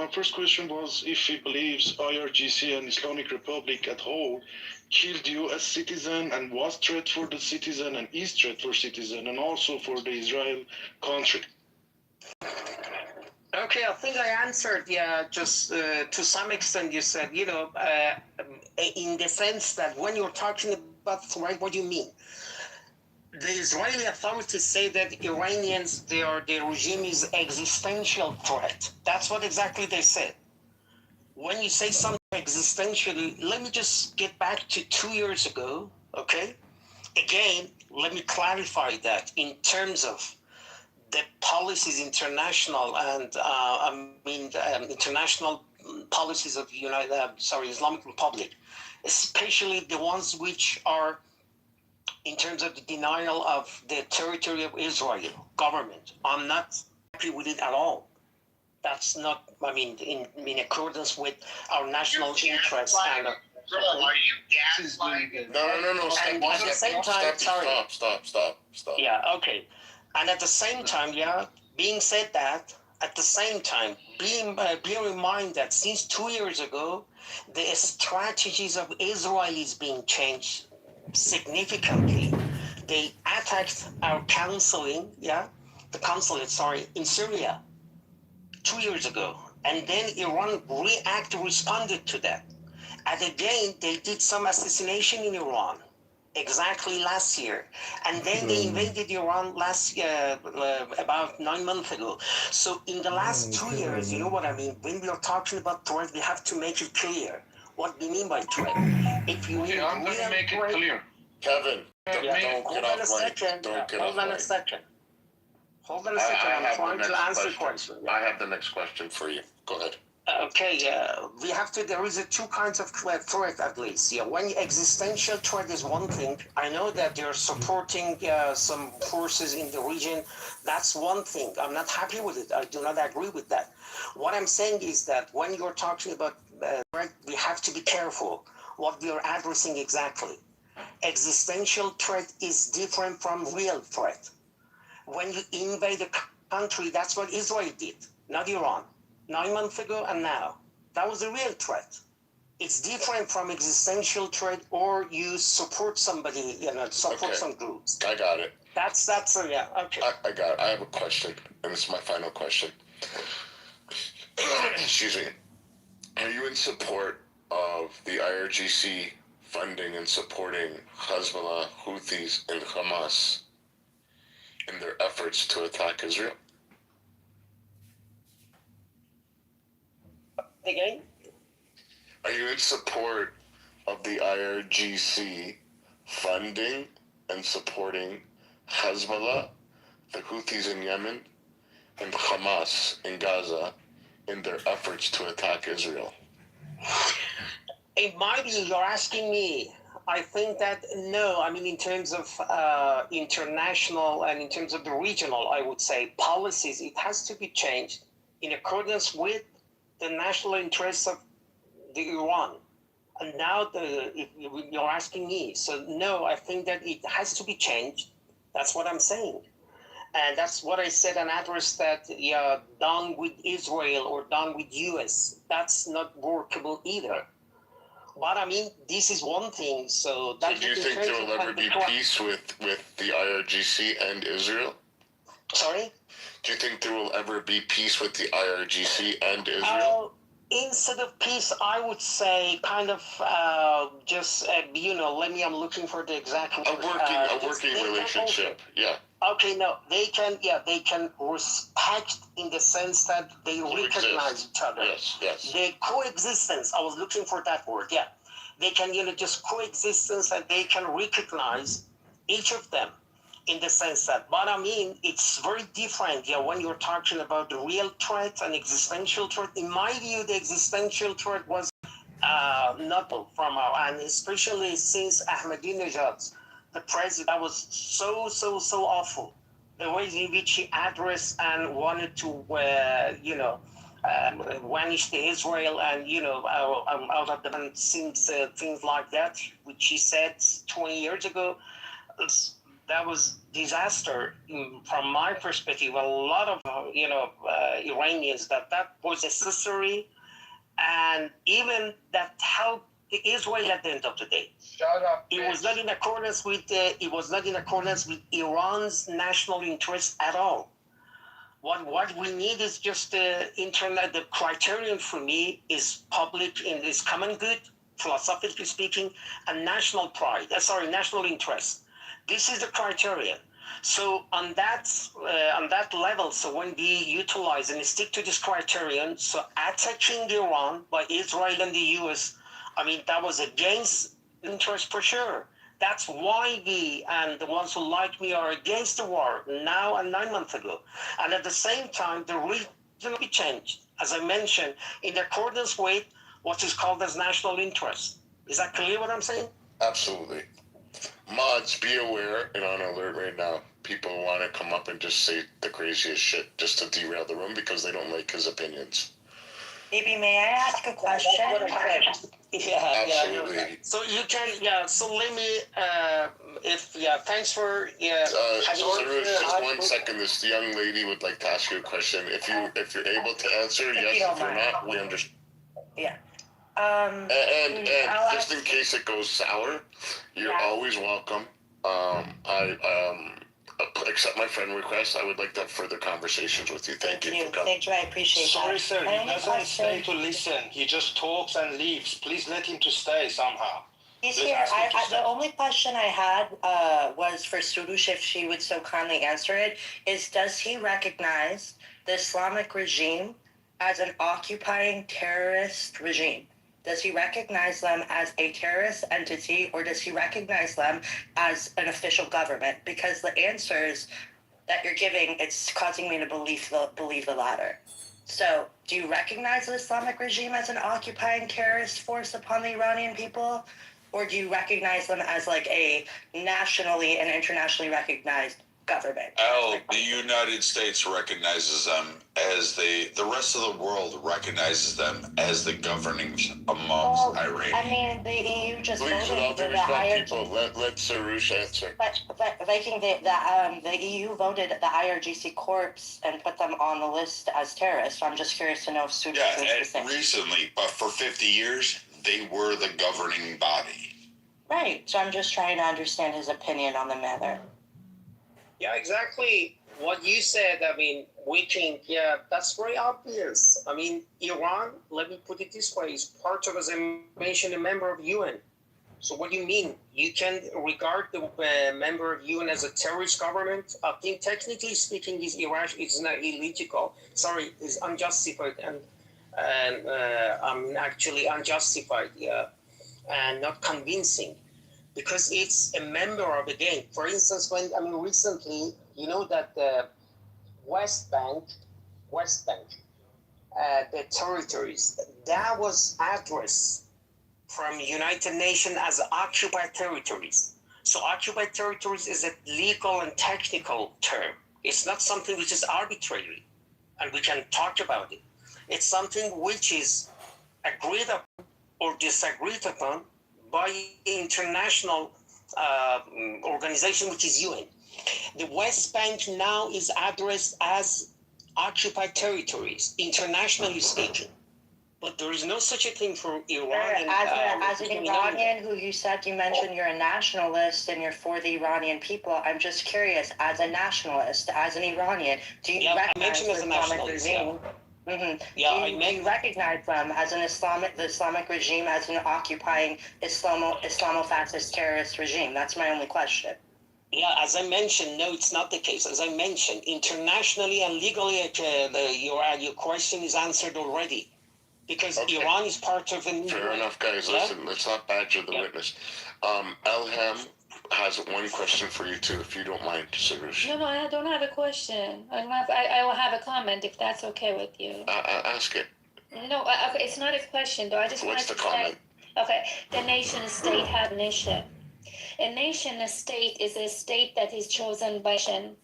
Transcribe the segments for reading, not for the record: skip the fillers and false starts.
my first question was if he believes IRGC and Islamic Republic at whole killed U.S. citizen and was threat for the citizen and is threat for citizen and also for the Israel country. Okay, I think I answered, yeah, just to some extent you said, in the sense that when you're talking about threat, what do you mean? The Israeli authorities say that Iranians, their regime is existential threat. That's what exactly they said. When you say something existentially, let me just get back to 2 years ago, okay? Again, let me clarify that in terms of the policies international and international policies of Islamic Republic, especially the ones which are in terms of the denial of the territory of Israel government. I'm not happy with it at all. That's not, in accordance with our national interests. And, are you gaslighting? No. And at the same time, Stop. Yeah, okay. And at the same time, being said that, at the same time, bear in mind that since 2 years ago, the strategies of Israel is being changed significantly. They attacked our consulate in Syria 2 years ago. And then Iran responded to that. And again, they did some assassination in Iran. Exactly last year. And then they invaded Iran last year, about 9 months ago. So in the last 2 years, you know what I mean? When we are talking about threat, we have to make it clear what we mean by threat. If you mean I'm going to make it clear. Kevin, Hold on a second. Hold on a second. I'm trying to answer the question. I have the next question for you. Go ahead. Okay, there is two kinds of threat at least. Yeah, when existential threat is one thing, I know that they're supporting some forces in the region. That's one thing. I'm not happy with it. I do not agree with that. What I'm saying is that when you're talking about threat, we have to be careful what we are addressing exactly. Existential threat is different from real threat. When you invade a country, that's what Israel did, not Iran. 9 months ago and now. That was a real threat. It's different from existential threat or you support somebody, some groups. I got it. That's okay. I got it. I have a question, and this is my final question. Excuse me. Are you in support of the IRGC funding and supporting Hezbollah, Houthis, and Hamas in their efforts to attack Israel? Again? Are you in support of the IRGC funding and supporting Hezbollah, the Houthis in Yemen, and Hamas in Gaza in their efforts to attack Israel? In my view, you're asking me. I think that no, in terms of international and in terms of the regional, I would say policies, it has to be changed in accordance with the national interests of the Iran. And now you're asking me. So no, I think that it has to be changed. That's what I'm saying. And that's what I said and addressed that, done with Israel or done with US. That's not workable either. But this is one thing. So do you think there will ever be peace with the IRGC and Israel? Sorry? Do you think there will ever be peace with the IRGC and Israel? Instead of peace, I would say kind of I'm looking for the exact word. A working relationship, yeah. Okay, no, they can respect in the sense that they recognize each other. Yes. The coexistence, I was looking for that word, yeah. They can, just coexistence and they can recognize each of them in the sense that, but it's very different, when you're talking about the real threat and existential threat. In my view, the existential threat was novel from and especially since Ahmadinejad, the president, that was so awful. The way in which he addressed and wanted to, vanish the Israel and, out of the things like that, which he said 20 years ago. that was disaster from my perspective. A lot of Iranians that was necessary, and even that helped Israel at the end of the day. Shut up. It was not in accordance with Iran's national interest at all. What we need is just the internet. The criterion for me is is common good, philosophically speaking, and national pride. National interest. This is the criterion. So on that level, so when we utilize and stick to this criterion, so attacking Iran by Israel and the U.S., I mean, that was against interest for sure. That's why we and the ones who like me are against the war now and 9 months ago. And at the same time, the reason we changed, as I mentioned, in accordance with what is called as national interest. Is that clear what I'm saying? Absolutely. Mods, be aware and on alert right now. People want to come up and just say the craziest shit just to derail the room because they don't like his opinions. Maybe may I ask a question? Absolutely. Yeah. So you can, so let me, thanks for, Sarush, just 1 second. This young lady would like to ask you a question. If you're able to answer, yes. If you're not, we understand. Yeah. And just in case it goes sour, you're always welcome. Accept my friend request. I would like to have further conversations with you. Thank you for coming. Thank you. I appreciate Sorry, that. sir. He doesn't stay to listen. He just talks and leaves. Please let him to stay somehow. He's Let's here. ask him to stay. The only question I had was for Surush, if she would so kindly answer it, is does he recognize the Islamic regime as an occupying terrorist regime? Does he recognize them as a terrorist entity, or does he recognize them as an official government? Because the answers that you're giving, it's causing me to believe the latter. So, do you recognize the Islamic regime as an occupying terrorist force upon the Iranian people? Or do you recognize them as like a nationally and internationally recognized government? The United States recognizes them as the rest of the world recognizes them as the governing amongst Iran. I mean, the EU just Please, with all due respect, people, let Sarush answer. But Viking, the EU voted the IRGC corps and put them on the list as terrorists. So I'm just curious to know if Sudan is the same. Recently, but for 50 years, they were the governing body. Right. So I'm just trying to understand his opinion on the matter. Yeah, exactly what you said. I mean, we think, that's very obvious. I mean, Iran, let me put it this way, is part of, as I mentioned, a member of UN. So what do you mean? You can regard the member of UN as a terrorist government? I think technically speaking, is irrational. It's not illegal. Sorry, it's unjustified, and I'm actually unjustified, and not convincing. Because it's a member of the game. For instance, recently, you know that the West Bank, the territories, that was addressed from United Nations as occupied territories. So occupied territories is a legal and technical term. It's not something which is arbitrary, and we can talk about it. It's something which is agreed upon or disagreed upon by international organization, which is UN. The West Bank now is addressed as occupied territories, internationally speaking. But there is no such a thing for Iran. As an Iranian who you said you mentioned you're a nationalist and you're for the Iranian people, I'm just curious, as a nationalist, as an Iranian, do you recognize the Islamic regime? Mm-hmm. Do you recognize them as the Islamic regime as an occupying Islamofascist terrorist regime? That's my only question. Yeah, as I mentioned, no, it's not the case. As I mentioned, internationally and legally, your question is answered already. Because Iran is part of the... Fair enough, guys. Listen, let's not badger the witness. Elham has one question for you, too, if you don't mind, Sarush. No, I don't have a question. I will have a comment, if that's okay with you. Ask it. No, okay, it's not a question, though. I just What's wanted the to comment? say... Okay, the nation-state have a nation. A nation-state is a state that is chosen by nation.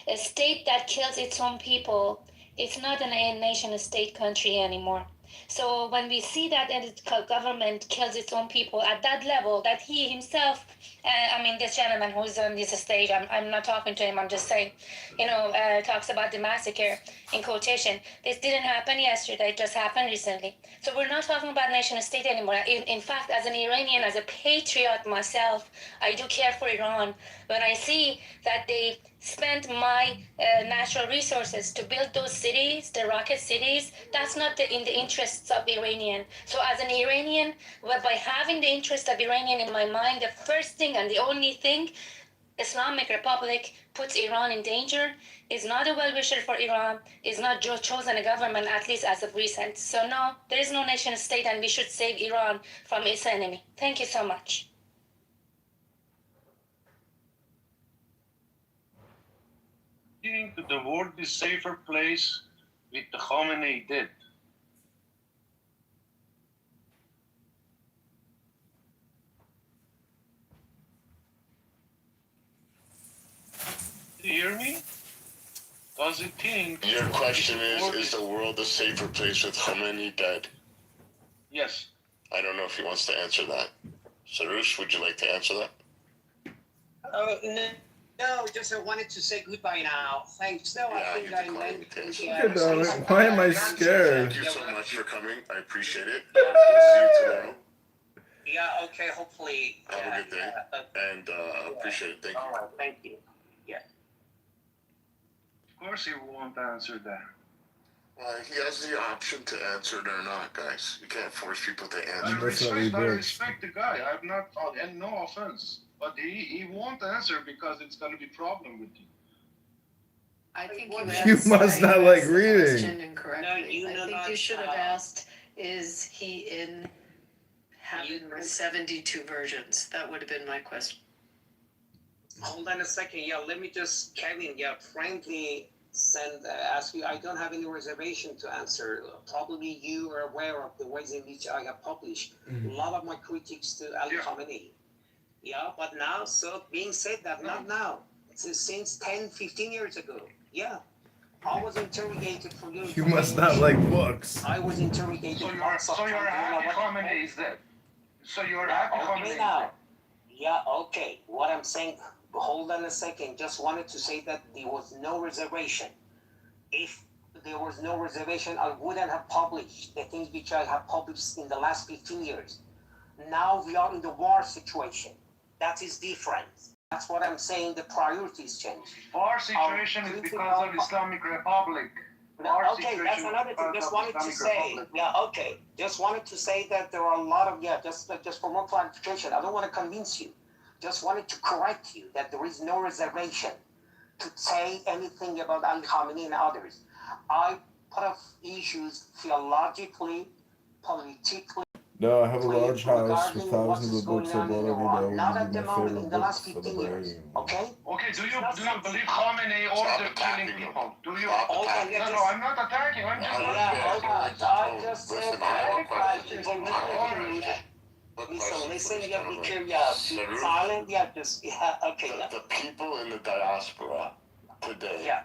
A state that kills its own people, it's not a nation-state country anymore. So when we see that the government kills its own people at that level, that he himself, I mean, this gentleman who's on this stage, I'm not talking to him, I'm just saying, talks about the massacre in quotation. This didn't happen yesterday, it just happened recently. So we're not talking about nation state anymore. In fact, as an Iranian, as a patriot myself, I do care for Iran. When I see that they spent my natural resources to build those cities, the rocket cities, that's not in the interests of Iranian. So as an Iranian, well, by having the interest of Iranian in my mind, the first thing and the only thing, Islamic Republic puts Iran in danger, is not a well-wisher for Iran, is not chosen a government, at least as of recent. So no, there is no nation state, and we should save Iran from its enemy. Thank you so much. Think the world is safer place with the Khamenei dead. Do you hear me? Does it think? Your question is the world a safer place with Khamenei dead? Yes. I don't know if he wants to answer that. Sarush, would you like to answer that? No, just I wanted to say goodbye now. Thanks. No, I think I meant. Why am I scared? Thank you so much for coming. I appreciate it. We'll see you tomorrow. Yeah, okay, hopefully. Have a good day. And appreciate it. Thank you. All right, thank you. Yeah. Of course he won't answer that. Well, he has the option to answer it or not, guys. You can't force people to I answer. That's what he respect did. the guy. I'm not, and no offense. But he won't answer because it's going to be problem with you. I think You must not like reading. No, you I know think not, you should have asked, is he in having 72 versions? That would have been my question. Hold on a second. Yeah, let me just, Kevin, frankly ask you, I don't have any reservation to answer. Probably you are aware of the ways in which I have published a lot of my critiques to Ali Khamenei. Yeah, but now, so being said that, not now, since 10, 15 years ago, I was interrogated for doing. You must not like books. I was interrogated. So you're happy Khamenei is dead. So you're happy Khamenei is dead. Yeah, okay. What I'm saying, hold on a second. Just wanted to say that there was no reservation. If there was no reservation, I wouldn't have published the things which I have published in the last 15 years. Now we are in the war situation. That is different. That's what I'm saying. The priorities change. War situation is because of Islamic Republic. Okay, that's another thing. Just wanted to say, just wanted to say that there are a lot of, just for more clarification. I don't want to convince you. Just wanted to correct you that there is no reservation to say anything about Ali Khamenei and others. I put up issues theologically, politically. No, I have a large house with thousands of books I bought every day. Not at These the are my moment, in favorite the last books for 15 the years. day. Okay? Okay, do you believe Khamenei ordered killing people? Do you? No, I'm not attacking. I'm just I just said listen, be curious. Silent, okay. The people in the diaspora today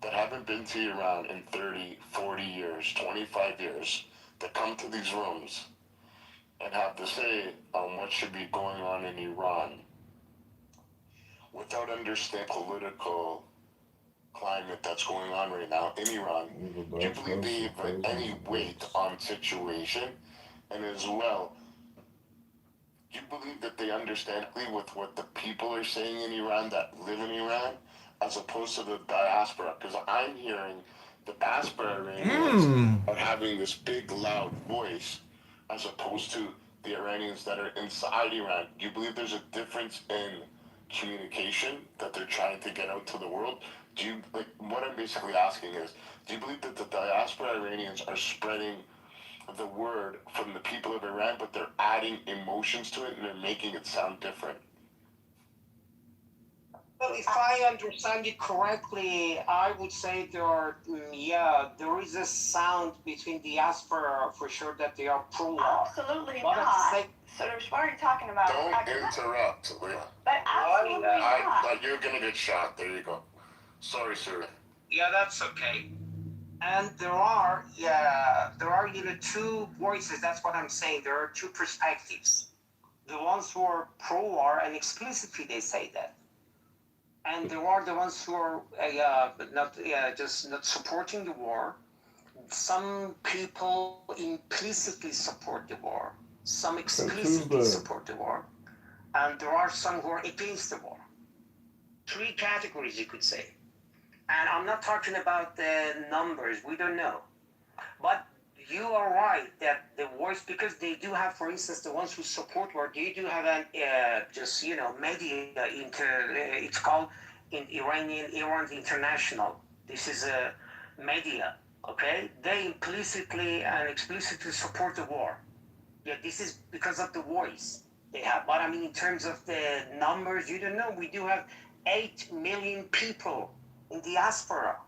that haven't been to Iran in 30, 40 years, 25 years, that come to these rooms and have to say what should be going on in Iran without understanding political climate that's going on right now in Iran. Do you believe they have any weight on situation? And as well, do you believe that they understand with what the people are saying in Iran that live in Iran as opposed to the diaspora? Because I'm hearing the diaspora Iranians are having this big loud voice as opposed to the Iranians that are inside Iran. Do you believe there's a difference in communication that they're trying to get out to the world? Do you, like, what I'm basically asking is, do you believe that the diaspora Iranians are spreading the word from the people of Iran, but they're adding emotions to it and they're making it sound different? Well, if I understand it correctly, I would say there is a sound between diaspora for sure that they are pro-war. Absolutely But not. So what are you talking about? Don't interrupt, Leah. But absolutely not. You're gonna get shot. There you go. Sorry, sir. Yeah, that's okay. And there are two voices. That's what I'm saying. There are two perspectives. The ones who are pro-war and explicitly they say that, and there are the ones who are just not supporting the war. Some people implicitly support the war. Some explicitly support the war, and there are some who are against the war. Three categories, you could say. And I'm not talking about the numbers. We don't know. But you are right that the voice, because they do have, for instance, the ones who support war, they do have an media it's called in Iran's International. This is a media, okay? They implicitly and explicitly support the war. Yeah, this is because of the voice they have. But I mean, in terms of the numbers, you don't know. We do have 8 million people in diaspora.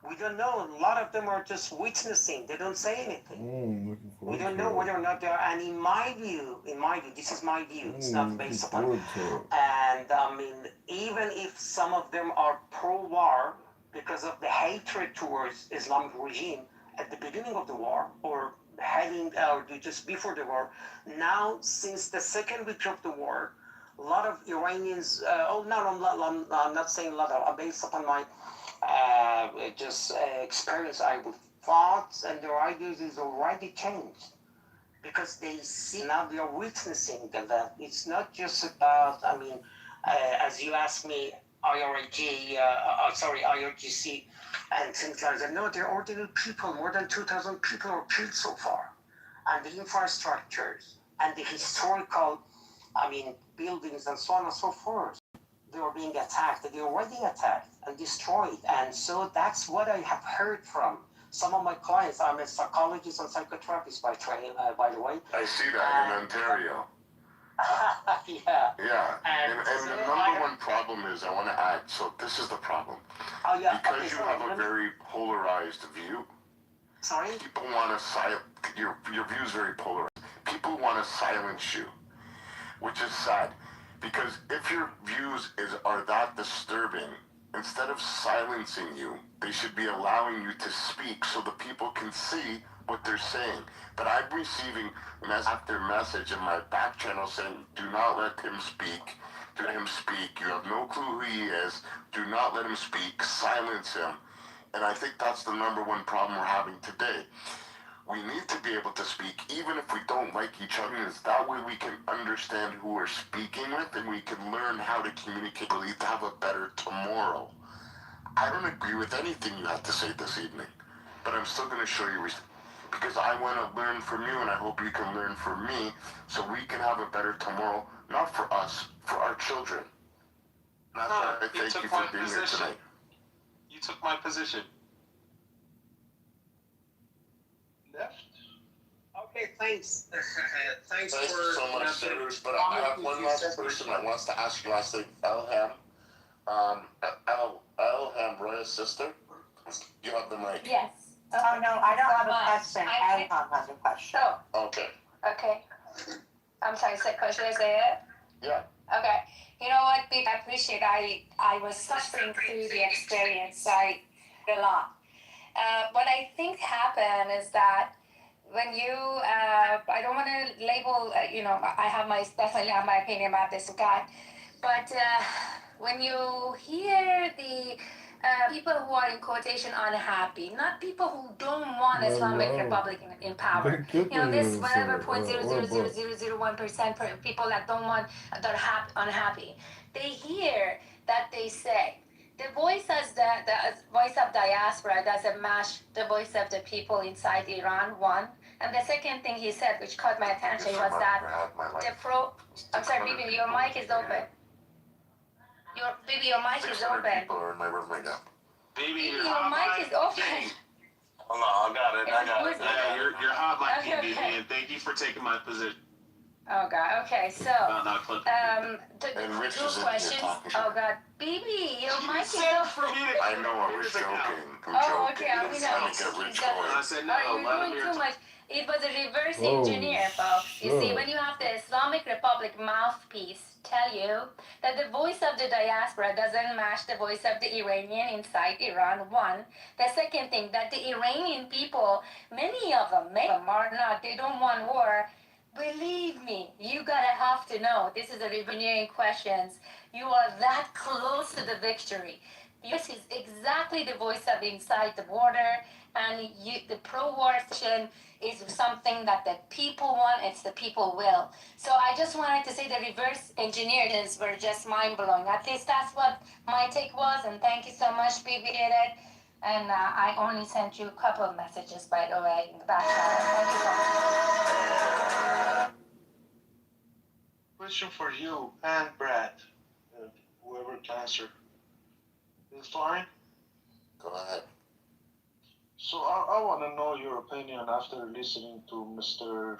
We don't know. A lot of them are just witnessing. They don't say anything. We don't know whether or not they are. And in my view, this is my view. It's not based upon. And I mean, even if some of them are pro-war because of the hatred towards Islamic regime at the beginning of the war, or just before the war, now since the second week of the war, a lot of Iranians. I'm not saying a lot of. Based upon my experience, I would thoughts and their ideas is already changed because they see now they are witnessing that it's not just about. I mean, as you asked me, IRGC, and things like that. No, they're ordinary people. More than 2,000 people are killed so far, and the infrastructures and the historical, buildings and so on and so forth. They are being attacked. They're already attacked and destroyed. And so that's what I have heard from some of my clients. I'm a psychologist and psychotherapist by training, by the way. I see that in Ontario. Yeah. Yeah. And the number one problem is, I want to add, so this is the problem. Oh, yeah. Because you have a very polarized view. Sorry? People want to your view is very polarized. People want to silence you, which is sad. Because if your views are that disturbing, instead of silencing you, they should be allowing you to speak so the people can see what they're saying. But I'm receiving message after message in my back channel saying, do not let him speak. Do let him speak. You have no clue who he is. Do not let him speak. Silence him. And I think that's the number one problem we're having today. We need to be able to speak, even if we don't like each other. That way we can understand who we're speaking with, and we can learn how to communicate to have a better tomorrow. I don't agree with anything you have to say this evening, but I'm still going to show you because I want to learn from you, and I hope you can learn from me, so we can have a better tomorrow, not for us, for our children. That's why I thank you for being here tonight. You took my position. Okay, thanks. Thanks Thank for you so much, Cyrus. But I have one last person that wants to ask you last thing. Elham. Elham, Roya's sister. You have the mic. Yes. Oh, no, I don't have a question. Elham has a question. Oh, Okay. okay. I'm sorry, should I say it? Yeah. Okay. You know what, Pete, I appreciate I was suffering through the experience a lot. What I think happened is that when you, I don't want to label, I definitely have my opinion about this guy, but when you hear the people who are in quotation unhappy, not people who don't want Islamic Republic in power. This whatever 0.00001% people that don't want, that are unhappy. They hear that they say, the voice the voice of diaspora doesn't match the voice of the people inside Iran, one. And the second thing he said, which caught my attention, was that I'm sorry, Bibi, your mic is open. Your mic is open. People are in my room right now. Baby, your mic is open. Hold on, I got it. Yeah, you're hot like me, Bibi, and thank you for taking my position. Oh God. Okay, so Rich two is in here questions. talking. Oh God, Bibi, your mic is for me to I know, I was joking. Okay, I'm trying to get Rich going. I said no. You're doing too much. It was a reverse engineer, folks. You see, when you have the Islamic Republic mouthpiece tell you that the voice of the diaspora doesn't match the voice of the Iranian inside Iran, one. The second thing, that the Iranian people, many of them are not, they don't want war. Believe me, you gotta have to know, this is a engineering questions. You are that close to the victory. This is exactly the voice of inside the border, and the pro-war action is something that the people want. It's the people will. So I just wanted to say the reverse engineers were just mind-blowing. At least that's what my take was, and thank you so much, BB. And I only sent you a couple of messages, by the way, in the back channel. Thank you so much. Question for you and Brad, whoever can answer. Is it fine? Go ahead. So I want to know your opinion after listening to Mr.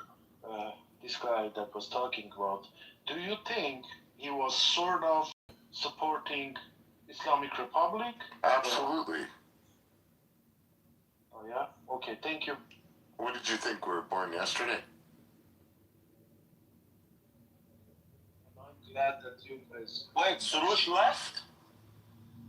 This guy that was talking about. Do you think he was sort of supporting Islamic Republic? Absolutely. Oh yeah? Okay, thank you. What did you think? We were born yesterday? I'm glad that you guys... Wait, Surush left?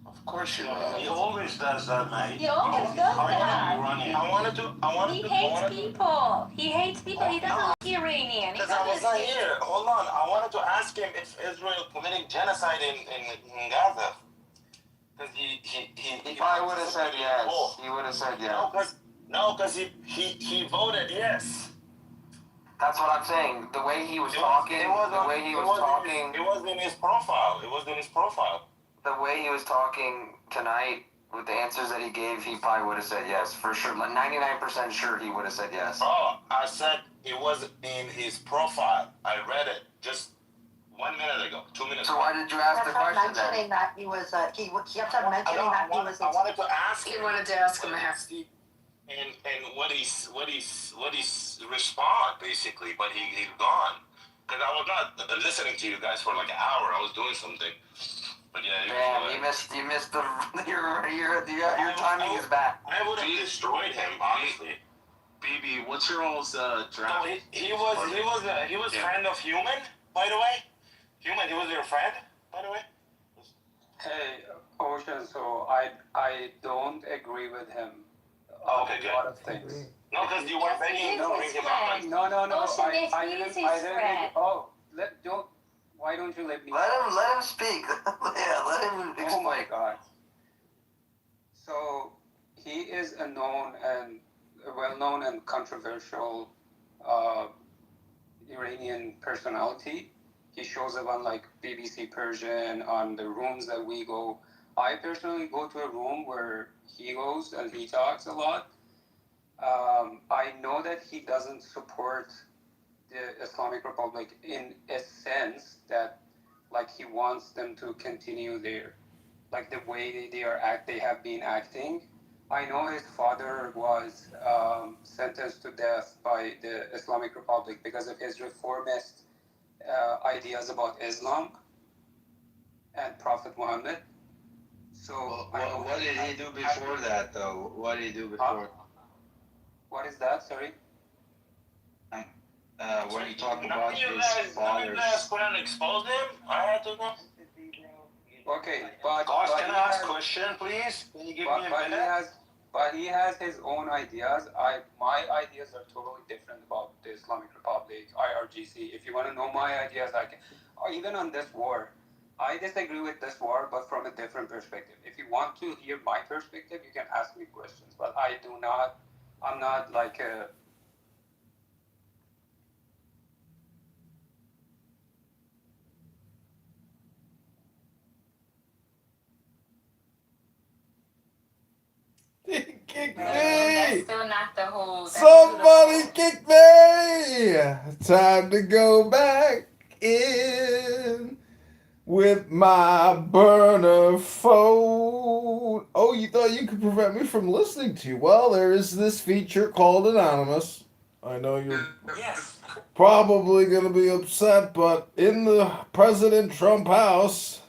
Of course you He know. always does that, man. He always does that. I wanted He to. hates people. He hates people. He doesn't like Iranian. He Because I was doesn't not here. Hold on. I wanted to ask him if Israel committing genocide in Gaza. Because He probably would have said yes. He would have said yes. No, because he voted yes. That's what I'm saying. The way he was talking, It was in his profile. The way he was talking tonight with the answers that he gave, he probably would have said yes for sure. Like 99% sure he would have said yes. Oh, I said it was in his profile. I read it just 1 minute ago, 2 minutes So ago. why did you ask the question mentioning then? that he was, he kept on mentioning that he was. I wanted to ask He him. wanted to ask him a half. And what he's respond basically, but he's gone. Because I was not listening to you guys for like an hour. I was doing something. But yeah, Damn, you missed the your timing is bad. I would have destroyed him, honestly. BB, what's your all's draft? So he was friend of Human, by the way. Human, he was your friend, by the way. Hey, Ocean. So I don't agree with him. Okay, a good. lot of things. No, because you were begging to bring him up. No. Ocean, I he's didn't. his friend. Oh, why don't you let me? Let him speak. Yeah, let him explain. Oh my God. So he is a well-known and controversial Iranian personality. He shows up on like BBC Persian, on the rooms that we go. I personally go to a room where he goes and he talks a lot. I know that he doesn't support the Islamic Republic in a sense that like he wants them to continue their like the way they have been acting. I know his father was sentenced to death by the Islamic Republic because of his reformist ideas about Islam and Prophet Muhammad. So what did he do before that, though? What did he do before? What is that? Sorry. When you talk None about of you his guys father's. couldn't expose him. I had to go. Okay, but Can I ask a question, please? Can you give me a minute? But he has his own ideas. My ideas are totally different about the Islamic Republic, IRGC. If you want to know my ideas, I can. Or even on this war, I disagree with this war, but from a different perspective. If you want to hear my perspective, you can ask me questions. But I do not. I'm not like a. Kick No, that's me! still not the whole. Somebody kick me! Time to go back in with my burner phone. Oh, you thought you could prevent me from listening to you? Well, there is this feature called Anonymous. I know you're probably going to be upset, but in the President Trump house.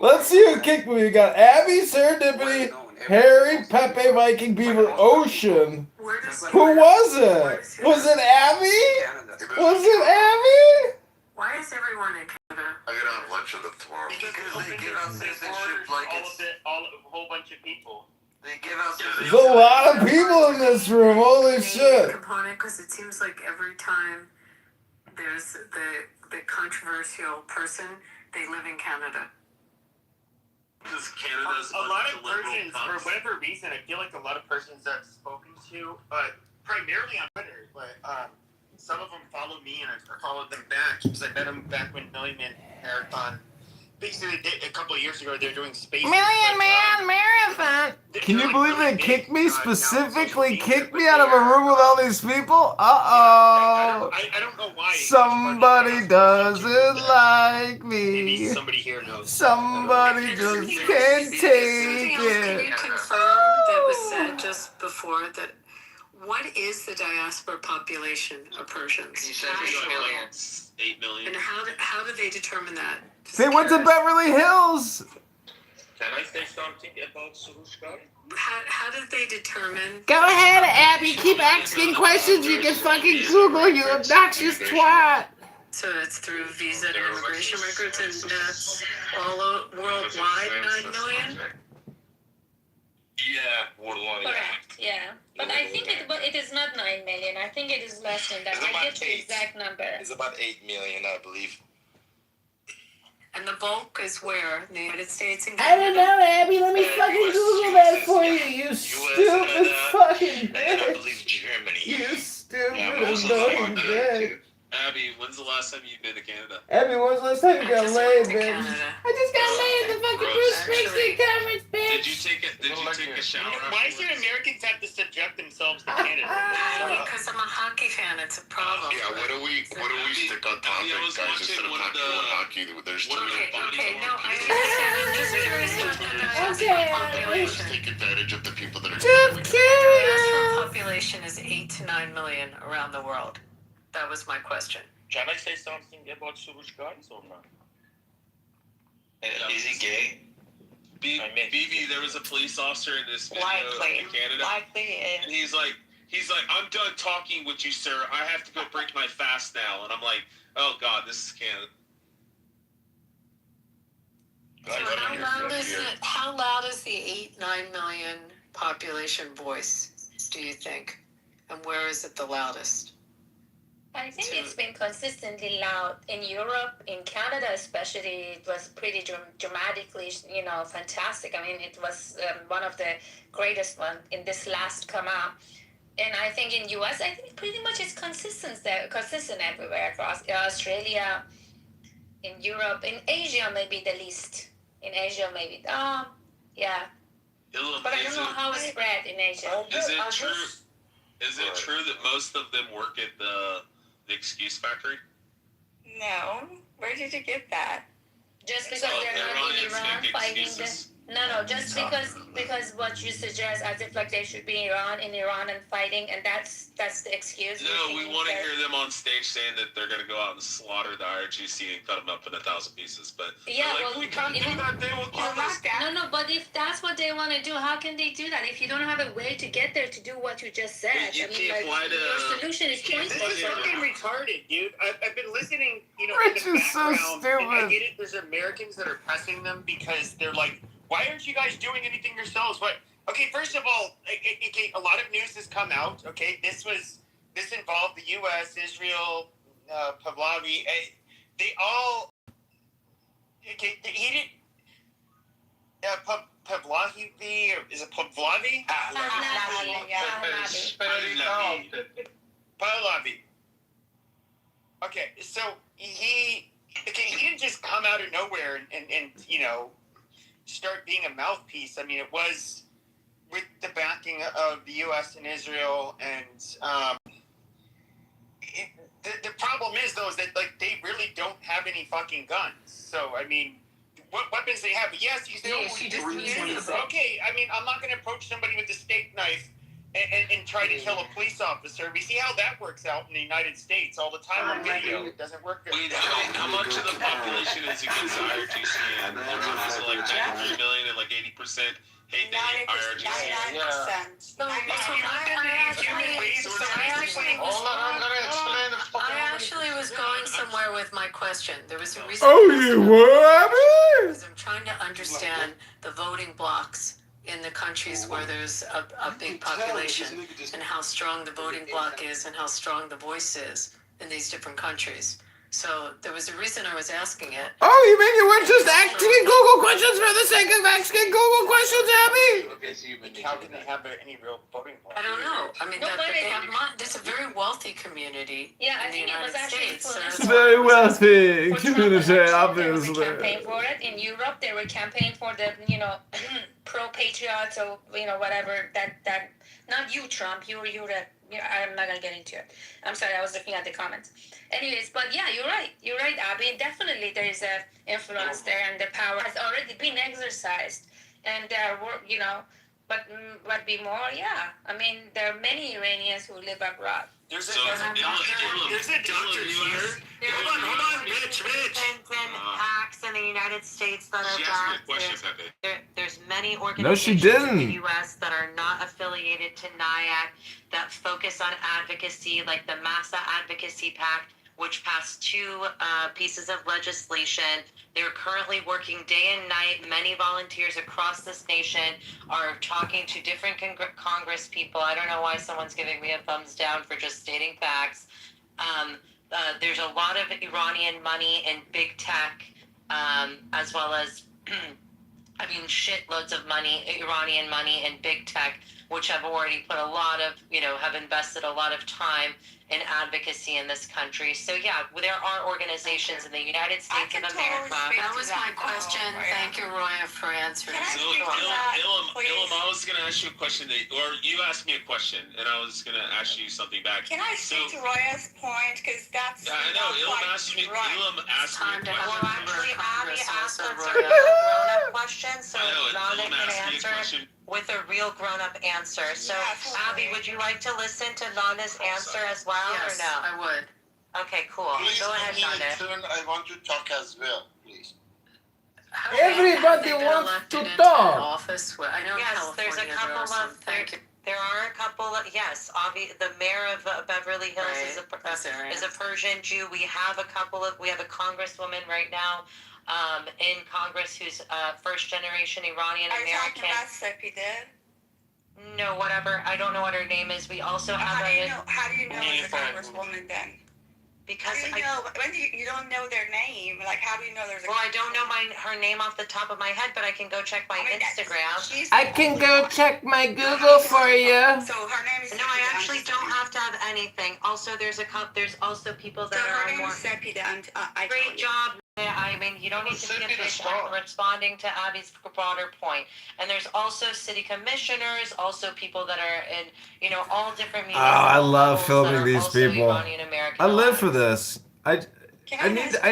Let's see who kicked me. We got Abby, Serendipity, Harry, Pepe, Viking, Beaver, Ocean. Who was it? Was it Abby? Was it Abby? Why is everyone in Canada? I gotta have lunch with them tomorrow. Because they give out citizenship like it's a whole bunch of people. they give out There's a lot of people in this room. Holy shit. Component, because it seems like every time there's the controversial person, they live in Canada. Because Canada's A lot of liberal Persians, for punks. whatever reason, I feel like a lot of Persians I've spoken to, primarily on Twitter, but some of them follow me and I followed them back because I met them back when Million Man Marathon. Basically, a couple of years ago, they're doing space. Million Man Marathon. Can you believe they kicked me? Specifically kicked me out of a room with all these people? Uh-oh. I don't know why. Somebody doesn't like Maybe me. somebody here knows. Somebody just can't take Can it. you confirm that was said just before that? What is the diaspora population of Persians? He said it's like 8 million. And how do they determine that? They went to Beverly Hills. Can I say something about Surushka? How did they determine? Go ahead, Abby. Keep asking questions. You can fucking Google, you obnoxious twat. So it's through visa and immigration records, and that's all worldwide 9 million. Yeah, worldwide. Correct. Yeah, but I think it is not 9 million. I think it is less than that. It's I about get the 8. exact number. It's about 8 million, I believe. And the bulk is where? In the United States and I don't Canada? know, Abby. Let me fucking Google that for you, you stupid fucking And then I bitch. believe Germany. You stupid most of annoying them are bitch. Abby, when's the last time you've been to Canada? Abby, when was the last time you got just laid, went to bitch? Canada. I just got laid at the fucking Bruce Springsteen conference, bitch. Did you take a shower? Why do Americans have to subject themselves to Canada? Because I'm a hockey fan, it's a problem. Yeah, what do we stick on topic, I was guys, watching instead of one of talking the- about hockey? There's too one of many the- Okay, no, I understand. I'm just curious about the diaspora population. take advantage of the people that are Just The kidding. diaspora population is 8 to 9 million around the world. That was my question. Can I say something about Surush guys or not? Is he gay? BB, there was a police officer in this video Likely. in Canada, Likely and he's like, I'm done talking with you, sir. I have to go break my fast now. And I'm like, oh God, this is Canada. So how loud is the 8-9 million population voice, do you think? And where is it the loudest? I think it's been consistently loud in Europe, in Canada especially. It was pretty dramatically, fantastic. I mean, it was one of the greatest one in this last come out. And I think in US, I think pretty much it's consistent everywhere across Australia, in Europe, in Asia maybe the least. In Asia maybe, yeah. But I don't know how it's spread in Asia. Is it true? Is it true that most of them work at the excuse factory? No. Where did you get that? Just because they're not in Iran fighting this. No, just because what you suggest as if like they should be in Iran and fighting, and that's the excuse. No, we want to hear them on stage saying that they're going to go out and slaughter the IRGC and cut them up in 1,000 pieces. But yeah, like, well, we can't do that. They will kill us. No, but if that's what they want to do, how can they do that? If you don't have a way to get there to do what you just said, You can't fly to. your solution is This pointless. is fucking retarded, dude. I've been listening, Rich in the is so background, and I stupid. get it. There's Americans that are pressing them because they're like, why aren't you guys doing anything yourselves? What? Okay, first of all, a lot of news has come out. Okay, this involved the U.S., Israel, Pahlavi. They all. Okay, he did. Pahlavi, or is it Pahlavi? Pahlavi. Okay, so he didn't just come out of nowhere and start being a mouthpiece. I mean, it was with the backing of the U.S. and Israel, and the problem is though is that they really don't have any fucking guns. So I mean, what weapons they have? Yes, you say, okay. I mean, I'm not going to approach somebody with a steak knife and try to kill a police officer. We see how that works out in the United States all the time on video. It doesn't work good. Wait, how much of the population is against the IRGC? And is it like 93 million and like 80% hate the IRGC? 99%. I actually was going somewhere with my question. There was a reason. Oh, you were? Because I'm trying to understand the voting blocks in the countries where there's a big population and how strong the voting bloc is and how strong the voice is in these different countries. So there was a reason I was asking it. Oh, you mean you weren't just asking Google questions for the sake of asking Google questions, Abby? How can they have any real voting bloc? I don't know. I mean, No, but they have there's a very wealthy community Yeah, I in the think it was United actually States. So influenced. that's Very wealthy For Trump community, election, there was a obviously. campaign for it. In Europe, they were campaigning for the, pro-patriots or, whatever. That not you, Trump. You're I'm not gonna get into it. I'm sorry, I was looking at the comments. Anyways, but yeah, you're right. You're right, Abby. Definitely, there is a influence there, and the power has already been exercised. And but be more, yeah. I mean, there are many Iranians who live abroad. There's a So, doctor here. Hold on, Mitch. Acts in the United States that are She asked me a question, Pepe. There's many No, organizations she in didn't. the U.S. that are not affiliated to NIAC that focus on advocacy, like the MASA Advocacy Pact, which passed 2 pieces of legislation. They're currently working day and night. Many volunteers across this nation are talking to different Congress people. I don't know why someone's giving me a thumbs down for just stating facts. There's a lot of Iranian money in big tech, as well as, shitloads of money, Iranian money in big tech, which have already put a lot of, have invested a lot of time in advocacy in this country. So yeah, there are organizations in the United States of America. That was my question. Thank you, Roya, for answering. So, Ilham, I was going to ask you a question, or you asked me a question, and I was going to ask you something back. Can I speak to Roya's point? Because that's. Yeah, I know. Ilham asked me a question. Well, actually, Abby asked us a real grown-up question, so Nana can answer with a real grown-up answer. So, Abby, would you like to listen to Nana's answer as well, Yes, or no? I would. Okay, cool. Please, Go ahead, in Nana. turn, I want to talk as well, please. Everybody Have they been wants elected to into talk. Office? Well, I know Yes, California, there's a couple there are some. of Thank you. there are a couple of yes. The mayor of Beverly Hills is a Persian Jew. We have a congresswoman right now in Congress who's first generation Iranian American. Are you talking about Sepideh? No, whatever. I don't know what her name is. We also have How do you know it's a congresswoman then? Because you don't know their name. Like, how do you know there's a? Well, I don't know her name off the top of my head, but I can go check my Instagram. I can go check my Google for you. So her name is. No, I actually don't have to have anything. Also, there's also people that are more. Great job. I mean, you don't need to be a bitch. I'm responding to Abby's broader point. And there's also city commissioners, also people that are in, all different Oh, I love filming these people. Iranian-American I live for this. I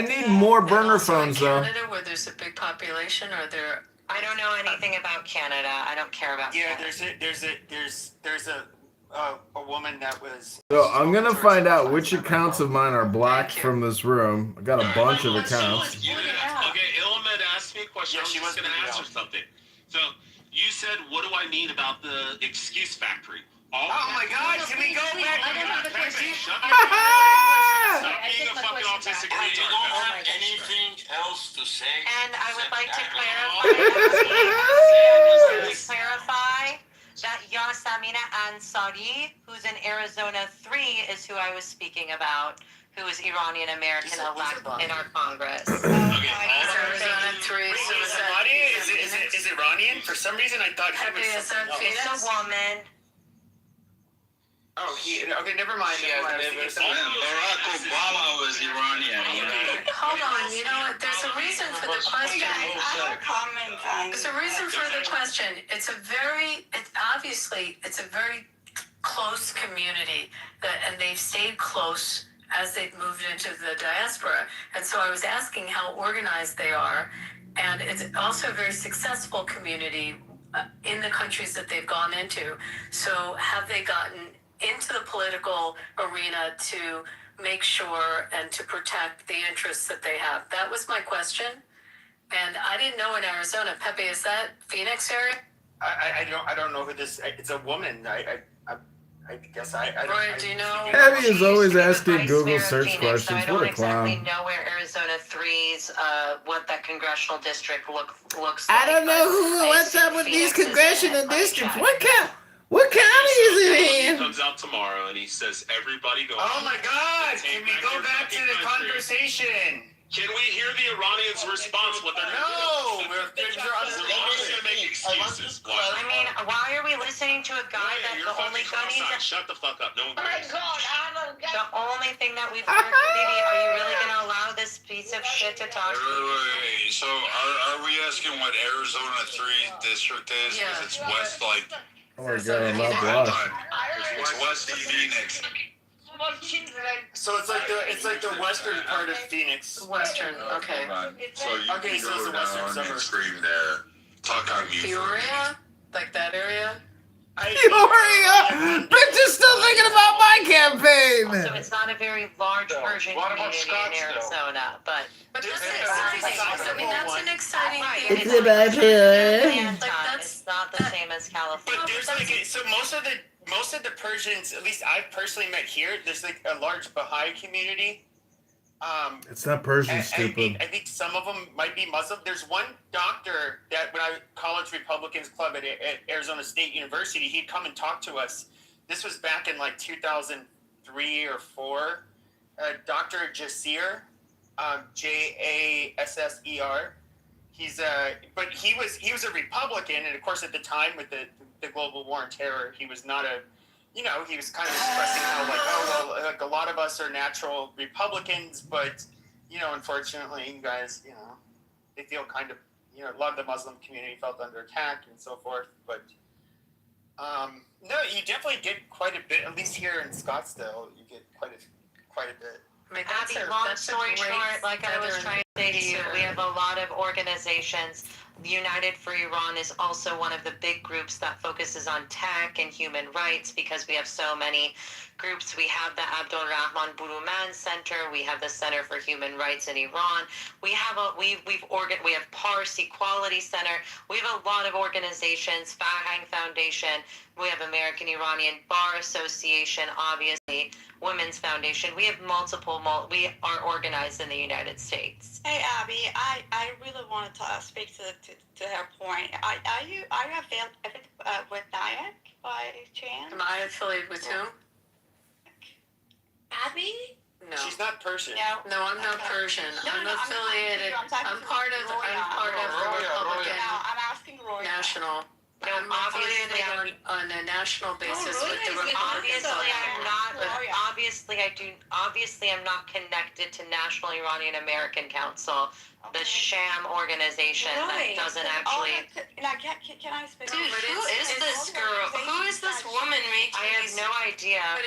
need more burner phones though. Canada, where there's a big population, or there. I don't know anything about Canada. I don't care about. Yeah, Canada. there's a woman that was. So I'm gonna find out which accounts of mine are blocked from this room. I got a bunch of accounts. Okay, Ilham had asked me a question. I was just going to ask her something. So, you said, what do I mean about the excuse factory? Oh my God! Can we go back? Stop being a fucking autistic retard. You don't have anything else to say? And I would like to clarify that Yasamina Ansari, who's in Arizona 3, is who I was speaking about, who is Iranian American elect in our Congress. Arizona 3. Wait, is Iranian? For some reason, I thought he was something else. It's a woman. Oh, okay, never mind. Barack Obama was Iranian. Hold on, you know what? There's a reason for the question. I have a comment on. There's a reason for the question. It's a very close community and they've stayed close as they've moved into the diaspora. And so I was asking how organized they are. And it's also a very successful community in the countries that they've gone into. So have they gotten into the political arena to make sure and to protect the interests that they have? That was my question. And I didn't know in Arizona. Pepe, is that Phoenix area? I don't know who this. It's a woman. I guess I don't. Roy, do you know? Abby is always the asking vice Google mayor of search Phoenix, questions. so I What don't a clown. exactly know where Arizona 3's what that congressional district looks like. I don't know what's up with these congressional districts. What county is it in? He comes out tomorrow and he says, "Everybody go." Oh my God! Can we go back to the conversation? Can we hear the Iranians' response? What they're No, we're just gonna make excuses. I mean, why are we listening to a guy that You're the only fucking gun he's... Shut the fuck up. No one cares. The only thing that we've heard, Diddy, are you really going to allow this piece of shit to talk? Wait. So are we asking what Arizona 3 district is? Because it's west, like. Oh my God, I'm not blocked. It's west of Phoenix. So it's like the western part of Phoenix. Western, okay. So you Okay, can so it's go the western down and suburbs. scream there. Talk on mute. Peoria? Like that area? Peoria! Bitch is still thinking about my campaign! So it's not a very large Persian community in Arizona, but this is exciting. I mean, that's an exciting thing. It's about here. it's not the same as California. But there's like so most of the Persians, at least I've personally met here, there's like a large Baha'i community. It's not Persian, I stupid. think some of them might be Muslim. There's one doctor that when I College Republicans Club at Arizona State University, he'd come and talk to us. This was back in like 2003 or 4. Dr. Jasser, Jasser. But he was a Republican, and of course at the time with the global war on terror, he was not a. He was kind of expressing how like a lot of us are natural Republicans, but unfortunately, you guys, they feel kind of, a lot of the Muslim community felt under attack and so forth. But no, you definitely get quite a bit. At least here in Scottsdale, you get quite a bit. I mean, Abby, long story short, like I was trying to say to you, we have a lot of organizations. United for Iran is also one of the big groups that focuses on tech and human rights because we have so many groups. We have the Abdul Rahman Buruman Center. We have the Center for Human Rights in Iran. We have we have Pars Equality Center. We have a lot of organizations. Farhang Foundation. We have American Iranian Bar Association. Obviously, Women's Foundation. We have multiple. We are organized in the United States. Hey Abby, I really wanted to speak to her point. Are you affiliated with NIAC by chance? Am I affiliated with who? Abby? No. She's not Persian. No, I'm not Persian. I'm affiliated. I'm part of the Republican I'm asking Roy. National. I'm affiliated on a national basis with the Republican Party. Obviously, I'm not connected to National Iranian American Council, the sham organization that doesn't actually. Can I speak? Dude, who is this girl? Who is this woman making? I have no idea. But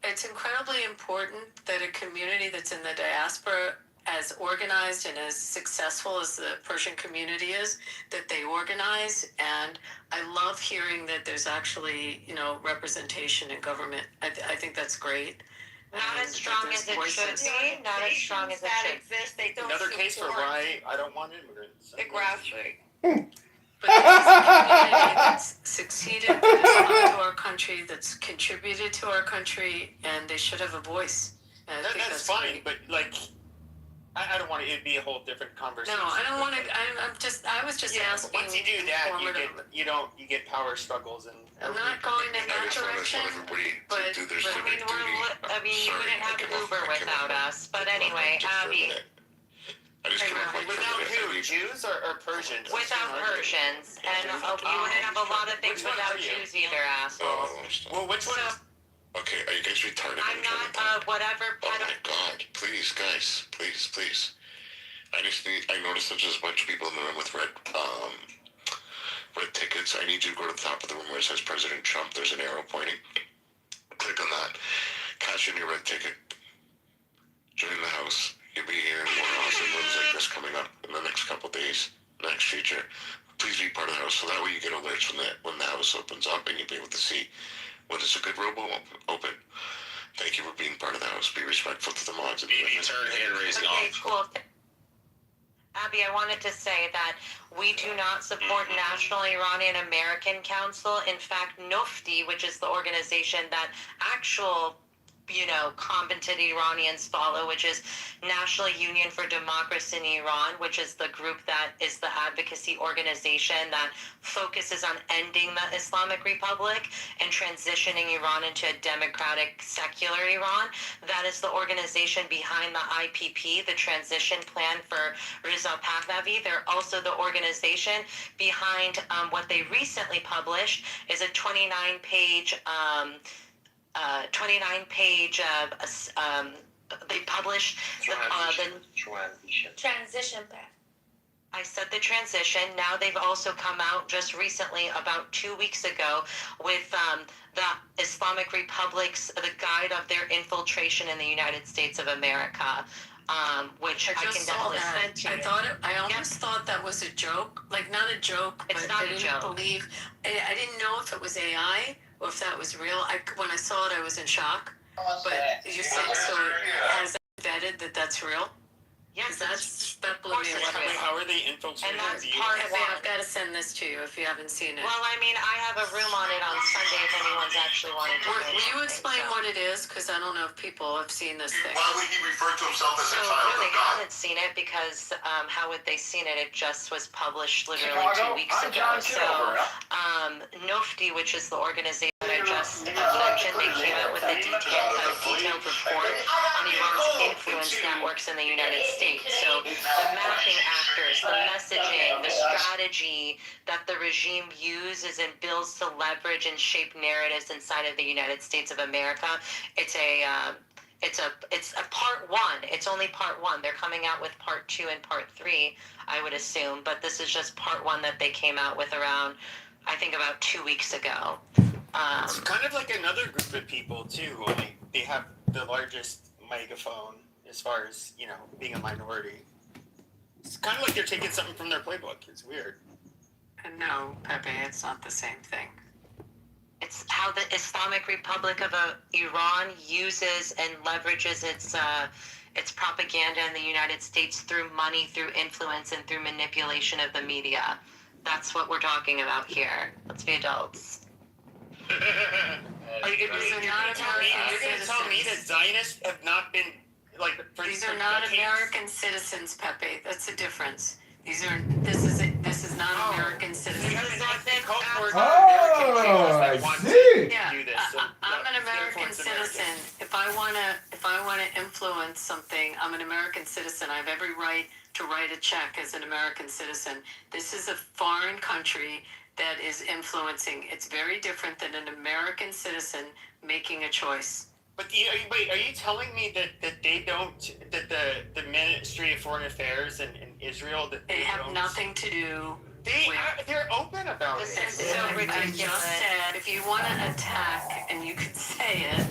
it's incredibly important that a community that's in the diaspora, as organized and as successful as the Persian community is, that they organize. And I love hearing that there's actually, representation in government. I think that's great. Not as strong as it should be. Not as strong as it should exist. They don't Another case for why I don't want immigrants. the grassroots. But this is a community that's succeeded, that's come to our country, that's contributed to our country, and they should have a voice. And I think that's fine, great. but like, I don't want it to be a whole different conversation. No, I don't want to. I was just asking. Once you do that, you get power struggles and. I'm not going in that direction. But you wouldn't have Uber without us. But anyway, Abby. Without who? Jews or Persians? Without Persians, and you wouldn't have a lot of things without Jews either, assholes. Well, which one? Okay, are you guys retarded? I'm not, whatever. Oh my God! Please, guys, please. I noticed that there's a bunch of people in the room with red tickets. I need you to go to the top of the room where it says President Trump. There's an arrow pointing. Click on that. Cash in your red ticket. Join the house. You'll be hearing more awesome rooms like this coming up in the next couple days, next future. Please be part of the house so that way you get alerts when the house opens up and you'll be able to see when it's a good robo open. Thank you for being part of the house. Be respectful to the mods. Baby, turn hand raising off. Cool. Abby, I wanted to say that we do not support National Iranian American Council. In fact, NUFTI, which is the organization that actual competent Iranians follow, which is National Union for Democracy in Iran, which is the group that is the advocacy organization that focuses on ending the Islamic Republic and transitioning Iran into a democratic, secular Iran. That is the organization behind the IPP, the Transition Plan for Reza Pahlavi. They're also the organization behind what they recently published is a 29-page they published the Transition path. I said the transition. Now they've also come out just recently, about 2 weeks ago, with the Islamic Republic's the guide of their infiltration in the United States of America, which I can definitely send to you. I almost thought that was a joke, like not a joke, It's but not I a didn't joke. believe. I didn't know if it was AI or if that was real. When I saw it, I was in shock. But you said so. Has it vetted that that's real? Yes, That blew me away. Wait, how are they infiltrating? And that's the part Pepe, I've got to send this to you if you haven't seen it. Well, I mean, I have a room on it on Sunday if anyone's actually wanting to. Will you explain what it is? Because I don't know if people have seen this thing. Why would he refer to himself as So a child they of God? haven't seen it because how would they seen it? It just was published literally Chicago, 2 weeks I'm ago. John So Kitover. NOFTI, which is the organization I just mentioned, they came out with a detailed report on Iran's influence networks in the United States. So the mapping actors, the messaging, the strategy that the regime uses and builds to leverage and shape narratives inside of the United States of America. It's a part one. It's only part one. They're coming out with part 2 and part 3, I would assume. But this is just part 1 that they came out with around, I think, about 2 weeks ago. It's kind of like another group of people too. Like they have the largest megaphone as far as being a minority. It's kind of like they're taking something from their playbook. It's weird. No, Pepe, it's not the same thing. It's how the Islamic Republic of Iran uses and leverages its propaganda in the United States through money, through influence, and through manipulation of the media. That's what we're talking about here. Let's be adults. You're going to tell me that Zionists have not been These are not American citizens, Pepe. That's the difference. This is not American citizens. Oh, I see. Yeah, I'm an American citizen. If I wanna influence something, I'm an American citizen. I have every right to write a check as an American citizen. This is a foreign country that is influencing. It's very different than an American citizen making a choice. But are you telling me that they don't, that the Ministry of Foreign Affairs in Israel, that they have nothing to do they're open about it. This is so ridiculous. I just said, if you want to attack, and you can say it,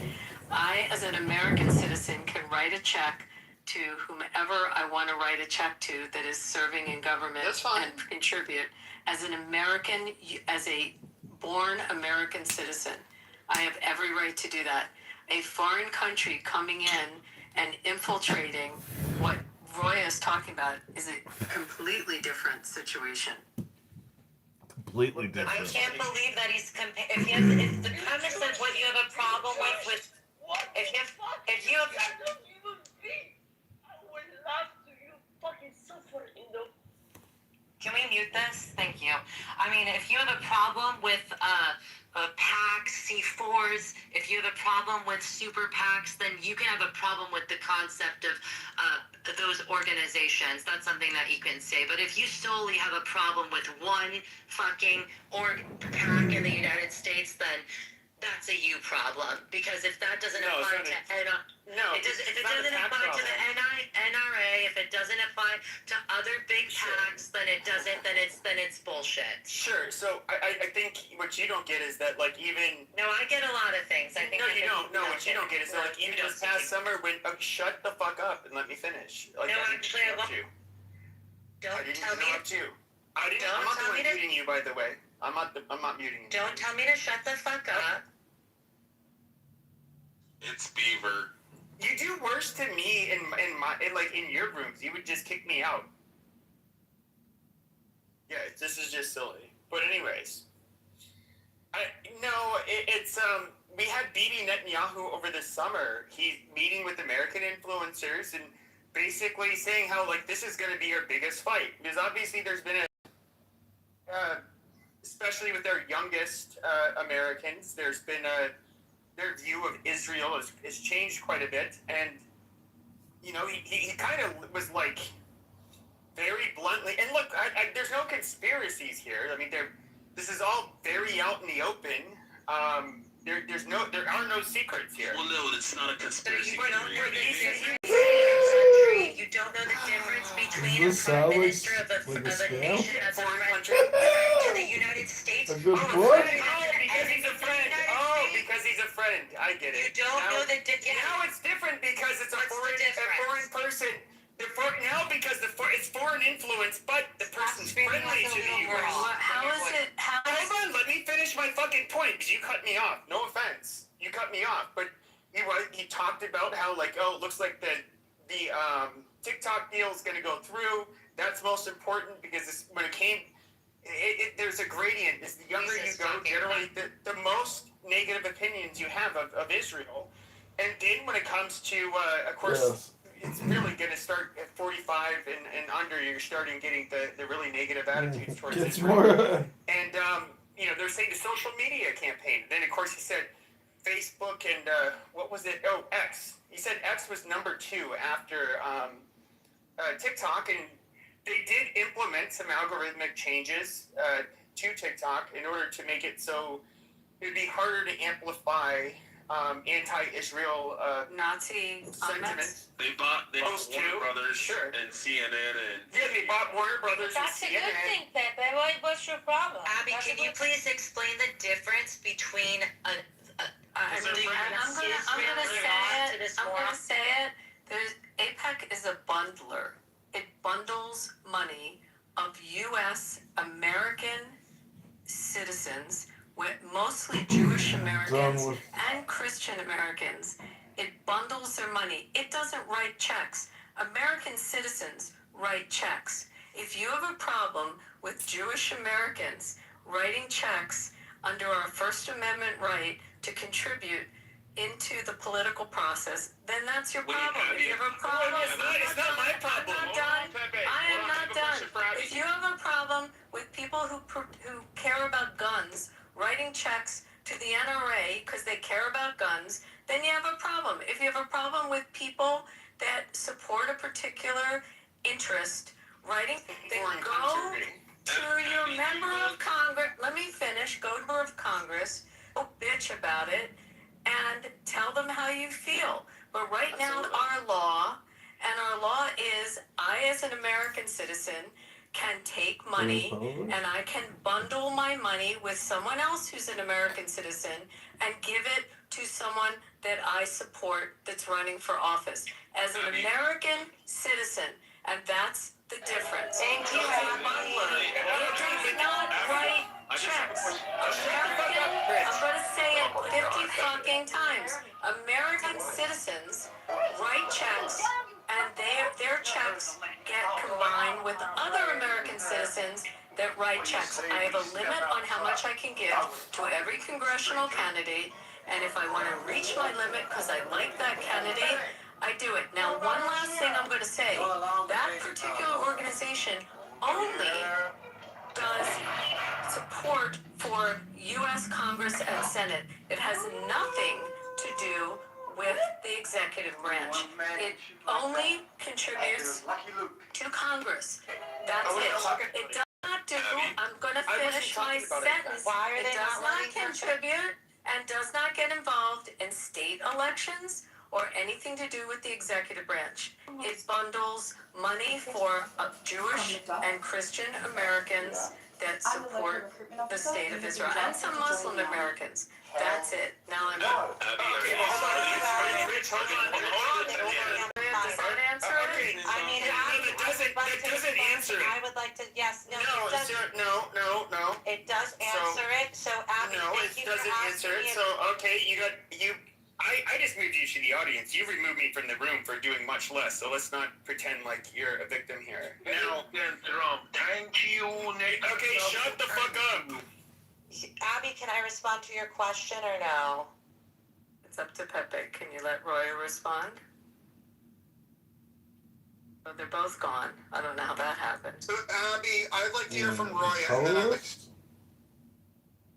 I, as an American citizen, can write a check to whomever I want to write a check to that is serving in government and contribute. As an American, as a born American citizen, I have every right to do that. A foreign country coming in and infiltrating what Roy is talking about is a completely different situation. Completely different. I can't believe that he's if the premise of what you have a problem with if you have Can we mute this? Thank you. I mean, if you have a problem with PACs, C4s, if you have a problem with super PACs, then you can have a problem with the concept of those organizations. That's something that you can say. But if you solely have a problem with one fucking PAC in the United States, then that's a you problem. Because if that doesn't apply to if it doesn't apply to the NRA, if it doesn't apply to other big PACs, then it doesn't. Then it's bullshit. Sure. So I think what you don't get is that even no, I get a lot of things. I think no, you don't. No, what you don't get is that even this past summer when shut the fuck up and let me finish. No, actually, I won't. Don't tell me to. I'm not the one muting you, by the way. I'm not muting you. Don't tell me to shut the fuck up. It's Beaver. You do worse to me in your rooms. You would just kick me out. Yeah, this is just silly. But anyways, we had Bibi Netanyahu over the summer. He's meeting with American influencers and basically saying how like this is going to be our biggest fight because obviously there's been especially with our youngest Americans, there's been their view of Israel has changed quite a bit, and you know he kind of was like very bluntly, and look, there's no conspiracies here. I mean, this is all very out in the open. There are no secrets here. Well, no, it's not a conspiracy theory. You don't know the difference between a prime minister of a nation as a friend to the United States. A good boy. Because he's a friend. Oh, because he's a friend. I get it. You don't know the difference. Now it's different because it's a foreign person. Now because it's foreign influence, but the person's friendly to the U.S. How is it? Hold on, let me finish my fucking point because you cut me off. No offense, you cut me off, but he talked about how like it looks like the TikTok deal is going to go through. That's most important because when it came, there's a gradient. As the younger you go, generally the most negative opinions you have of Israel, and then when it comes to of course. Yes. It's really going to start at 45 and under. You're starting getting the really negative attitudes towards Israel. And they're saying the social media campaign. Then of course he said Facebook and what was it? Oh, X. He said X was number 2 after TikTok, and they did implement some algorithmic changes to TikTok in order to make it so it would be harder to amplify anti-Israel Nazi sentiment. They bought Warner Brothers and CNN and... Yeah, they bought Warner Brothers That's and a CNN. good thing, Pepe. What's your problem? Abby, can you please explain the difference between I'm gonna say it. AIPAC is a bundler. It bundles money of U.S. American citizens, with mostly Jewish Americans and Christian Americans. It bundles their money. It doesn't write checks. American citizens write checks. If you have a problem with Jewish Americans writing checks under our First Amendment right to contribute into the political process, then that's your problem. If you have a problem, it's not my problem. I am not done. If you have a problem with people who care about guns writing checks to the NRA because they care about guns, then you have a problem. If you have a problem with people that support a particular interest writing, then go to your member of Congress. Let me finish. Go to member of Congress, go bitch about it, and tell them how you feel. But right now, our law is I, as an American citizen, can take money and I can bundle my money with someone else who's an American citizen and give it to someone that I support that's running for office as an American citizen, and that's the difference. Thank you, Abby. It does not write checks. I'm going to say it 50 fucking times. American citizens write checks, and their checks get combined with other American citizens that write checks. I have a limit on how much I can give to every congressional candidate, and if I want to reach my limit because I like that candidate, I do it. Now, one last thing I'm going to say. That particular organization only does support for U.S. Congress and Senate. It has nothing to do with the executive branch. It only contributes to Congress. That's it. It does not do, I'm going to finish my sentence. It does not contribute and does not get involved in state elections or anything to do with the executive branch. It bundles money for Jewish and Christian Americans that support the state of Israel and some Muslim Americans. That's it. Now I'm done. Does that answer it? I mean, it doesn't answer it. I would like to, yes, no, No, no. It does answer it. So, Abby, no, thank it you for doesn't answer asking it. me. So, okay, I just moved you to the audience. You removed me from the room for doing much less, so let's not pretend like you're a victim here. Now, Trump, thank you. okay, shut the fuck up. Abby, can I respond to your question or no? It's up to Pepe. Can you let Roya respond? Oh, they're both gone. I don't know how that happened. So, Abby, I'd like to hear from Roya. Colorist?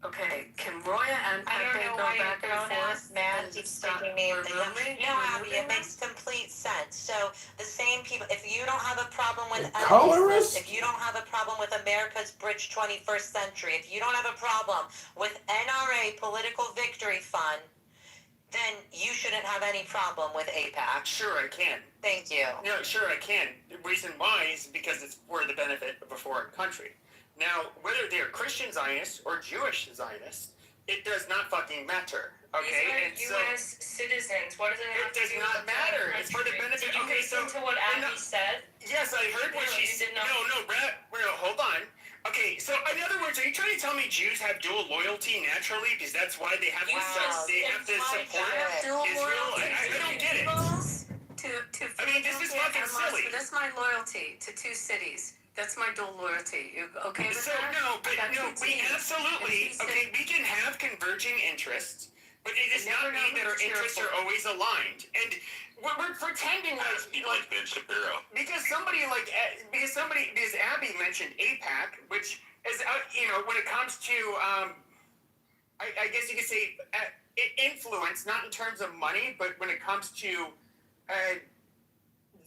Okay, can Roya and I don't Pepe know go why your back and pronouns, forth? man, and keeps stop taking me. removing No, Abby, it them? makes complete sense. So the same people, if you don't have a problem with Colorist? if you don't have a problem with America's Bridge 21st Century, if you don't have a problem with NRA Political Victory Fund, then you shouldn't have any problem with AIPAC. Sure, I can. Thank you. No, sure, I can. The reason why is because it's for the benefit of a foreign country. Now, whether they're Christian Zionists or Jewish Zionists, it does not fucking matter. Okay? These are U.S. citizens. What does it have It to does do not with matter. It's for the benefit. Did you Okay, so listen to what Abby said? yes, I heard what she said. No, hold on. Okay, so in other words, are you trying to tell me Jews have dual loyalty naturally because that's why they have to support Israel? I don't get it. I mean, this is fucking silly. That's my loyalty to two cities. That's my dual loyalty. You okay with So that? we absolutely we can have converging interests, but it does not mean that our interests are always aligned. And we're pretending like Ben Shapiro. because Abby mentioned AIPAC, which is when it comes to I guess you could say influence, not in terms of money, but when it comes to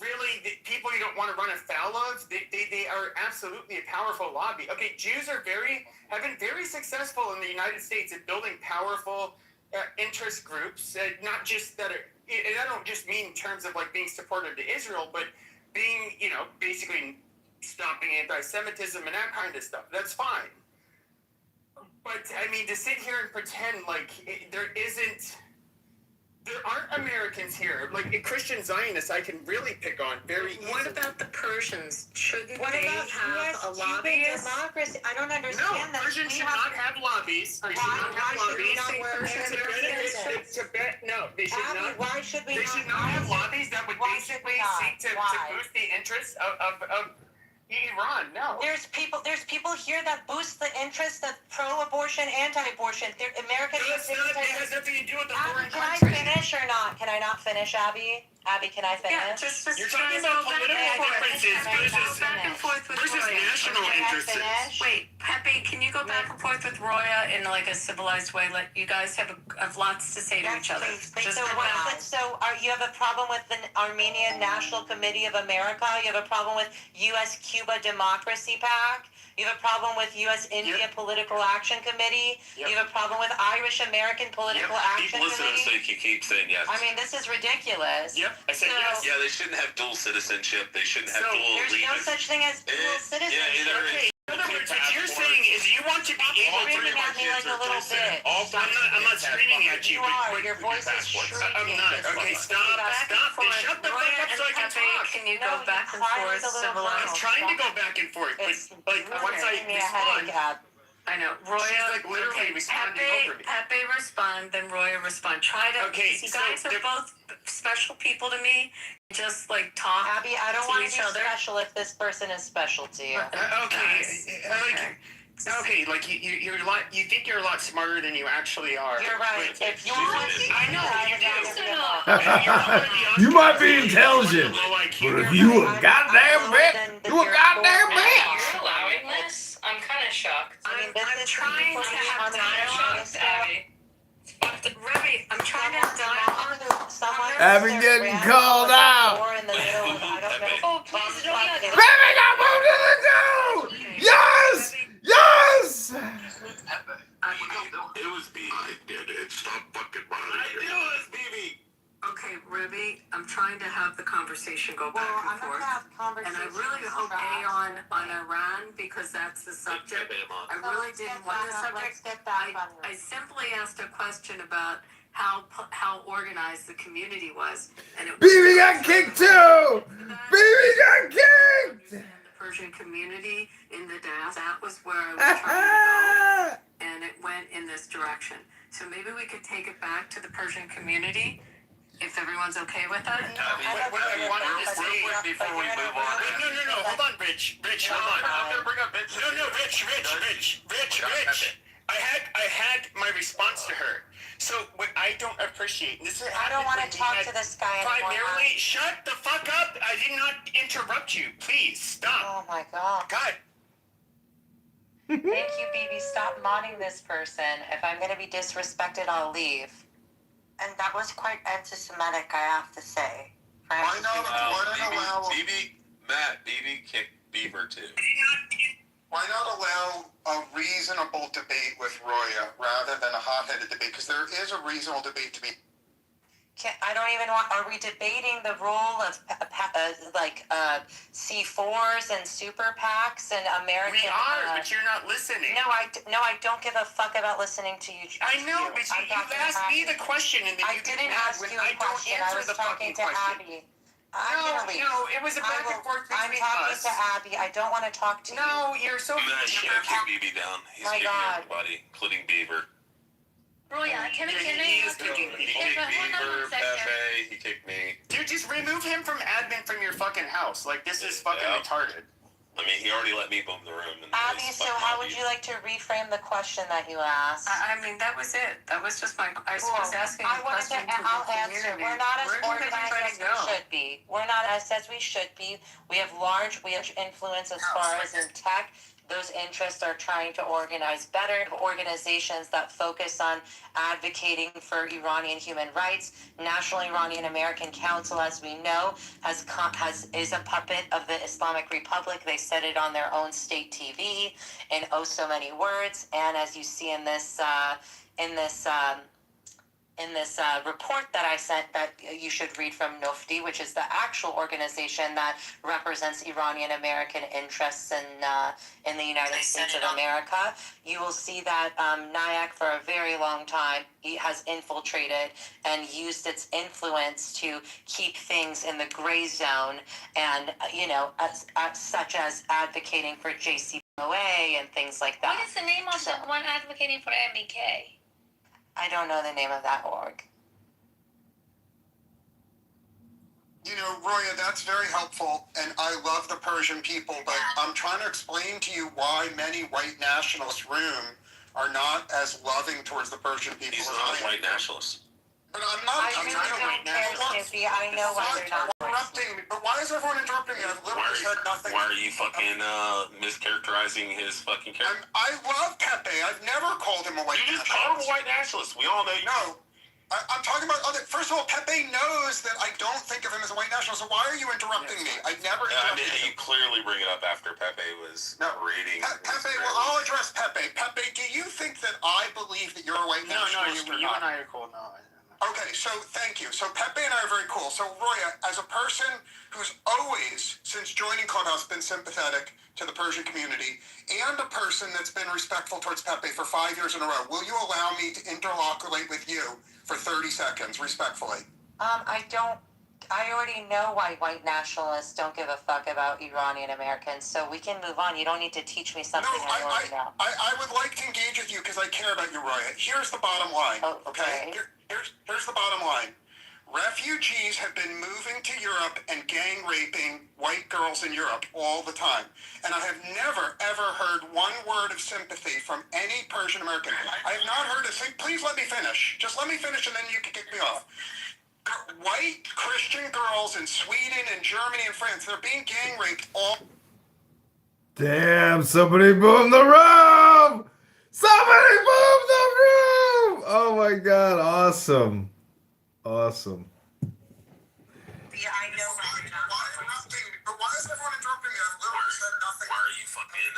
really the people you don't want to run afoul of, they are absolutely a powerful lobby. Okay, Jews have been very successful in the United States at building powerful interest groups, not just that are, and I don't just mean in terms of like being supportive to Israel, but being, basically stopping anti-Semitism and that kind of stuff. That's fine. But, I mean, to sit here and pretend like there aren't Americans here. Like, Christian Zionists I can really pick on very easily. What about the Persians? Shouldn't What they about have US a Cuban lobbyist? democracy? I don't No, understand that. Persians should not have lobbies. They should not have Why should we lobbies. not wear They should Abby, not. why should we They not? should not have lobbies that would Why should we basically not? seek to Why? boost the interests of Iran. No. There's people here that boost the interest of pro-abortion, anti-abortion. American. It has nothing to do with the foreign Can I country. finish or not? Can I not finish, Abby? Abby, can I finish? Yeah, just You're talking about political differences versus national interests. Wait, Pepe, can you go back and forth with Roya in like a civilized way? Like you guys have lots to say to each other. So you have a problem with the Armenian National Committee of America? You have a problem with U.S.-Cuba Democracy PAC? You have a problem with U.S.-India Political Action Committee? You have a problem with Irish-American Political Action Committee? So you keep saying yes. I mean, this is ridiculous. Yep, I said yes. Yeah, they shouldn't have dual citizenship. They shouldn't have dual There's no allegiance. such thing as dual citizenship. Okay. In other words, what you're saying is you want to be able to. Screaming at me like a little bitch. I'm not screaming at you. You are. Your voice is shrieking. I'm not. Okay, stop. Shut the fuck up so I can talk. Can you go back and forth civilized? I'm trying to go back and forth, but once I respond, I know. Roya, she's like literally responding over me. Pepe respond, then Roya respond. Try to. Okay, you guys are both special people to me. Just like talk. Abby, I don't want to each be other. special if this person is special to you. Okay, like you think you're a lot smarter than you actually are. You're right. If you I know you do. You might be intelligent, but if you a goddamn bitch, you a goddamn bitch. You're allowing this? I'm kind of shocked. I'm trying to have dialogue, Abby. Remy, I'm trying to have dialogue. Abby getting called out. Oh, please don't let it. Baby got moved to the zoo. Yes, yes. It was BB. I did it. Stop fucking running. It was BB. Okay, Ruby, I'm trying to have the conversation go back and forth. And I really hope on Iran because that's the subject. I really didn't want the subject. I simply asked a question about how organized the community was. And it BB got kicked too. BB got kicked. The Persian community in the dance. That was where I was trying to go. And it went in this direction. So maybe we could take it back to the Persian community, if everyone's okay with that. What I wanted to say before we move on. No. Hold on, Rich. Hold on. I'm gonna bring up Vince. No, Rich. I had my response to her. So what I don't appreciate, and this is I don't want to talk to this guy anymore. primarily. Shut the fuck up! I did not interrupt you. Please stop. Oh my god. God. Thank you, BB. Stop modding this person. If I'm going to be disrespected, I'll leave. And that was quite anti-Semitic, I have to say. Why not allow BB kicked Beaver too. Why not allow a reasonable debate with Roya rather than a hot-headed debate? Because there is a reasonable debate to be. I don't even want. Are we debating the role of C4s and super PACs and American? We are, but you're not listening. No, I don't give a fuck about listening to you. I know, but you asked me the question, and then you didn't ask you a question. I was talking to Abby. No, it was a back and forth between us. I'm talking to Abby. I don't want to talk to you. No, you're so. I'm gonna kick BB down. He's kicking everybody, including Beaver. Roya, can I He kicked Beaver, Pepe, he kicked me. Dude, just remove him from admin from your fucking house. Like, this is fucking retarded. I mean, he already let me boom the room. And Abby, so how would you like to reframe the question that you asked? I mean, that was it. That was just my. I was asking a question to I'll the answer. community. We're not as Where did organized everybody as we should be. We're not as we should be. We have influence as far as in tech. Those interests are trying to organize better. Organizations that focus on advocating for Iranian human rights. National Iranian American Council, as we know, is a puppet of the Islamic Republic. They said it on their own state TV in oh so many words. And as you see in this report that I sent that you should read from NOFTI, which is the actual organization that represents Iranian American interests in the United States of America, you will see that NIAC for a very long time has infiltrated and used its influence to keep things in the gray zone and, such as advocating for JCPOA and things like that. What is the name of the one advocating for MEK? I don't know the name of that org. Roya, that's very helpful, and I love the Persian people, but I'm trying to explain to you why many white nationalists are not as loving towards the Persian people. He's not a white nationalist. But I'm not. I really don't care, Snoopy. I know why they're not interrupting me. But why is everyone interrupting me? I've literally said nothing. Why are you fucking mischaracterizing his fucking character? I love Pepe. I've never called him a white nationalist. You just called him a white nationalist. We all know you. No. I'm talking about other. First of all, Pepe knows that I don't think of him as a white nationalist. So why are you interrupting me? I never interrupted him. You clearly bring it up after Pepe was reading. Pepe, well, I'll address Pepe. Pepe, do you think that I believe that you're a white nationalist? No, you and I are cool. No. Okay, so thank you. So Pepe and I are very cool. So Roya, as a person who's always, since joining Clubhouse, been sympathetic to the Persian community, and a person that's been respectful towards Pepe for 5 years in a row, will you allow me to interloculate with you for 30 seconds, respectfully? I already know why white nationalists don't give a fuck about Iranian Americans, so we can move on. You don't need to teach me something I already know. I would like to engage with you because I care about you, Roya. Here's the bottom line, okay? Here's the bottom line. Refugees have been moving to Europe and gang raping white girls in Europe all the time. And I have never, ever heard one word of sympathy from any Persian American. I have not heard a thing. Please let me finish. Just let me finish and then you can kick me off. White Christian girls in Sweden and Germany and France, they're being gang raped all. Damn, somebody boomed the room! Somebody boomed the room! Oh my god, awesome. Awesome. Yeah, I know. Why is everyone interrupting me? I've literally said nothing. Why are you fucking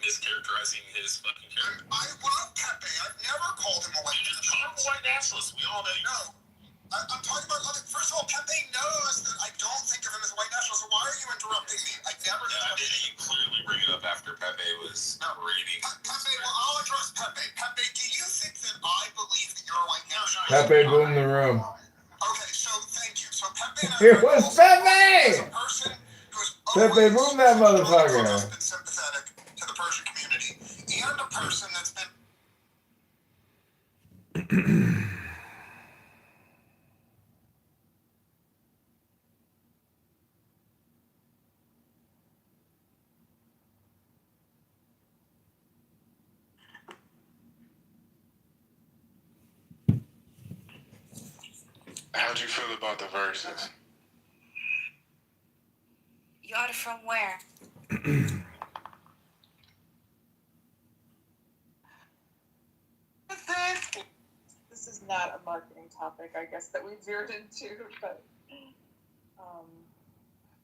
mischaracterizing his fucking character? I love Pepe. I've never called him a white nationalist. You just called him a white nationalist. We all know you. No. I'm talking about other. First of all, Pepe knows that I don't think of him as a white nationalist, so why are you interrupting me? I never interrupted you. You clearly bring it up after Pepe was reading. Pepe, well, I'll address Pepe. Pepe, do you think that I believe that you're a white nationalist? Pepe boomed the room. Okay, so thank you. So Pepe and I It was Pepe! a person who's Pepe boomed that motherfucker. been sympathetic to the Persian community, and a person that's been How'd you feel about the verses? You're from where? This is not a marketing topic, I guess, that we veered into, but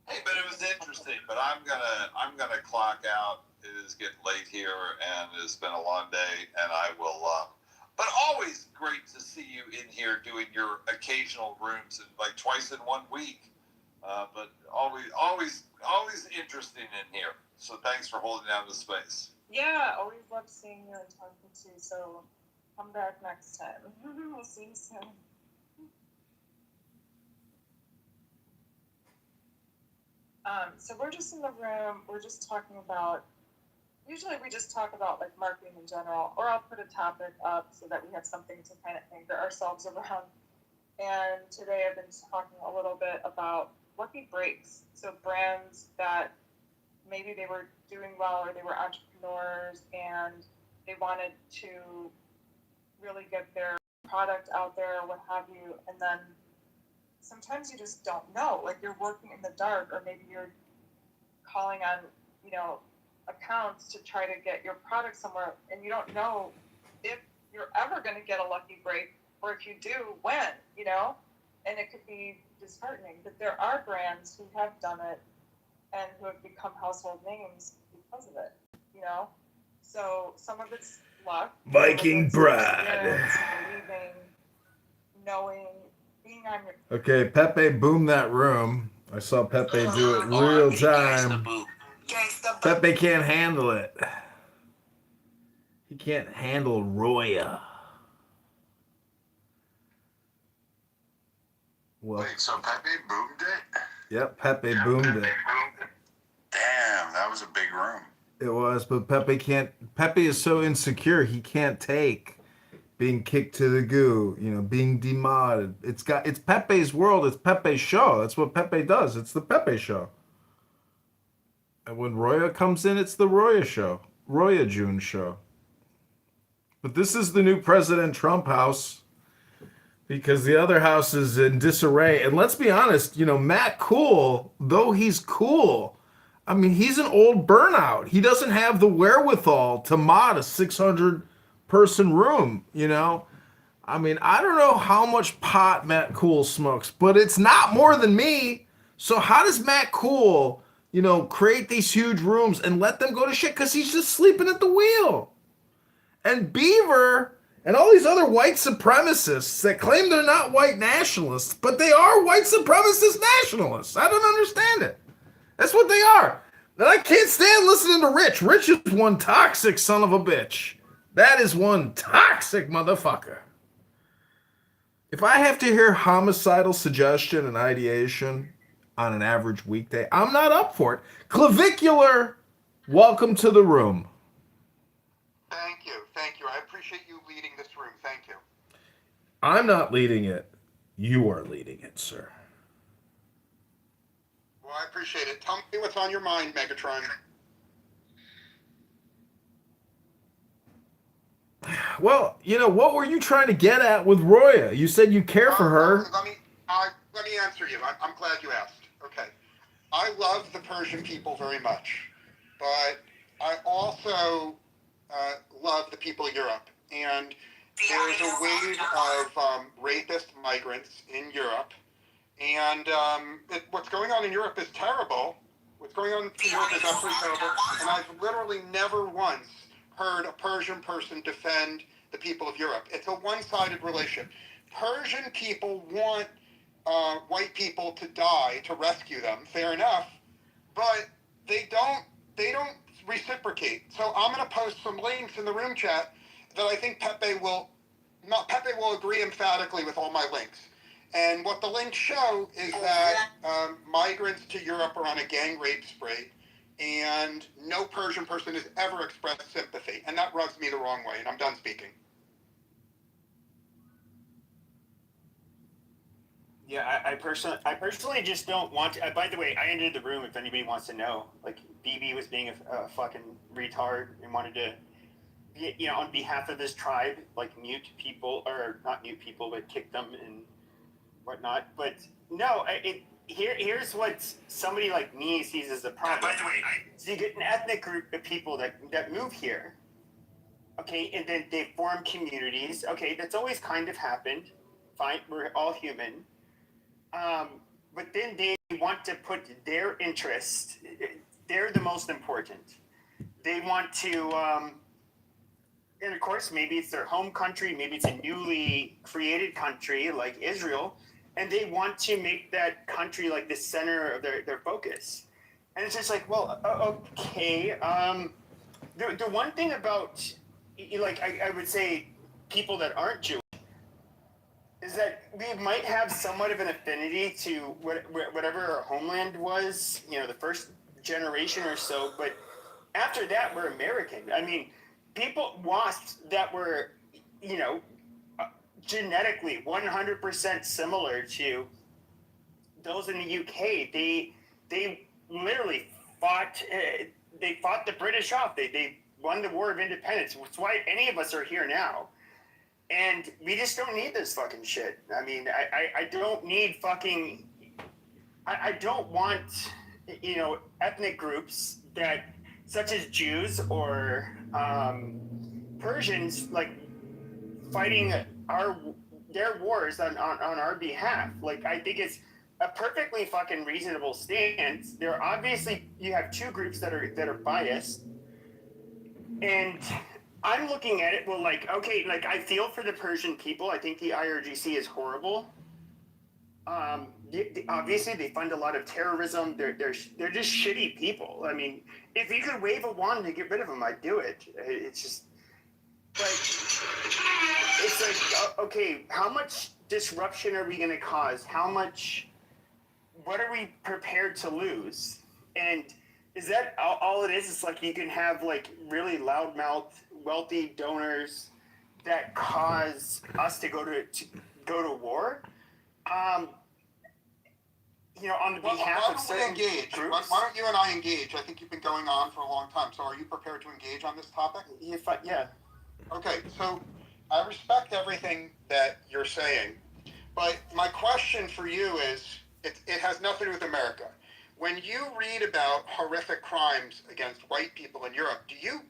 Hey, but it was interesting. But I'm gonna clock out. It is getting late here, and it's been a long day, and I will. But always great to see you in here doing your occasional rooms, and like twice in 1 week. But always interesting in here. So thanks for holding down the space. yeah, always love seeing you and talking to you. So come back next time. We'll see you soon. So we're just in the room. We're just talking about. Usually we just talk about like marketing in general, or I'll put a topic up so that we have something to kind of anchor ourselves around. And today I've been talking a little bit about lucky breaks. So brands that maybe they were doing well or they were entrepreneurs and they wanted to really get their product out there or what have you. And then sometimes you just don't know. Like you're working in the dark, or maybe you're calling on, accounts to try to get your product somewhere, and you don't know if you're ever going to get a lucky break, or if you do, when, and it could be disheartening. But there are brands who have done it and who have become household names because of it, So some of it's luck. Viking Brad. Believing, knowing, being on your... Okay, Pepe boomed that room. I saw Pepe do it real time. Pepe can't handle it. He can't handle Roya. Well, Wait, so Pepe boomed it? Yep, Pepe boomed it. Damn, that was a big room. It was, but Pepe can't. Pepe is so insecure, he can't take being kicked to the goo, being demodded. It's Pepe's world, it's Pepe's show. That's what Pepe does. It's the Pepe show. And when Roya comes in, it's the Roya show. Roya June show. But this is the new President Trump house, because the other house is in disarray. And let's be honest, Matt Cool, though he's cool, I mean, he's an old burnout. He doesn't have the wherewithal to mod a 600-person room, I mean, I don't know how much pot Matt Cool smokes, but it's not more than me. So how does Matt Cool, create these huge rooms and let them go to shit? Because he's just sleeping at the wheel. And Beaver and all these other white supremacists that claim they're not white nationalists, but they are white supremacist nationalists. I don't understand it. That's what they are. And I can't stand listening to Rich. Rich is one toxic son of a bitch. That is one toxic motherfucker. If I have to hear homicidal suggestion and ideation on an average weekday, I'm not up for it. Clavicular, welcome to the room. Thank you. I appreciate you leading this room. Thank you. I'm not leading it. You are leading it, sir. Well, I appreciate it. Tell me what's on your mind, Megatron. Well, what were you trying to get at with Roya? You said you care for her. Let me answer you. I'm glad you asked. Okay. I love the Persian people very much, but I also love the people of Europe. And there's a wave of rapist migrants in Europe. And what's going on in Europe is terrible. What's going on in Europe is absolutely terrible. And I've literally never once heard a Persian person defend the people of Europe. It's a one-sided relationship. Persian people want white people to die to rescue them. Fair enough. But they don't reciprocate. So I'm going to post some links in the room chat that I think Pepe will agree emphatically with all my links. And what the links show is that migrants to Europe are on a gang rape spree, and no Persian person has ever expressed sympathy. And that rubs me the wrong way, and I'm done speaking. Yeah, I personally just don't want to. By the way, I entered the room if anybody wants to know. Like, BB was being a fucking retard and wanted to, on behalf of his tribe, like mute people, or not mute people, but kick them and whatnot. But no, here's what somebody like me sees as a problem. By the way, so you get an ethnic group of people that move here, okay, and then they form communities. Okay, that's always kind of happened. Fine, we're all human. But then they want to put their interest. They're the most important. They want to, and of course, maybe it's their home country, maybe it's a newly created country like Israel, and they want to make that country like the center of their focus. And it's just like, well, okay. The one thing about, like, I would say people that aren't Jewish is that we might have somewhat of an affinity to whatever our homeland was, the first generation or so, but after that, we're American. I mean, people WASPs that were, genetically 100% similar to those in the UK, they literally fought. They fought the British off. They won the War of Independence. That's why any of us are here now. And we just don't need this fucking shit. I mean, I don't need fucking. I don't want, ethnic groups that, such as Jews or Persians, like fighting their wars on our behalf. Like, I think it's a perfectly fucking reasonable stance. There obviously you have two groups that are biased, and I'm looking at it, well, like, okay, like, I feel for the Persian people. I think the IRGC is horrible. Obviously, they fund a lot of terrorism. They're just shitty people. I mean, if you could wave a wand to get rid of them, I'd do it. It's just, like, it's like, okay, how much disruption are we going to cause? What are we prepared to lose? And is that all it is? It's like you can have, like, really loudmouth, wealthy donors that cause us to go to war. On the behalf of certain groups. Why don't you and I engage? I think you've been going on for a long time. So are you prepared to engage on this topic? Yeah. Okay, so I respect everything that you're saying, but my question for you is, it has nothing to do with America. When you read about horrific crimes against white people in Europe, do you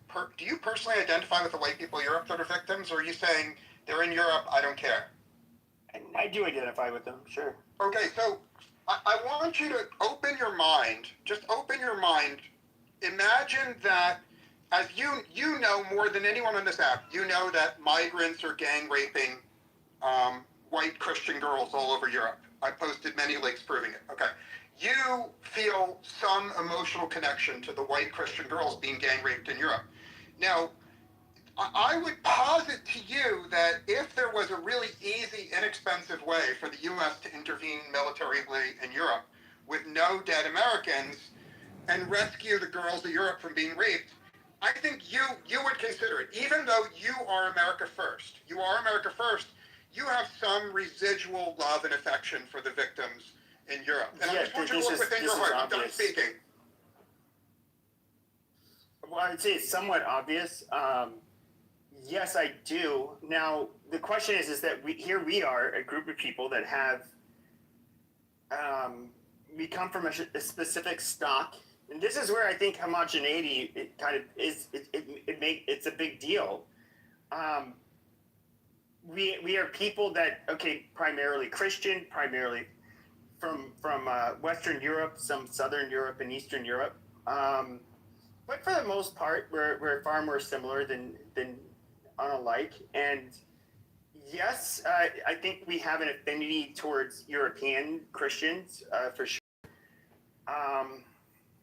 personally identify with the white people in Europe that are victims, or are you saying they're in Europe, I don't care? I do identify with them, sure. Okay, so I want you to open your mind, just open your mind. Imagine that, as you know more than anyone on this app, you know that migrants are gang raping white Christian girls all over Europe. I posted many links proving it. Okay. You feel some emotional connection to the white Christian girls being gang raped in Europe. Now, I would posit to you that if there was a really easy, inexpensive way for the U.S. to intervene militarily in Europe with no dead Americans and rescue the girls of Europe from being raped, I think you would consider it. Even though you are America first, you have some residual love and affection for the victims in Europe. And I just want you to look within your heart. I'm done speaking. Well, I would say it's somewhat obvious. Yes, I do. Now, the question is that we are a group of people that have, we come from a specific stock. And this is where I think homogeneity, it kind of is, it's a big deal. We are people that, primarily Christian, primarily from Western Europe, some Southern Europe and Eastern Europe. But for the most part, we're far more similar than unlike. And yes, I think we have an affinity towards European Christians, for sure.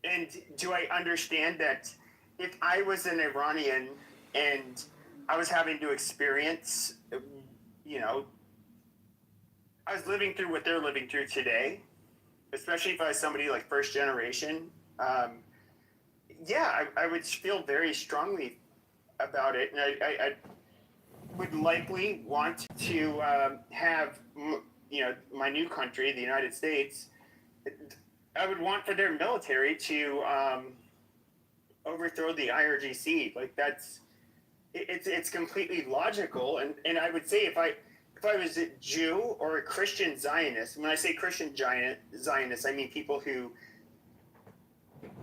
And do I understand that if I was an Iranian and I was having to experience, I was living through what they're living through today, especially if I was somebody like first generation, I would feel very strongly about it. And I would likely want to have, my new country, the United States, I would want for their military to overthrow the IRGC. Like, it's completely logical. And I would say if I was a Jew or a Christian Zionist, when I say Christian Zionist, I mean people who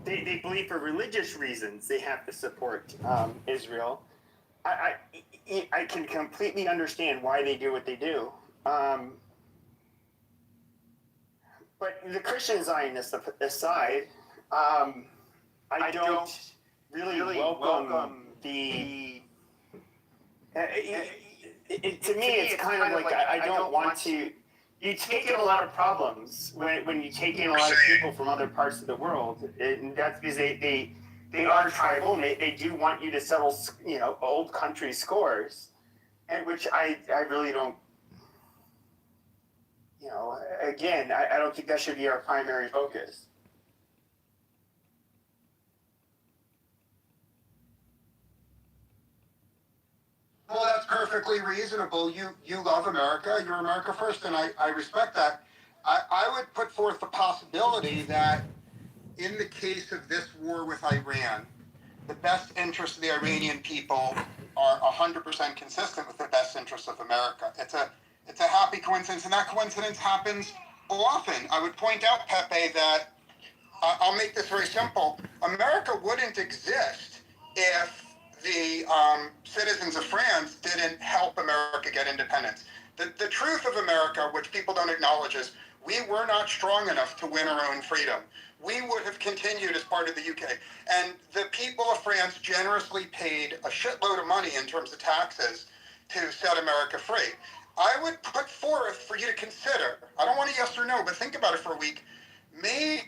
they believe for religious reasons they have to support Israel. I can completely understand why they do what they do. But the Christian Zionists aside, I don't really welcome the. To me, it's kind of like I don't want to. You take in a lot of problems when you take in a lot of people from other parts of the world, and that's because they are tribal and they do want you to settle old country scores, and which I really don't. Again, I don't think that should be our primary focus. Well, that's perfectly reasonable. You love America. You're America first, and I respect that. I would put forth the possibility that in the case of this war with Iran, the best interests of the Iranian people are 100% consistent with the best interests of America. It's a happy coincidence, and that coincidence happens often. I would point out, Pepe, that I'll make this very simple. America wouldn't exist if the citizens of France didn't help America get independence. The truth of America, which people don't acknowledge, is we were not strong enough to win our own freedom. We would have continued as part of the UK. And the people of France generously paid a shitload of money in terms of taxes to set America free. I would put forth for you to consider, I don't want a yes or no, but think about it for a week. Maybe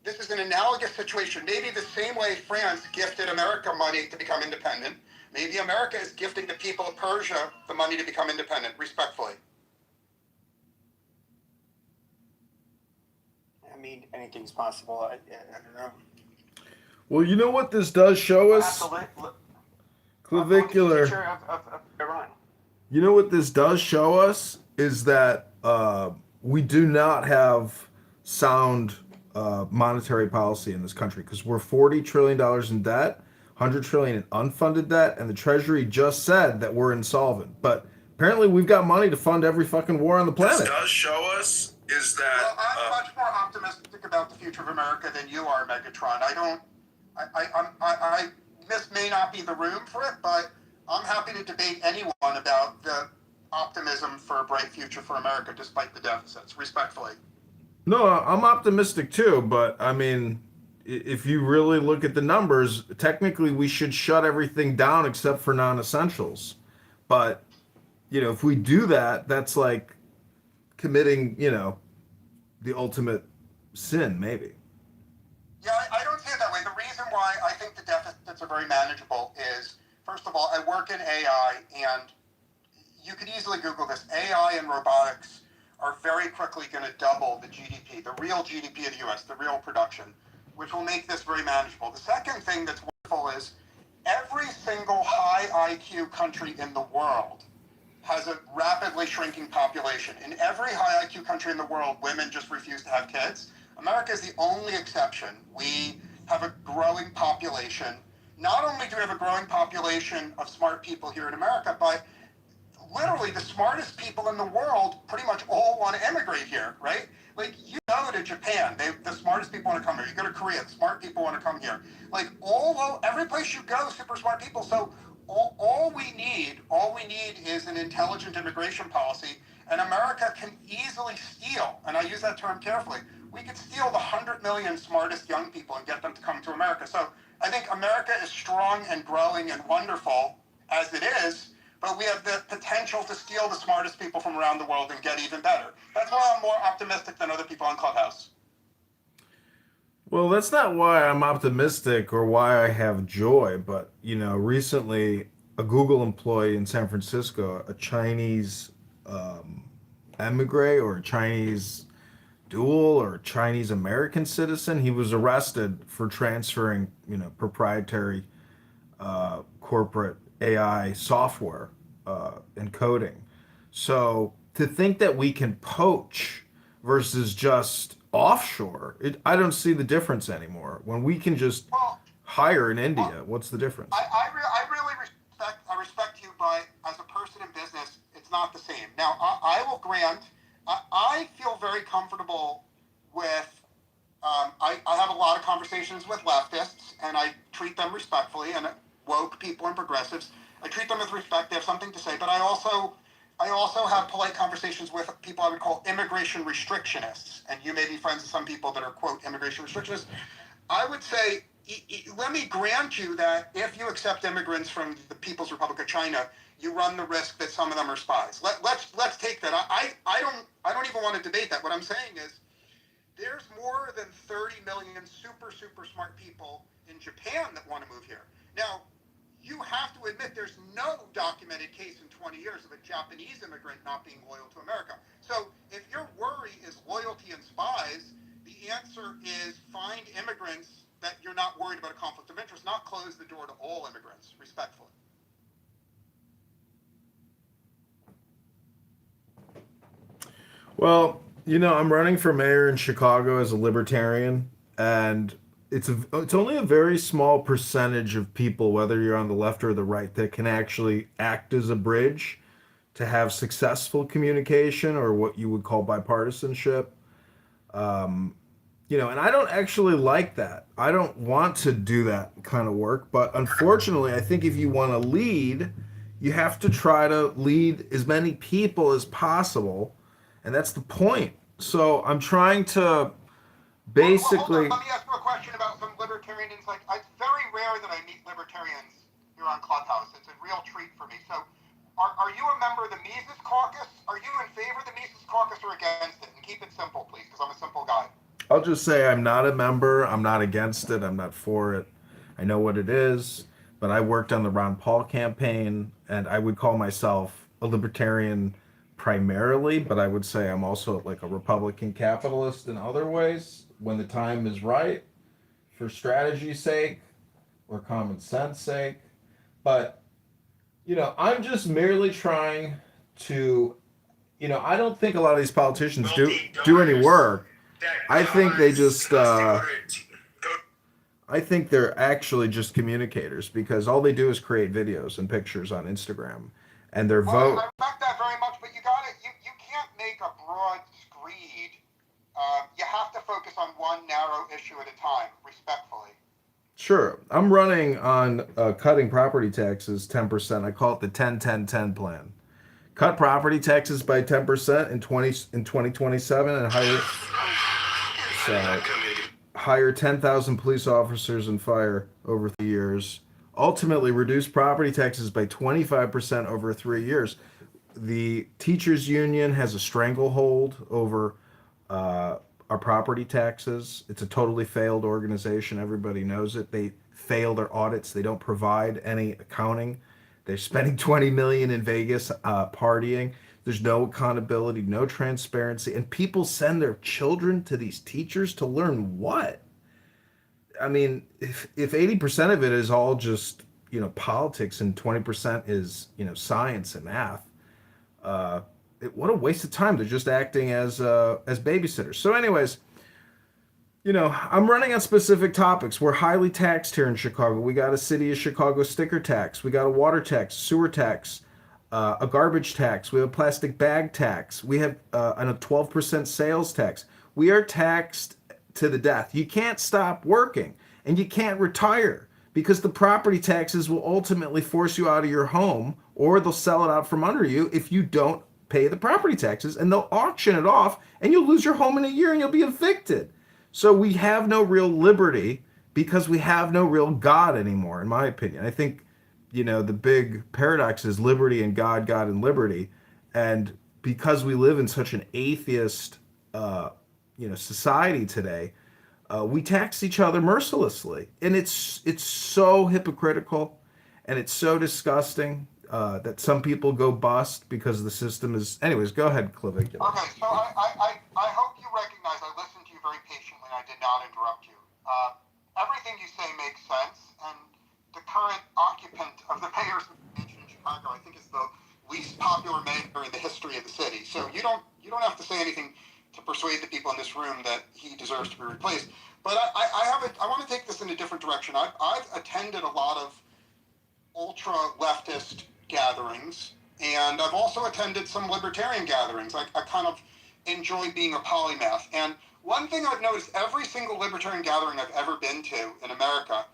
this is an analogous situation. Maybe the same way France gifted America money to become independent, maybe America is gifting the people of Persia the money to become independent, respectfully. I mean, anything's possible. I don't know. Well, you know what this does show us? Clavicular. Of Iran. You know what this does show us is that we do not have sound monetary policy in this country because we're $40 trillion in debt, $100 trillion in unfunded debt, and the Treasury just said that we're insolvent. But apparently we've got money to fund every fucking war on the planet. This does show us is that... Well, I'm much more optimistic about the future of America than you are, Megatron. This may not be the room for it, but I'm happy to debate anyone about the optimism for a bright future for America despite the deficits, respectfully. No, I'm optimistic too, but I mean, if you really look at the numbers, technically we should shut everything down except for non-essentials. But, if we do that, that's like committing, the ultimate sin, maybe. Yeah, I don't see it that way. The reason why I think the deficits are very manageable is, first of all, I work in AI, and you could easily Google this. AI and robotics are very quickly going to double the GDP, the real GDP of the U.S., the real production, which will make this very manageable. The second thing that's wonderful is every single high IQ country in the world has a rapidly shrinking population. In every high IQ country in the world, women just refuse to have kids. America is the only exception. We have a growing population. Not only do we have a growing population of smart people here in America, but literally the smartest people in the world pretty much all want to immigrate here, right? Like, you go to Japan, the smartest people want to come here. You go to Korea, the smart people want to come here. Like, every place you go, super smart people. So all we need is an intelligent immigration policy, and America can easily steal, and I use that term carefully, we could steal the 100 million smartest young people and get them to come to America. So I think America is strong and growing and wonderful as it is, but we have the potential to steal the smartest people from around the world and get even better. That's why I'm more optimistic than other people on Clubhouse. Well, that's not why I'm optimistic or why I have joy, but, recently a Google employee in San Francisco, a Chinese emigre or a Chinese dual or Chinese American citizen, he was arrested for transferring, proprietary corporate AI software and coding. So to think that we can poach versus just offshore, I don't see the difference anymore. When we can just hire in India, what's the difference? I really respect you, but as a person in business, it's not the same. Now, I will grant, I feel very comfortable with, I have a lot of conversations with leftists, and I treat them respectfully, and woke people and progressives, I treat them with respect. They have something to say, but I also have polite conversations with people I would call immigration restrictionists, and you may be friends with some people that are, quote, immigration restrictionists. I would say, let me grant you that if you accept immigrants from the People's Republic of China, you run the risk that some of them are spies. Let's take that. I don't even want to debate that. What I'm saying is, there's more than 30 million super smart people in Japan that want to move here. Now, you have to admit there's no documented case in 20 years of a Japanese immigrant not being loyal to America. So if your worry is loyalty and spies, the answer is find immigrants that you're not worried about a conflict of interest, not close the door to all immigrants, respectfully. Well, I'm running for mayor in Chicago as a libertarian, and it's only a very small percentage of people, whether you're on the left or the right, that can actually act as a bridge to have successful communication or what you would call bipartisanship. And I don't actually like that. I don't want to do that kind of work, but unfortunately, I think if you want to lead, you have to try to lead as many people as possible, and that's the point. So I'm trying to basically. Let me ask you a question about some libertarian insight. It's very rare that I meet libertarians here on Clubhouse. It's a real treat for me. So, are you a member of the Mises Caucus? Are you in favor of the Mises Caucus or against it? And keep it simple, please, because I'm a simple guy. I'll just say I'm not a member. I'm not against it. I'm not for it. I know what it is, but I worked on the Ron Paul campaign, and I would call myself a libertarian primarily, but I would say I'm also like a Republican capitalist in other ways when the time is right, for strategy's sake or common sense sake. But, I'm just merely trying to, I don't think a lot of these politicians do any work. I think they just, I think they're actually just communicators, because all they do is create videos and pictures on Instagram, and their vote. I respect that very much, but you can't make a broad screed. You have to focus on one narrow issue at a time, respectfully. Sure. I'm running on cutting property taxes 10%. I call it the 10-10-10 plan. Cut property taxes by 10% in 2027 and hire 10,000 police officers and fire over 3 years. Ultimately, reduce property taxes by 25% over 3 years. The teachers union has a stranglehold over our property taxes. It's a totally failed organization. Everybody knows it. They fail their audits. They don't provide any accounting. They're spending $20 million in Vegas partying. There's no accountability, no transparency, and people send their children to these teachers to learn what? I mean, if 80% of it is all just politics and 20% is science and math, what a waste of time. They're just acting as babysitters. So, anyways, I'm running on specific topics. We're highly taxed here in Chicago. We got a City of Chicago sticker tax. We got a water tax, sewer tax, a garbage tax. We have a plastic bag tax. We have a 12% sales tax. We are taxed to the death. You can't stop working, and you can't retire, because the property taxes will ultimately force you out of your home, or they'll sell it out from under you if you don't pay the property taxes, and they'll auction it off, and you'll lose your home in a year, and you'll be evicted. So we have no real liberty because we have no real God anymore, in my opinion. I think, the big paradox is liberty and God, God and liberty. And because we live in such an atheist, society today, we tax each other mercilessly. And it's so hypocritical, and it's so disgusting that some people go bust because the system is... Anyways, go ahead, Clavicular. Okay, so I hope you recognize I listened to you very patiently. I did not interrupt you. Everything you say makes sense, and the current occupant of the mayor's mansion in Chicago, I think, is the least popular mayor in the history of the city. So you don't have to say anything to persuade the people in this room that he deserves to be replaced. But I want to take this in a different direction. I've attended a lot of ultra leftist gatherings, And I've also attended some libertarian gatherings. I kind of enjoy being a polymath. And one thing I've noticed, every single libertarian gathering I've ever been to in America,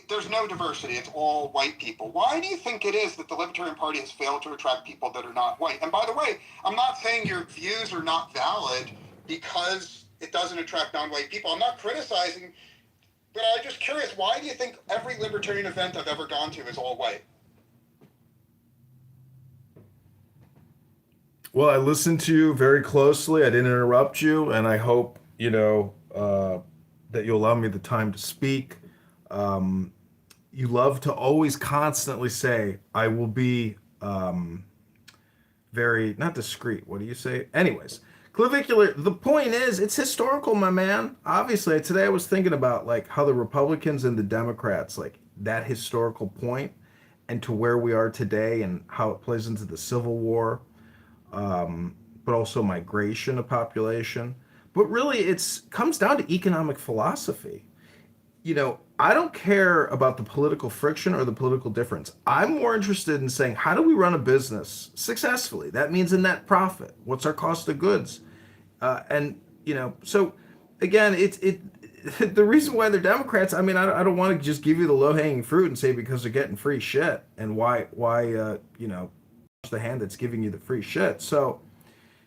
there's no diversity. It's all white people. Why do you think it is that the Libertarian Party has failed to attract people that are not white? And by the way, I'm not saying your views are not valid because it doesn't attract non-white people. I'm not criticizing, but I'm just curious, why do you think every libertarian event I've ever gone to is all white? Well, I listened to you very closely. I didn't interrupt you, and I hope that you allow me the time to speak. You love to always constantly say, "I will be very not discreet." What do you say? Anyways, clavicular. The point is, it's historical, my man. Obviously, today I was thinking about like how the Republicans and the Democrats, like that historical point, and to where we are today, and how it plays into the Civil War, but also migration of population. But really, it's comes down to economic philosophy. I don't care about the political friction or the political difference. I'm more interested in saying, how do we run a business successfully? That means a net profit. What's our cost of goods? So again, the reason why they're Democrats. I mean, I don't want to just give you the low hanging fruit and say because they're getting free shit and why the hand that's giving you the free shit. So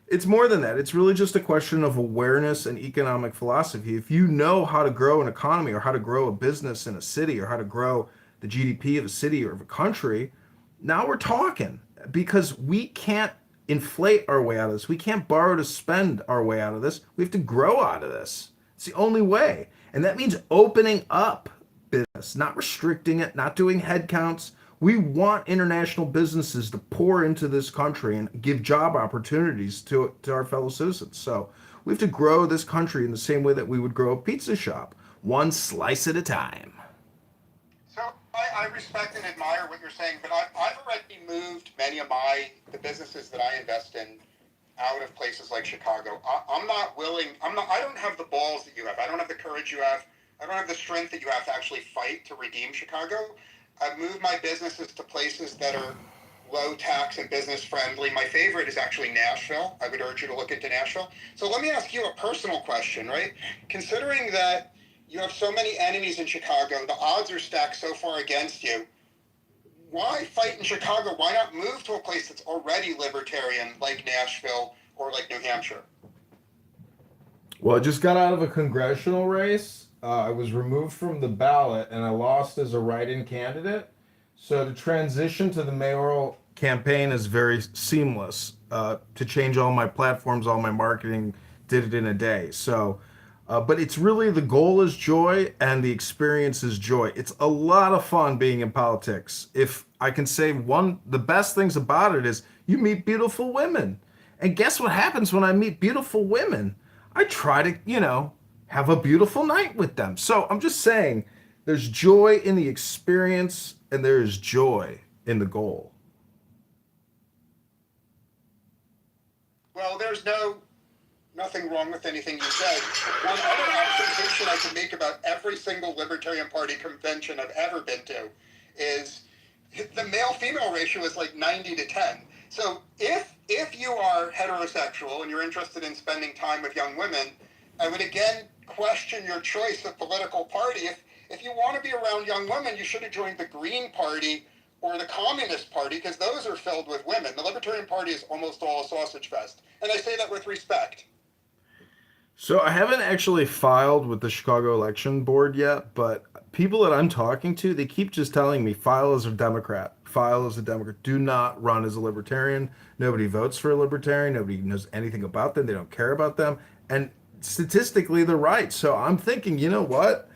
it's more than that. It's really just a question of awareness and economic philosophy. If you know how to grow an economy or how to grow a business in a city or how to grow the GDP of a city or of a country, now we're talking, because we can't inflate our way out of this. We can't borrow to spend our way out of this. We have to grow out of this. It's the only way. And that means opening up business, not restricting it, not doing head counts. We want international businesses to pour into this country and give job opportunities to our fellow citizens. So we have to grow this country in the same way that we would grow a pizza shop, one slice at a time. So I respect and admire what you're saying, but I've already moved many of the businesses that I invest in out of places like Chicago. I don't have the balls that you have. I don't have the courage you have. I don't have the strength that you have to actually fight to redeem Chicago. I've moved my businesses to places that are low tax and business friendly. My favorite is actually Nashville. I would urge you to look into Nashville. So let me ask you a personal question, right? Considering that you have so many enemies in Chicago, the odds are stacked so far against you. Why fight in Chicago? Why not move to a place that's already libertarian like Nashville or like New Hampshire? Well, I just got out of a congressional race. I was removed from the ballot and I lost as a write-in candidate. So to transition to the mayoral campaign is very seamless. To change all my platforms, all my marketing, did it in a day. So, but it's really the goal is joy and the experience is joy. It's a lot of fun being in politics. If I can say the best things about it is you meet beautiful women. And guess what happens when I meet beautiful women? I try to, have a beautiful night with them. So I'm just saying there's joy in the experience and there is joy in the goal. Well, there's nothing wrong with anything you said. One other observation I can make about every single Libertarian Party convention I've ever been to is the male-female ratio is like 90-10. So if you are heterosexual and you're interested in spending time with young women, I would again question your choice of political party. If you want to be around young women, you should have joined the Green Party or the Communist Party, because those are filled with women. The Libertarian Party is almost all a sausage fest. And I say that with respect. So I haven't actually filed with the Chicago Election Board yet, but people that I'm talking to, they keep just telling me file as a Democrat, file as a Democrat, do not run as a Libertarian. Nobody votes for a Libertarian. Nobody knows anything about them. They don't care about them. And statistically, they're right. So I'm thinking, you know what?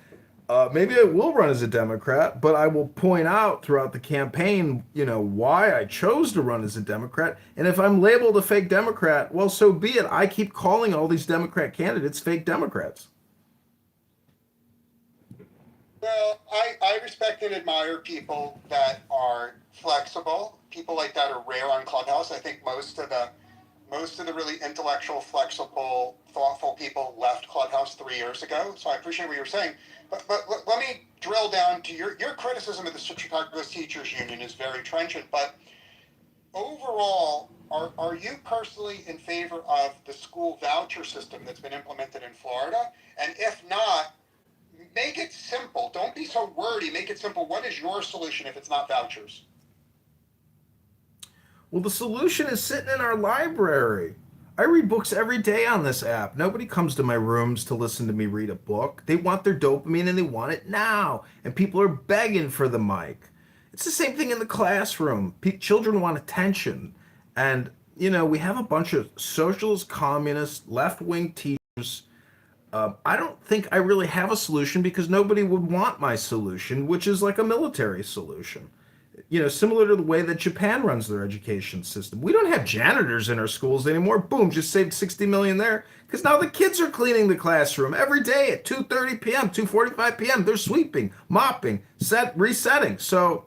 Maybe I will run as a Democrat, but I will point out throughout the campaign, why I chose to run as a Democrat. And if I'm labeled a fake Democrat, well, so be it. I keep calling all these Democrat candidates fake Democrats. Well, I respect and admire people that are flexible. People like that are rare on Clubhouse. I think most of the really intellectual, flexible, thoughtful people left Clubhouse 3 years ago. So I appreciate what you're saying. But let me drill down to your criticism of the Chicago Teachers Union is very trenchant. But overall, are you personally in favor of the school voucher system that's been implemented in Florida? And if not, make it simple. Don't be so wordy. Make it simple. What is your solution if it's not vouchers? Well, the solution is sitting in our library. I read books every day on this app. Nobody comes to my rooms to listen to me read a book. They want their dopamine and they want it now. And people are begging for the mic. It's the same thing in the classroom. Children want attention. And, we have a bunch of socialist, communist, left wing teachers. I don't think I really have a solution because nobody would want my solution, which is like a military solution. Similar to the way that Japan runs their education system. We don't have janitors in our schools anymore. Boom, just saved 60 million there because now the kids are cleaning the classroom every day at 2:30 p.m., 2:45 p.m. They're sweeping, mopping, resetting. So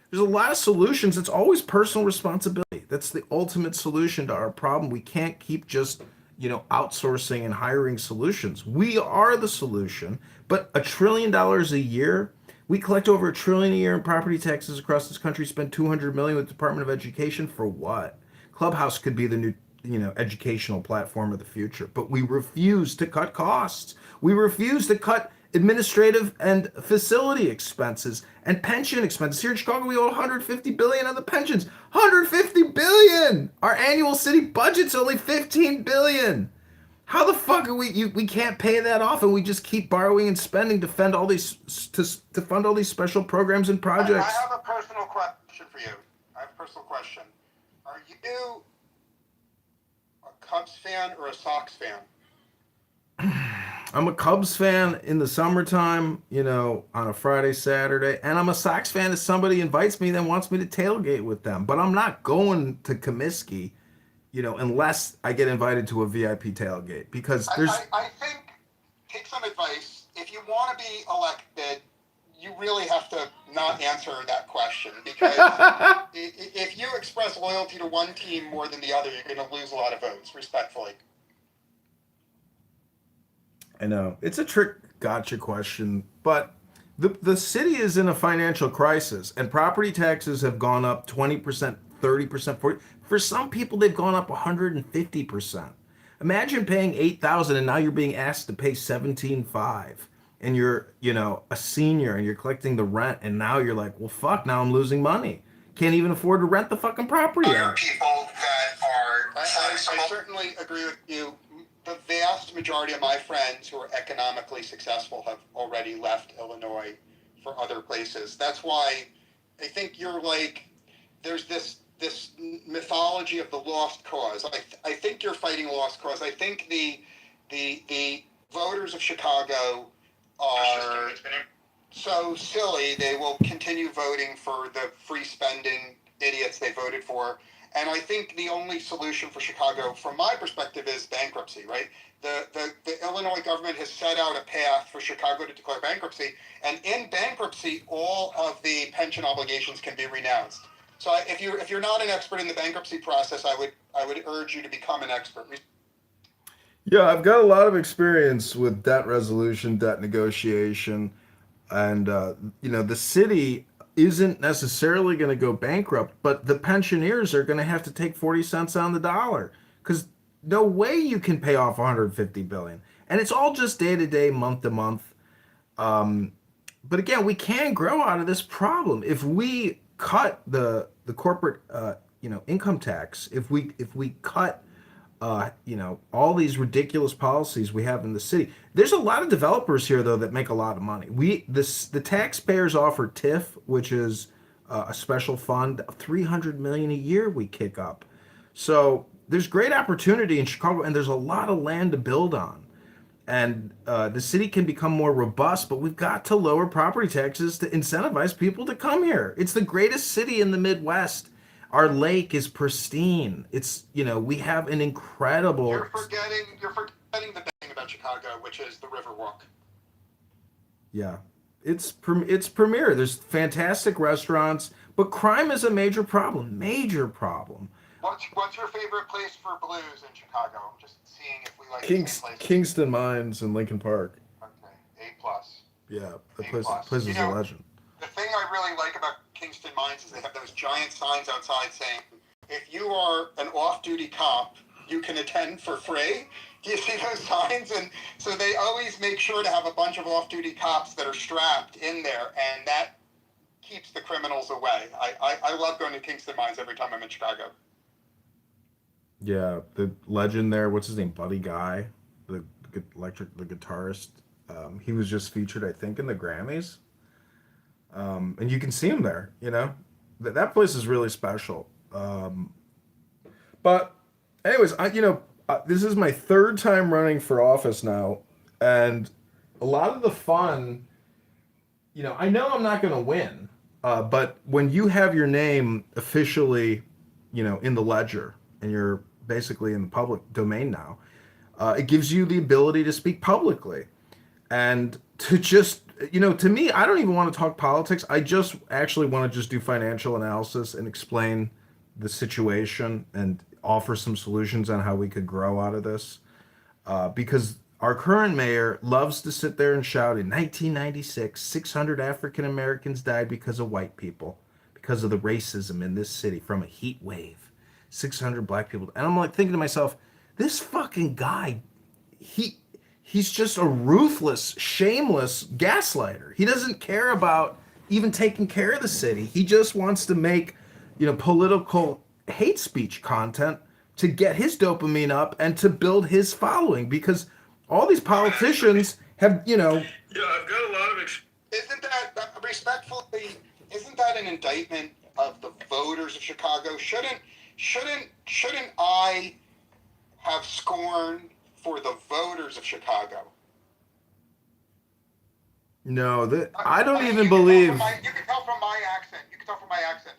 there's a lot of solutions. It's always personal responsibility. That's the ultimate solution to our problem. We can't keep just outsourcing and hiring solutions. We are the solution, but $1 trillion a year. We collect over $1 trillion a year in property taxes across this country. Spend $200 million with the Department of Education for what? Clubhouse could be the new, educational platform of the future. But we refuse to cut costs. We refuse to cut administrative and facility expenses and pension expenses. Here in Chicago, we owe $150 billion on the pensions. $150 billion. Our annual city budget's only $15 billion. How the fuck are we can't pay that off, and we just keep borrowing and spending to fund all these special programs and projects. I have a personal question for you. I have a personal question. Are you a Cubs fan or a Sox fan? I'm a Cubs fan in the summertime, on a Friday, Saturday, and I'm a Sox fan if somebody invites me and wants me to tailgate with them. But I'm not going to Comiskey, unless I get invited to a VIP tailgate, because there's. I think, take some advice. If you want to be elected, you really have to not answer that question, because if you express loyalty to one team more than the other, you're going to lose a lot of votes, respectfully. I know. It's a trick gotcha question, but the city is in a financial crisis, and property taxes have gone up 20%, 30%, 40%. For some people, they've gone up 150%. Imagine paying $8,000 and now you're being asked to pay $17,500, and you're, a senior and you're collecting the rent, and now you're like, well, fuck, now I'm losing money. Can't even afford to rent the fucking property out. People that are. I certainly agree with you. The vast majority of my friends who are economically successful have already left Illinois for other places. That's why I think you're like, there's this mythology of the lost cause. I think you're fighting a lost cause. I think the voters of Chicago are so silly they will continue voting for the free spending idiots they voted for. And I think the only solution for Chicago, from my perspective, is bankruptcy, right? The Illinois government has set out a path for Chicago to declare bankruptcy. And in bankruptcy, all of the pension obligations can be renounced. So if you're not an expert in the bankruptcy process, I would urge you to become an expert. Yeah, I've got a lot of experience with debt resolution, debt negotiation, and the city isn't necessarily going to go bankrupt, but the pensioners are going to have to take 40 cents on the dollar, because no way you can pay off 150 billion. And it's all just day to day, month to month. But again, we can grow out of this problem if we cut the corporate income tax. If we cut all these ridiculous policies we have in the city. There's a lot of developers here, though, that make a lot of money. The taxpayers offer TIF, which is a special fund, $300 million a year we kick up. So there's great opportunity in Chicago, and there's a lot of land to build on. And the city can become more robust, but we've got to lower property taxes to incentivize people to come here. It's the greatest city in the Midwest. Our lake is pristine. It's, we have an incredible. You're forgetting the thing about Chicago, which is the Riverwalk. Yeah, it's premier. There's fantastic restaurants, but crime is a major problem. Major problem. What's your favorite place for blues in Chicago? I'm just seeing if we like the same places. Kingston Mines in Lincoln Park. Okay, A+. Yeah, the place is a legend. The thing I really like about Kingston Mines is they have those giant signs outside saying if you are an off-duty cop, you can attend for free. Do you see those signs? And so they always make sure to have a bunch of off-duty cops that are strapped in there, and that keeps the criminals away. I love going to Kingston Mines every time I'm in Chicago. Yeah, the legend there, what's his name? Buddy Guy, the the guitarist. He was just featured, I think, in the Grammys. And you can see him there. That place is really special. But, anyways, this is my third time running for office now, and a lot of the fun. I know I'm not going to win, but when you have your name officially, in the ledger, and you're basically in the public domain now, it gives you the ability to speak publicly and to just, to me, I don't even want to talk politics. I just actually want to just do financial analysis and explain the situation and offer some solutions on how we could grow out of this. Because our current mayor loves to sit there and shout, in 1996, 600 African Americans died because of white people, because of the racism in this city from a heat wave. 600 black people. And I'm like thinking to myself, this fucking guy, he's just a ruthless, shameless gaslighter. He doesn't care about even taking care of the city. He just wants to make, political hate speech content to get his dopamine up and to build his following, because all these politicians have, Yeah, I've got a lot of Isn't that, respectfully, isn't that an indictment of the voters of Chicago? Shouldn't I have scorn for the voters of Chicago? No, I don't even You believe. can tell from my accent.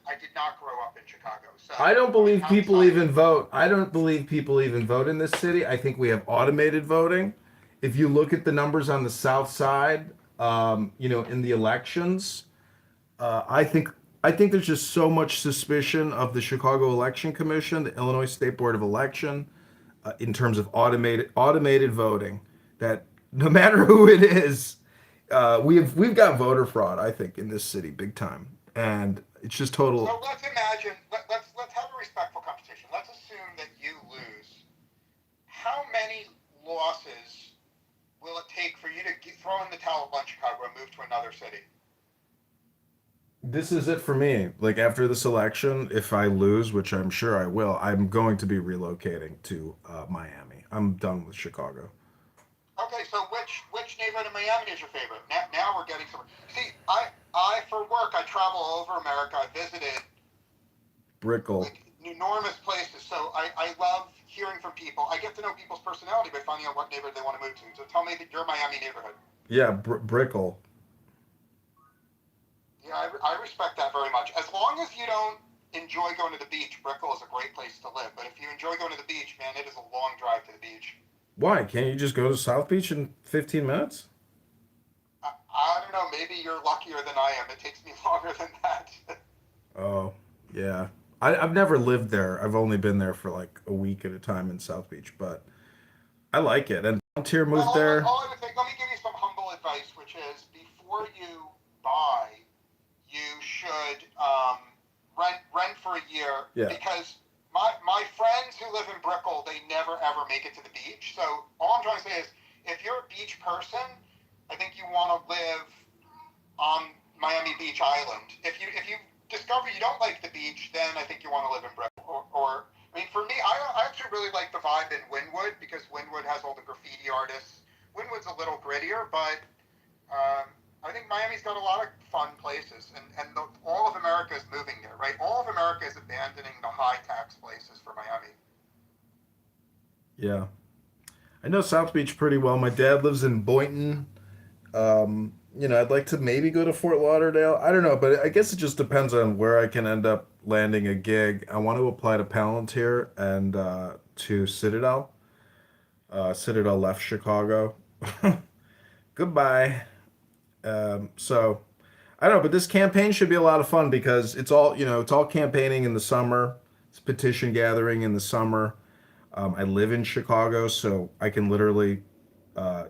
I did not grow up in Chicago. So I don't believe people even vote. I don't believe people even vote in this city. I think we have automated voting. If you look at the numbers on the South Side, in the elections, I think there's just so much suspicion of the Chicago Election Commission, the Illinois State Board of Election, in terms of automated voting, that no matter who it is, we've got voter fraud. I think in this city, big time, and it's just total. So let's imagine. Let's have a respectful competition. Let's assume that you lose. How many losses will it take for you to throw in the towel on Chicago and move to another city? This is it for me. Like, after this election, if I lose, which I'm sure I will, I'm going to be relocating to Miami. I'm done with Chicago. Okay, so which neighborhood in Miami is your favorite? Now we're getting some. See, I for work I travel all over America. I visited Brickell. like enormous places. So I love hearing from people. I get to know people's personality by finding out what neighborhood they want to move to. So tell me that your Miami neighborhood. Yeah, Brickell. Yeah, I respect that very much. As long as you don't enjoy going to the beach, Brickell is a great place to live. But if you enjoy going to the beach, man, it is a long drive to the beach. Why? Can't you just go to South Beach in 15 minutes? I don't know. Maybe you're luckier than I am. It takes me longer than that. Oh, yeah. I've never lived there. I've only been there for like a week at a time in South Beach, but I like it. And Volunteer moved there. All I would say, let me give you some humble advice, which is before you buy, you should rent for a year. Yeah. Because my friends who live in Brickell, they never ever make it to the beach. So all I'm trying to say is, if you're a beach person, I think you want to live on Miami Beach Island. If you discover you don't like the beach, then I think you want to live in Brickell. Or I mean, for me, I actually really like the vibe in Wynwood, because Wynwood has all the graffiti artists. Wynwood's a little grittier, but I think Miami's got a lot of fun places, and all of America is moving there, right? All of America is abandoning the high tax places for Miami. Yeah. I know South Beach pretty well. My dad lives in Boynton. I'd like to maybe go to Fort Lauderdale. I don't know, but I guess it just depends on where I can end up landing a gig. I want to apply to Palantir and to Citadel. Citadel left Chicago. Goodbye. So I don't know, but this campaign should be a lot of fun, because it's all campaigning in the summer. It's petition gathering in the summer. I live in Chicago, so I can literally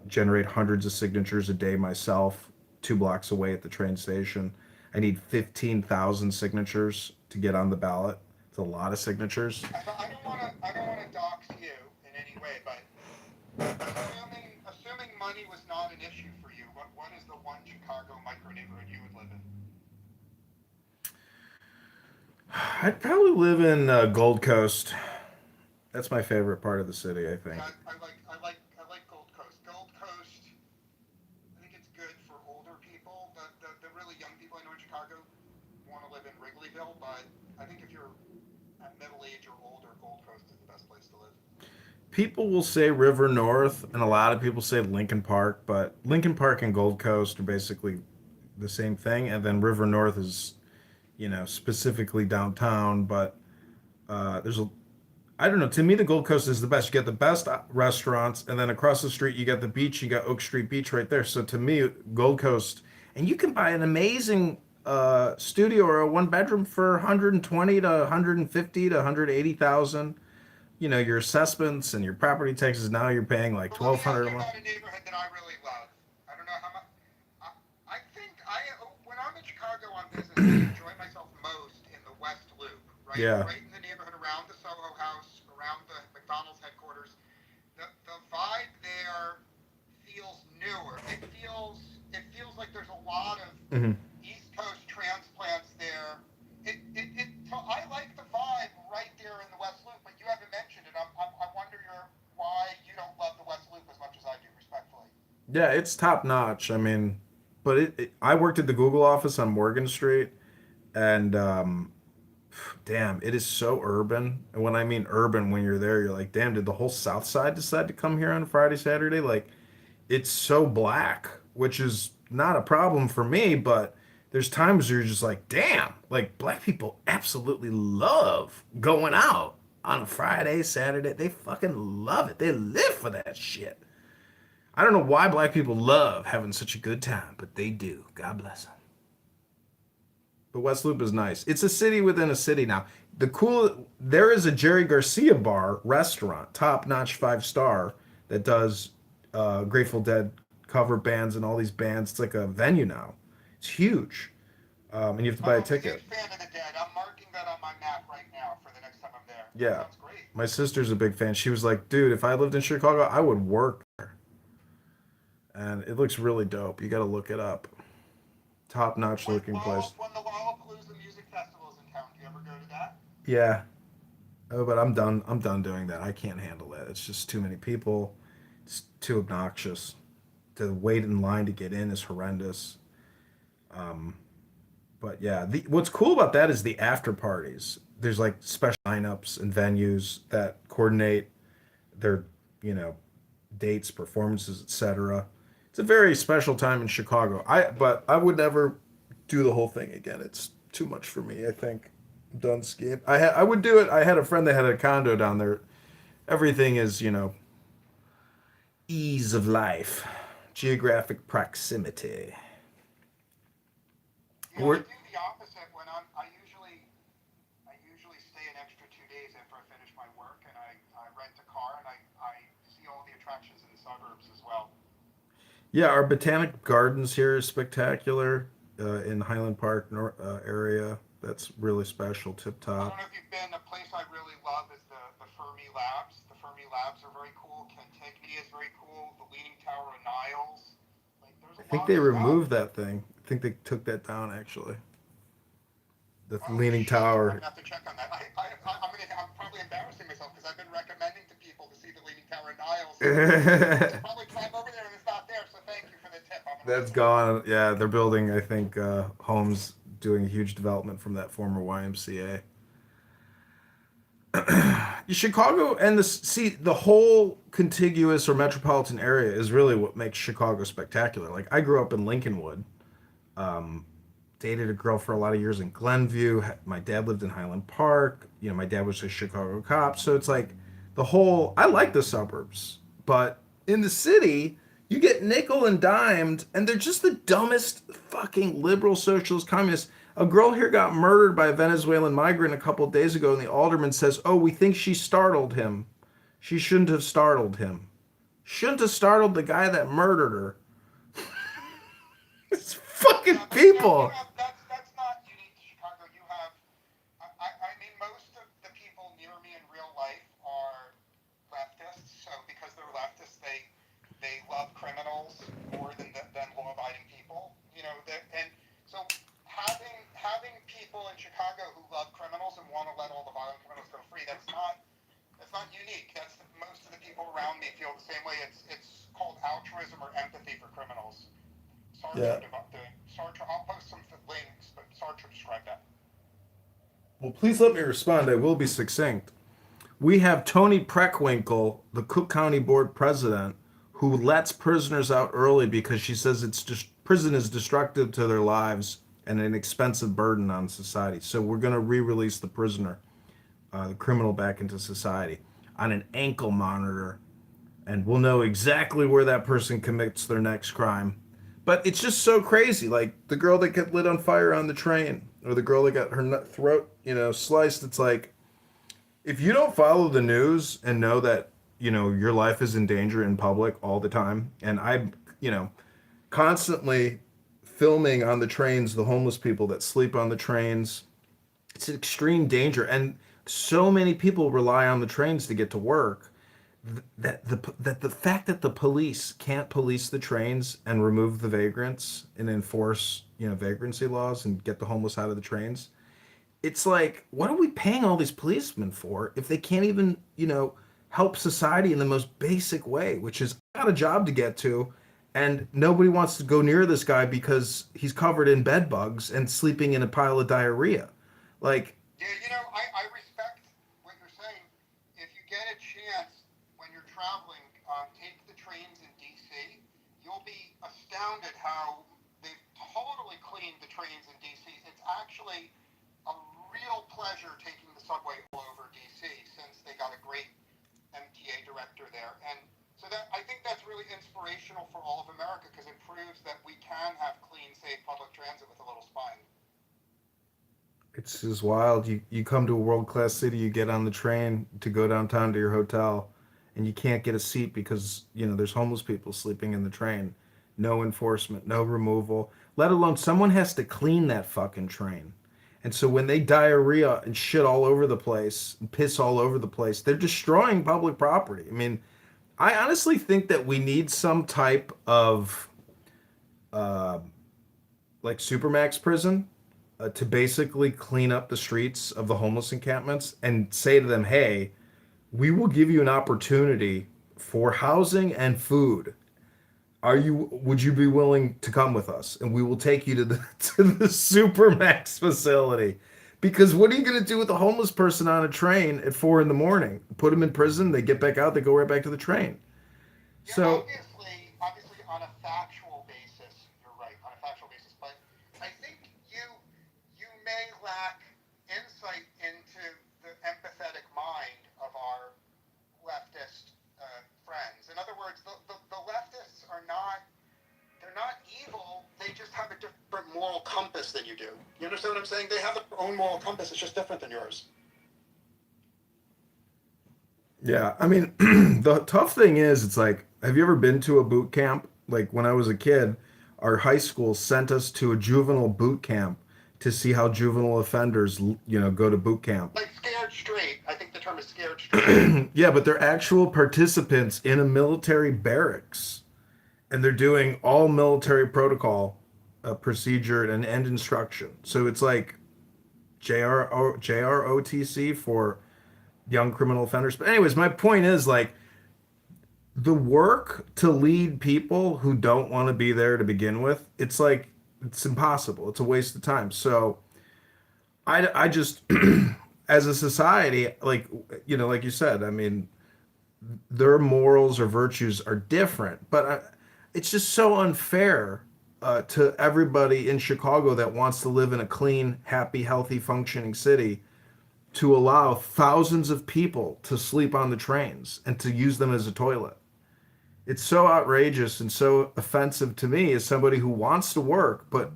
generate hundreds of signatures a day myself, 2 blocks away at the train station. I need 15,000 signatures to get on the ballot. It's a lot of signatures. I don't want to dox you in any way, but assuming money was not an issue for you, what is the one Chicago micro neighborhood you would live in? I'd probably live in Gold Coast. That's my favorite part of the city, I think. I like Gold Coast. Gold Coast, I think it's good for older people. The really young people I know in Chicago want to live in Wrigleyville, but I think if you're at middle age or older, Gold Coast is the best place to live. People will say River North, and a lot of people say Lincoln Park, but Lincoln Park and Gold Coast are basically the same thing, and then River North is, specifically downtown, but there's a I don't know. To me, the Gold Coast is the best. You get the best restaurants, and then across the street, you got the beach. You got Oak Street Beach right there. So to me, Gold Coast, and you can buy an amazing studio or a one bedroom for 120 to 150 to 180,000. Your assessments and your property taxes. Now you're paying like 1,200 a month. A neighborhood that I really love. I don't know how much. I think when I'm in Chicago on business, I enjoy myself most in the West Loop, right? Yeah. Right in the neighborhood around the Soho House, around the McDonald's headquarters. The vibe there feels newer. It feels like there's a lot of East Coast transplants there. I like the vibe right there in the West Loop, but you haven't mentioned it. I wonder why you don't love the West Loop as much as I do, respectfully. Yeah, it's top notch. I mean, but I worked at the Google office on Morgan Street, and damn, it is so urban. And when I mean urban, when you're there, you're like, damn, did the whole South Side decide to come here on Friday, Saturday? Like, it's so black, which is not a problem for me, but there's times where you're just like, damn, like black people absolutely love going out on a Friday, Saturday. They fucking love it. They live for that shit. I don't know why black people love having such a good time, but they do. God bless them. But West Loop is nice. It's a city within a city now. There is a Jerry Garcia bar restaurant, top notch 5-star, that does Grateful Dead cover bands and all these bands. It's like a venue now. It's huge, and you have to buy a ticket. I'm a fan of the Dead. I'm marking that on my map right now for the next time I'm there. Yeah, Sounds great. my sister's a big fan. She was like, "Dude, if I lived in Chicago, I would work there." And it looks really dope. You got to look it up. Top notch looking place. When the Lollapalooza Music Festival is in town, do you ever go to that? Yeah. Oh, but I'm done. I'm done doing that. I can't handle that. It's just too many people. It's too obnoxious. The wait in line to get in is horrendous. But yeah, what's cool about that is the after parties. There's like special lineups and venues that coordinate their, you know, dates, performances, etc. It's a very special time in Chicago. But I would never do the whole thing again. It's too much for me. I think I'm done skiing. I would do it. I had a friend that had a condo down there. Everything is, you know, ease of life, geographic proximity. Yeah, I do the opposite when I usually stay an extra 2 days after I finish my work, and I rent a car and I see all the attractions in the suburbs as well. Yeah, our botanic gardens here is spectacular in Highland Park area. That's really special, tip I don't top. know if you've been. A place I really love is the Fermi Labs. The Fermi Labs are very cool. Cantigny is very cool. The Leaning Tower of Niles. Like, there's I a think lot they of removed stuff. that thing. I think they took that down actually. The Oh, Leaning shit. I'm Tower. gonna have to check on that. I'm probably embarrassing myself because I've been recommending to people to see the Leaning Tower of Niles. Should probably climb over there and it's not there. So thank you for the tip. That's gone. Yeah, they're building, I think, homes, doing a huge development from that former YMCA. Chicago and the whole contiguous or metropolitan area is really what makes Chicago spectacular. Like I grew up in Lincolnwood, um, dated a girl for a lot of years in Glenview. My dad lived in Highland Park. You know, my dad was a Chicago cop, so it's like the whole. I like the suburbs, but in the city, you get nickel and dimed, and they're just the dumbest fucking liberal socialist communists. A girl here got murdered by a Venezuelan migrant a couple of days ago, and the alderman says, "Oh, we think she startled him. She shouldn't have startled him. Shouldn't have startled the guy that murdered her." It's fucking people. That's not unique to Chicago. You have, I mean, me feel the same way. It's called altruism or empathy for criminals. Yeah. Sartre, I'll post some links, but Sartre described that. Well, please let me respond. I will be succinct. We have Tony Preckwinkle, the Cook County Board president, who lets prisoners out early because she says it's just prison is destructive to their lives and an expensive burden on society. So we're going to re-release the prisoner, the criminal, back into society on an ankle monitor, and we'll know exactly where that person commits their next crime. But it's just so crazy. Like the girl that got lit on fire on the train, or the girl that got her throat, sliced. It's like, if you don't follow the news and know that, your life is in danger in public all the time, and I'm, constantly filming on the trains the homeless people that sleep on the trains. It's an extreme danger, and so many people rely on the trains to get to work that the fact that the police can't police the trains and remove the vagrants and enforce, vagrancy laws and get the homeless out of the trains. It's like, what are we paying all these policemen for if they can't even, help society in the most basic way, which is, I got a job to get to, and nobody wants to go near this guy because he's covered in bed bugs and sleeping in a pile of diarrhea. Like, yeah, I respect what you're saying. If you get a chance when you're traveling, take the trains in DC. You'll be astounded how they've totally cleaned the trains in DC. It's actually a real pleasure taking the subway all over DC since they got a great MTA director there. And so that, I think that's really inspirational for all of America because it proves that we can have clean, safe public transit with a little spine. it's just wild. You come to a world-class city, you get on the train to go downtown to your hotel, and you can't get a seat because, there's homeless people sleeping in the train. No enforcement, no removal, let alone someone has to clean that fucking train. And so when they diarrhea and shit all over the place, and piss all over the place, they're destroying public property. I mean, I honestly think that we need some type of like supermax prison to basically clean up the streets of the homeless encampments and say to them, hey, we will give you an opportunity for housing and food. Would you be willing to come with us? And we will take you to the supermax facility. Because what are you going to do with a homeless person on a train at 4 a.m? Put them in prison, they get back out, they go right back to the train. Yeah, So obviously on a factual basis, you're right, on a factual basis, but I think you may lack insight into the empathetic mind of our leftist friends. In other words, the leftists they're not evil, they just have a different moral compass than you do. You understand what I'm saying? They have their own moral compass, it's just different than yours. yeah, I mean, the tough thing is, it's like, have you ever been to a boot camp? Like when I was a kid, our high school sent us to a juvenile boot camp to see how juvenile offenders, go to boot camp. Like scared straight. I think the term is scared straight. Yeah, but they're actual participants in a military barracks, and they're doing all military protocol, procedure and instruction. So it's like JROTC for young criminal offenders. But anyways, my point is, like, the work to lead people who don't want to be there to begin with, it's like, it's impossible. It's a waste of time. So I just, as a society, like, like you said, I mean, their morals or virtues are different, but it's just so unfair to everybody in Chicago that wants to live in a clean, happy, healthy, functioning city to allow thousands of people to sleep on the trains and to use them as a toilet. It's so outrageous and so offensive to me as somebody who wants to work, but,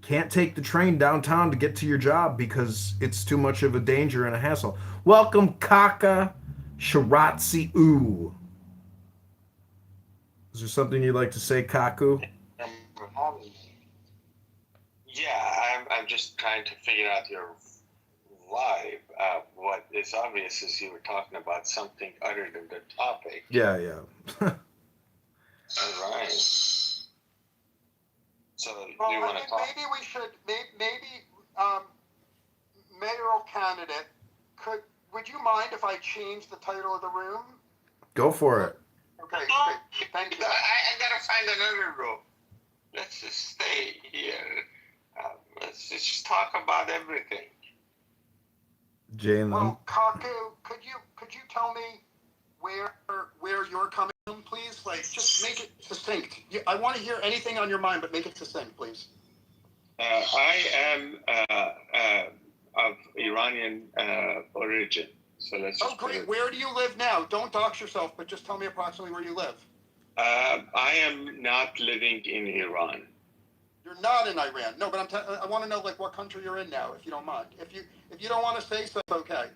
can't take the train downtown to get to your job because it's too much of a danger and a hassle. Welcome, Kaka Shiratsi Oo. Is there something you'd like to say, Kaku? Yeah, I'm just trying to figure out your vibe. What is obvious is you were talking about something other than the topic. Yeah. All right. So Well, do you want to talk? maybe we should, maybe mayoral candidate, would you mind if I change the title of the room? Go for it. Okay, thank you. I gotta find another room. Let's just stay here. Let's just talk about everything. Jalen. Well, Kaku, could you tell me where you're coming from, please? Like, just make it succinct. I want to hear anything on your mind, but make it succinct, please. I am of Iranian origin. So let's just great. Where do you live now? Don't dox yourself, but just tell me approximately where you live. I am not living in Iran. You're not in Iran. No, but I want to know like what country you're in now, if you don't mind. If you don't want to say so, it's okay.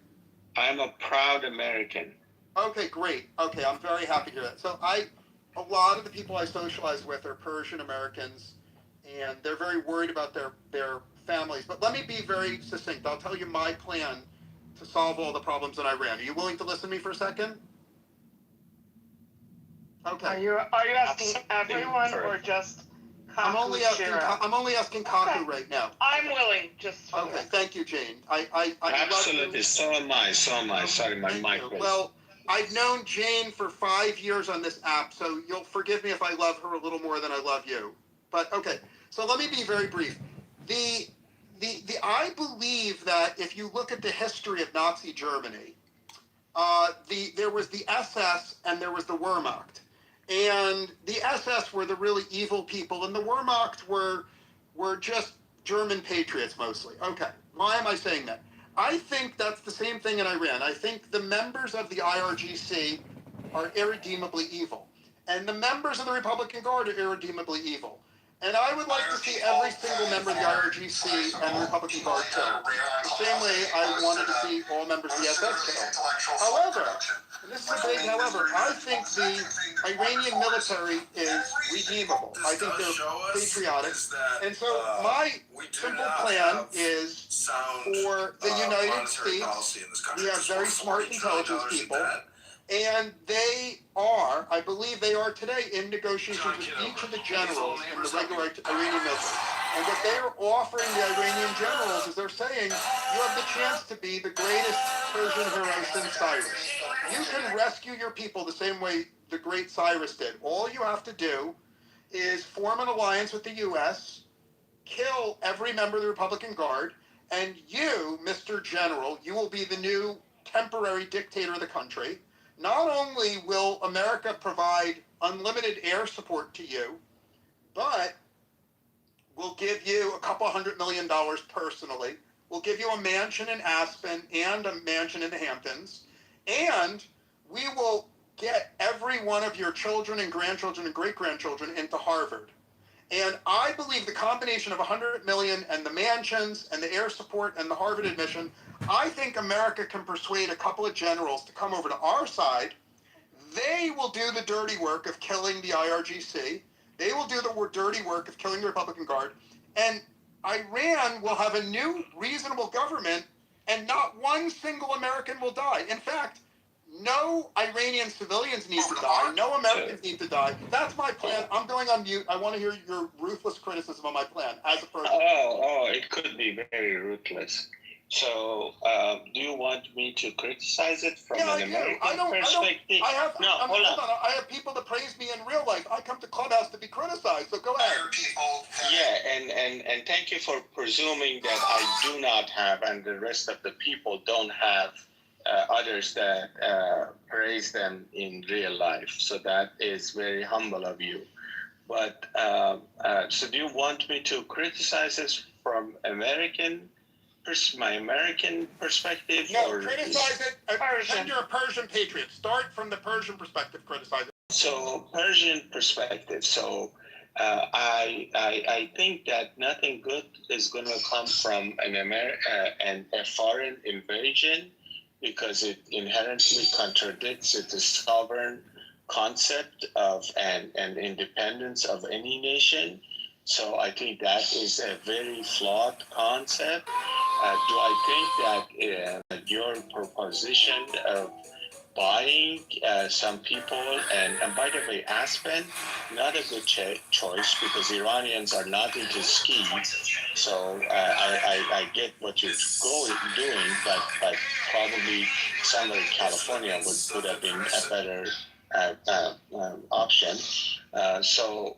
I'm a proud American. Okay, great. Okay, I'm very happy to hear that. So a lot of the people I socialize with are Persian Americans, and they're very worried about their families. But let me be very succinct. I'll tell you my plan to solve all the problems in Iran. Are you willing to listen to me for a second? Okay. Are you asking everyone or just Kaku? I'm only asking Kaku right now. I'm willing. Just okay. Thank you, Jane. I absolutely. So am I. Sorry, my mic was. Well, I've known Jane for 5 years on this app, so you'll forgive me if I love her a little more than I love you. But okay. So let me be very brief. I believe that if you look at the history of Nazi Germany, there was the SS and there was the Wehrmacht. And the SS were the really evil people, and the Wehrmacht were just German patriots mostly. Okay, why am I saying that? I think that's the same thing in Iran. I think the members of the IRGC are irredeemably evil, and the members of the Republican Guard are irredeemably evil. And I would like to see every single member of the IRGC and the Republican Guard killed. The same way I wanted to see all members of the SS killed. However, and this is a big however, I think the Iranian military is redeemable. I think they're patriotic. And so my simple plan is for the United States, we have very smart intelligence people, and they are, I believe they are today, in negotiations with each of the generals in the regular Iranian military. And what they are offering the Iranian generals is they're saying, you have the chance to be the greatest Persian hero since Cyrus. You can rescue your people the same way the great Cyrus did. All you have to do is form an alliance with the U.S., kill every member of the Republican Guard, and you, Mr. General, you will be the new temporary dictator of the country. Not only will America provide unlimited air support to you, but we'll give you a couple $100 million personally. We'll give you a mansion in Aspen and a mansion in the Hamptons. And we will get every one of your children and grandchildren and great-grandchildren into Harvard. And I believe the combination of $100 million and the mansions and the air support and the Harvard admission, I think America can persuade a couple of generals to come over to our side. They will do the dirty work of killing the IRGC. They will do the dirty work of killing the Republican Guard. And Iran will have a new, reasonable government, and not one single American will die. In fact, no Iranian civilians need to die. No Americans need to die. That's my plan. I'm going on mute. I want to hear your ruthless criticism of my plan as a person. It could be very ruthless. So, do you want me to criticize it from an American perspective? Hold on. I have people that praise me in real life. I come to Clubhouse to be criticized, so go ahead. Yeah, and thank you for presuming that I do not have, and the rest of the people don't have, others that praise them in real life. So that is very humble of you. But, so do you want me to criticize this from my American perspective? No, criticize it. Pretend you're a Persian patriot. Start from the Persian perspective, criticize it. So, Persian perspective. So, I think that nothing good is going to come from a foreign invasion, because it inherently contradicts the sovereign concept of an independence of any nation. So I think that is a very flawed concept. Do I think that your proposition of buying some people, and by the way, Aspen, not a good choice, because Iranians are not into ski. So I get what you're doing, but probably somewhere in California would have been a better option. So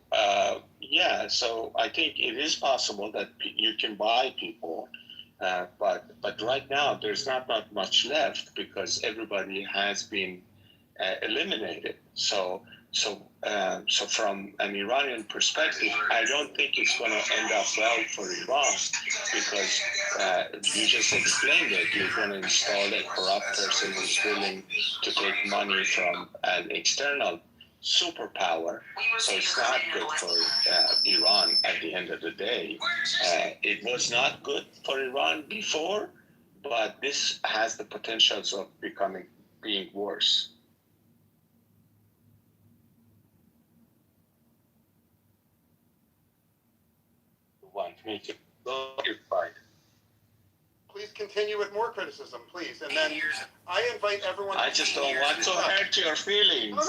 I think it is possible that you can buy people, but right now there's not much left because everybody has been eliminated. So from an Iranian perspective, I don't think it's going to end up well for Iran because you just explained it. You're going to install a corrupt person who's willing to take money from an external superpower. So it's not good for Iran at the end of the day. It was not good for Iran before, but this has the potentials of being worse. Want me to go? You're fine. Please continue with more criticism, please. And then I invite everyone. I just don't want to hurt your feelings. No.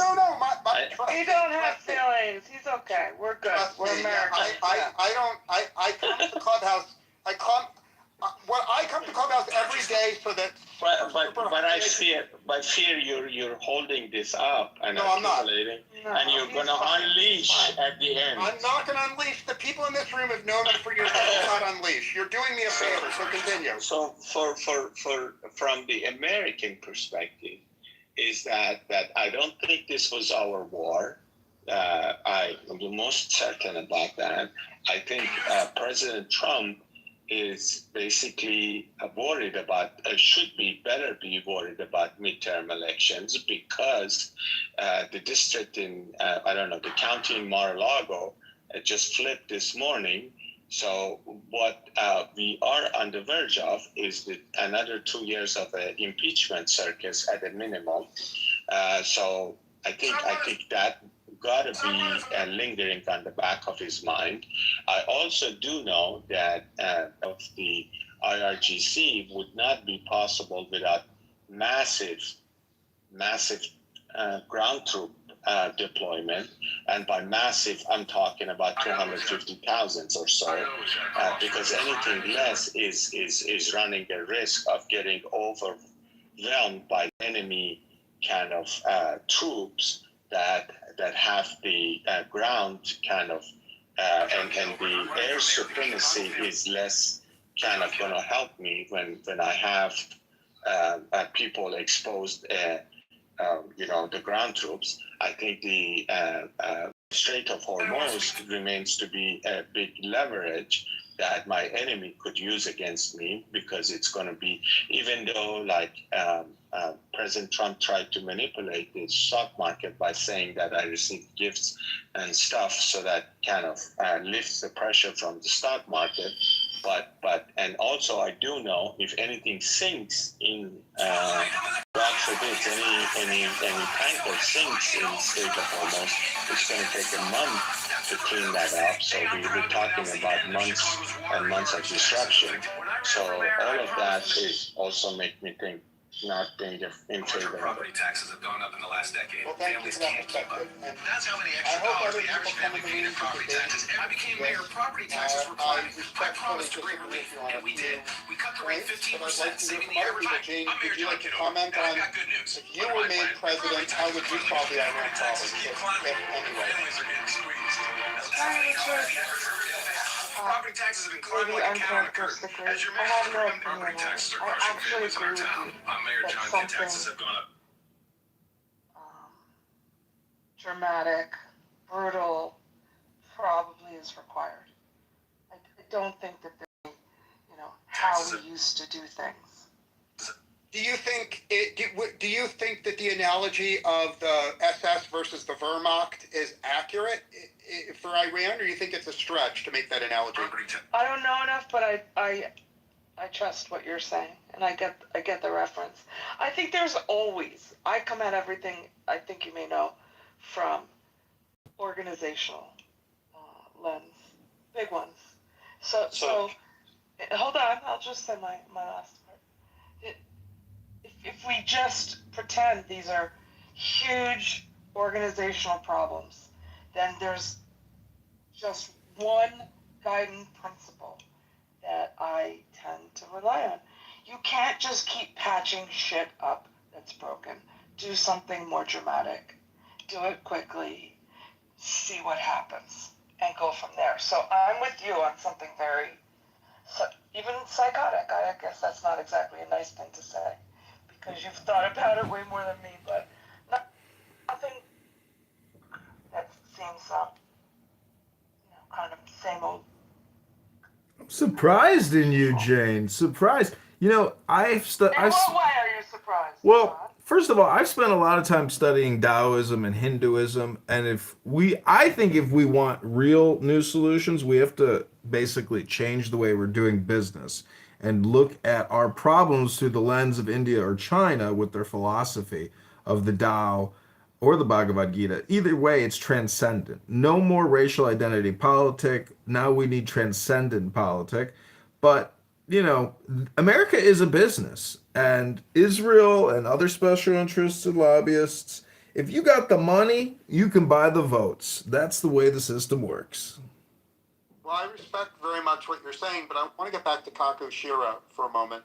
He don't have feelings. He's okay. We're good. We're American. I come to Clubhouse. I come to Clubhouse every day so that. But I fear you're holding this up and accumulating, and you're going to unleash at the end. I'm not going to unleash. The people in this room have known it for years. I will not unleash. You're doing me a favor, so continue. So from the American perspective, is that I don't think this was our war. I'm the most certain about that. I think President Trump is basically worried about, should be worried about midterm elections because the district in, the county in Mar-a-Lago just flipped this morning. So what we are on the verge of is another 2 years of an impeachment circus at a minimum. So I think that got to be lingering on the back of his mind. I also do know that the IRGC would not be possible without massive ground troop deployment, and by massive, I'm talking about 250,000 or so, because anything less is running a risk of getting overwhelmed by enemy kind of troops that have the ground kind of and the air supremacy is less kind of going to help me when I have people exposed, the ground troops. I think the Strait of Hormuz remains to be a big leverage that my enemy could use against me, because it's going to be, even though President Trump tried to manipulate the stock market by saying that I received gifts and stuff, so that kind of lifts the pressure from the stock market. And also I do know if anything sinks in, God forbid, any tanker sinks in Strait of Hormuz, it's going to take a month to clean that up. So we're talking about months and months of disruption. So all of that is also make me think not being in favor of property taxes have gone up in the last decade. Well, thank you Families for that can't keep up. perspective. That's how many extra dollars the average family paid in property taxes. I became mayor, property taxes were climbing. I promised to bring relief, and we did. We cut the rate 15%, saving the average. I'm Mayor John Kitover, and I got good news. If you were made president, how would you solve the Iran problem? Anyway. Families are getting squeezed. Property taxes have been climbing like a cat on a curtain. As your mayor, property taxes are crushing families in our town. I'm Mayor John, and taxes have gone up. Dramatic, brutal, probably is required. I don't think that they, how we used to do things. Do you think that the analogy of the SS versus the Wehrmacht is accurate for Iran, or do you think it's a stretch to make that analogy? I don't know enough, but I trust what you're saying, and I get the reference. I think there's always, I come at everything, I think you may know, from organizational lens, big ones. So hold on, I'll just say my last part. If we just pretend these are huge organizational problems, then there's just one guiding principle that I tend to rely on. You can't just keep patching shit up that's broken. Do something more dramatic. do it quickly, see what happens, and go from there. So I'm with you on something very, even psychotic. I guess that's not exactly a nice thing to say, because you've thought about it way more than me, but nothing that seems, kind of same old. I'm surprised in you, Jane. Surprised. You know, In what way are you surprised? well, first of all, I've spent a lot of time studying Taoism and Hinduism, and I think if we want real new solutions, we have to basically change the way we're doing business and look at our problems through the lens of India or China with their philosophy of the Tao or the Bhagavad Gita. Either way, it's transcendent. No more racial identity politic. Now we need transcendent politic. But America is a business, and Israel and other special interests and lobbyists, if you got the money, you can buy the votes. That's the way the system works. Well, I respect very much what you're saying, but I want to get back to Kako Shira for a moment,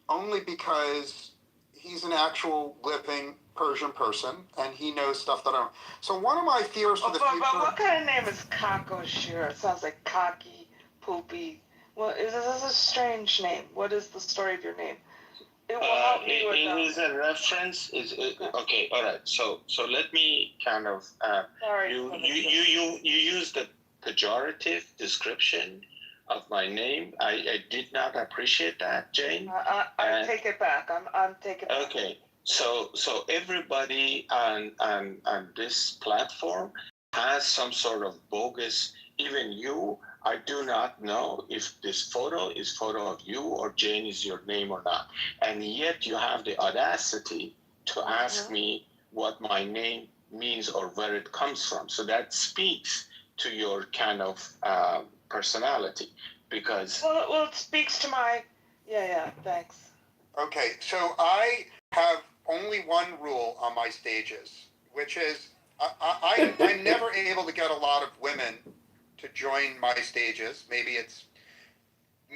only because he's an actual living Persian person, and he knows stuff that I don't. So one of my fears for the future... But what kind of name is Kako Shira? It sounds like cocky, poopy. Well, this is a strange name. What is the story of your name? It will help me with it is a reference. Okay, all right. So let me kind of you use the pejorative description of my name. I did not appreciate that, Jane. I take it back. I'm taking it back. Okay. So everybody on this platform has some sort of bogus. Even you, I do not know if this photo is photo of you or Jane is your name or not. And yet you have the audacity to ask me what my name means or where it comes from. So that speaks to your kind of personality, because... Well, it speaks to my... Yeah, thanks. Okay, so I have only one rule on my stages, which is I'm never able to get a lot of women to join my stages. Maybe it's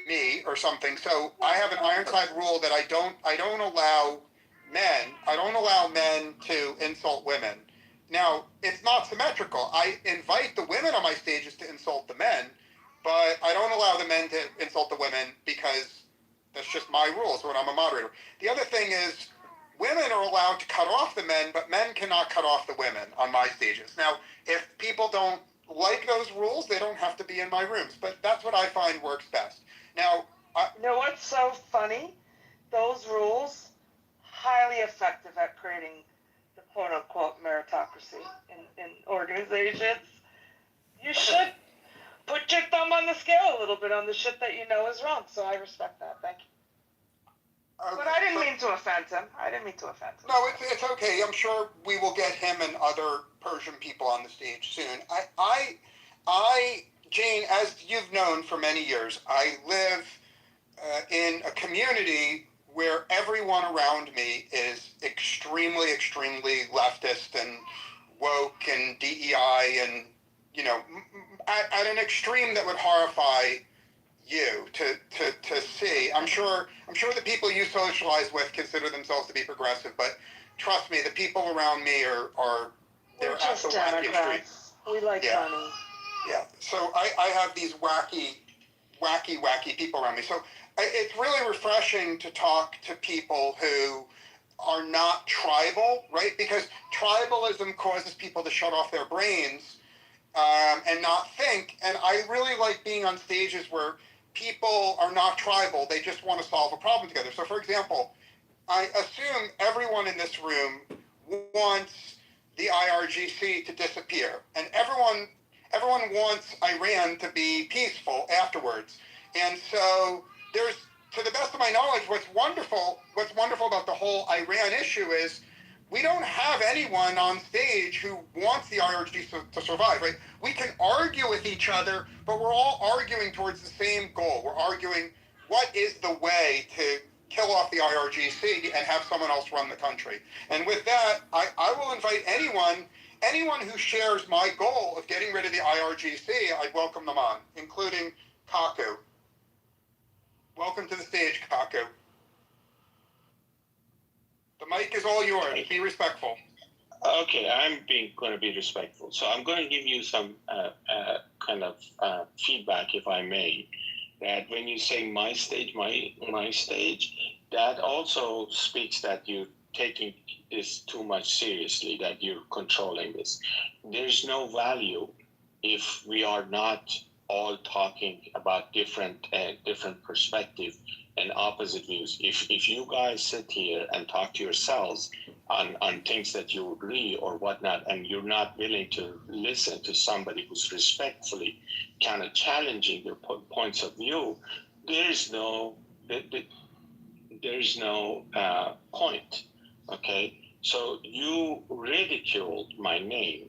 me or something. So I have an ironclad rule that I don't allow men to insult women. Now, it's not symmetrical. I invite the women on my stages to insult the men, but I don't allow the men to insult the women because that's just my rules when I'm a moderator. The other thing is women are allowed to cut off the men, but men cannot cut off the women on my stages. Now, if people don't like those rules, they don't have to be in my rooms, but that's what I find works best. Now, you know what's so funny? Those rules, highly effective at creating the quote-unquote meritocracy in organizations. You should put your thumb on the scale a little bit on the shit that you know is wrong, so I respect that. Thank you. But I didn't mean to offend him. No, it's okay. I'm sure we will get him and other Persian people on the stage soon. Jane, as you've known for many years, I live in a community where everyone around me is extremely, extremely leftist and woke and DEI and, at an extreme that would horrify you to see. I'm sure the people you socialize with consider themselves to be progressive, but trust me, the people around me they're at the wacky extreme. We like money. Yeah. So I have these wacky people around me. So it's really refreshing to talk to people who are not tribal, right? Because tribalism causes people to shut off their brains and not think. And I really like being on stages where people are not tribal. They just want to solve a problem together. So, for example, I assume everyone in this room wants the IRGC to disappear. And everyone wants Iran to be peaceful afterwards. And so there's, to the best of my knowledge, what's wonderful about the whole Iran issue is we don't have anyone on stage who wants the IRGC to survive, right? We can argue with each other, but we're all arguing towards the same goal. We're arguing what is the way to kill off the IRGC and have someone else run the country. And with that, I will invite anyone who shares my goal of getting rid of the IRGC, I'd welcome them on, including Kaku. Welcome to the stage, Kaku. The mic is all yours. Be respectful. Okay, I'm going to be respectful. So I'm going to give you some kind of feedback, if I may. That when you say my stage, my stage, that also speaks that you're taking this too much seriously, that you're controlling this. There's no value if we are not all talking about different perspective and opposite views. If you guys sit here and talk to yourselves on things that you agree or whatnot, and you're not willing to listen to somebody who's respectfully kind of challenging your points of view, there's no point. Okay, so you ridiculed my name.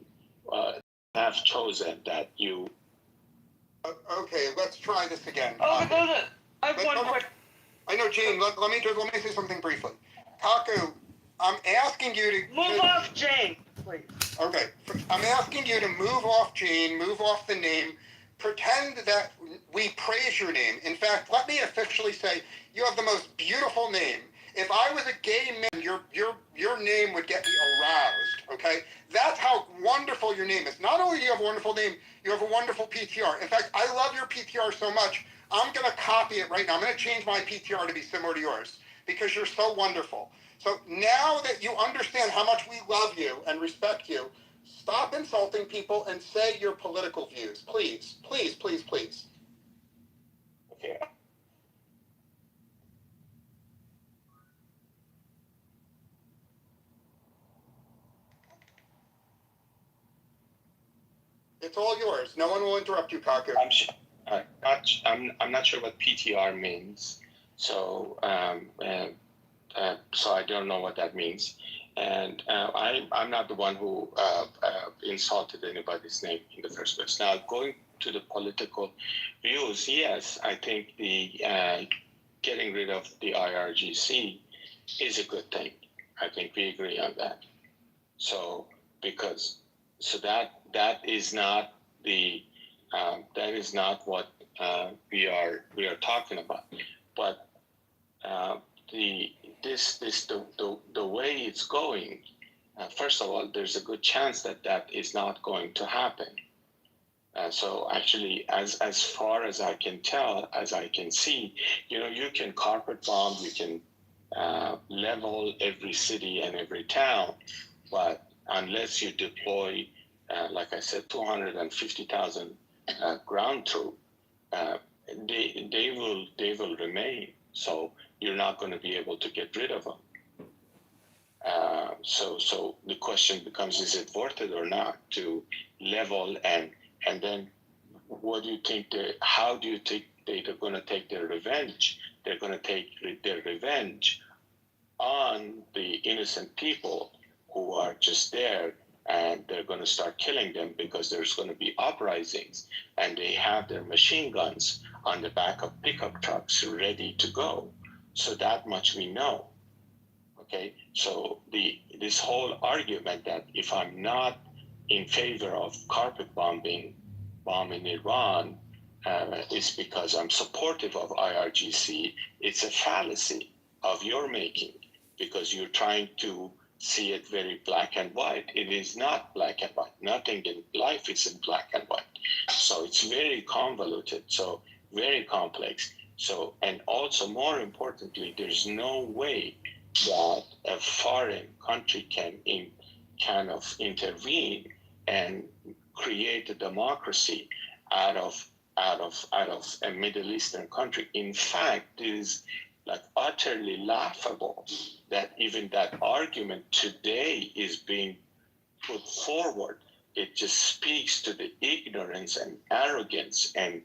Have chosen that you. Okay, let's try this again. I have one quick. I know, Gene. Let me say something briefly. Kaku, I'm asking you to move off Jane, please. Okay, I'm asking you to move off Gene, move off the name. Pretend that we praise your name. In fact, let me officially say you have the most beautiful name. If I was a gay man, your name would get me aroused. Okay, that's how wonderful your name is. Not only do you have a wonderful name, you have a wonderful PTR. In fact, I love your PTR so much. I'm going to copy it right now. I'm going to change my PTR to be similar to yours because you're so wonderful. So now that you understand how much we love you and respect you, stop insulting people and say your political views. Please, please, please, please. Okay. It's all yours. No one will interrupt you, Kaku. I'm not sure what PTR means, so so I don't know what that means, and I'm not the one who insulted anybody's name in the first place. Now, going to the political views, yes, I think the getting rid of the IRGC is a good thing. I think we agree on that. So that is not the that is not what we are talking about. But the way it's going, first of all, there's a good chance that is not going to happen. So actually, as far as I can tell, as I can see, you can carpet bomb, you can level every city and every town, but unless you deploy, like I said, 250,000 ground troops, they will remain. So you're not going to be able to get rid of them. So the question becomes: is it worth it or not to level and then what do you think? How do you think they're going to take their revenge? They're going to take their revenge on the innocent people who are just there, and they're going to start killing them because there's going to be uprisings, and they have their machine guns on the back of pickup trucks ready to go. So that much we know. Okay, so this whole argument that if I'm not in favor of carpet bombing Iran is because I'm supportive of IRGC. It's a fallacy of your making because you're trying to see it very black and white. It is not black and white. Nothing in life is in black and white. So it's very convoluted, so very complex. So, and also more importantly, there's no way that a foreign country can kind of intervene and create a democracy out of a Middle Eastern country. In fact, it is like utterly laughable that even that argument today is being put forward. It just speaks to the ignorance and arrogance and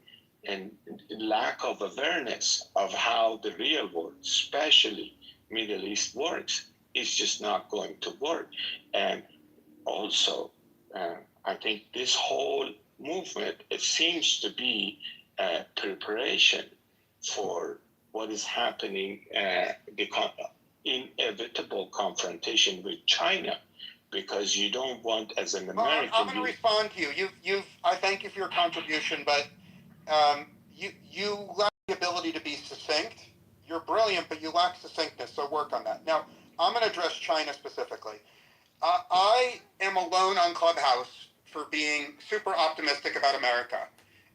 lack of awareness of how the real world, especially Middle East, works. It's just not going to work. And also, I think this whole movement, it seems to be a preparation for what is happening, the inevitable confrontation with China, because you don't want, as an American. I'm going to respond to you. I thank you for your contribution, but you lack the ability to be succinct. You're brilliant, but you lack succinctness, so work on that. Now, I'm going to address China specifically. I am alone on Clubhouse for being super optimistic about America.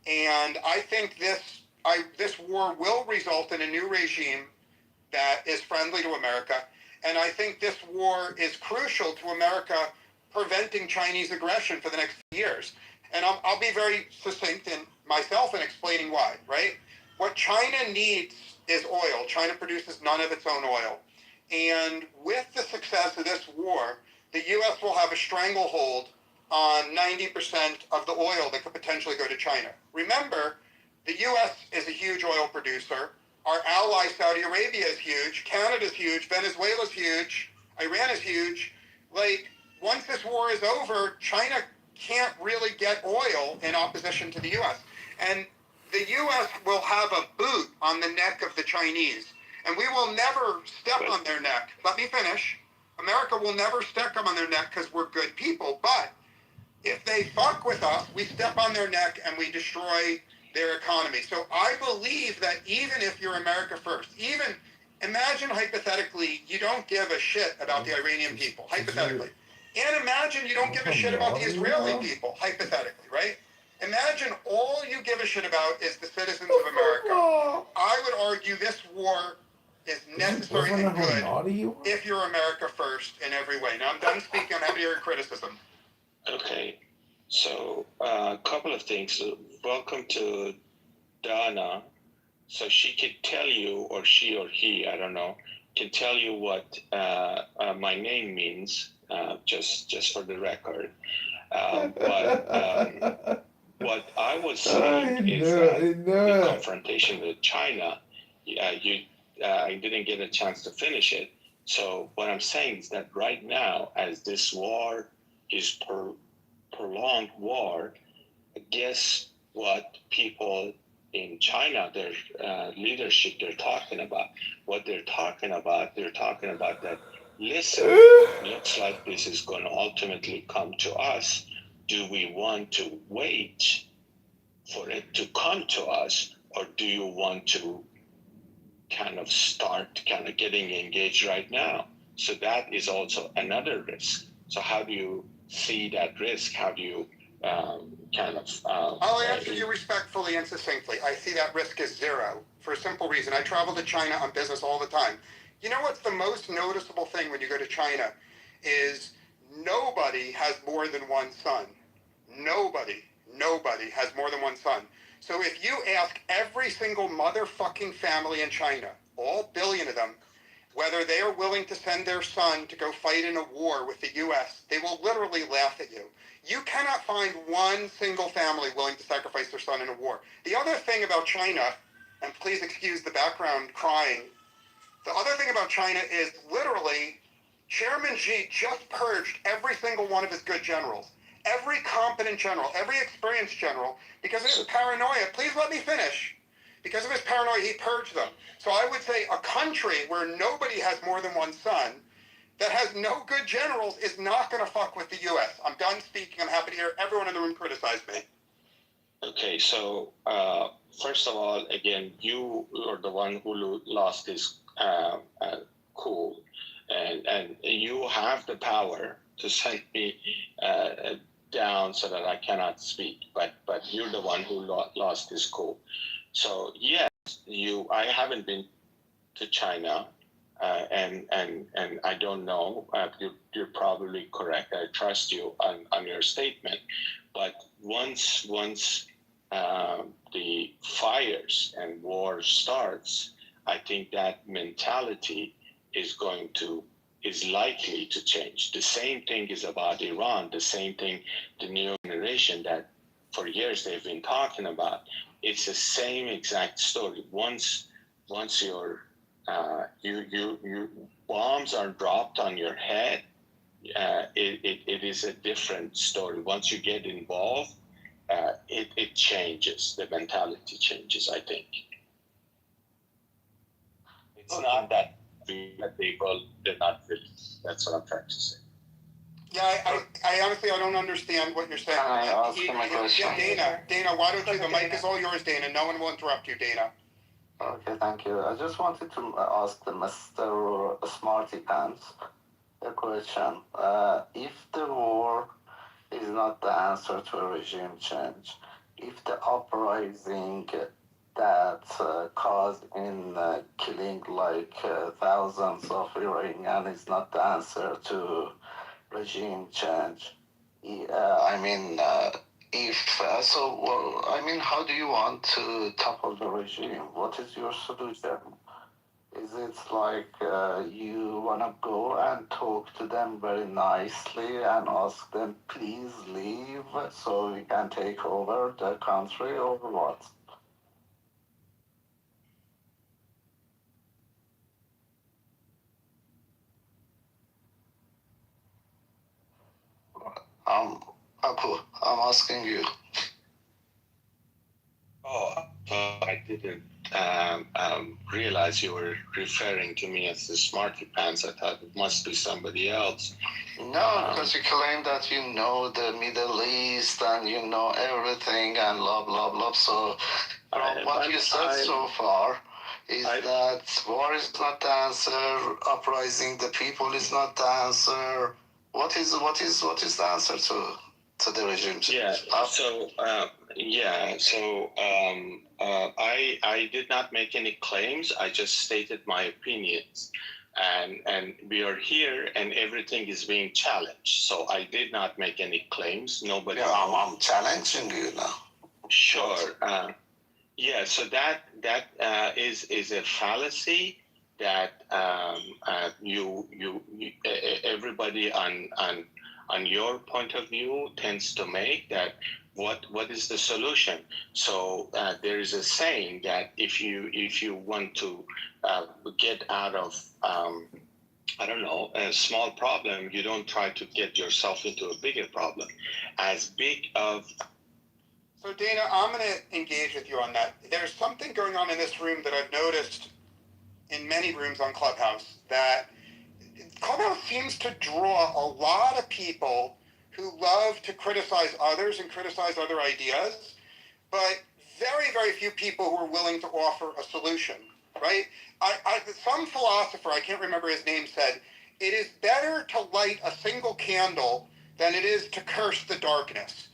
And I think this war will result in a new regime that is friendly to America. And I think this war is crucial to America preventing Chinese aggression for the next few years. And I'll be very succinct in myself in explaining why, right? What China needs is oil. China produces none of its own oil. And with the success of this war, the U.S. will have a stranglehold on 90% of the oil that could potentially go to China. Remember, the U.S. is a huge oil producer. Our ally Saudi Arabia is huge. Canada's huge. Venezuela's huge. Iran is huge. Like, once this war is over, China can't really get oil in opposition to the U.S. And the U.S. will have a boot on the neck of the Chinese. And we will never step on their neck. Let me finish. America will never step on their neck because we're good people. But if they fuck with us, we step on their neck and we destroy their economy. So I believe that even if you're America first, even imagine hypothetically you don't give a shit about the Iranian people, hypothetically. And imagine you don't give a shit about the Israeli people, hypothetically, right? Imagine all you give a shit about is the citizens of America. I would argue this war is necessary and good if you're America first in every way. Now I'm done speaking. I'm happy to hear criticism. Okay, so a couple of things. Welcome to Donna. So she could tell you, or she or he, I don't know, can tell you what my name means, just for the record. But what I was saying is that the confrontation with China, I didn't get a chance to finish it. So what I'm saying is that right now, as this war is prolonged war, guess what people in China, their leadership, they're talking about? What they're talking about that, listen, looks like this is going to ultimately come to us. Do we want to wait for it to come to us, or do you want to kind of start kind of getting engaged right now? So that is also another risk. So how do you see that risk? How do you I'll answer you respectfully and succinctly. I see that risk as zero for a simple reason. I travel to China on business all the time. You know what's the most noticeable thing when you go to China is nobody has more than one son. Nobody has more than one son. So if you ask every single motherfucking family in China, all billion of them, whether they are willing to send their son to go fight in a war with the U.S., they will literally laugh at you. You cannot find one single family willing to sacrifice their son in a war. The other thing about China, and please excuse the background crying, the other thing about China is literally Chairman Xi just purged every single one of his good generals. Every competent general, every experienced general, because of his paranoia, please let me finish. Because of his paranoia, he purged them. So I would say a country where nobody has more than one son, that has no good generals, is not going to fuck with the U.S. I'm done speaking. I'm happy to hear everyone in the room criticize me. Okay, so first of all, again, you are the one who lost this cool, and you have the power to send me down so that I cannot speak. But you're the one who lost this cool. So yes, I haven't been to China, and I don't know. You're probably correct. I trust you on your statement. But once the fires and war starts, I think that mentality is likely to change. The same thing is about Iran. The same thing, the new generation that for years they've been talking about. It's the same exact story. Once your bombs are dropped on your head, it is a different story. Once you get involved, it changes. The mentality changes, I think. It's not that they're not really. That's what I'm trying to say. Yeah, I honestly, I don't understand what you're saying. Dana, why don't you, the mic is all yours, Dana. No one will interrupt you, Dana. Okay, thank you. I just wanted to ask the Mr. Smarty Pants a question. If the war is not the answer to a regime change, if the uprising that caused in killing like thousands of Iranians is not the answer to regime change, how do you want to topple the regime? What is your solution? Is it like you want to go and talk to them very nicely and ask them, please leave so we can take over the country, or what? Abu, I'm asking you. Oh, I didn't realize you were referring to me as the smarty pants. I thought it must be somebody else. No, because you claim that you know the Middle East and you know everything and blah, blah, blah. So from what you said so far is that war is not the answer, uprising the people is not the answer. What is the answer to the regime? I did not make any claims. I just stated my opinions, and we are here, and everything is being challenged. So I did not make any claims. Nobody. Yeah, I'm challenging you now. Sure. So that is a fallacy that you everybody on your point of view tends to make, that what is the solution. So there is a saying that if you want to get out of a small problem, you don't try to get yourself into a bigger problem. As big of So Dana, I'm going to engage with you on that. There's something going on in this room that I've noticed in many rooms on Clubhouse, that Clubhouse seems to draw a lot of people who love to criticize others and criticize other ideas, but very, very few people who are willing to offer a solution, right? Some philosopher, I can't remember his name, said, it is better to light a single candle than it is to curse the darkness.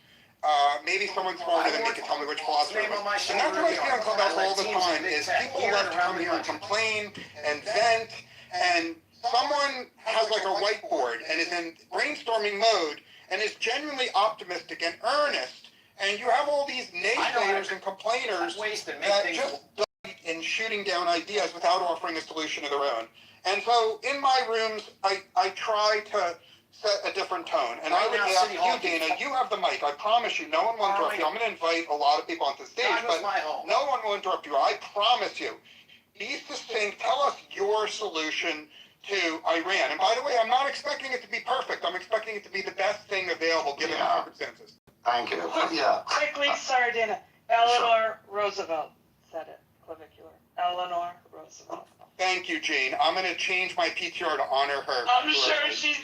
Maybe someone smarter than me can tell me which philosopher it was. And that's what I see on Clubhouse all the time, is people love to come here and complain and vent, and someone has like a whiteboard and is in brainstorming mode and is genuinely optimistic and earnest, and you have all these naysayers and complainers that just delight in shooting down ideas without offering a solution of their own. And so in my rooms, I try to set a different tone. And I would ask you, Dana, you have the mic. I promise you, no one will interrupt you. I'm going to invite a lot of people onto the stage, but no one will interrupt you. I promise you. Be succinct. Tell us your solution to Iran. And by the way, I'm not expecting it to be perfect. I'm expecting it to be the best thing available given the circumstances. Thank you. Yeah. Quickly, sorry, Dana. Eleanor Roosevelt said it. Clavicular. Eleanor Roosevelt. Thank you, Jane. I'm going to change my PTR to honor her. I'm sure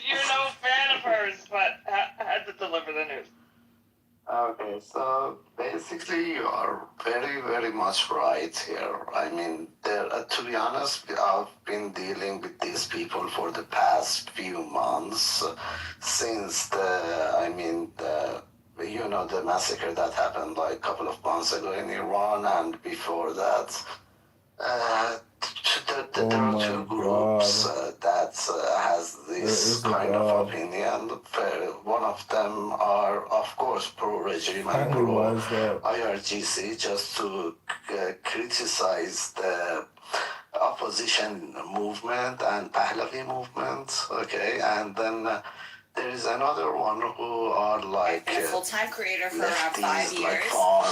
you're no fan of hers, but I had to deliver the news. Okay, so basically you are very, very much right here. I mean, to be honest, I've been dealing with these people for the past few months, since the massacre that happened like a couple of months ago in Iran, and before that. There are two groups that has this kind of opinion. One of them are, of course, pro-regime and pro-IRGC, just to criticize the opposition movement and Pahlavi movement, okay? And then there is another one who are like a full-time creator for around 5 years. Like far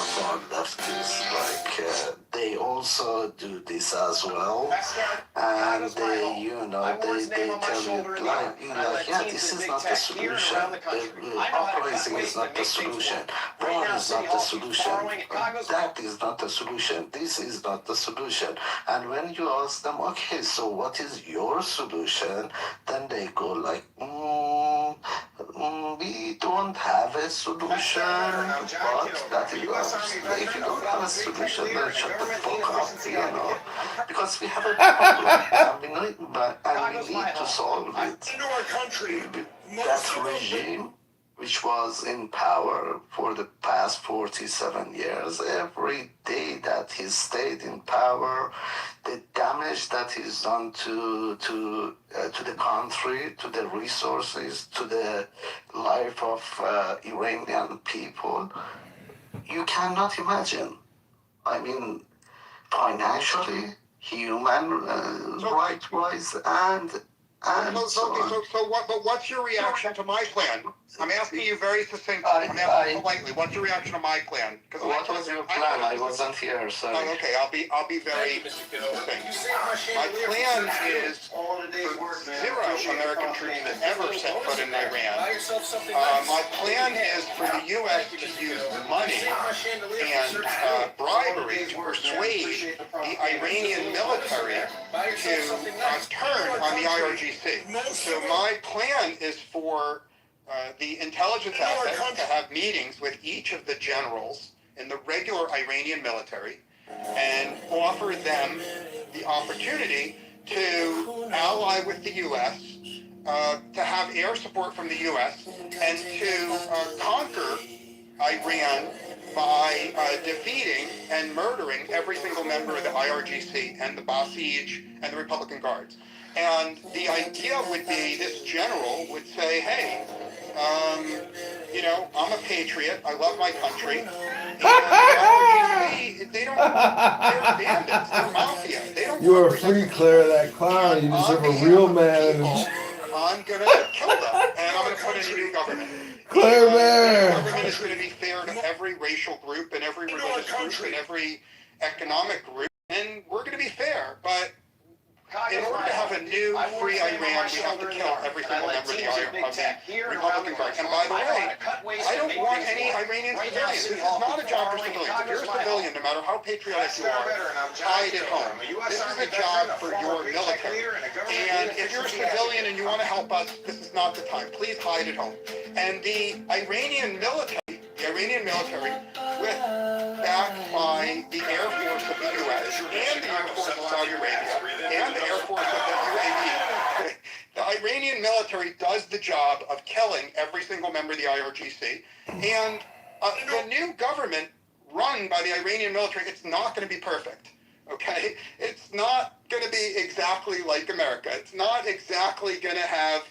leftists, they also do this as well, and they tell you this is not the solution. Uprising is not the solution. War is not the solution. That is not the solution. This is not the solution. And when you ask them, okay, so what is your solution? Then they go like, we we don't have a solution, but that is if you don't have a solution, then shut the fuck up, you know, because we have a problem and we need to solve it. That regime, which was in power for the past 47 years, every day that he stayed in power, the damage that he's done to the country, to the resources, to the life of Iranian people, you cannot imagine. I mean, financially, human right-wise, and so what? But what's your reaction to my plan? I'm asking you very succinctly. I'm asking politely. What's your reaction to my plan? What was your plan? I wasn't here. Sorry. Oh, okay. I'll be very succinct. My plan is for 0 American troops to ever set foot in Iran. My plan is for the U.S. to use money and bribery to persuade the Iranian military to turn on the IRGC. So my plan is for the intelligence assets to have meetings with each of the generals in the regular Iranian military and offer them the opportunity to ally with the U.S., to have air support from the U.S., and to conquer Iran by defeating and murdering every single member of the IRGC and the Basij and the Republican Guards. And the idea would be this general would say, hey, you know, I'm a patriot, I love my country, and the IRGC, they're bandits, they're mafia, they don't. You are free, Claire, that clown. You deserve a real man. I'm gonna kill them, and I'm gonna put in a new government. Claire Bear. The government is gonna be fair to every racial group and every religious group and every economic group, and we're gonna be fair, but in order to have a new free Iran, we have to kill every single member of the Republican Guard. And by the way, I don't want any Iranian civilians. This is not a job for civilians. If you're a civilian, no matter how patriotic you are, hide at home. This is a job for your military. And if you're a civilian and you want to help us, this is not the time. Please hide at home. And the Iranian military, backed by the Air Force of the U.S. and the Air Force of Saudi Arabia and the Air Force of the UAE, the Iranian military does the job of killing every single member of the IRGC. And the new government run by the Iranian military, it's not going to be perfect. Okay? It's not going to be exactly like America. It's not exactly going to have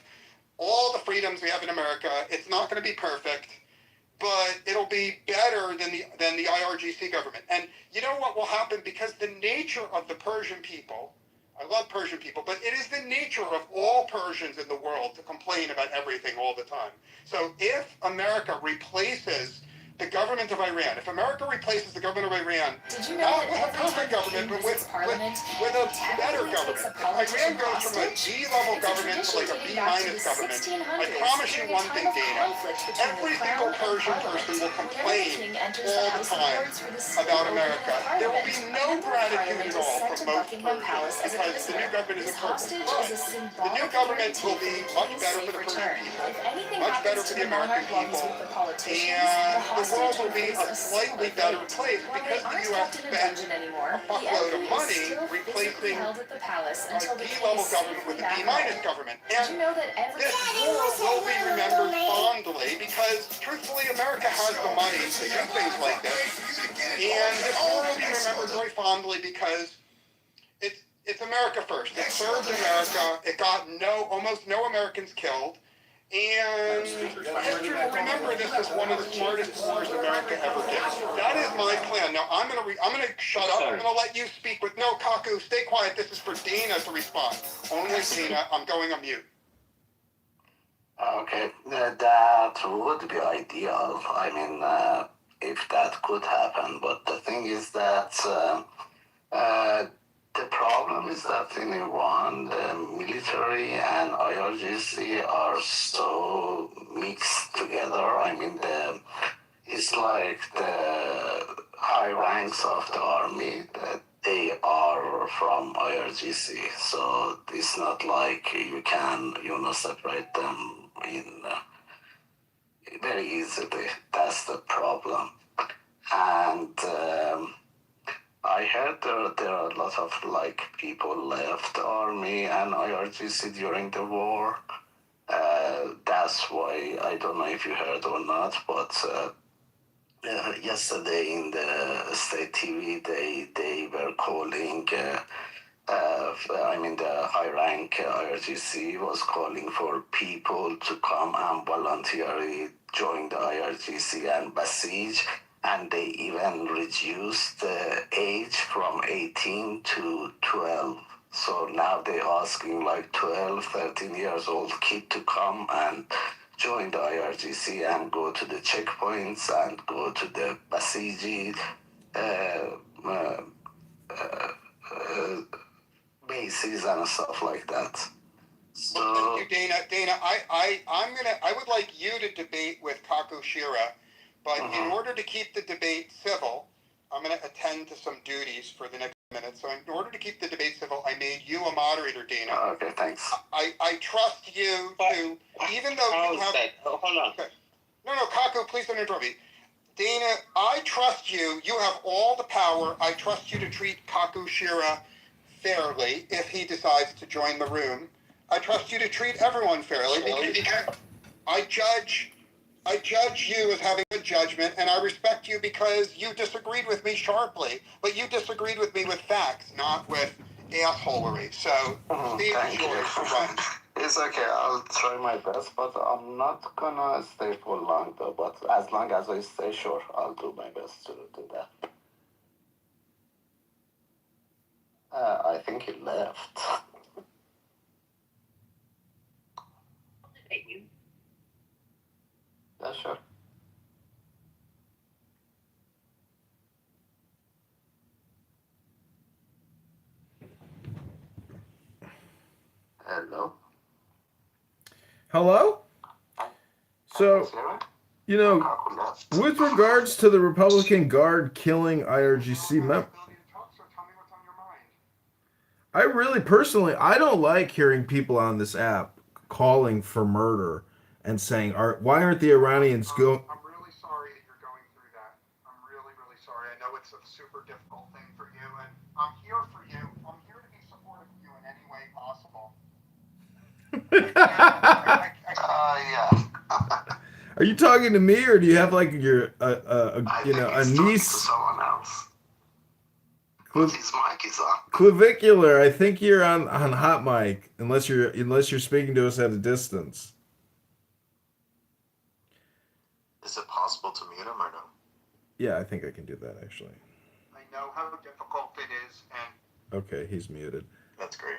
all the freedoms we have in America. It's not going to be perfect. But it'll be better than the IRGC government. And you know what will happen? Because the nature of the Persian people, I love Persian people, but it is the nature of all Persians in the world to complain about everything all the time. So if America replaces the government of Iran, if America replaces the government of Iran, not with a perfect government, but with a better government. If Iran goes from a D-level government to like a B-minus government, I promise you one thing, Dana, every single Persian person will complain all the time about America. There will be no gratitude at all from most Persians because the new government isn't perfect. But the new government will be much better for the Persian people, much better for the American people, and the world will be a slightly better place because the U.S. spent a fuckload of money replacing a D-level government with a D-minus government. And this war will be remembered fondly because, truthfully, America has the money to do things like this. And this war will be remembered very fondly because it's America first. It served America. It got almost no Americans killed. And history will remember this as one of the smartest wars America ever did. That is my plan. Now I'm gonna shut up. I'm gonna let you speak with no Kaku. Stay quiet. This is for Dina to respond. Only Dina. I'm going on mute. Okay, that would be ideal. I mean, if that could happen. But the thing is that the problem is that in Iran, the military and IRGC are so mixed together. I mean, it's like the high ranks of the army that they are from IRGC. So it's not like you can, separate them very easily. That's the problem. And I heard there are a lot of like people left army and IRGC during the war. That's why I don't know if you heard or not, but yesterday in the state TV they were calling. The high rank IRGC was calling for people to come and voluntarily join the IRGC and besiege, and they even reduced the age from 18 to 12. So now they're asking like 12, 13 years old kid to come and join the IRGC and go to the checkpoints and go to the besiege bases and stuff like that. So Well, thank you, Dana, I would like you to debate with Kakushira, but in order to keep the debate civil, I'm gonna attend to some duties for the next minute. So in order to keep the debate civil, I made you a moderator, Dana. Okay, thanks. I trust you to, even though you have. Hold on. Okay. No, Kaku, please don't interrupt me. Dana, I trust you. You have all the power. I trust you to treat Kakushira fairly if he decides to join the room. I trust you to treat everyone fairly because I judge you as having good judgment, and I respect you because you disagreed with me sharply, but you disagreed with me with facts, not with assholery. So, Steve is yours to run. It's okay, I'll try my best, but I'm not gonna stay for long though, but as long as I stay, sure, I'll do my best to do that. I think he left. Yeah, sure. Hello? Hello? So, you know, with regards to the Republican Guard killing IRGC members, I really personally, I don't like hearing people on this app calling for murder and saying, why aren't the Iranians go? I'm really sorry that you're going through that. I'm really, really sorry. I know it's a super difficult thing for you, and I'm here for you. I'm here to be supportive of you in any way possible. Yeah. Are you talking to me, or do you have like your a niece? Someone else. His mic is on. Clavicular. I think you're on hot mic, unless you're speaking to us at a distance. Is it possible to mute him or no? Yeah, I think I can do that actually. I know how difficult it is, and Okay, he's muted. That's great.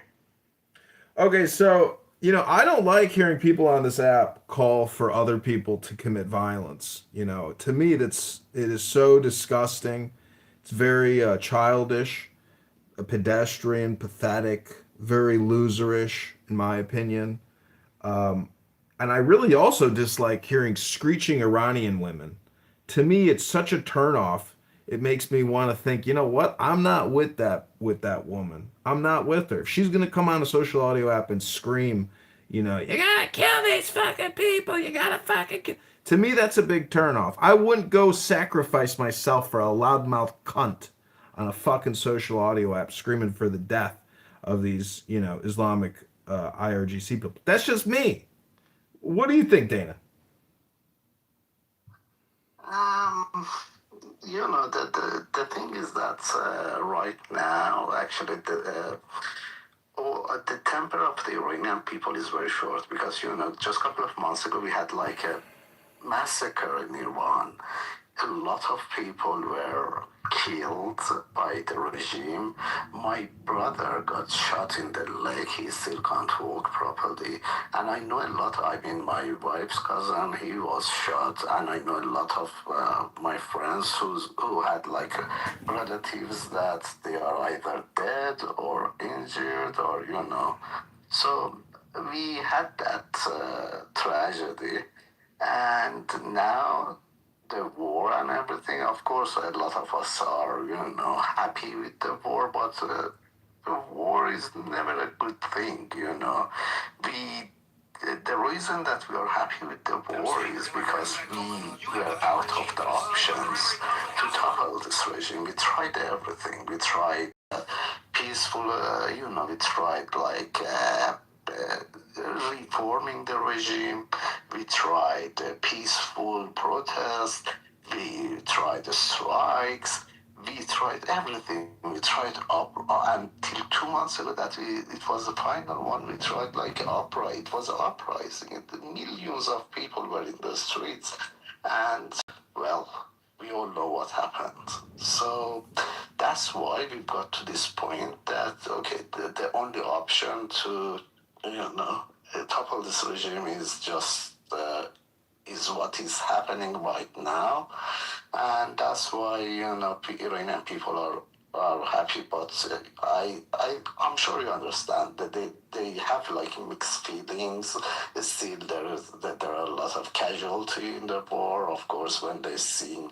Okay, so I don't like hearing people on this app call for other people to commit violence. To me, it is so disgusting. It's very childish, pedestrian, pathetic, very loserish, in my opinion. And I really also dislike hearing screeching Iranian women. To me, it's such a turnoff. It makes me want to think, you know what? I'm not with that woman. I'm not with her. If she's gonna come on a social audio app and scream, you gotta kill these fucking people. You gotta fucking kill. To me, that's a big turnoff. I wouldn't go sacrifice myself for a loudmouth cunt on a fucking social audio app screaming for the death of these, Islamic IRGC people. That's just me. What do you think, Dana? The thing is that right now, actually, the temper of the Iranian people is very short because, just a couple of months ago, we had like a massacre in Iran. A lot of people were killed by the regime. My brother got shot in the leg. He still can't walk properly. And I know a lot, my wife's cousin, he was shot. And I know a lot of my friends who had like relatives that they are either dead or injured or, So we had that tragedy. And now the war and everything, of course, a lot of us are, happy with the war, but the war is never a good thing, We the reason that we are happy with the war is because we are out of the options to topple this regime. We tried everything. We tried peaceful, we tried reforming the regime. We tried peaceful protest. We tried strikes. We tried everything. We tried until 2 months ago that it was the final one. We tried opera. It was an uprising. Millions of people were in the streets, and well, we all know what happened. So that's why we got to this point that okay, the only option to topple this regime is just is what is happening right now, and that's why Iranian people are happy. But I'm sure you understand that they have mixed feelings. Still, there are a lot of casualty in the war. Of course, when they see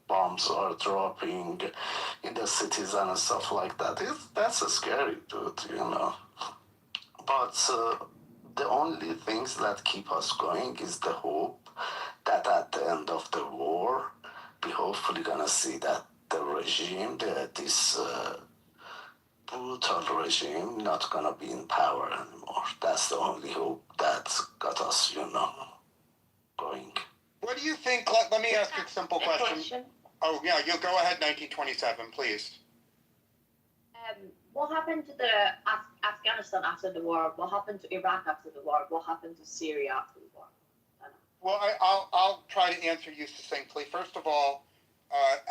bombs are dropping in the cities and stuff like that, that's scary, dude. But the only things that keep us going is the hope that at the end of the war, we hopefully gonna see that the regime, this brutal regime, not gonna be in power anymore. That's the only hope that got us, going. What do you think? Let me ask a simple question. Oh, yeah, you go ahead, 1927, please. What happened to the Afghanistan after the war? What happened to Iraq after the war? What happened to Syria after the war? Well, I'll try to answer you succinctly. First of all,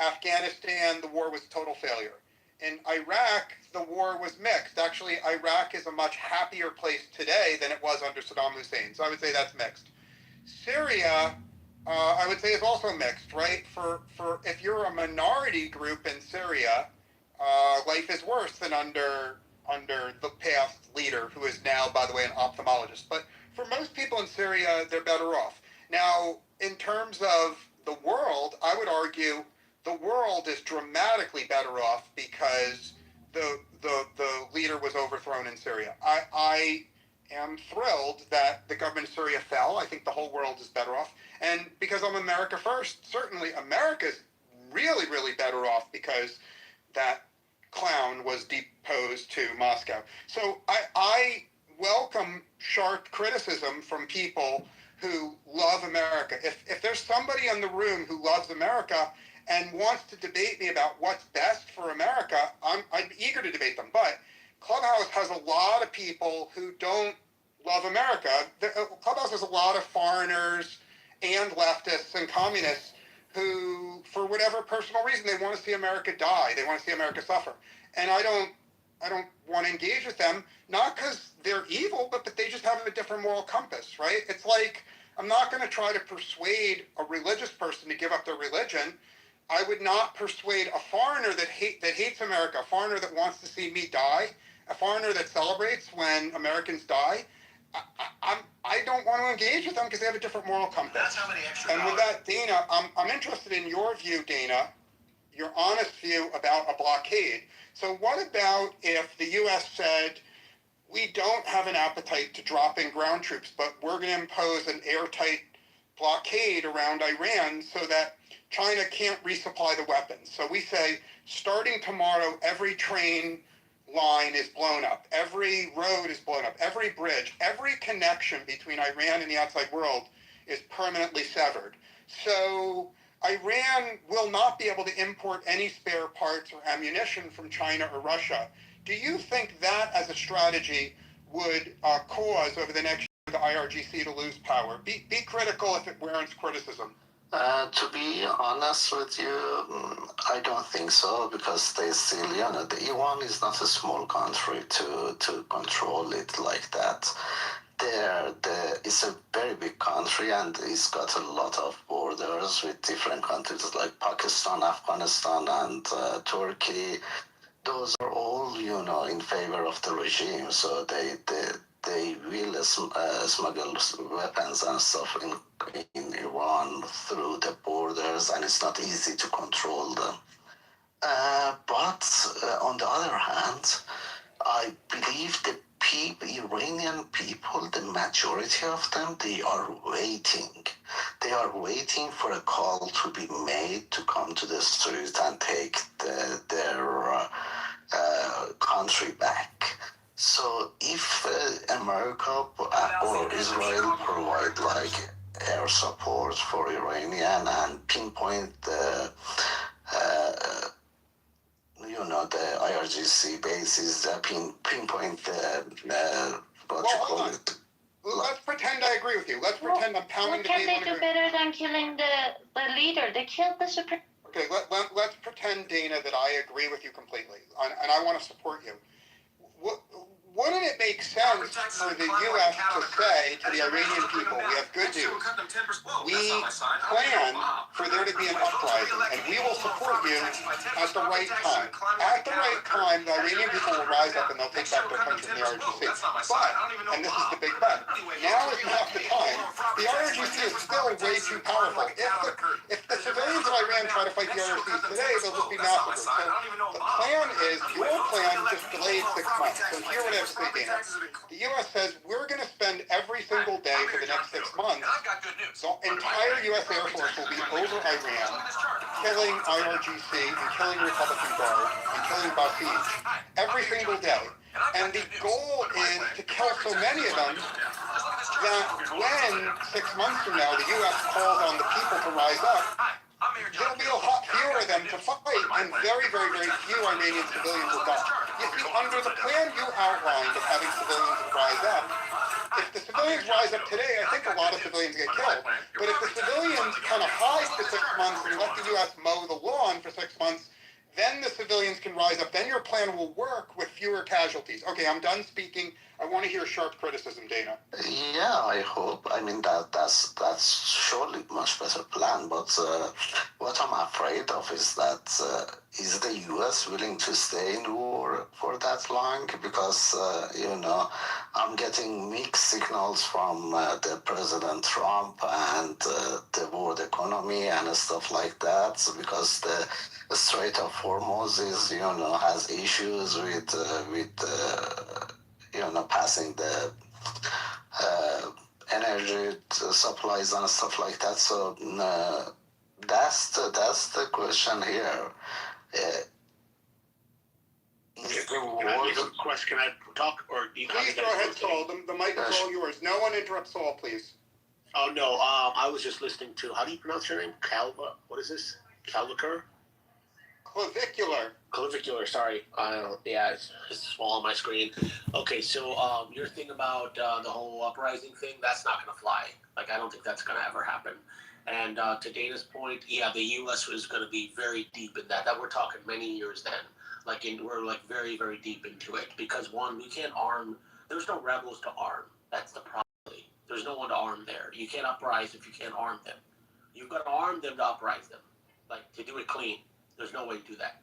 Afghanistan, the war was a total failure. In Iraq, the war was mixed. Actually, Iraq is a much happier place today than it was under Saddam Hussein. So I would say that's mixed. Syria, I would say is also mixed, right? For if you're a minority group in Syria, life is worse than under the past leader, who is now, by the way, an ophthalmologist. But for most people in Syria, they're better off. Now, in terms of the world, I would argue the world is dramatically better off because the leader was overthrown in Syria. I am thrilled that the government of Syria fell. I think the whole world is better off. And because I'm America first, certainly America's really, really better off because that clown was deposed to Moscow. So I welcome sharp criticism from people who love America. If there's somebody in the room who loves America and wants to debate me about what's best for America, I'm eager to debate them. But Clubhouse has a lot of people who don't love America. Clubhouse has a lot of foreigners and leftists and communists who, for whatever personal reason, they want to see America die. They want to see America suffer. And I don't want to engage with them, not because they're evil, but they just have a different moral compass, right? It's like, I'm not going to try to persuade a religious person to give up their religion. I would not persuade a foreigner that hates America, a foreigner that wants to see me die, a foreigner that celebrates when Americans die. I don't want to engage with them because they have a different moral compass. That's how many extra And with that, Dana, I'm interested in your view, Dana, your honest view about a blockade. So what about if the U.S. said, we don't have an appetite to drop in ground troops, but we're going to impose an airtight blockade around Iran so that China can't resupply the weapons. So we say, starting tomorrow, every train line is blown up. Every road is blown up. Every bridge, every connection between Iran and the outside world is permanently severed. So Iran will not be able to import any spare parts or ammunition from China or Russia. Do you think that as a strategy would cause over the next year the IRGC to lose power? Be critical if it warrants criticism. To be honest with you, I don't think so, because they still, the Iran is not a small country to control it like that. It's a very big country, and it's got a lot of borders with different countries like Pakistan, Afghanistan, and Turkey. Those are all, in favor of the regime, so they will smuggle weapons and stuff in Iran through the borders, and it's not easy to control them. But on the other hand, I believe the Iranian people, the majority of them, they are waiting. They are waiting for a call to be made to come to the street and take their country back. So if America or Israel provide like air support for Iranian and pinpoint the the IRGC bases, pinpoint the what you call it. Let's pretend I agree with you. Let's pretend I'm pounding the table. What can they do better than killing the leader? They killed the Supreme. Okay, let's pretend, Dana, that I agree with you completely, and I want to support you. Wouldn't it make sense for the U.S. to say to the Iranian people, we have good news. We plan for there to be an uprising, and we will support you at the right time. At the right time, the Iranian people will rise up and they'll take back their country from the IRGC. But, and this is the big bet, now is not the time. The IRGC is still way too powerful. If the civilians of Iran try to fight the IRGC today, they'll just be massacred. So the plan is, your plan just delayed 6 months. So here what I have to say, Dana. The U.S. says we're going to spend every single day for the next 6 months. The entire U.S. Air Force will be over Iran, killing IRGC and killing Republican Guard and killing Basij every single day. And the goal is to kill so many of them that when 6 months from now the U.S. calls on the people to rise up, there'll be a lot fewer of them to fight, and very, very, very few Iranian civilians will die. You see, under the plan you outlined of having civilians rise up, if the civilians rise up today, I think a lot of civilians get killed. But if the civilians kind of hide for 6 months and let the U.S. mow the lawn for 6 months, then the civilians can rise up. Then your plan will work with fewer casualties. Okay, I'm done speaking. I want to hear sharp criticism, Dana. Yeah, I hope. I mean, that's surely much better plan. But what I'm afraid of is that is the U.S. willing to stay in war for that long? Because I'm getting mixed signals from the President Trump and the world economy and stuff like that. Because the Strait of Hormuz is has issues with passing the energy supplies and stuff like that. So that's the question here. Can I make a question? Can I talk, or do you? Please go ahead, Saul. The mic is all yours. No one interrupt Saul, please. Oh no, I was just listening to. How do you pronounce your name? Calva. What is this? Clavicular. Clavicular. Sorry. Yeah, it's small on my screen. Okay, so your thing about the whole uprising thing, that's not going to fly. Like, I don't think that's going to ever happen. And to Dana's point, yeah, the U.S. is going to be very deep in that. That we're talking many years then. We're like very, very deep into it because one, we can't arm. There's no rebels to arm. That's the problem. There's no one to arm there. You can't uprise if you can't arm them. You've got to arm them to uprise them. Like, to do it clean. There's no way to do that.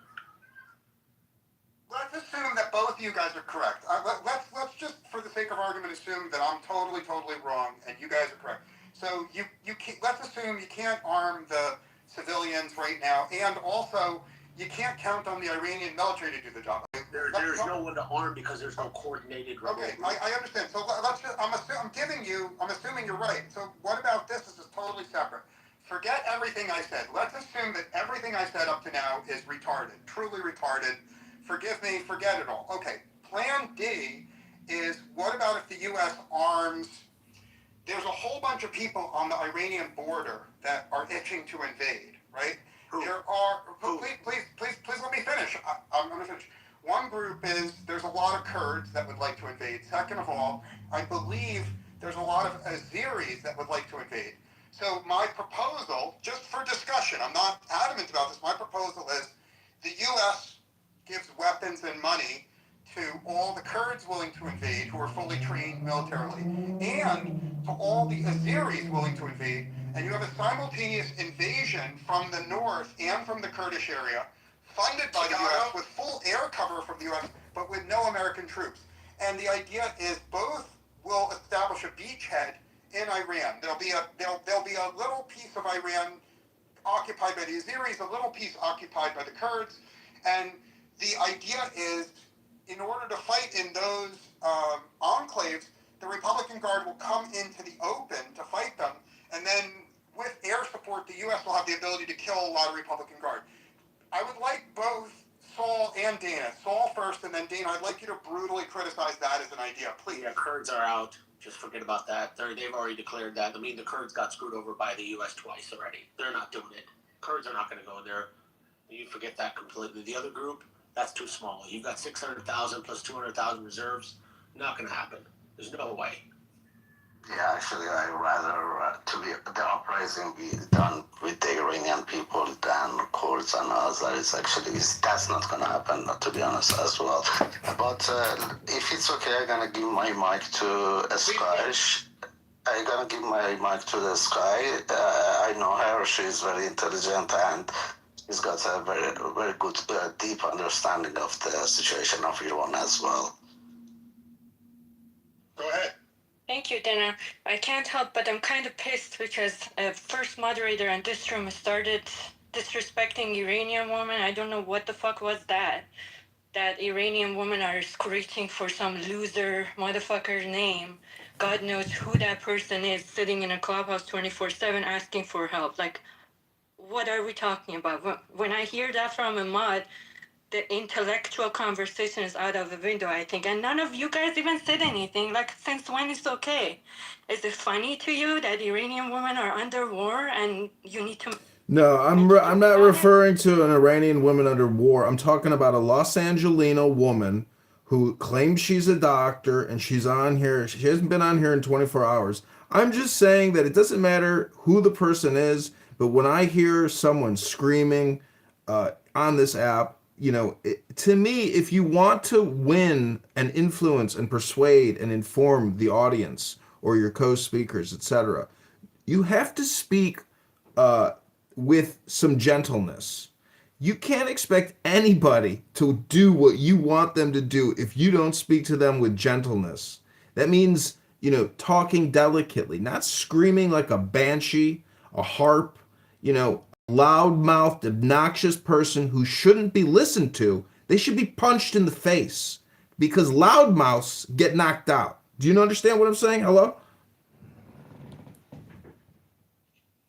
Let's assume that both of you guys are correct. Let's just, for the sake of argument, assume that I'm totally wrong and you guys are correct. So let's assume you can't arm the civilians right now, and also you can't count on the Iranian military to do the job. There's no one to arm because there's no coordinated. Okay, I understand. So I'm assuming you're right. So what about this? This is totally separate. Forget everything I said. Let's assume that everything I said up to now is retarded, truly retarded. Forgive me, forget it all. Okay, plan D is, what about if the U.S. arms, there's a whole bunch of people on the Iranian border that are itching to invade, right? Who? There are, please let me finish. I'm going to finish. One group is, there's a lot of Kurds that would like to invade. Second of all, I believe there's a lot of Azeris that would like to invade. So my proposal, just for discussion, I'm not adamant about this, my proposal is the U.S. gives weapons and money to all the Kurds willing to invade who are fully trained militarily, and to all the Azeris willing to invade, and you have a simultaneous invasion from the north and from the Kurdish area, funded by the U.S. with full air cover from the U.S., but with no American troops. And the idea is both will establish a beachhead in Iran. There'll be a little piece of Iran occupied by the Azeris, a little piece occupied by the Kurds, and the idea is in order to fight in those enclaves, the Republican Guard will come into the open to fight them, and then with air support, the U.S. will have the ability to kill a lot of Republican Guard. I would like both Saul and Dana. Saul first, and then Dana. I'd like you to brutally criticize that as an idea, please. Yeah, Kurds are out. Just forget about that. They've already declared that. I mean, the Kurds got screwed over by the U.S. twice already. They're not doing it. Kurds are not going to go there. You forget that completely. The other group, that's too small. You've got 600,000 plus 200,000 reserves. Not going to happen. There's no way. Yeah, actually, I'd rather the uprising be done with the Iranian people than Kurds and others. That's not gonna happen, to be honest, as well. But if it's okay, I'm gonna give my mic to Sky. I'm gonna give my mic to the Sky. I know her; she's very intelligent and she's got a very, very good, deep understanding of the situation of Iran as well. Go ahead. Thank you, Dana. I can't help but I'm kind of pissed because first moderator in this room started disrespecting Iranian women. I don't know what the fuck was that. That Iranian women are screeching for some loser motherfucker's name. God knows who that person is sitting in a clubhouse 24/7 asking for help. Like, what are we talking about? When I hear that from a mod, the intellectual conversation is out of the window, I think. And none of you guys even said anything. Like, since when it's okay? Is it funny to you that Iranian women are under war and you need to... No, I'm not referring to an Iranian woman under war. I'm talking about a Los Angelino woman who claims she's a doctor and she's on here. She hasn't been on here in 24 hours. I'm just saying that it doesn't matter who the person is, but when I hear someone screaming on this app, to me, if you want to win and influence and persuade and inform the audience or your co-speakers, etc., you have to speak with some gentleness. You can't expect anybody to do what you want them to do if you don't speak to them with gentleness. That means, talking delicately, not screaming like a banshee, a harp, loud-mouthed, obnoxious person who shouldn't be listened to. They should be punched in the face because loudmouths get knocked out. Do you understand what I'm saying? Hello?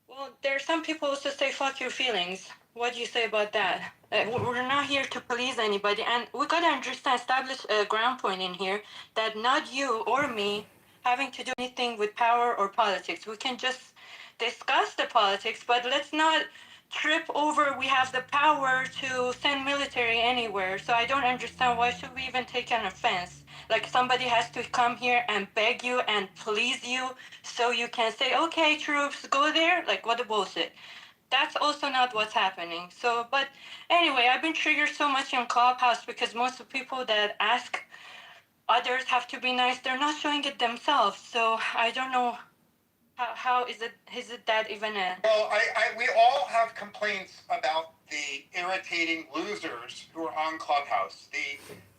Well, there are some people who say, fuck your feelings. What do you say about that? We're not here to please anybody. And we got to establish a ground point in here that not you or me having to do anything with power or politics. We can just discuss the politics, but let's not trip over we have the power to send military anywhere. So I don't understand why should we even take an offense. Like somebody has to come here and beg you and please you so you can say, okay, troops, go there. Like, what a bullshit. That's also not what's happening. So, but anyway, I've been triggered so much in Clubhouse because most of the people that ask others have to be nice, they're not showing it themselves. So I don't know how is it that even a... Well, we all have complaints about the irritating losers who are on Clubhouse.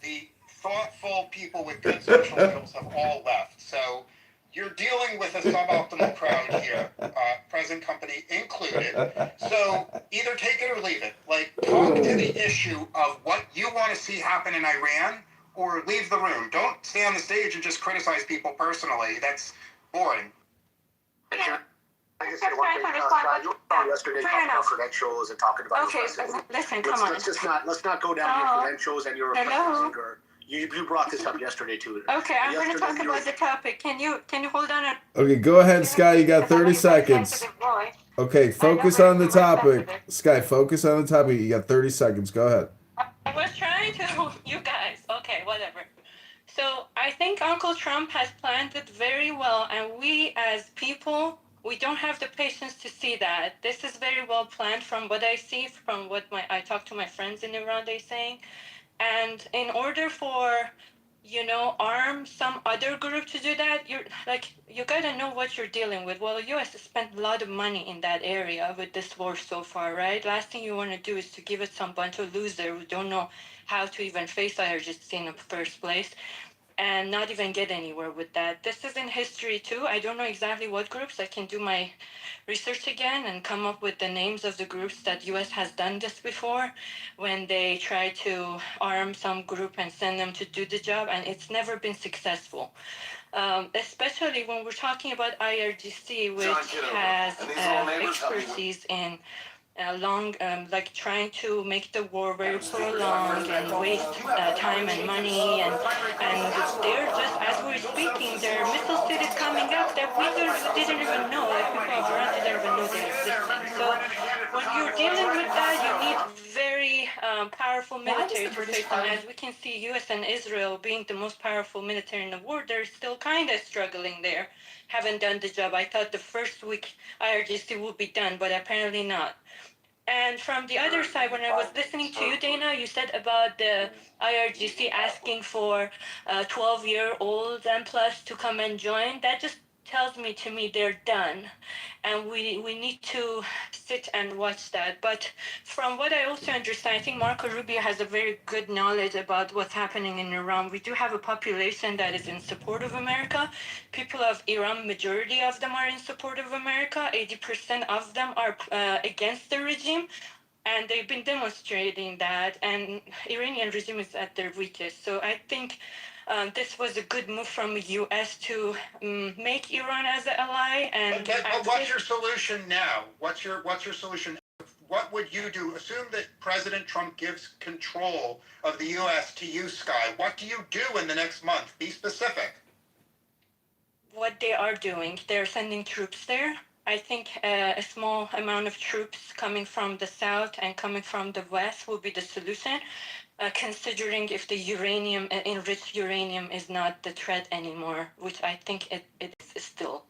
The thoughtful people with good social skills have all left. So you're dealing with a suboptimal crowd here, present company included. So either take it or leave it. Like, talk to the issue of what you want to see happen in Iran, or leave the room. Don't stay on the stage and just criticize people personally. That's boring. I just say one thing, Scott, you were on yesterday talking about credentials and talking about... Okay, listen, come on. Let's not go down your credentials and your... Hello? You brought this up yesterday too. Okay, I'm going to talk about the topic. Can you hold on? Okay, go ahead, Sky. You got 30 seconds. Okay, focus on the topic. Sky, focus on the topic. You got 30 seconds. Go ahead. I was trying to... You guys. Okay, whatever. So I think Uncle Trump has planned it very well, and we as people, we don't have the patience to see that. This is very well planned from what I see, from what I talk to my friends in Iran, they're saying. And in order for, arm some other group to do that, you gotta know what you're dealing with. Well, the U.S. has spent a lot of money in that area with this war so far, right? Last thing you want to do is to give it some bunch of losers who don't know how to even face IRGC in the first place. and not even get anywhere with that. This is in history too. I don't know exactly what groups. I can do my research again and come up with the names of the groups that US has done this before, when they try to arm some group and send them to do the job, and it's never been successful. Especially when we're talking about IRGC, which has expertise in like trying to make the war very prolonged and waste time and money, and they're just, as we're speaking, their missile suit is coming up that we didn't even know, like people of Iran didn't even know they existed. So when you're dealing with that, you need very powerful military to face them. As we can see, US and Israel being the most powerful military in the world, they're still kind of struggling there. Haven't done the job. I thought the first week IRGC would be done, but apparently not. And from the other side, when I was listening to you, Dana, you said about the IRGC asking for 12-year-olds and plus to come and join. That just tells me, to me, they're done. And we need to sit and watch that. But from what I also understand, I think Marco Rubio has a very good knowledge about what's happening in Iran. We do have a population that is in support of America. People of Iran, majority of them are in support of America. 80% of them are against the regime. And they've been demonstrating that, and Iranian regime is at their weakest. So I think this was a good move from the U.S. to make Iran as an ally. And but what's your solution now? What's your solution? What would you do? Assume that President Trump gives control of the U.S. to you, Sky. What do you do in the next month? Be specific. What they are doing, they're sending troops there. I think a small amount of troops coming from the south and coming from the west will be the solution, considering if the uranium, enriched uranium, is not the threat anymore, which I think it is still.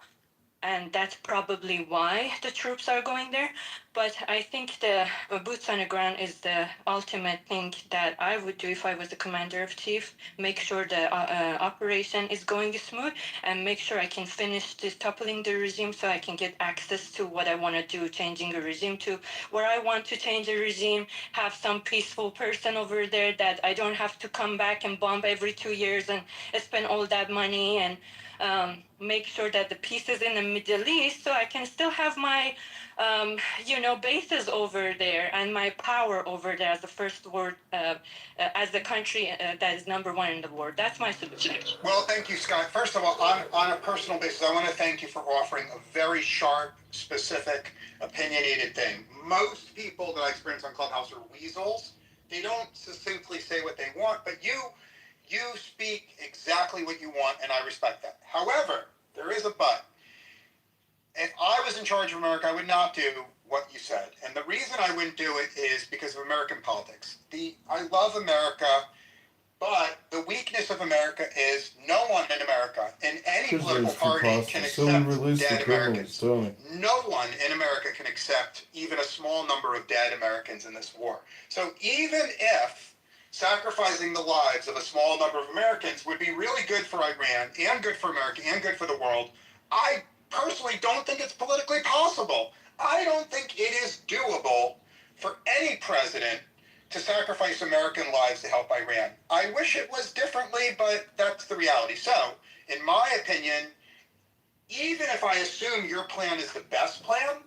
And that's probably why the troops are going there. But I think the boots on the ground is the ultimate thing that I would do if I was the commander of chief. Make sure the operation is going smooth, and make sure I can finish this toppling the regime so I can get access to what I want to do, changing a regime to where I want to change a regime, have some peaceful person over there that I don't have to come back and bomb every 2 years and spend all that money, and make sure that the peace is in the Middle East so I can still have my, bases over there and my power over there as the first world, as the country that is #1 in the world. That's my solution. Well, thank you, Scott. First of all, on a personal basis, I want to thank you for offering a very sharp, specific, opinionated thing. Most people that I experience on Clubhouse are weasels. They don't succinctly say what they want, but you speak exactly what you want, and I respect that. However, there is a but. If I was in charge of America, I would not do what you said. And the reason I wouldn't do it is because of American politics. I love America, but the weakness of America is no one in America, in any political party, can accept dead Americans. No one in America can accept even a small number of dead Americans in this war. So even if sacrificing the lives of a small number of Americans would be really good for Iran and good for America and good for the world, I personally don't think it's politically possible. I don't think it is doable for any president to sacrifice American lives to help Iran. I wish it was differently, but that's the reality. So, in my opinion, even if I assume your plan is the best plan,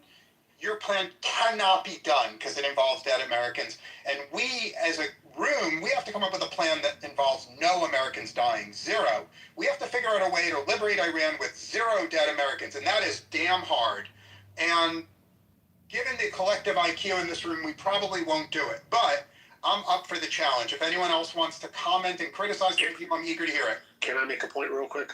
your plan cannot be done because it involves dead Americans. And we, as a room, we have to come up with a plan that involves no Americans dying, zero. We have to figure out a way to liberate Iran with 0 dead Americans, and that is damn hard. And given the collective IQ in this room, we probably won't do it. But I'm up for the challenge. If anyone else wants to comment and criticize the people, I'm eager to hear it. Can I make a point real quick?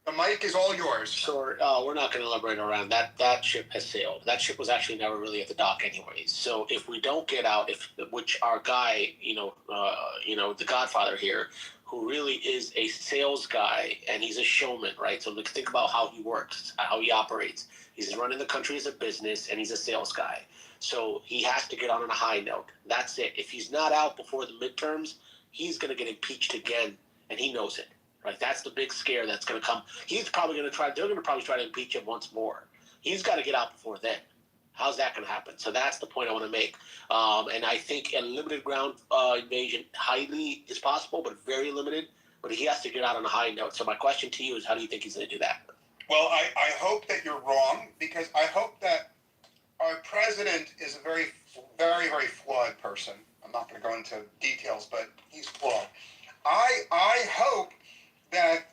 The mic is all yours. Sure. We're not going to elaborate around that. That ship has sailed. That ship was actually never really at the dock anyways. So if we don't get out, which our guy, the Godfather here, who really is a sales guy and he's a showman, right? So let's think about how he works, how he operates. He's running the country as a business and he's a sales guy. So he has to get on a high note. That's it. If he's not out before the midterms, he's going to get impeached again, and he knows it. Right, that's the big scare that's going to come. He's probably going to try. They're going to probably try to impeach him once more. He's got to get out before then. How's that going to happen? So that's the point I want to make. And I think a limited ground invasion highly is possible, but very limited. but he has to get out on a high note. So my question to you is, how do you think he's going to do that? Well, I hope that you're wrong, because I hope that our president is a very, very, very flawed person. I'm not going to go into details, but he's flawed. I hope that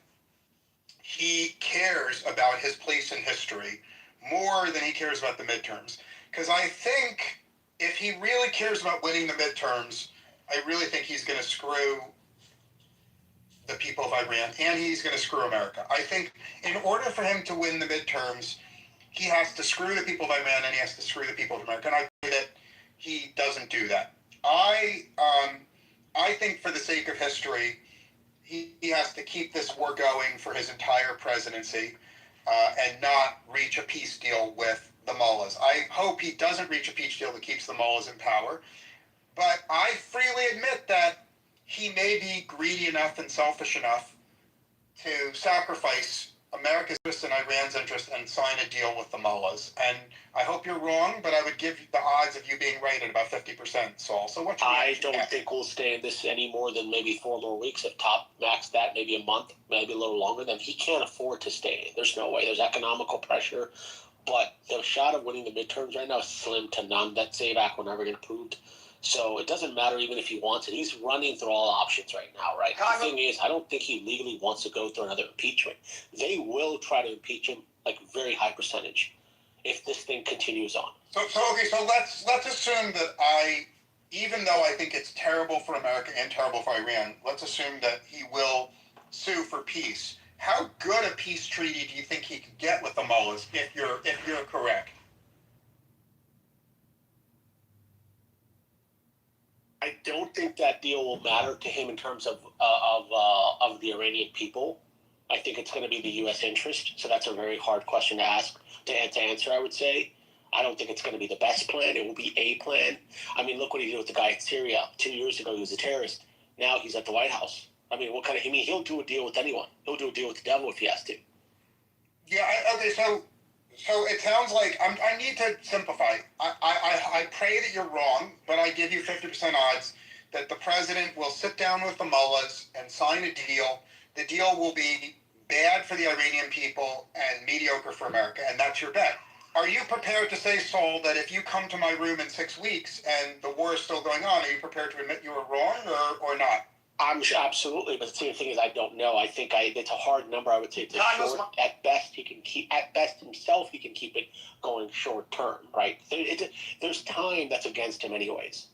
he cares about his place in history more than he cares about the midterms. Because I think if he really cares about winning the midterms, I really think he's going to screw the people of Iran, and he's going to screw America. I think in order for him to win the midterms, he has to screw the people of Iran, and he has to screw the people of America. And I think that he doesn't do that. I think for the sake of history, he has to keep this war going for his entire presidency and not reach a peace deal with the mullahs. I hope he doesn't reach a peace deal that keeps the mullahs in power. But I freely admit that he may be greedy enough and selfish enough to sacrifice America's interest and Iran's interest and sign a deal with the mullahs. And I hope you're wrong, but I would give the odds of you being right at about 50%, Saul. So what? I don't think we'll stay in this any more than maybe 4 more weeks. If top max that, maybe a month, maybe a little longer, then he can't afford to stay. There's no way. There's economical pressure. But the shot of winning the midterms right now is slim to none. That SAVAC will never get approved. So it doesn't matter even if he wants it. He's running through all options right now, right? The thing is, I don't think he legally wants to go through another impeachment. They will try to impeach him, like very high percentage, if this thing continues on. So let's assume that even though I think it's terrible for America and terrible for Iran, let's assume that he will sue for peace. How good a peace treaty do you think he could get with the mullahs if you're correct? I don't think that deal will matter to him in terms of the Iranian people. I think it's going to be the U.S. interest. So that's a very hard question to answer. I would say I don't think it's going to be the best plan. It will be a plan. I mean, look what he did with the guy in Syria 2 years ago. He was a terrorist. Now he's at the White House. I mean, he'll do a deal with anyone. He'll do a deal with the devil if he has to. Yeah. Okay. So it sounds like I need to simplify. I pray that you're wrong, but I give you 50% odds that the president will sit down with the mullahs and sign a deal. The deal will be bad for the Iranian people and mediocre for America, and that's your bet. Are you prepared to say, Saul, that if you come to my room in 6 weeks and the war is still going on, are you prepared to admit you were wrong or not? I'm sure, absolutely, but the same thing is I don't know. I think it's a hard number. I would say it's short. At best, he can keep it going short term, right? There's time that's against him anyways.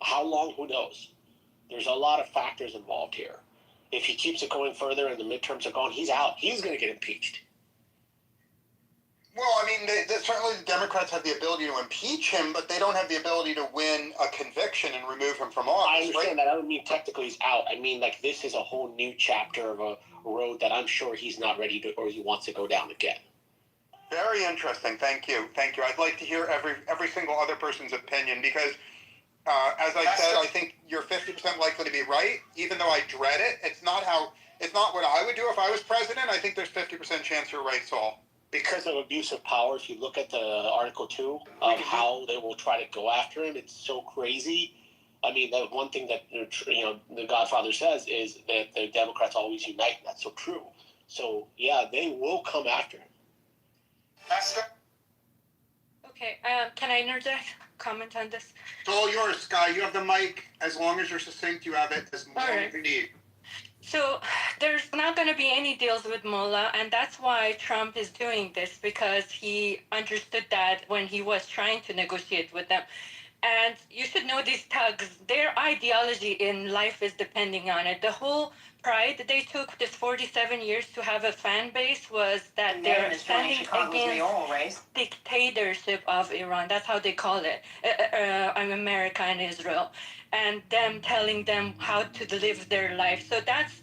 How long? Who knows? There's a lot of factors involved here. If he keeps it going further and the midterms are gone, he's out. He's going to get impeached. Well, I mean, certainly the Democrats have the ability to impeach him, but they don't have the ability to win a conviction and remove him from office. I understand that. I don't mean technically he's out. I mean, like, this is a whole new chapter of a road that I'm sure he's not ready to, or he wants to go down again. Very interesting. Thank you. I'd like to hear every single other person's opinion because, as I said, I think you're 50% likely to be right, even though I dread it. It's not what I would do if I was president. I think there's 50% chance you're right, Saul. Because of abuse of power, if you look at the Article 2 of how they will try to go after him, it's so crazy. I mean, the one thing that the Godfather says is that the Democrats always unite. That's so true. So, yeah, they will come after him. Okay, can I interject? Comment on this? It's all yours, Sky. You have the mic. As long as you're succinct, you have it as long as you need. So there's not going to be any deals with Mullah, and that's why Trump is doing this, because he understood that when he was trying to negotiate with them. And you should know these thugs, their ideology in life is depending on it. The whole pride that they took this 47 years to have a fan base was that they're standing against dictatorship of Iran. That's how they call it. America and Israel. And them telling them how to live their life. So that's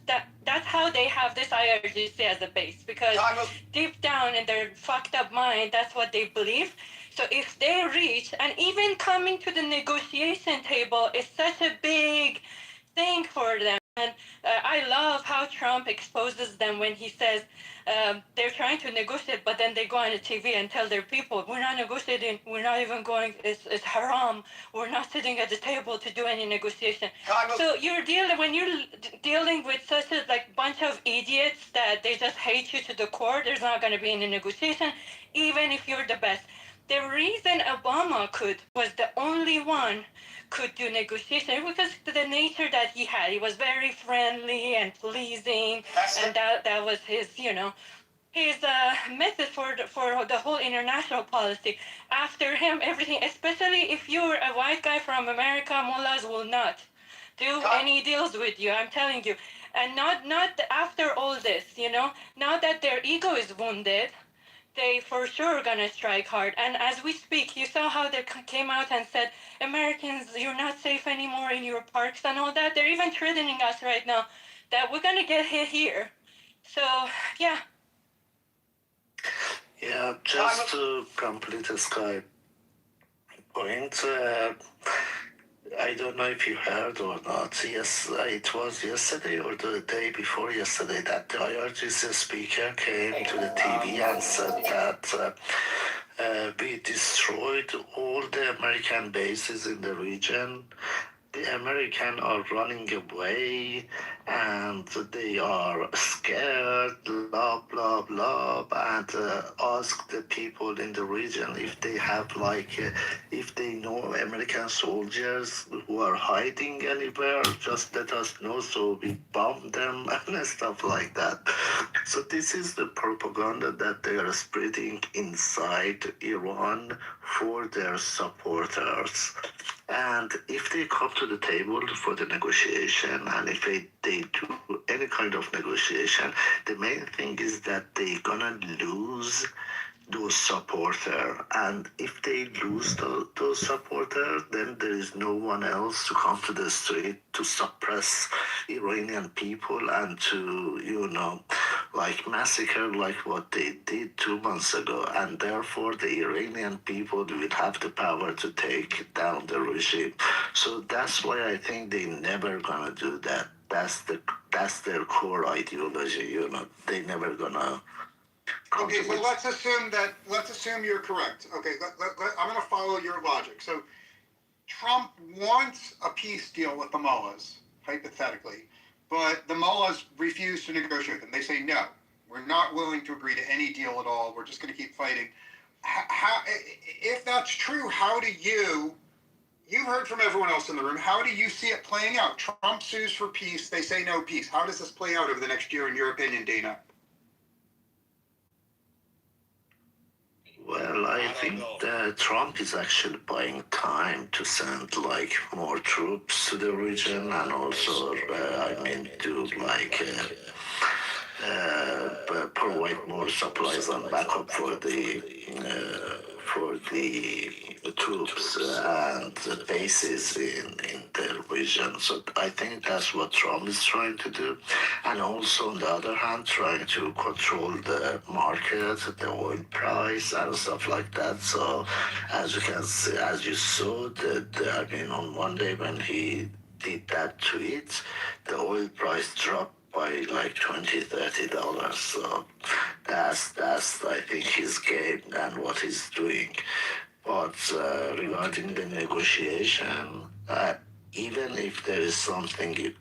how they have this IRGC as a base, because deep down in their fucked up mind, that's what they believe. So if they reach, and even coming to the negotiation table is such a big thing for them. And I love how Trump exposes them when he says they're trying to negotiate, but then they go on the TV and tell their people, we're not negotiating, we're not even going, it's haram, we're not sitting at the table to do any negotiation. So when you're dealing with such a bunch of idiots that they just hate you to the core, there's not going to be any negotiation, even if you're the best. The reason Obama was the only one could do negotiation because the nature that he had. He was very friendly and pleasing, and that was his, his method for the whole international policy. After him, everything, especially if you're a white guy from America, mullahs will not do any deals with you. I'm telling you, and not after all this, now that their ego is wounded, they for sure gonna strike hard. And as we speak, you saw how they came out and said, Americans, you're not safe anymore in your parks and all that. They're even threatening us right now that we're gonna get hit here. So, yeah. Yeah, just to complete the Sky point, I don't know if you heard or not. Yes, it was yesterday or the day before yesterday that the IRGC speaker came to the TV and said that we destroyed all the American bases in the region. The Americans are running away and they are scared, blah, blah, blah, and ask the people in the region if they have, if they know American soldiers who are hiding anywhere, just let us know so we bomb them and stuff like that. So this is the propaganda that they are spreading inside Iran for their supporters. And if they come to the table for the negotiation, and if they do any kind of negotiation, the main thing is that they're gonna lose those supporters. And if they lose those supporters, then there is no one else to come to the street to suppress Iranian people and to, massacre like what they did 2 months ago. And therefore, the Iranian people will have the power to take down the regime. So that's why I think they never gonna do that. That's their core ideology. They never gonna. Okay, so let's assume you're correct. Okay, I'm going to follow your logic. So Trump wants a peace deal with the mullahs, hypothetically, but the mullahs refuse to negotiate with them. They say, no, we're not willing to agree to any deal at all. We're just going to keep fighting. If that's true, how do you've heard from everyone else in the room, how do you see it playing out? Trump sues for peace. They say no peace. How does this play out over the next year, in your opinion, Dana? Well, I think that Trump is actually buying time to send more troops to the region, and also, to provide more supplies and backup for the troops and the bases in the region. So I think that's what Trump is trying to do, and also on the other hand, trying to control the market, the oil price, and stuff like that. So as you can see, as you saw, on Monday when he did that tweet, the oil price dropped by $20-$30. So that's I think his game and what he's doing. But regarding the negotiation, even if there is something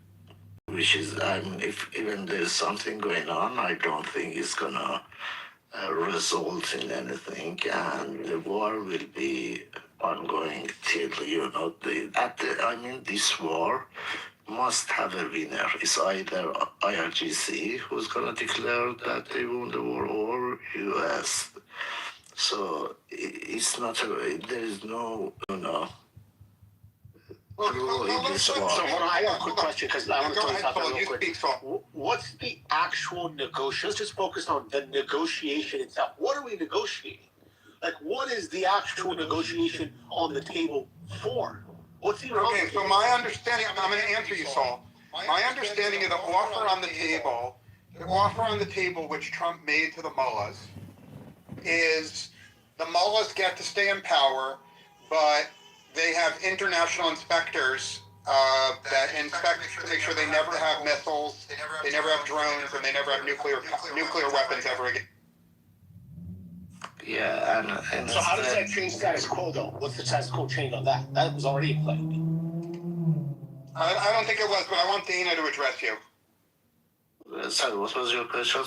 which is, if even there is something going on, I don't think it's gonna result in anything, and the war will be ongoing till this war must have a winner. It's either IRGC who's gonna declare that they won the war, or US. So it's not there is no So hold on, I got a quick question because I want to tell you something real quick. What's the actual negotiation? Let's just focus on the negotiation itself. What are we negotiating? What is the actual negotiation on the table for? What's the Okay, so my understanding, I'm going to answer you, Saul. My understanding of the offer on the table which Trump made to the mullahs is the mullahs get to stay in power, but they have international inspectors that inspect to make sure they never have missiles, they never have drones, and they never have nuclear weapons ever again. Yeah, and so how does that change status quo, though? What's the status quo change on that? That was already in play. I don't think it was, but I want Dana to address you. Sorry, what was your question,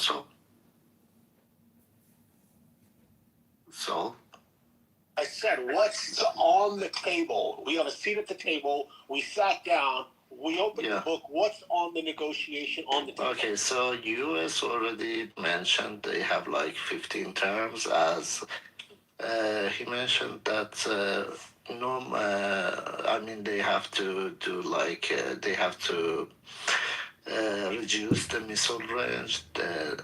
So? I said, what's on the table? We have a seat at the table. We sat down. We opened the book. What's on the negotiation on the table? Okay, so U.S. already mentioned they have like 15 terms as he mentioned that I mean they have to do like they have to reduce the missile range.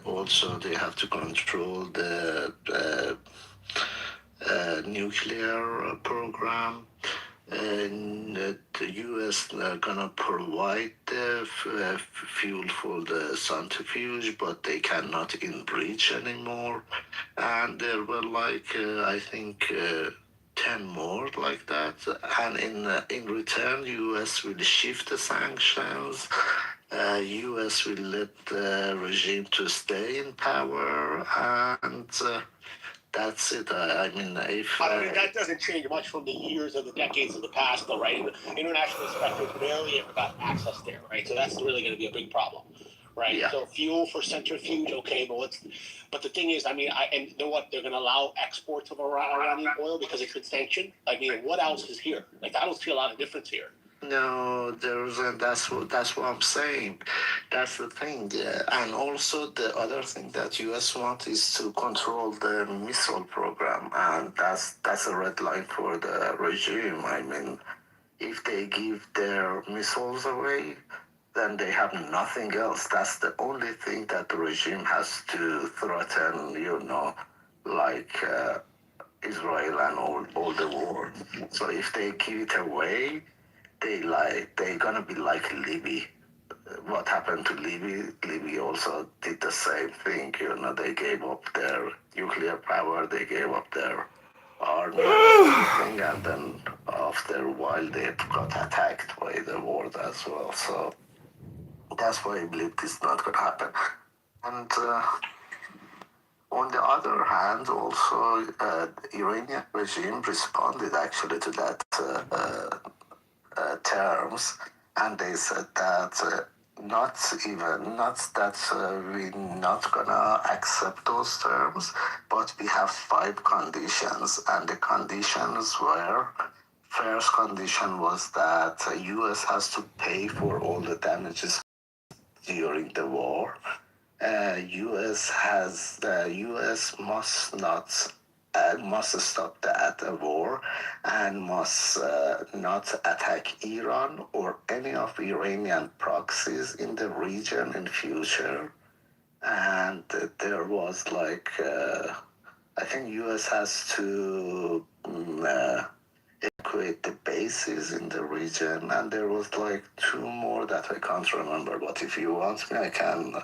Also, they have to control the nuclear program. And the U.S. gonna provide the fuel for the centrifuge, but they cannot enrich anymore. And there were like I think 10 more like that. And in return, U.S. will shift the sanctions. U.S. will let the regime to stay in power, and that's it. I mean, if I mean, that doesn't change much from the years or the decades of the past, though, right? International inspectors barely ever got access there, right? So that's really going to be a big problem, right? Yeah. So fuel for centrifuge, okay, but the thing is, I mean, and you know what? They're going to allow exports of Iranian oil because it's been sanctioned. I mean, what else is here? Like, I don't see a lot of difference here. No, there isn't. That's what I'm saying. That's the thing. And also the other thing that U.S. wants is to control the missile program, and that's a red line for the regime. I mean, if they give their missiles away, then they have nothing else. That's the only thing that the regime has to threaten. Like Israel and all the world. So if they give it away, they gonna be like Libya. What happened to Libya? Libya also did the same thing. They gave up their nuclear power, they gave up their army and everything, and then after a while they got attacked by the world as well. So that's why I believe this is not gonna happen. And on the other hand, also the Iranian regime responded actually to that terms, and they said that not that we're not gonna accept those terms, but we have 5 conditions, and the conditions were, first condition was that U.S. has to pay for all the damages during the war. U.S. must stop the war and must not attack Iran or any of Iranian proxies in the region in future. And there was like, I think U.S. has to evacuate the bases in the region, and there was like 2 more that I can't remember. But if you want me, I can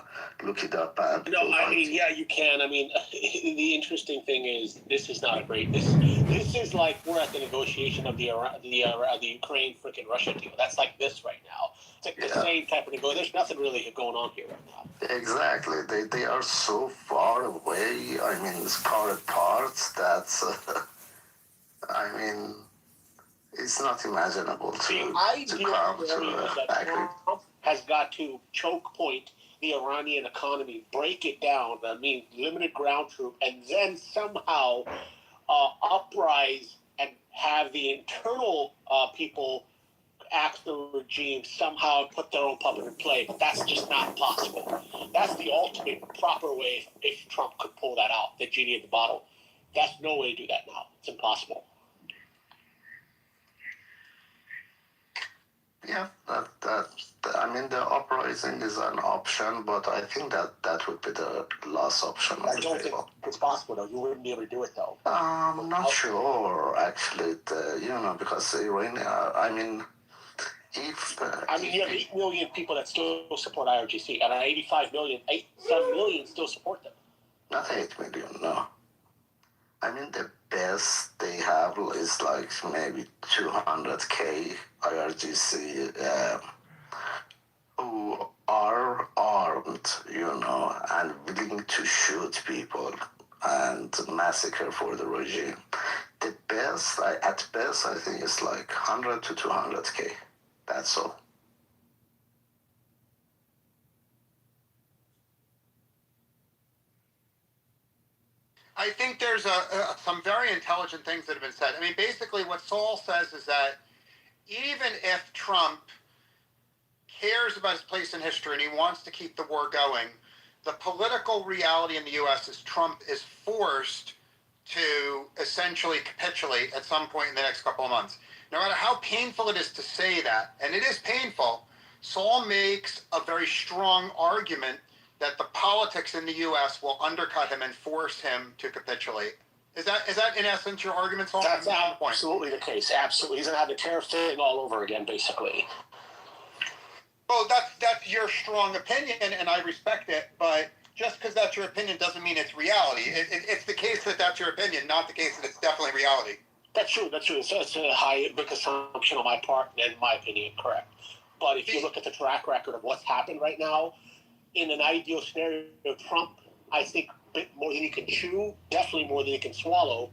look it up. And no, I mean, yeah, you can. I mean, the interesting thing is this is not a great. This is like we're at the negotiation of the Ukraine freaking Russia deal. That's like this right now. It's like the same type of negotiation. There's nothing really going on here right now. Exactly. They are so far away. I mean, it's far apart that I mean, it's not imaginable to come to Trump has got to choke point the Iranian economy, break it down. I mean, limited ground troop, and then somehow uprise and have the internal people ask the regime somehow and put their own puppet in play. But that's just not possible. That's the ultimate proper way if Trump could pull that out, the genie in the bottle. That's no way to do that now. It's impossible. Yeah, I mean, the uprising is an option, but I think that would be the last option. I don't think it's possible, though. You wouldn't be able to do it, though. I'm not sure, actually, because Iran, I mean, you have 8 million people that still support IRGC, and 85 million, 7 million still support them. Not 8 million, no. I mean, the best they have is like maybe 200K IRGC who are armed, and willing to shoot people and massacre for the regime. The best, at best, I think it's like 100 to 200K. That's all. I think there's some very intelligent things that have been said. I mean, basically what Saul says is that even if Trump cares about his place in history and he wants to keep the war going, the political reality in the U.S. is Trump is forced to essentially capitulate at some point in the next couple of months. No matter how painful it is to say that, and it is painful, Saul makes a very strong argument that the politics in the U.S. will undercut him and force him to capitulate. Is that in essence your argument, Saul? That's absolutely the case. Absolutely. He's going to have the tariff thing all over again, basically. Well, that's your strong opinion, and I respect it, but just because that's your opinion doesn't mean it's reality. It's the case that that's your opinion, not the case that it's definitely reality. That's true. It's a high, big assumption on my part, and in my opinion, correct. But if you look at the track record of what's happened right now, in an ideal scenario, Trump, I think, a bit more than he can chew, definitely more than he can swallow.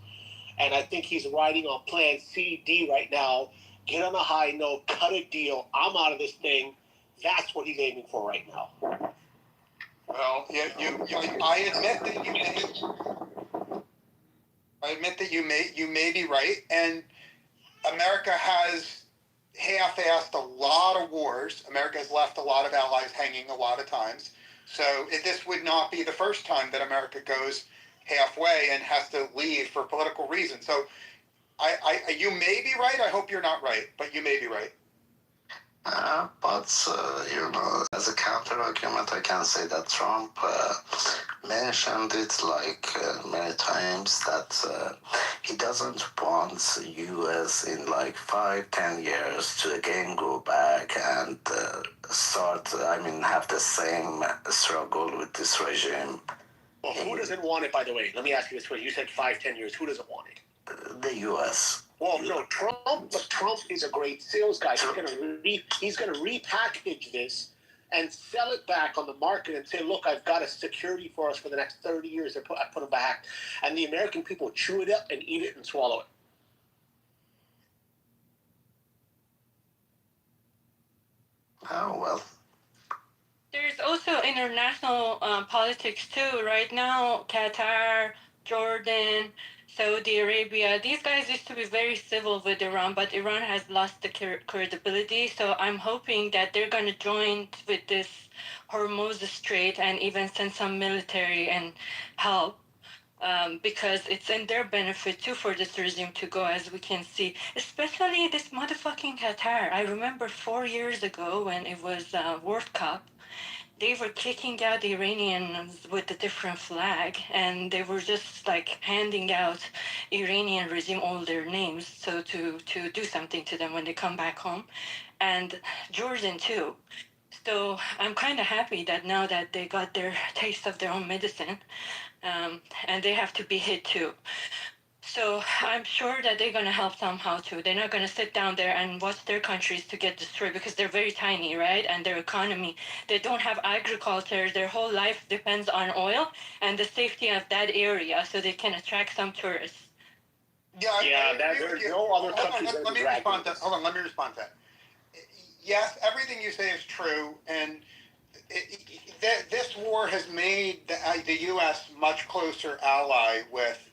And I think he's riding on plan C, D right now. Get on a high note, cut a deal. I'm out of this thing. That's what he's aiming for right now. Well, I admit that you may be right, and America has half-assed a lot of wars. America has left a lot of allies hanging a lot of times. So this would not be the first time that America goes halfway and has to leave for political reasons. So you may be right. I hope you're not right, but you may be right. But as a counter argument, I can say that Trump mentioned it many times that he doesn't want U.S. in 5-10 years to again go back and have the same struggle with this regime. Well, who doesn't want it, by the way? Let me ask you this way. You said 5-10 years. Who doesn't want it? The U.S. Well, no, Trump is a great sales guy. He's going to repackage this and sell it back on the market and say, look, I've got a security for us for the next 30 years. I put them back. And the American people chew it up and eat it and swallow it. Oh, well. There's also international politics too. Right now, Qatar, Jordan, Saudi Arabia, these guys used to be very civil with Iran, but Iran has lost the credibility. So I'm hoping that they're going to join with this Hormuz Strait and even send some military and help. Because it's in their benefit too for this regime to go, as we can see, especially this motherfucking Qatar. I remember 4 years ago when it was World Cup, they were kicking out the Iranians with a different flag, and they were just handing out Iranian regime all their names, so to do something to them when they come back home, and Jordan too. So I'm kind of happy that now that they got their taste of their own medicine, and they have to be hit too. So I'm sure that they're going to help somehow too. They're not going to sit down there and watch their countries to get destroyed because they're very tiny, right? And their economy, they don't have agriculture. Their whole life depends on oil and the safety of that area so they can attract some tourists. There's no other countries that let me respond to that. Hold on, let me respond to that. Yes, everything you say is true, and this war has made the U.S. much closer ally with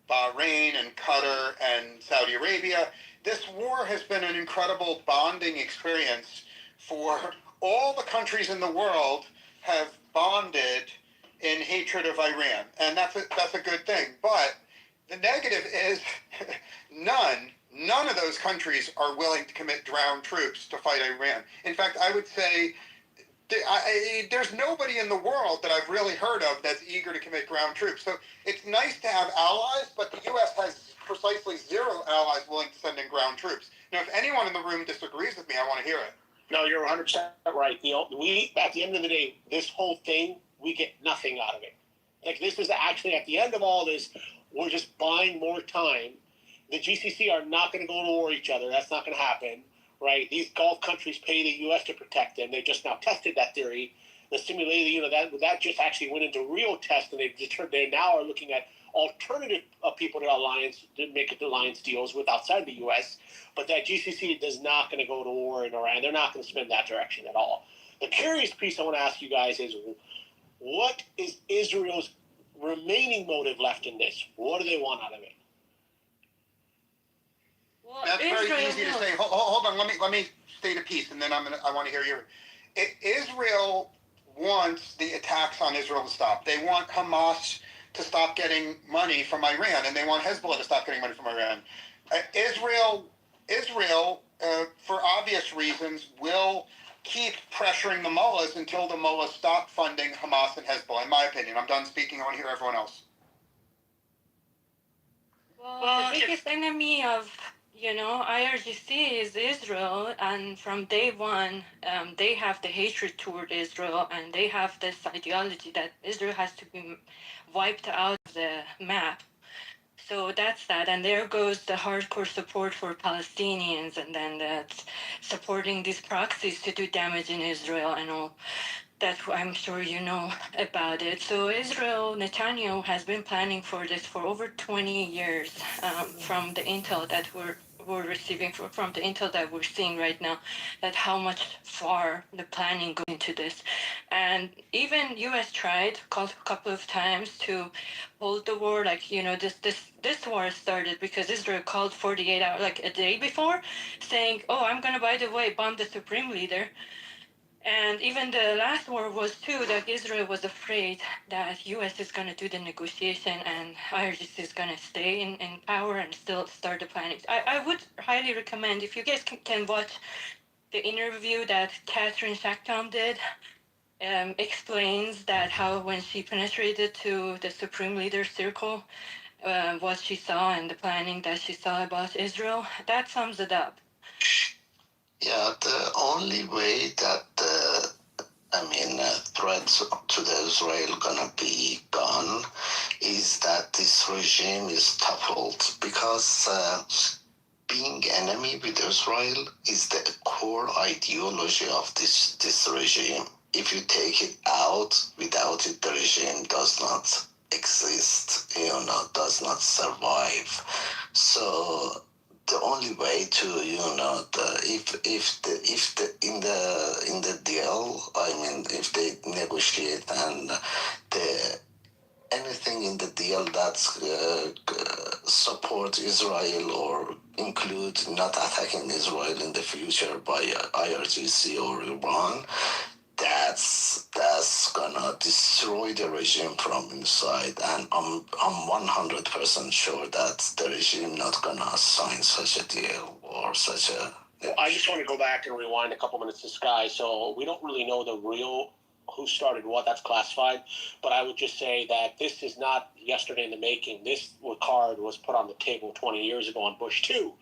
Bahrain and Qatar and Saudi Arabia. This war has been an incredible bonding experience for all the countries in the world have bonded in hatred of Iran, and that's a good thing. But the negative is none of those countries are willing to commit ground troops to fight Iran. In fact, I would say there's nobody in the world that I've really heard of that's eager to commit ground troops. So it's nice to have allies, but the U.S. has precisely zero allies willing to send in ground troops. Now, if anyone in the room disagrees with me, I want to hear it. No, you're 100% right. We, at the end of the day, this whole thing, we get nothing out of it. This is actually, at the end of all this, we're just buying more time. The GCC are not going to go to war with each other. That's not going to happen, right? These Gulf countries pay the U.S. to protect them. They just now tested that theory. The simulated, that just actually went into real test, and they now are looking at alternative people to alliance to make alliance deals with outside the U.S. But that GCC is not going to go to war in Iran. They're not going to spin that direction at all. The curious piece I want to ask you guys is, what is Israel's remaining motive left in this? What do they want out of it? Well, That's Israel very easy to say. Hold on, let me state a piece, and then I want to hear your. Israel wants the attacks on Israel to stop. They want Hamas to stop getting money from Iran, and they want Hezbollah to stop getting money from Iran. Israel, for obvious reasons, will keep pressuring the mullahs until the mullahs stop funding Hamas and Hezbollah. In my opinion, I'm done speaking. I want to hear everyone else. Well, the biggest enemy of, IRGC is Israel, and from day one, they have the hatred toward Israel, and they have this ideology that Israel has to be wiped out of the map. So that's that, and there goes the hardcore support for Palestinians, and then that's supporting these proxies to do damage in Israel and all. That I'm sure you know about it. So Israel, Netanyahu has been planning for this for over 20 years, from the intel that we're receiving from the intel that we're seeing right now, that how much far the planning goes into this. And even U.S. tried a couple of times to hold the war, this war started because Israel called 48 hours, like a day before, saying, oh, I'm going to, by the way, bomb the supreme leader. And even the last war was too, that Israel was afraid that U.S. is going to do the negotiation and IRGC is going to stay in power and still start the planning. I would highly recommend, if you guys can watch the interview that Catherine Shacktom did, explains that how when she penetrated to the Supreme Leader circle, what she saw and the planning that she saw about Israel, that sums it up. Yeah, the only way that threats to the Israel gonna be gone is that this regime is toppled, because being enemy with Israel is the core ideology of this regime. If you take it out, without it, the regime does not exist, does not survive. So the only way to, in the deal, if they negotiate and anything in the deal that support Israel or include not attacking Israel in the future by IRGC or Iran, that's gonna destroy the regime from inside, and I'm 100% sure that the regime not gonna sign such a deal or such a. Well, I just want to go back and rewind a couple minutes to Sky. So we don't really know the real who started what. That's classified, but I would just say that this is not yesterday in the making. This card was put on the table 20 years ago on Bush 2.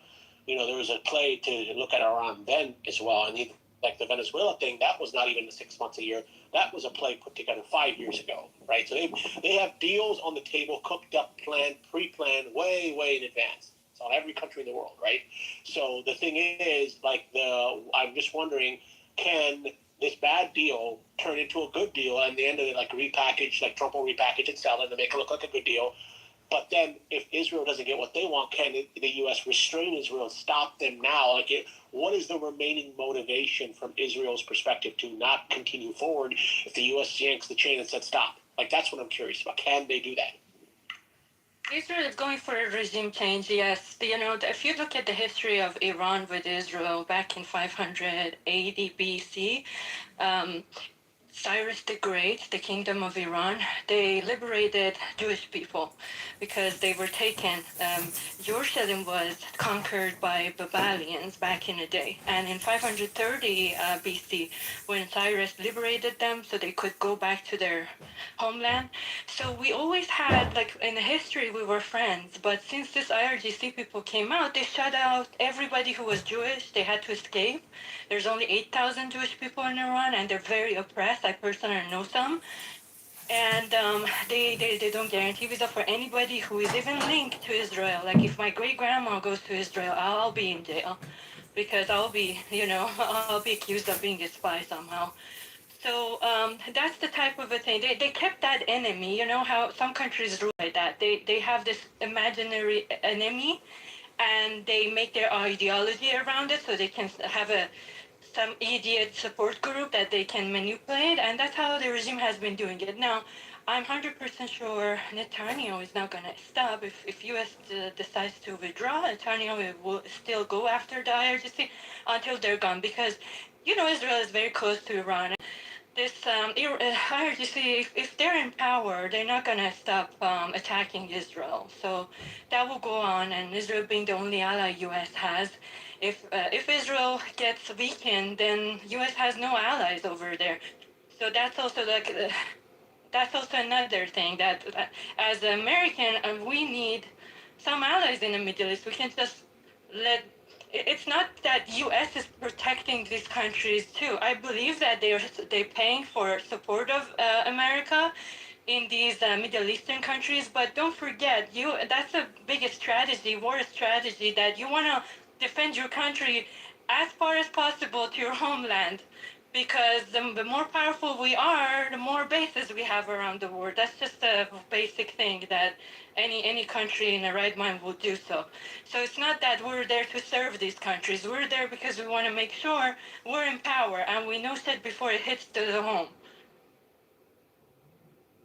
There was a play to look at Iran then as well, and like the Venezuela thing, that was not even the 6 months a year. That was a play put together 5 years ago, right? So they have deals on the table, cooked up, planned, pre-planned, way in advance. It's on every country in the world, right? So the thing is, I'm just wondering, can this bad deal turn into a good deal, and the end of it, repackage, like Trump will repackage and sell it and make it look like a good deal? But then, if Israel doesn't get what they want, can the U.S. restrain Israel and stop them now? What is the remaining motivation from Israel's perspective to not continue forward if the U.S. yanks the chain and said stop? That's what I'm curious about. Can they do that? Israel is going for a regime change, yes. If you look at the history of Iran with Israel back in 580 BC, Cyrus the Great, the kingdom of Iran, they liberated Jewish people because they were taken. Jerusalem was conquered by Babylonians back in the day. And in 530 BC, when Cyrus liberated them so they could go back to their homeland. So we always had, in the history, we were friends. But since this IRGC people came out, they shut out everybody who was Jewish. They had to escape. There's only 8,000 Jewish people in Iran, and they're very oppressed. I personally know some. And they don't guarantee visa for anybody who is even linked to Israel. Like if my great grandma goes to Israel, I'll be in jail because I'll be, I'll be accused of being a spy somehow. So that's the type of a thing. They kept that enemy. You know how some countries rule like that. They have this imaginary enemy, and they make their ideology around it so they can have some idiot support group that they can manipulate, and that's how the regime has been doing it. Now, I'm 100% sure Netanyahu is not going to stop. If U.S. Decides to withdraw, Netanyahu will still go after the IRGC until they're gone because, Israel is very close to Iran. This IRGC, if they're in power, they're not going to stop attacking Israel. So that will go on, and Israel being the only ally U.S. has. If Israel gets weakened, then U.S. has no allies over there. So that's also that's also another thing that as an American, we need some allies in the Middle East. We can't just let. It's not that U.S. is protecting these countries too. I believe that they're paying for support of America in these Middle Eastern countries, but don't forget, that's a biggest strategy, war strategy, that you want to defend your country as far as possible to your homeland, because the more powerful we are, the more bases we have around the world. That's just a basic thing that any country in the right mind will do so. So it's not that we're there to serve these countries. We're there because we want to make sure we're in power, and we know shit before it hits to the home.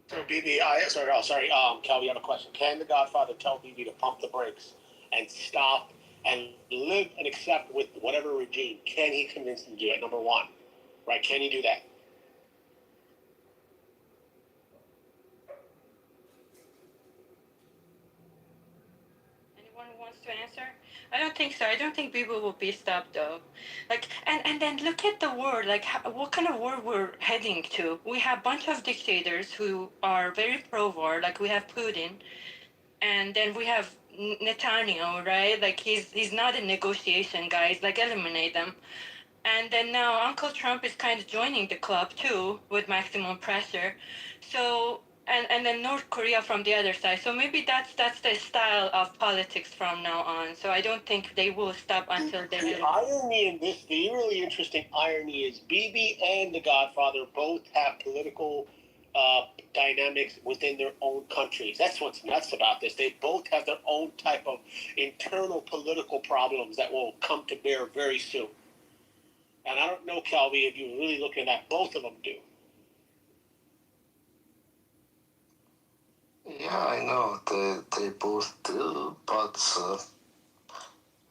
So BB, Cal, we have a question. Can the Godfather tell BB to pump the brakes and stop and live and accept with whatever regime? Can he convince him to do it? Number one, right? Can he do that? Anyone who wants to answer? I don't think so. I don't think people will be stopped though. And then look at the war. What kind of war we're heading to? We have a bunch of dictators who are very pro-war. Like we have Putin, and then we have Netanyahu, right? Like he's not a negotiation guy. He's like eliminate them. And then now Uncle Trump is kind of joining the club too with maximum pressure. So and then North Korea from the other side. So maybe that's the style of politics from now on. So I don't think they will stop until they're. The irony in this, the really interesting irony is BB and the Godfather both have political dynamics within their own countries. That's what's nuts about this. They both have their own type of internal political problems that will come to bear very soon. And I don't know, Calvi, if you're really looking at both of them do. Yeah, I know they both do, but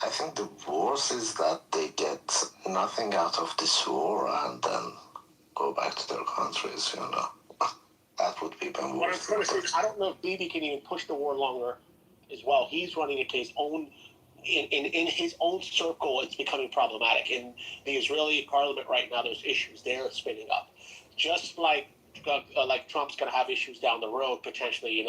I think the worst is that they get nothing out of this war and then go back to their countries, That would be my worst. What I'm trying to say, I don't know if BB can even push the war longer as well. He's running into his own, in his own circle, it's becoming problematic. In the Israeli parliament right now, there's issues there spinning up. Just like Trump's going to have issues down the road, potentially,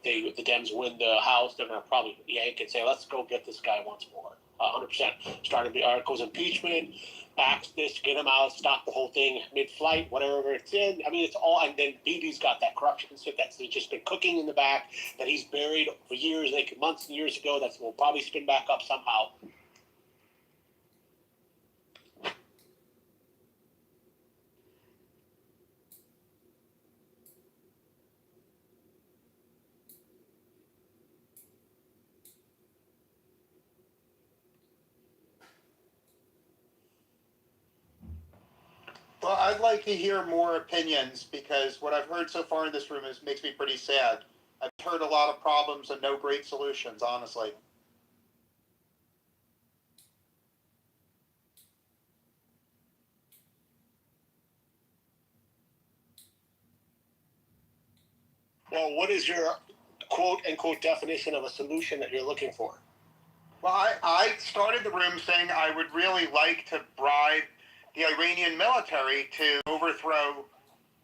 if the Dems win the House, they're going to probably yank and say, let's go get this guy once more. 100%. Starting the articles impeachment, axe this, get him out, stop the whole thing mid-flight, whatever it's in. I mean, it's all, and then BB's got that corruption that's just been cooking in the back that he's buried for years, like months and years ago, that will probably spin back up somehow. Well, I'd like to hear more opinions because what I've heard so far in this room makes me pretty sad. I've heard a lot of problems and no great solutions, honestly. Well, what is your quote-unquote definition of a solution that you're looking for? Well, I started the room saying I would really like to bribe the Iranian military to overthrow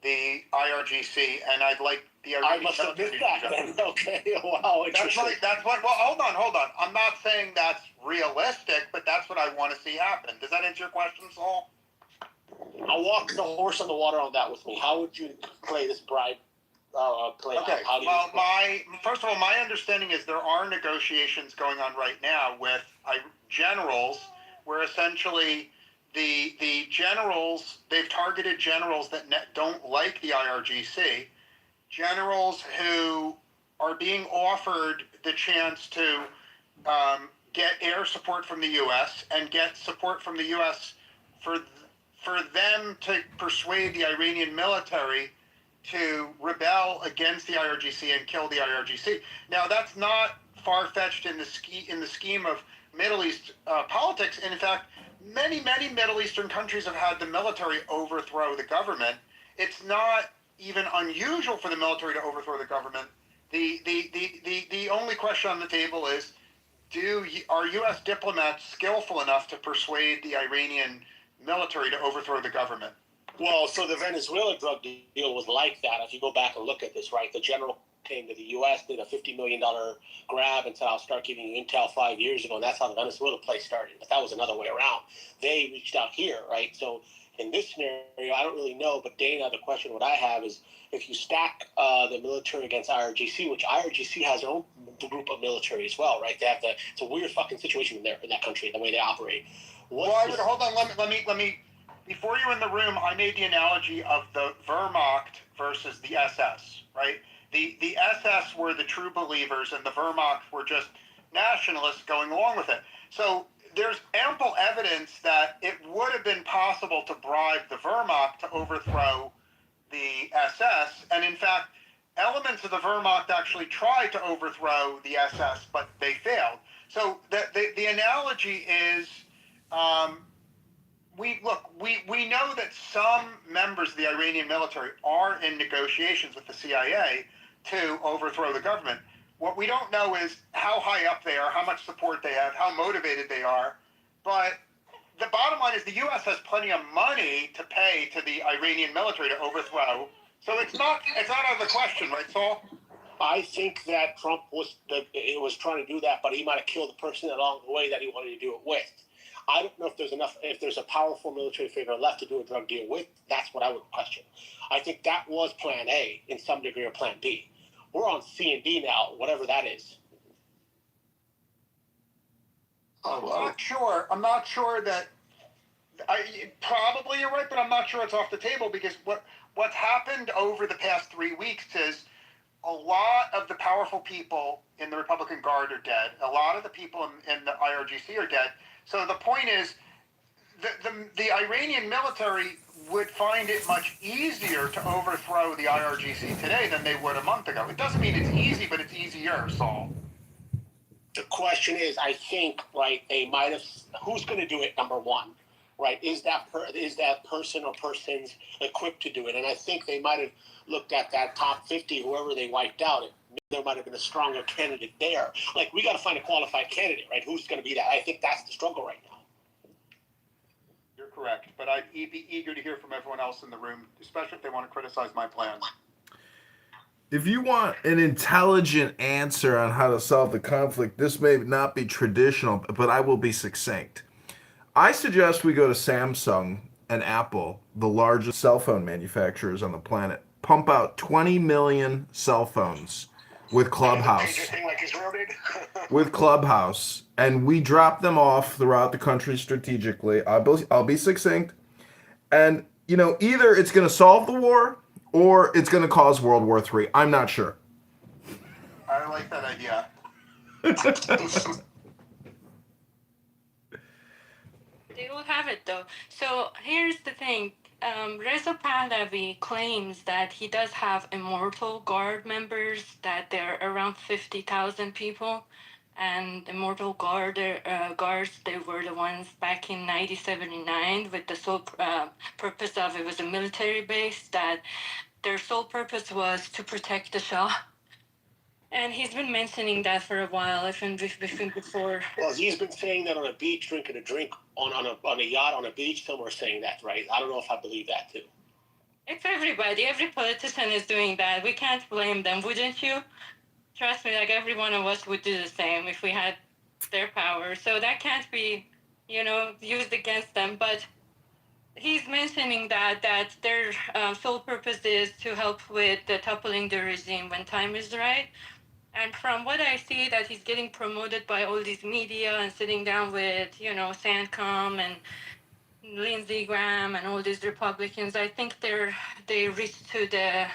the IRGC, and I'd like the Iranian military to do that. Okay, wow, interesting. Well, hold on. I'm not saying that's realistic, but that's what I want to see happen. Does that answer your question, Saul? I'll walk the horse on the water on that with me. How would you play this bribe play Okay. out? Well, first of all, my understanding is there are negotiations going on right now with generals, where essentially the generals, they've targeted generals that don't like the IRGC, generals who are being offered the chance to get air support from the U.S. and get support from the U.S. for them to persuade the Iranian military to rebel against the IRGC and kill the IRGC. Now, that's not far-fetched in the scheme of Middle East politics. And in fact, many Middle Eastern countries have had the military overthrow the government. It's not even unusual for the military to overthrow the government. The only question on the table is, are U.S. diplomats skillful enough to persuade the Iranian military to overthrow the government? Well, so the Venezuela drug deal was like that. If you go back and look at this, right, the general came to the U.S., did a $50 million grab and said, I'll start giving you intel 5 years ago, and that's how the Venezuela play started. But that was another way around. They reached out here, right? So in this scenario, I don't really know, but Dana, the question what I have is, if you stack the military against IRGC, which IRGC has their own group of military as well, right? They have it's a weird fucking situation in that country, the way they operate. Hold on, let me. Before you were in the room, I made the analogy of the Wehrmacht versus the SS, right? The SS were the true believers, and the Wehrmacht were just nationalists going along with it. So there's ample evidence that it would have been possible to bribe the Wehrmacht to overthrow the SS, and in fact, elements of the Wehrmacht actually tried to overthrow the SS, but they failed. So the analogy is, we know that some members of the Iranian military are in negotiations with the CIA to overthrow the government. What we don't know is how high up they are, how much support they have, how motivated they are. But the bottom line is the U.S. has plenty of money to pay to the Iranian military to overthrow. So it's not out of the question, right, Saul? I think that Trump was trying to do that, but he might have killed the person along the way that he wanted to do it with. I don't know if there's a powerful military figure left to do a drug deal with. That's what I would question. I think that was plan A in some degree, or plan B. We're on C and D now, whatever that is. I'm not sure that. Probably you're right, but I'm not sure it's off the table, because what's happened over the past 3 weeks is a lot of the powerful people in the Republican Guard are dead. A lot of the people in the IRGC are dead. So the point is, the Iranian military would find it much easier to overthrow the IRGC today than they would a month ago. It doesn't mean it's easy, but it's easier, Saul. The question is, I think, right, they might have, who's going to do it, number one, right? Is that person or persons equipped to do it? And I think they might have looked at that top 50, whoever they wiped out, there might have been a stronger candidate there. Like, we got to find a qualified candidate, right? Who's going to be that? I think that's the struggle right now. You're correct, but I'd be eager to hear from everyone else in the room, especially if they want to criticize my plan. If you want an intelligent answer on how to solve the conflict, this may not be traditional, but I will be succinct. I suggest we go to Samsung and Apple, the largest cell phone manufacturers on the planet, pump out 20 million cell phones with Clubhouse. With Clubhouse, and we drop them off throughout the country strategically. I'll be succinct. And, either it's going to solve the war or it's going to cause World War III. I'm not sure. I like that idea. They will have it, though. So here's the thing. Reza Pahlavi claims that he does have Immortal Guard members, that they're around 50,000 people. And Immortal Guards, they were the ones back in 1979 with the sole purpose of, it was a military base, that their sole purpose was to protect the Shah. And he's been mentioning that for a while, even before. Well, he's been saying that on a beach, drinking a drink on a yacht on a beach somewhere, saying that, right? I don't know if I believe that, too. It's everybody. Every politician is doing that. We can't blame them, wouldn't you? Trust me, like every one of us would do the same if we had their power. So that can't be, used against them. But he's mentioning that their sole purpose is to help with the toppling the regime when time is right. And from what I see, that he's getting promoted by all these media and sitting down with, you know, Sancom and Lindsey Graham and all these Republicans, I think they reached to the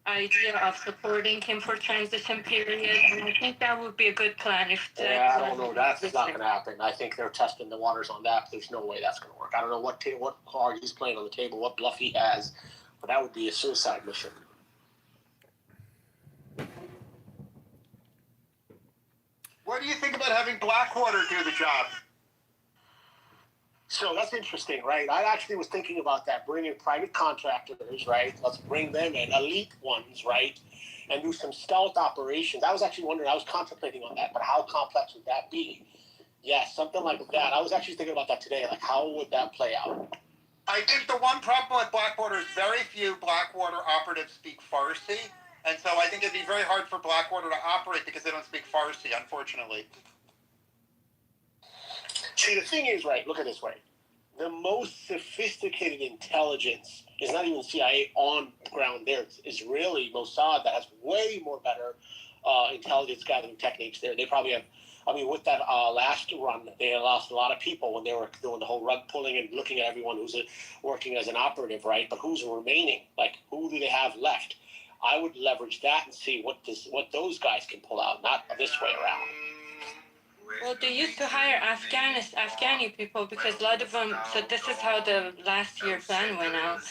idea of supporting him for transition period, and I think that would be a good plan if that. Yeah, I don't know. That's not going to happen. I think they're testing the waters on that. There's no way that's going to work. I don't know what card he's playing on the table, what bluff he has, but that would be a suicide mission. What do you think about having Blackwater do the job? So that's interesting, right? I actually was thinking about that, bringing private contractors, right? Let's bring them in, elite ones, right? And do some stealth operations. I was actually wondering, I was contemplating on that, but how complex would that be? Yeah, something like that. I was actually thinking about that today, like how would that play out? I think the one problem with Blackwater is very few Blackwater operatives speak Farsi. And so I think it'd be very hard for Blackwater to operate because they don't speak Farsi, unfortunately. See, the thing is, right, look at it this way. The most sophisticated intelligence is not even CIA on ground there. It's really Mossad that has way more better intelligence gathering techniques there. They probably have, I mean, with that last run, they lost a lot of people when they were doing the whole rug pulling and looking at everyone who's working as an operative, right? But who's remaining? Like, who do they have left? I would leverage that and see what those guys can pull out, not this way around. Well, they used to hire Afghani people because a lot of them. So this is how the last year plan went out.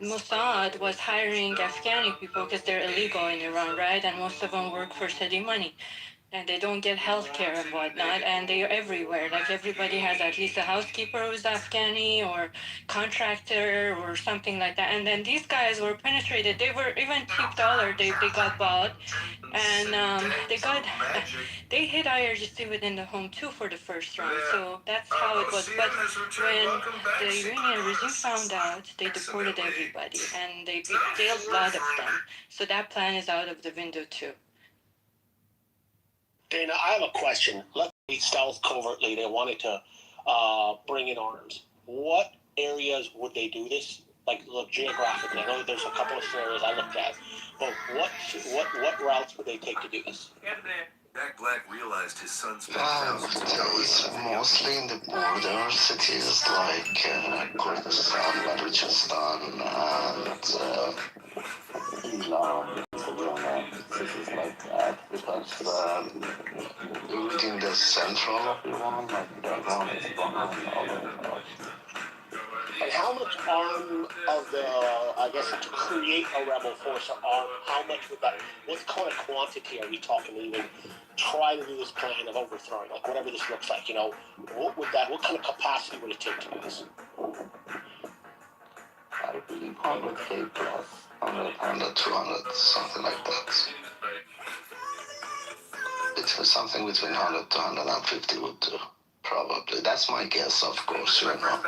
Mossad was hiring Afghani people because they're illegal in Iran, right? And most of them work for city money. And they don't get health care and whatnot, and they're everywhere. Like everybody has at least a housekeeper who's Afghani or contractor or something like that. And then these guys were penetrated. They were even cheap dollar. They got bought, and they hit IRGC within the home too for the first round. So that's how it was. But when the Iranian regime found out, they deported everybody and they jailed a lot of them. So that plan is out of the window too. Dana, I have a question. Let's say stealth covertly, they wanted to bring in arms. What areas would they do this? Like, look, geographically, I know there's a couple of scenarios I looked at, but what routes would they take to do this? Jack Black realized his son spent thousands of dollars. Mostly in the border cities like Kurdistan, Balochistan, and Iran, cities like that, because within the central of Iran, like Iran is behind all of that. And how much arm of the, I guess, to create a rebel force or arm, how much would that, what kind of quantity are we talking to even try to do this plan of overthrowing, like whatever this looks like, you know, what kind of capacity would it take to do this? I believe 100K plus, 100, 200, something like that. Something between 100 to 150 would do. Probably. That's my guess, of course, you know.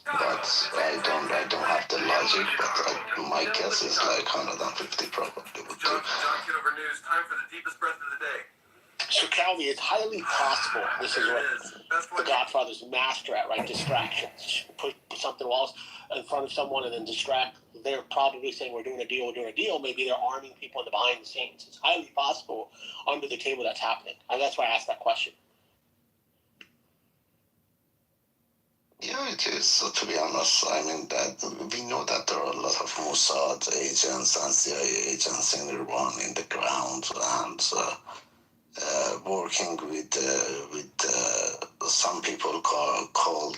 But I don't have the logic, but my guess is like 150 probably would do. Kitover News, time for the deepest breath of the day. So, Calvi, it's highly possible, this is what the Godfather's master at, right? Distractions. Put something else in front of someone and then distract. They're probably saying, we're doing a deal. Maybe they're arming people in the behind the scenes. It's highly possible under the table that's happening. And that's why I asked that question. Yeah, it is. So to be honest, I mean that we know that there are a lot of Mossad agents and CIA agents in Iran in the ground and working with some people called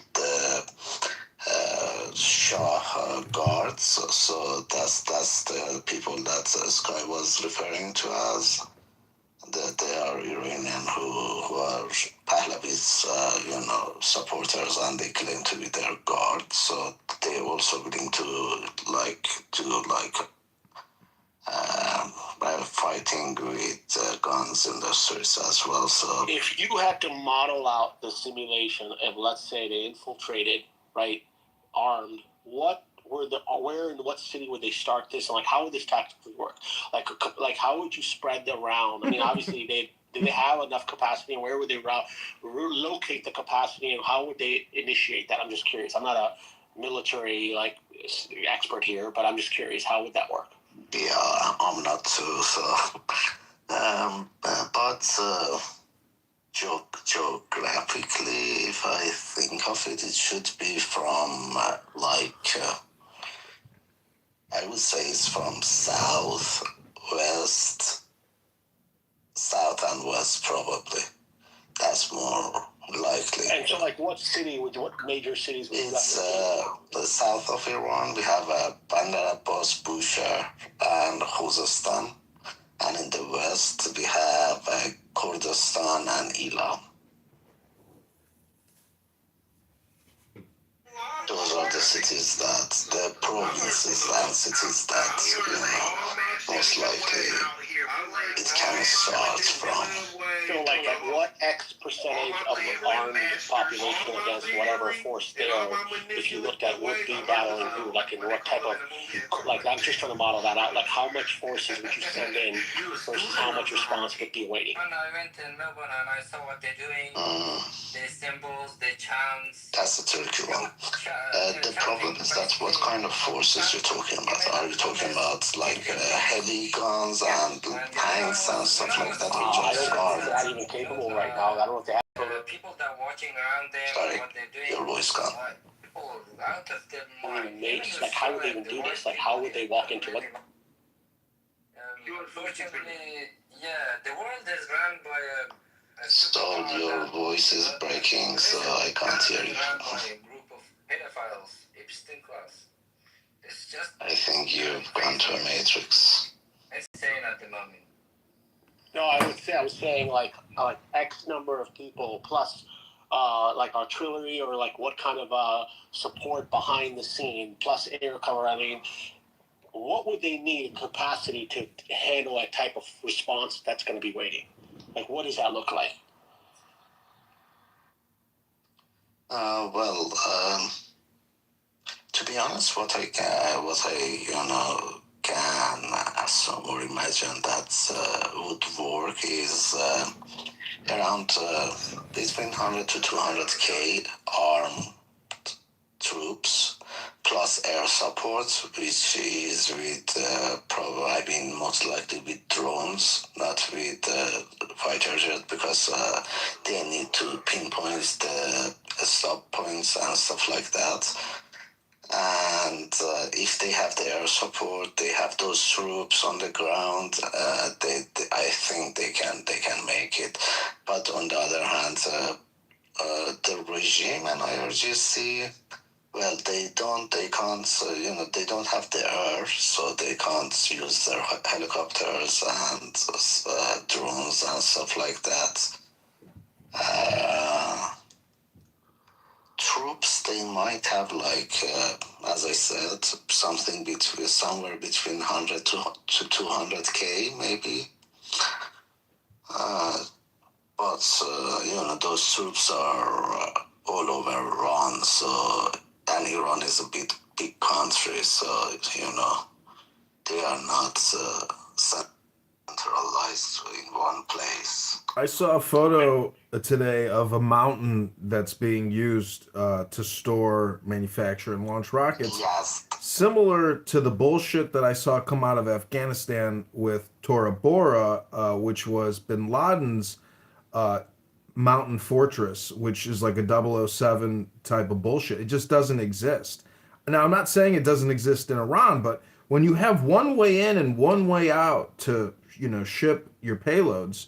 Shah guards. So that's the people that Sky was referring to as. That they are Iranian who are Pahlavi's, supporters, and they claim to be their guards. So they're also willing to fighting with guns in the streets as well. So if you had to model out the simulation of, let's say, they infiltrated, right, armed, where in what city would they start this, and like how would this tactically work? Like how would you spread the round? I mean, obviously do they have enough capacity, and where would they locate the capacity, and how would they initiate that? I'm just curious. I'm not a military expert here, but I'm just curious. How would that work? Yeah, I'm not too, so. But geographically, if I think of it, it should be from I would say it's from south and west probably. That's more likely. And so, what major cities would it's the south of Iran. We have Bandar Abbas, Bushehr, and Khuzestan. And in the west, we have Kurdistan and Ilan. Those are the cities the provinces and cities that, most likely it can start from. So, at what X percentage of the armed population against whatever force there, if you looked at would be battling who, in what type of, I'm just trying to model that out, how much forces would you send in versus how much response would be waiting? When I went in Melbourne and I saw what they're doing, the symbols, the chants. That's the Turkey one. The problem is that what kind of forces you're talking about? Are you talking about heavy guns and tanks and stuff like that? I don't think they're not even capable right now. I don't know if they have. People that are watching around them, Sorry, what they're doing. your voice gone. People out of their mind. How would they even do this? How would they walk into it? Unfortunately, the world is run by a So your voice is breaking, so I can't hear you. run by a group of pedophiles, Epstein class. It's just. I think you've gone to a matrix. It's saying at the moment. No, I was saying X number of people plus artillery or what kind of support behind the scene plus air cover. I mean, what would they need capacity to handle a type of response that's going to be waiting? What does that look like? To be honest, what I can assume or imagine that would work is around between 100 to 200k armed troops plus air support, which is with most likely with drones, not with fighter jet, because they need to pinpoint the stop points and stuff like that. And if they have the air support, they have those troops on the ground. I think they can make it. But on the other hand, the regime and IRGC, well, they can't. They don't have the air, so they can't use their helicopters and drones and stuff like that. Troops, they might have as I said, somewhere between 100 to 200k maybe. But those troops are all over Iran, and Iran is a big country, so they are not centralized in one place. I saw a photo today of a mountain that's being used to store, manufacture, and launch rockets. Yes. Similar to the bullshit that I saw come out of Afghanistan with Tora Bora, which was bin Laden's mountain fortress, which is like a 007 type of bullshit. It just doesn't exist. Now, I'm not saying it doesn't exist in Iran, but when you have one way in and one way out to, ship your payloads,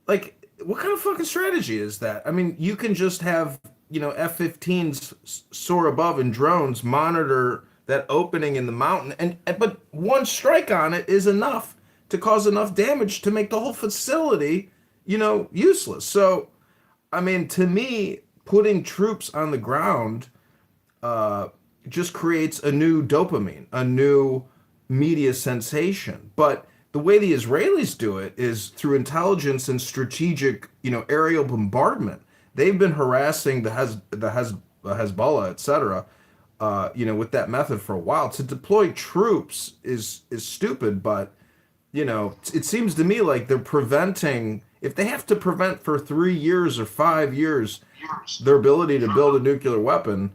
what kind of fucking strategy is that? I mean, you can just have, F-15s soar above and drones monitor that opening in the mountain, but one strike on it is enough to cause enough damage to make the whole facility, useless. So, I mean, to me, putting troops on the ground just creates a new dopamine, a new media sensation. But the way the Israelis do it is through intelligence and strategic, aerial bombardment. They've been harassing the Hezbollah, etc., with that method for a while. To deploy troops is stupid, but it seems to me like they're preventing. if they have to prevent for 3 years or 5 years their ability to build a nuclear weapon,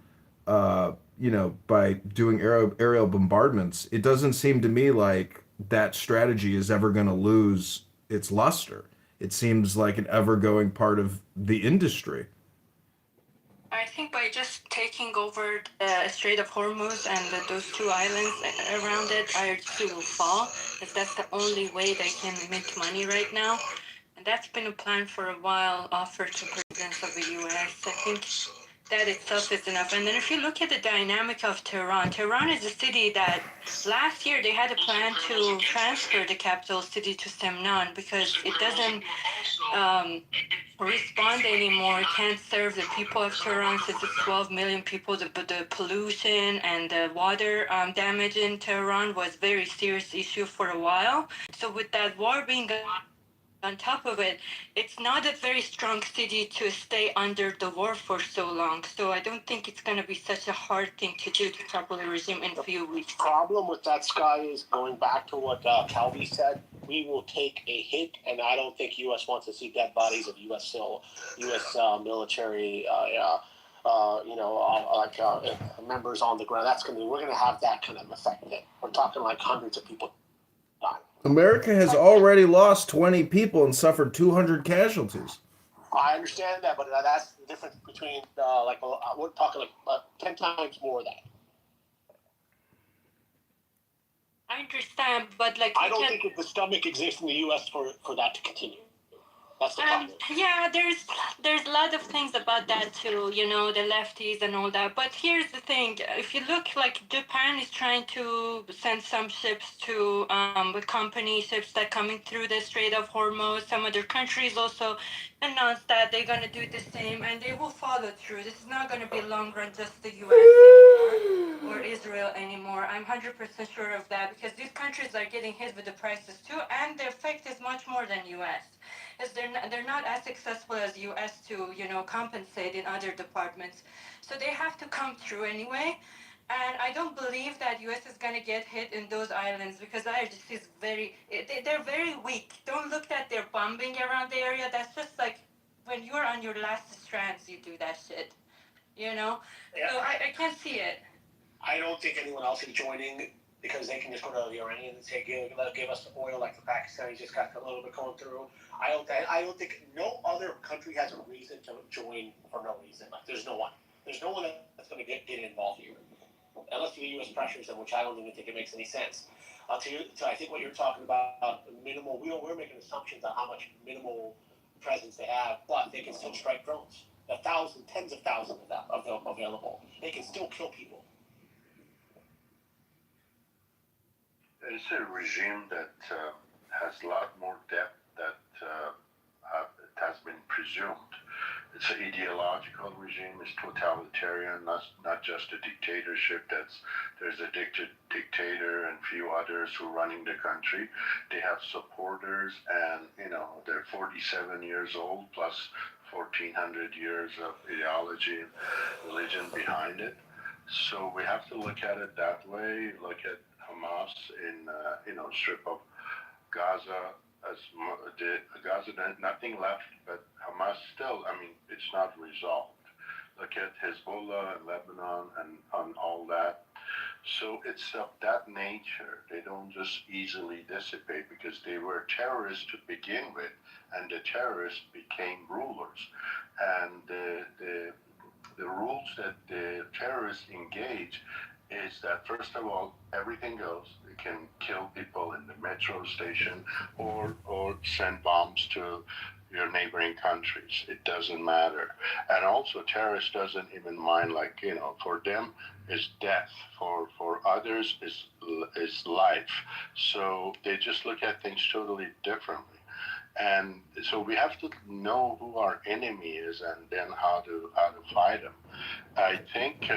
by doing aerial bombardments, it doesn't seem to me like that strategy is ever going to lose its luster. It seems like an ever-going part of the industry. I think by just taking over the Strait of Hormuz and those 2 islands around it, IRGC will fall, because that's the only way they can make money right now. And that's been a plan for a while offered to presidents of the U.S. I think that itself is enough. And then if you look at the dynamic of Tehran, Tehran is a city that last year they had a plan to transfer the capital city to Semnan because it doesn't respond anymore, can't serve the people of Tehran since it's 12 million people. The pollution and the water damage in Tehran was a very serious issue for a while. So with that war being on top of it, it's not a very strong city to stay under the war for so long. So I don't think it's going to be such a hard thing to do to topple the regime in a few weeks. The problem with that, Sky, is going back to what Calvi said, we will take a hit, and I don't think U.S. wants to see dead bodies of U.S. military, members on the ground. We're going to have that kind of effect. We're talking like hundreds of people dying. America has already lost 20 people and suffered 200 casualties. I understand that, but that's the difference between, we're talking 10 times more of that. I understand, but I don't think the stomach exists in the U.S. for that to continue. That's the problem. Yeah, there's a lot of things about that too, the lefties and all that. But here's the thing: if you look, Japan is trying to send some ships to company ships that coming through the Strait of Hormuz. Some other countries also announced that they're gonna do the same, and they will follow through. This is not gonna be long run just the U.S. anymore or Israel anymore. I'm 100% sure of that because these countries are getting hit with the prices too, and the effect is much more than U.S. Is they're not as successful as U.S. to compensate in other departments, so they have to come through anyway. And I don't believe that U.S. is gonna get hit in those islands because IRGC is they're very weak. Don't look at their bombing around the area. That's just like when you're on your last strands, you do that shit. Yeah. So I can't see it. I don't think anyone else is joining because they can just go to the Iranians and say, give us oil like the Pakistanis just got a little bit going through. I don't think no other country has a reason to join for no reason. There's no one. There's no one that's going to get involved here. Unless the U.S. pressures them, which I don't even think it makes any sense. I think what you're talking about, minimal, we're making assumptions on how much minimal presence they have, but they can still strike drones. Tens of thousands of them available. They can still kill people. It's a regime that has a lot more depth that has been presumed. It's an ideological regime. It's totalitarian, not just a dictatorship. There's a dictator and few others who are running the country. They have supporters, and they're 47 years old plus 1,400 years of ideology and religion behind it. So we have to look at it that way. Look at Hamas in strip of Gaza. Gaza, nothing left, but Hamas still, it's not resolved. Look at Hezbollah and Lebanon and on all that. So it's of that nature. They don't just easily dissipate because they were terrorists to begin with, and the terrorists became rulers. And the rules that the terrorists engage is that, first of all, everything goes. They can kill people in the metro station or send bombs to your neighboring countries. It doesn't matter. And also, terrorists doesn't even mind, for them, is death. For others, is life. So they just look at things totally differently. And so we have to know who our enemy is and then how to fight them. I think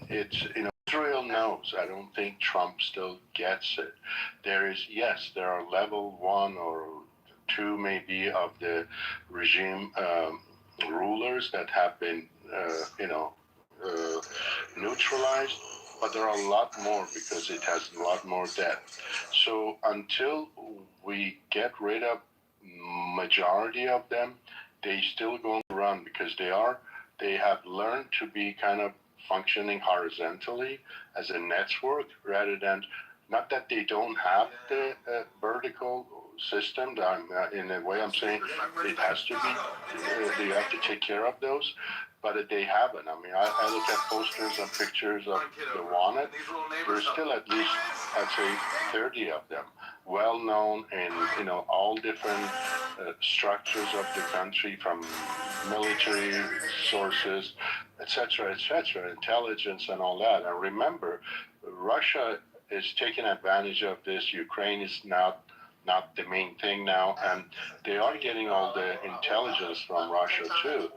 Israel knows. I don't think Trump still gets it. There are level 1 or 2 maybe of the regime rulers that have been neutralized, but there are a lot more because it has a lot more depth. So until we get rid of majority of them, they still going to run because they have learned to be kind of functioning horizontally as a network rather than, not that they don't have the vertical system. In a way, I'm saying it has to be, you have to take care of those, but they haven't. I mean, I look at posters and pictures of the wanted. There's still at least, I'd say, 30 of them, well known in all different structures of the country, from military sources, etc., intelligence and all that. And remember, Russia is taking advantage of this. Ukraine is not the main thing now, and they are getting all the intelligence from Russia too.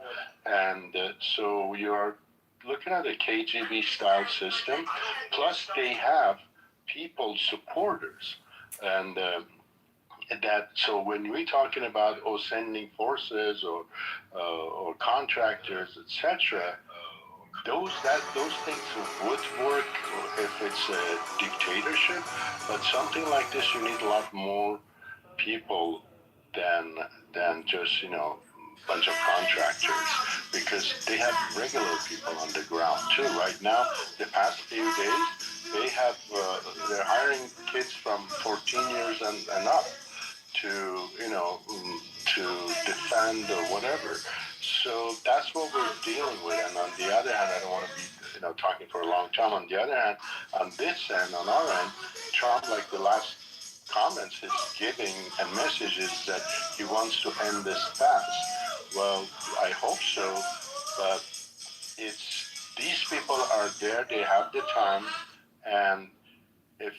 And so you're looking at a KGB style system, plus they have people supporters, and that, so when we're talking about sending forces or contractors, etc., those things would work if it's a dictatorship, but something like this, you need a lot more people than just bunch of contractors, because they have regular people on the ground too. Right now, the past few days, they're hiring kids from 14 years and up to defend or whatever. So that's what we're dealing with. And on the other hand, I don't want to be talking for a long time. On the other hand, on this end, on our end, Trump, like the last comments is giving and messages that he wants to end this fast. Well, I hope so, but these people are there, they have the time, and if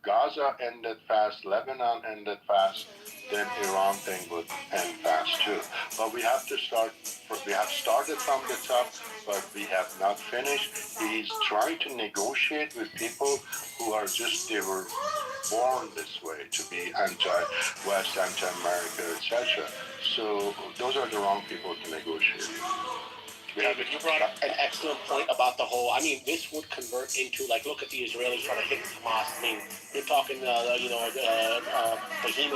Gaza ended fast, Lebanon ended fast, then Iran thing would end fast too. But we have started from the top, but we have not finished. He's trying to negotiate with people who are they were born this way, to be anti-West, anti-America, etc. So those are the wrong people to negotiate. David, you brought up an excellent point about the whole. I mean, this would convert into, like, look at the Israelis trying to hit Hamas. I mean, you're talking, behemoth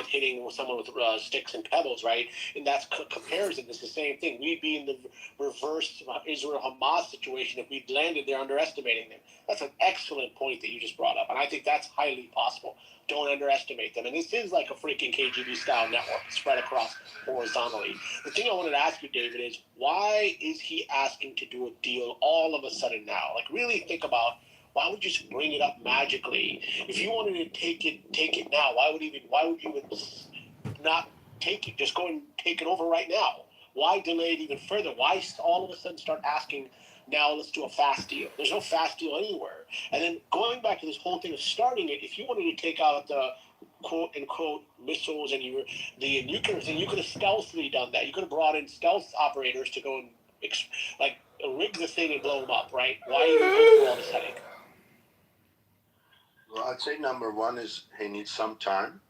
hitting someone with sticks and pebbles, right? And that's comparison. It's the same thing. We'd be in the reverse Israel-Hamas situation if we'd landed there underestimating them. That's an excellent point that you just brought up, and I think that's highly possible. Don't underestimate them. And this is like a freaking KGB-style network spread across horizontally. The thing I wanted to ask you, David, is why is he asking to do a deal all of a sudden now? Like, really think about, why would you just bring it up magically? If you wanted to take it now, why would you even not take it? Just go and take it over right now. Why delay it even further? Why all of a sudden start asking, now let's do a fast deal? There's no fast deal anywhere. And then going back to this whole thing of starting it, if you wanted to take out the quote unquote missiles and the nuclear thing, you could have stealthily done that. You could have brought in stealth operators to go and rig the thing and blow them up, right? Why even go through all this headache? Well, I'd say number one is he needs some time.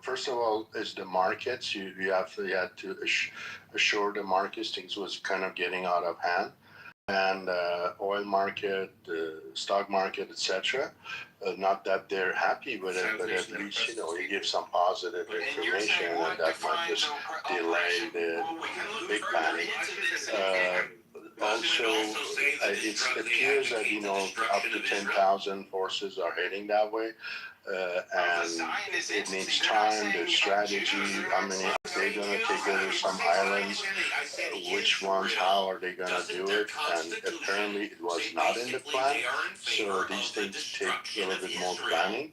First of all, is the markets. You had to assure the markets. Things was kind of getting out of hand, and oil market, stock market, etc. Not that they're happy with it, but at least you give some positive information, and that might just delay the big panic. Also, it appears that up to 10,000 forces are heading that way. And it needs time, there's strategy. I mean, if they're going to take over some islands, which ones, how are they going to do it? And apparently it was not in the plan, so these things take a little bit more planning.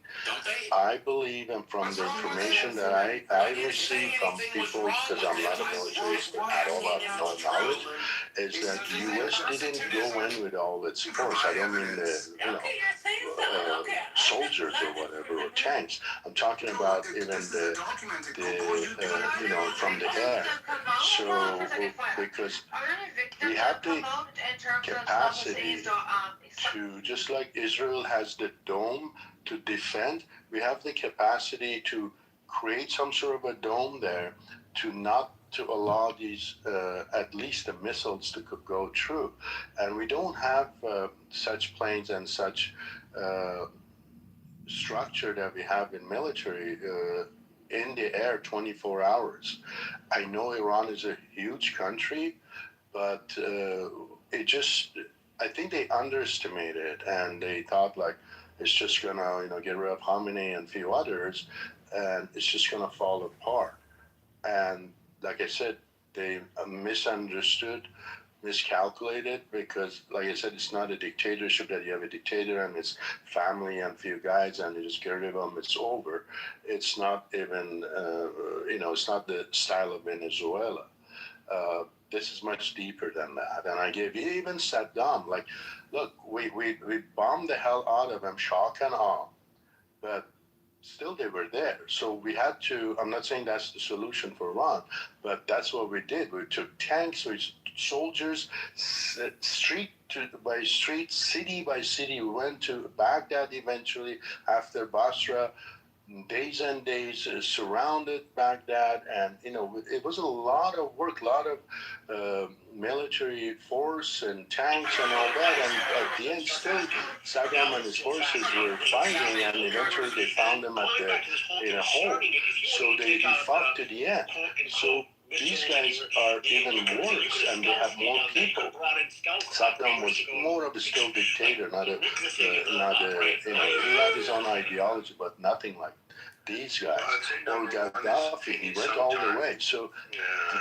I believe, and from the information that I received from people, because I'm not a militarist at all, I have no knowledge, is that the U.S. didn't go in with all its force. I don't mean the soldiers or whatever, or tanks. I'm talking about even the from the air. So because we have the capacity to, just like Israel has the dome to defend, we have the capacity to create some sort of a dome there to allow these, at least the missiles to go through. And we don't have such planes and such structure that we have in military in the air 24 hours. I know Iran is a huge country, but I think they underestimated it, and they thought like it's just gonna, get rid of Khamenei and a few others, and it's just gonna fall apart. And like I said, they misunderstood, miscalculated, because like I said, it's not a dictatorship that you have a dictator and his family and few guys and you just get rid of them, it's over. It's not even, it's not the style of Venezuela. This is much deeper than that. And I gave even Saddam, like, look, we bombed the hell out of him, shock and awe, but still they were there. So we had to, I'm not saying that's the solution for Iran, but that's what we did. We took tanks, soldiers, street by street, city by city. We went to Baghdad eventually after Basra, days and days, surrounded Baghdad, and it was a lot of work, a lot of military force and tanks and all that, and at the end still Saddam and his forces were fighting, and eventually they found them in a hole, so they fought to the end. So these guys are even worse, and they have more people. Saddam was more of a still dictator, not a he had his own ideology, but nothing like these guys. Or Gaddafi, he went all the way. So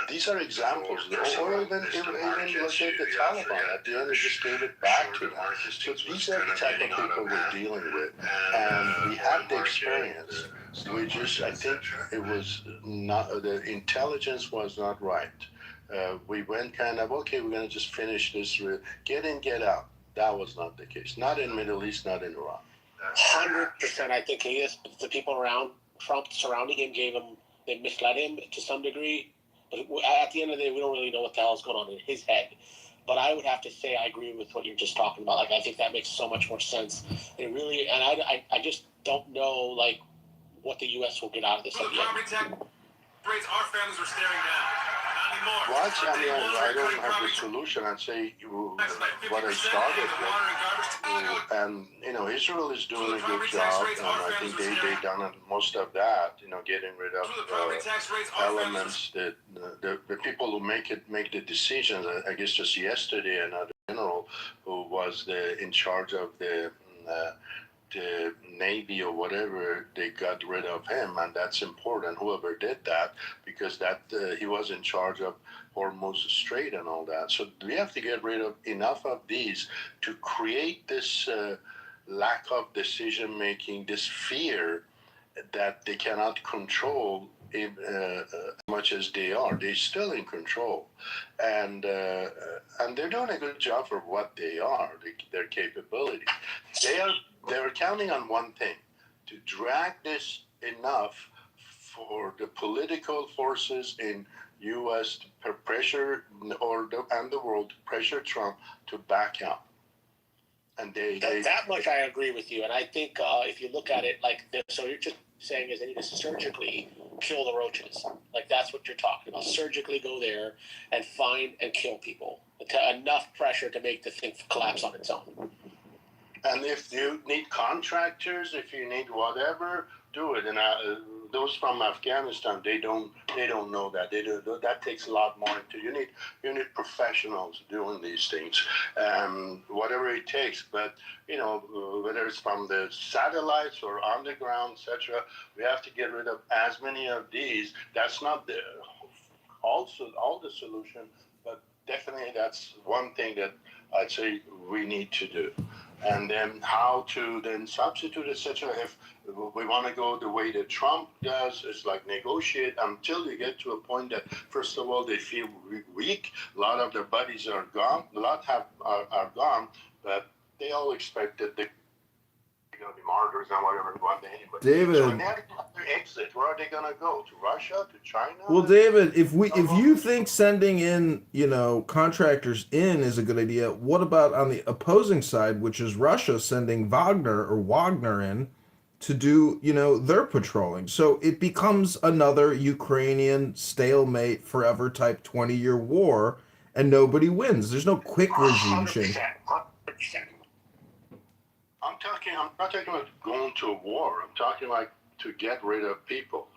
these are examples. Or even let's say the Taliban, at the end they just gave it back to them. So these are the type of people we're dealing with. And we had the experience. I think it was not, the intelligence was not right. We went kind of, okay, we're going to just finish this, get in, get out. That was not the case. Not in Middle East, not in Iran. 100%. I think the people around Trump surrounding him they misled him to some degree. But at the end of the day, we don't really know what the hell is going on in his head. But I would have to say I agree with what you're just talking about. Like, I think that makes so much more sense. It really, and I just don't know, like, what the U.S. will get out of this. Property tax rates our families are staring down. What? I mean, I don't have the solution. I'd say what I started with. And, Israel is doing a good job, and I think they done most of that, getting rid of elements that the people who make the decisions. I guess just yesterday, another general who was in charge of the Navy or whatever, they got rid of him, and that's important, whoever did that, because that he was in charge of Hormuz Strait and all that. So we have to get rid of enough of these to create this lack of decision making, this fear that they cannot control as much as they are. They're still in control, and they're doing a good job for what they are, their capability. They're counting on one thing, to drag this enough for the political forces in U.S. to pressure, and the world to pressure Trump to back out. And that much I agree with you. And I think if you look at it so you're just saying is they need to surgically kill the roaches. Like, that's what you're talking about. Surgically go there and find and kill people. Enough pressure to make the thing collapse on its own. And if you need contractors, if you need whatever, do it. And those from Afghanistan, they don't know that. That takes a lot more. You need professionals doing these things, whatever it takes. But whether it's from the satellites or underground, etc., we have to get rid of as many of these. That's not all the solution, but definitely that's one thing that I'd say we need to do. And then how to then substitute, etc. If we want to go the way that Trump does, is like negotiate until you get to a point that, first of all, they feel weak. A lot of their buddies are gone. A lot are gone, but they all expect that they're going to be martyrs and whatever one day anyway. David. So when they have their exit, where are they going to go? To Russia? To China? Well, David, if you think sending in, contractors in is a good idea, what about on the opposing side, which is Russia sending Wagner in to do, their patrolling? So it becomes another Ukrainian stalemate forever type 20-year war, and nobody wins. There's no quick regime change. 100%. I'm I'm not talking about going to a war. I'm talking like to get rid of people.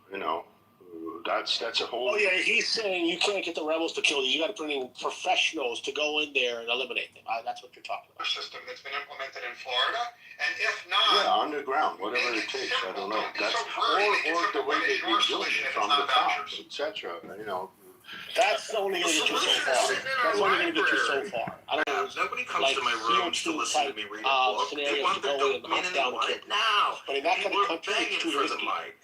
That's a whole. Oh yeah, he's saying you can't get the rebels to kill you. You got to bring in professionals to go in there and eliminate them. That's what you're talking about. System that's been implemented in Florida, and if not, yeah, underground, whatever it takes. I don't know. That's or the way they've been doing it from the top, etc. That's only going to get you so far. That's only going to get you so far. I don't know. Nobody comes Like to my room to listen to me read a book. They scenarios want to their go in and dopamine hunt and they down want the it kid. now. But in that kind People of are country, begging it's too for the risky. mic.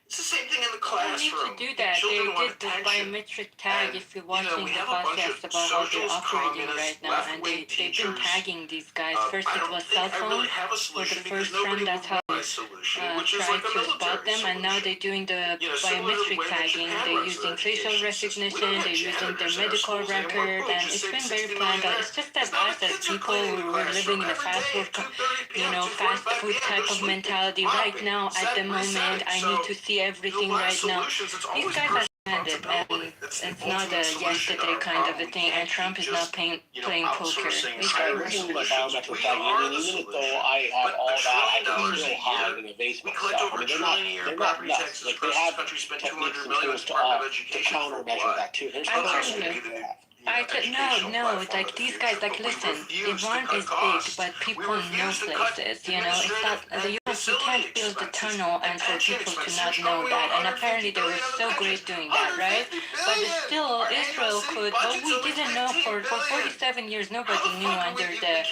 It's the same thing in the Well, we need classroom. to do that. Children They want did the attention. biometric tag And, if you're watching we the have a bunch podcast of about how they're socialist, operating communist, right now, and left-wing they've been teachers. tagging these guys. First I it don't was think cell I phone really have a for the solution because first round. nobody That's will how want my solution, which is tried like a to spot military them, and now solution. they're doing the Similar to the biometric way that tagging. Japan They're runs their using facial education system. We recognition. don't have They're using their janitors in our medical schools anymore. record, Boom, and just it's save been very 60 planned million out. there. It's just that Now us the as kids are people cleaning the who were living in a classroom fast every food, day at 2:30 p.m. fast 2:45 food p.m. type They're of sweeping, mentality. Right mopping, now, at the moment, resetting. I need to see everything A lot of right now. solutions, it's These always guys are handed, and responsibility. That's the it's not a ultimate solution to yesterday our kind of problem. a thing. And Trump is not playing poker. outsourcing These hiring guys Even with solutions. biometric We tagging, are I mean, the even though solution. I have But all $1 that, I trillion can a still year, hide and evade we myself. collect I over mean, $1 trillion a year they're in not property nuts. taxes Like, they across this have country. Spend techniques $200 and million on tools the Department of to Education for countermeasure what? that too. There's I Clubhouse tell would you. be the new I could no, like these guys, like listen, Iran is big, but people know places, It's not the US. You can't build a tunnel and for people to not know that. And apparently they were so great doing that, right? But still, Israel could. Well, we didn't know for 47 years. Nobody knew under the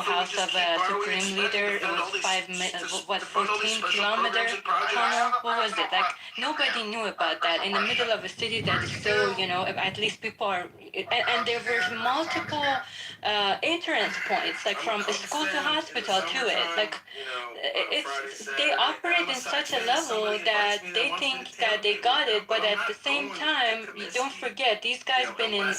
house of a supreme leader. It was 14 kilometer tunnel. What was it? Like nobody knew about that in the middle of a city that is so at least people are. And there were multiple entrance points, like from a school to hospital to it. Like they operate in such a level that they think that they got it, but at the same time, don't forget these guys been in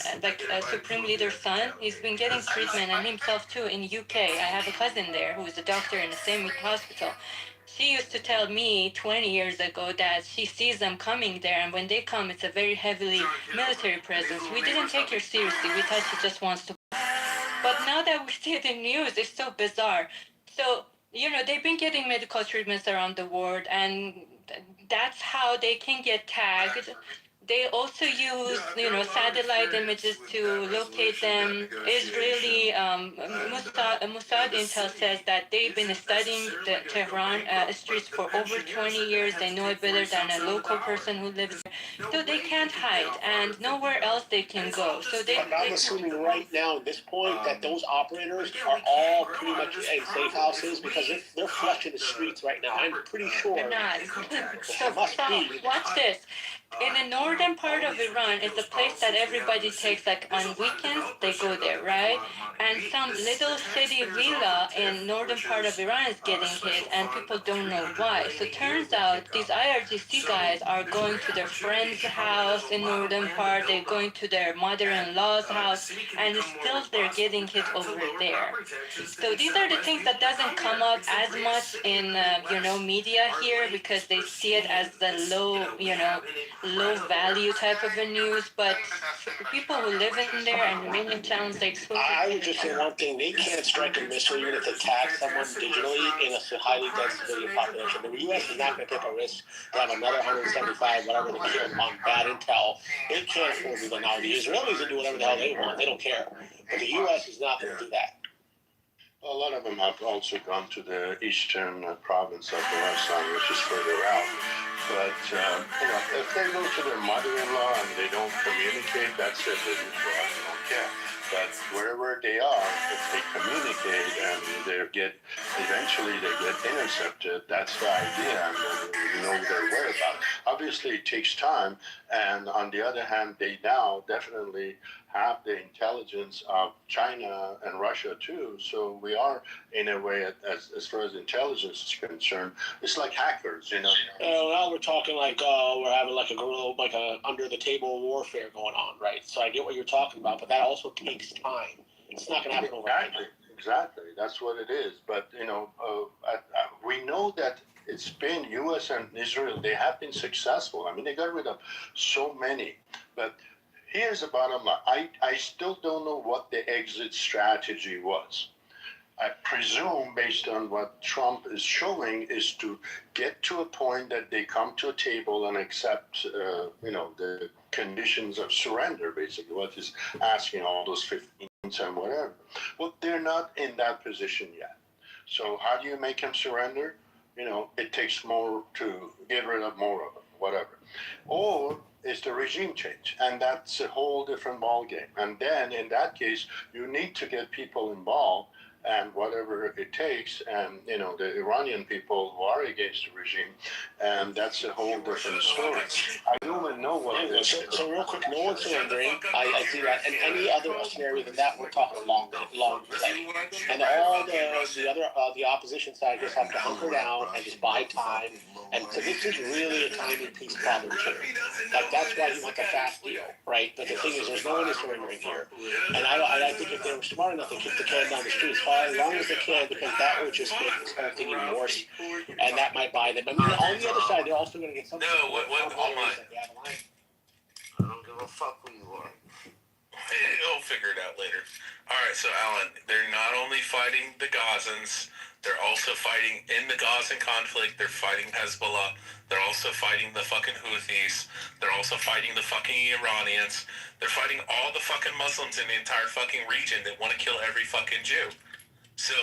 Supreme Leader's son. He's been getting treatment and himself too in UK. I have a cousin there who is a doctor in the same hospital. She used to tell me 20 years ago that she sees them coming there, and when they come, it's a very heavily military presence. We didn't take her seriously. We thought she just wants to. But now that we see it in news, it's so bizarre. So, they've been getting medical treatments around the world, and that's how they can get tagged. They also use, satellite images to locate them. Israeli Mossad Intel says that they've been studying the Tehran streets for over 20 years. They know it better than a local person who lives there. So they can't hide, and nowhere else they can go. So I'm assuming right now at this point that those operators are all pretty much in safe houses because they're flushing the streets right now. I'm pretty sure. They're not. So watch this. In the northern part of Iran, it's a place that everybody takes, like on weekends, they go there, right? And some little city villa in northern part of Iran is getting hit, and people don't know why. So turns out these IRGC guys are going to their friend's house in northern part, they're going to their mother-in-law's house, and still they're getting hit over there. So these are the things that doesn't come up as much in, media here because they see it as the low value type of a news, but for people who live in there and remain in towns, they expose. I would just say one thing: they can't strike a missile even if they tag someone digitally in a highly dense civilian population. The U.S. is not going to take a risk to have another 175 whatever to kill on bad intel. They can't afford to do that now. The Israelis will do whatever the hell they want; they don't care. But the U.S. is not going to do that. A lot of them have also gone to the eastern province of Khorasan, which is further out. But, if they go to their mother-in-law and they don't communicate, that's it. They don't care. But wherever they are, if they communicate and eventually they get intercepted, that's the idea, and then you know their whereabouts. Obviously, it takes time, and on the other hand, they now definitely have the intelligence of China and Russia too. So we are, in a way, as far as intelligence is concerned, it's like hackers, Now we're talking like we're having like a guerrilla, like a under the table warfare going on, right? So I get what you're talking about, but that also takes time. It's not going to happen overnight. Exactly. That's what it is. But we know that it's been U.S. and Israel. They have been successful. I mean, they got rid of so many, but. Here's the bottom line. I still don't know what the exit strategy was. I presume, based on what Trump is showing, is to get to a point that they come to a table and accept, the conditions of surrender, basically, what is asking all those 15 and whatever. Well, they're not in that position yet. So how do you make them surrender? It takes more to get rid of more of them, whatever. Or is the regime change, and that's a whole different ballgame. And then, in that case, you need to get people involved, and whatever it takes, and the Iranian people who are against the regime, and that's a whole different story. I don't even know what it is. So real quick, no one's surrendering. I see that. And any other scenario than that, we're talking long play. And all the opposition side just have to hunker down and just buy time. And so this is really a timing piece problem too. Like that's why you want the fast deal, right? But the thing is, there's no one is surrendering here. And I think if they were smart enough to kick the can down the street as long as they can, because that would just make this whole thing even worse, and that might buy them. I mean, on the other side, they're also going to get something. No, what? Hold on. I don't give a fuck who you are. You'll figure it out later. All right, so Alan, they're not only fighting the Gazans, they're also fighting in the Gazan conflict. They're fighting Hezbollah. They're also fighting the fucking Houthis. They're also fighting the fucking Iranians. They're fighting all the fucking Muslims in the entire fucking region that want to kill every fucking Jew. So,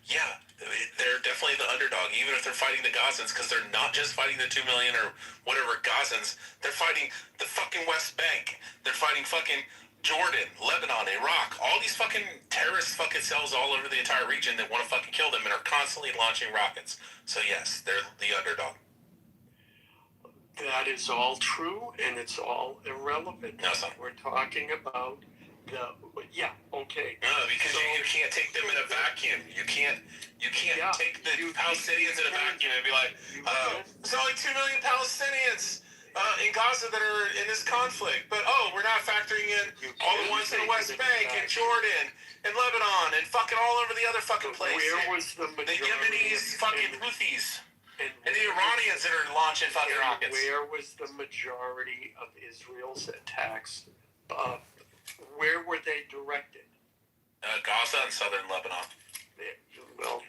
yeah, they're definitely the underdog, even if they're fighting the Gazans, because they're not just fighting the 2 million or whatever Gazans. They're fighting the fucking West Bank. They're fighting fucking Jordan, Lebanon, Iraq, all these fucking terrorist fucking cells all over the entire region that want to fucking kill them and are constantly launching rockets. So, yes, they're the underdog. That is all true, and it's all irrelevant. No, it's not. We're talking about okay. No, because you can't take them in a vacuum. You can't take the Palestinians in a vacuum and be like, there's only 2 million Palestinians in Gaza that are in this conflict, but we're not factoring in all the ones in the West Bank and Jordan and Lebanon and fucking all over the other fucking place. Where was the majority? The Yemenis, fucking Houthis, and the Iranians that are launching fucking rockets. Where was the majority of Israel's attacks? Where were they directed? Gaza and southern Lebanon.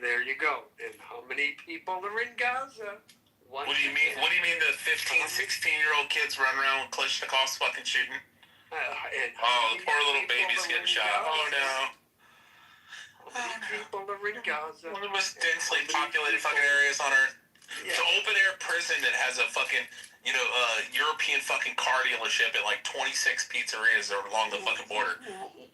There you go. And how many people are in Gaza? What do you mean? What do you mean the 15, 16-year-old kids running around with Kalashnikovs fucking shooting? The poor little babies getting shot. Oh no. How many people are in Gaza? One of the most densely populated fucking areas on Earth. It's an open air prison that has a fucking European fucking car dealership and like 26 pizzerias along the fucking border.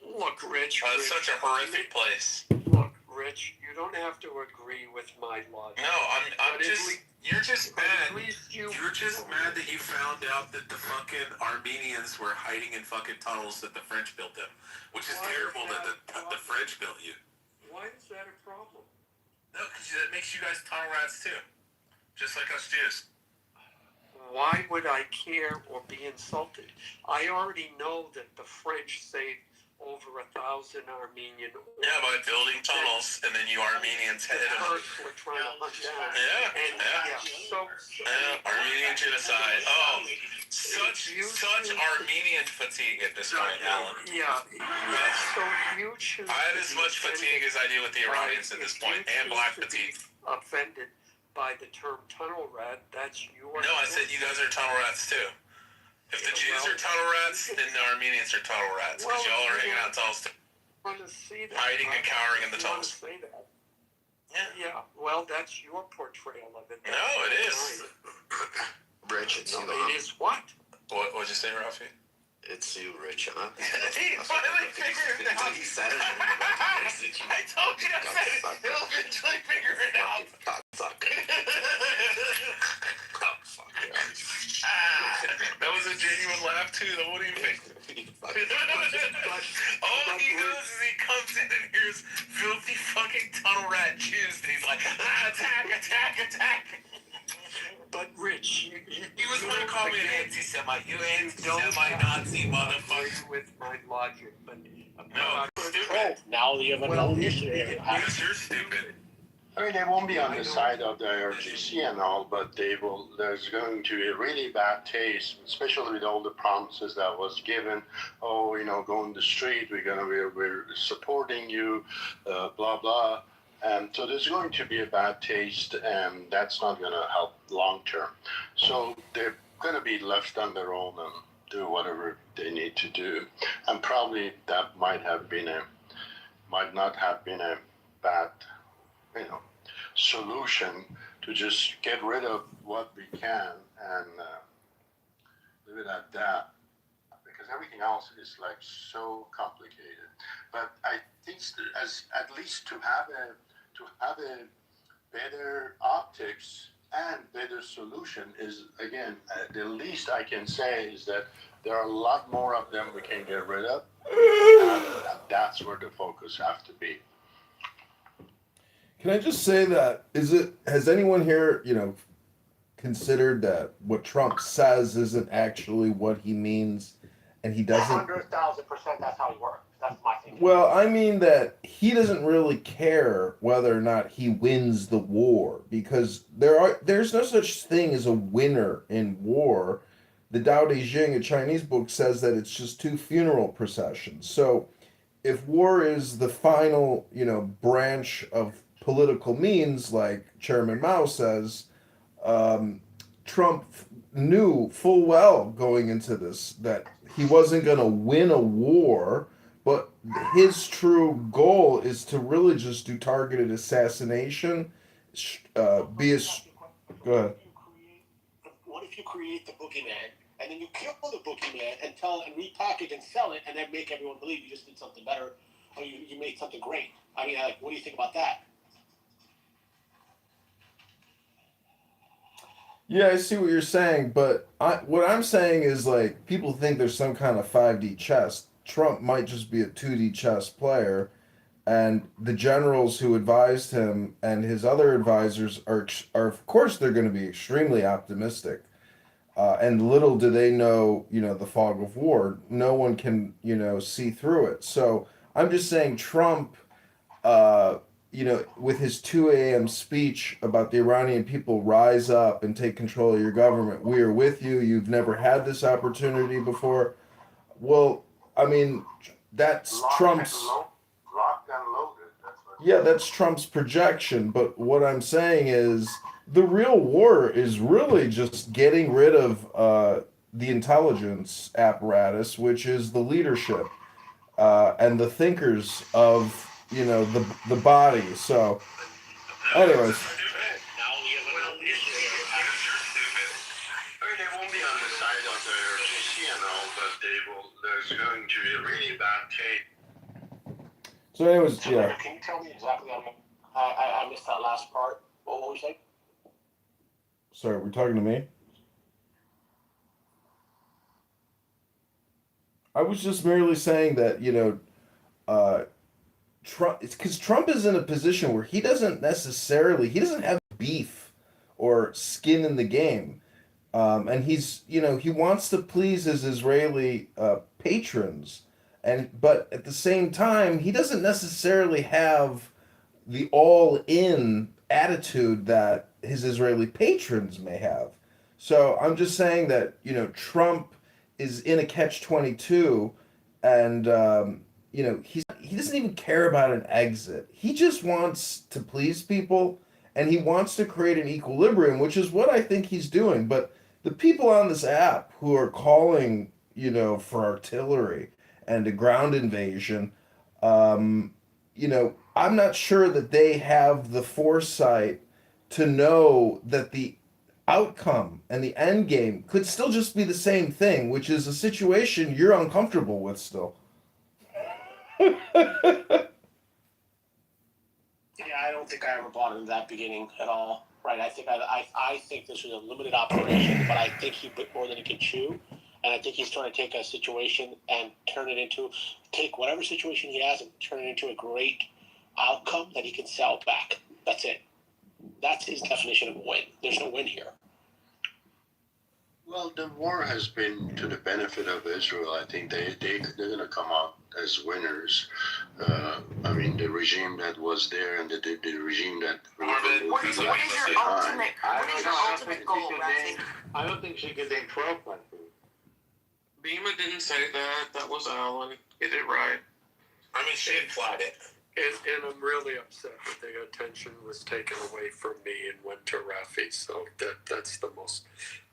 Look, Rich. It's such a horrific place. Look, Rich, you don't have to agree with my logic. No, I'm just. You're just mad. You're just mad that you found out that the fucking Armenians were hiding in fucking tunnels that the French built them, which is terrible that the French built you. Why is that a problem? No, because that makes you guys tunnel rats too, just like us Jews. Why would I care or be insulted? I already know that the French saved over 1,000 Armenian. Yeah, by building tunnels, and then you Armenians headed them. We're trying to hunt down. Armenian genocide. Oh, such Armenian fatigue at this point, Alan. Yeah, that's so huge. I have as much fatigue as I do with the Iranians at this point, and black fatigue. Offended by the term tunnel rat, that's your. No, I said you guys are tunnel rats too. If the Jews are tunnel rats, then the Armenians are tunnel rats, because y'all are hanging out in tunnels too. Hiding and cowering in the tunnels. Say that. Yeah, well, that's your portrayal of it. No, it is. Rich, it's you. It is what? What'd you say, Rafi? It's you, Rich, huh? He finally figured it out. He said it in the message. I told you I said it. He'll eventually figure it out. That was a genuine laugh too, though. What do you think? All he knows is he comes in and hears filthy fucking tunnel rat Jews, and he's like, attack, attack, attack. But Rich, he was going to call me an anti-Semite. You anti-Semite Nazi motherfucker. With my logic, but no, stupid. Now you have a known issue. Because you're stupid. I mean, they won't be on the side of the IRGC and all, but they will. There's going to be a really bad taste, especially with all the promises that was given. Oh, go in the street. We're supporting you, blah blah. So there's going to be a bad taste, and that's not going to help long term. So they're going to be left on their own and do whatever they need to do. And probably that might not have been a bad, solution to just get rid of what we can and leave it at that. Because everything else is like so complicated. But I think as at least to have a better optics and better solution is, again, the least I can say is that there are a lot more of them we can get rid of, and that's where the focus has to be. Can I just say that has anyone here, considered that what Trump says isn't actually what he means, and he doesn't? 100,000% that's how it works. That's my thinking. Well, I mean that he doesn't really care whether or not he wins the war, because there's no such thing as a winner in war. The Tao Te Ching, a Chinese book, says that it's just two funeral processions. So if war is the final, branch of political means, like Chairman Mao says, Trump knew full well going into this that he wasn't going to win a war, but his true goal is to really just do targeted assassination. Be a go ahead. What if you create the boogeyman and then you kill the boogeyman and repackage and sell it and then make everyone believe you just did something better or you made something great? I mean, what do you think about that? Yeah, I see what you're saying, but what I'm saying is like people think there's some kind of 5D chess. Trump might just be a 2D chess player, and the generals who advised him and his other advisors are of course they're going to be extremely optimistic. And little do they know, the fog of war. No one can, see through it. So I'm just saying Trump, with his 2 a.m. speech about the Iranian people, rise up and take control of your government. We are with you. You've never had this opportunity before. Well, I mean, that's Trump's. Locked and loaded. Yeah, that's Trump's projection. But what I'm saying is the real war is really just getting rid of the intelligence apparatus, which is the leadership and the thinkers of the body. So, anyways. They won't be on the side of the RGC and all, but there's going to be a really bad tape. So anyways, yeah. Can you tell me exactly? I missed that last part. What were we saying? Sorry, we're talking to me? I was just merely saying that, Trump, it's because Trump is in a position where he doesn't have beef or skin in the game. And he wants to please his Israeli patrons. But at the same time, he doesn't necessarily have the all-in attitude that his Israeli patrons may have. So I'm just saying that, Trump is in a catch-22, and, he doesn't even care about an exit. He just wants to please people, and he wants to create an equilibrium, which is what I think he's doing. But the people on this app who are calling, for artillery and a ground invasion, I'm not sure that they have the foresight to know that the outcome and the end game could still just be the same thing, which is a situation you're uncomfortable with still. Yeah, I don't think I ever bought into that beginning at all. Right? I think this was a limited operation, but I think he bit more than he could chew, and I think he's trying to take a situation and take whatever situation he has and turn it into a great outcome that he can sell back. That's it. That's his definition of a win. There's no win here. Well, the war has been to the benefit of Israel. I think they're going to come out as winners. I mean, the regime that was there and the regime that What is your ultimate goal, Rafi? I don't think she could name 12 countries. Bima didn't say that. That was Alan. Get it right. I mean, she implied it. And I'm really upset that they got election was taken away from me and went to Rafi. So that's the most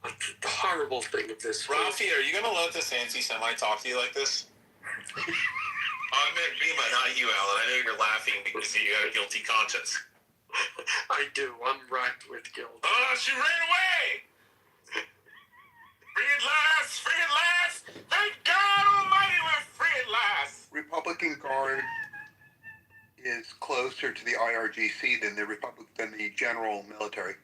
the horrible thing of this. Rafi, are you gonna let this anti-Semite talk to you like this? I meant Rima, not you, Alan. I know you're laughing because you got a guilty conscience. I do. I'm racked with guilt. Oh, she ran away! Free at last! Free at last! Thank God Almighty we're free at last! Republican Guard is closer to the IRGC than the general military.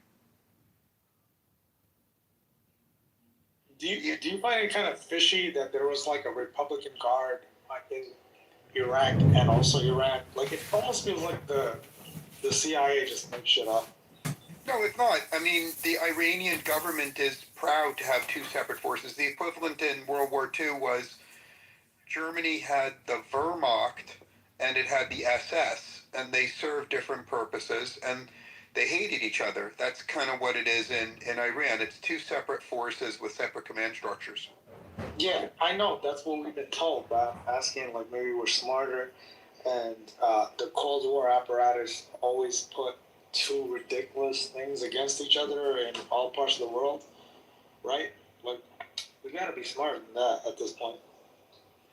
Do you find it kind of fishy that there was like a Republican Guard in Iraq and also Iran? Like it almost feels like the CIA just made shit up. No, it's not. I mean, the Iranian government is proud to have two separate forces. The equivalent in World War II was Germany had the Wehrmacht and it had the SS, and they served different purposes, and they hated each other. That's kind of what it is in Iran. It's two separate forces with separate command structures. Yeah, I know. That's what we've been told, but I'm asking, like, maybe we're smarter, and the Cold War apparatus always put two ridiculous things against each other in all parts of the world, right? Like, we gotta be smarter than that at this point.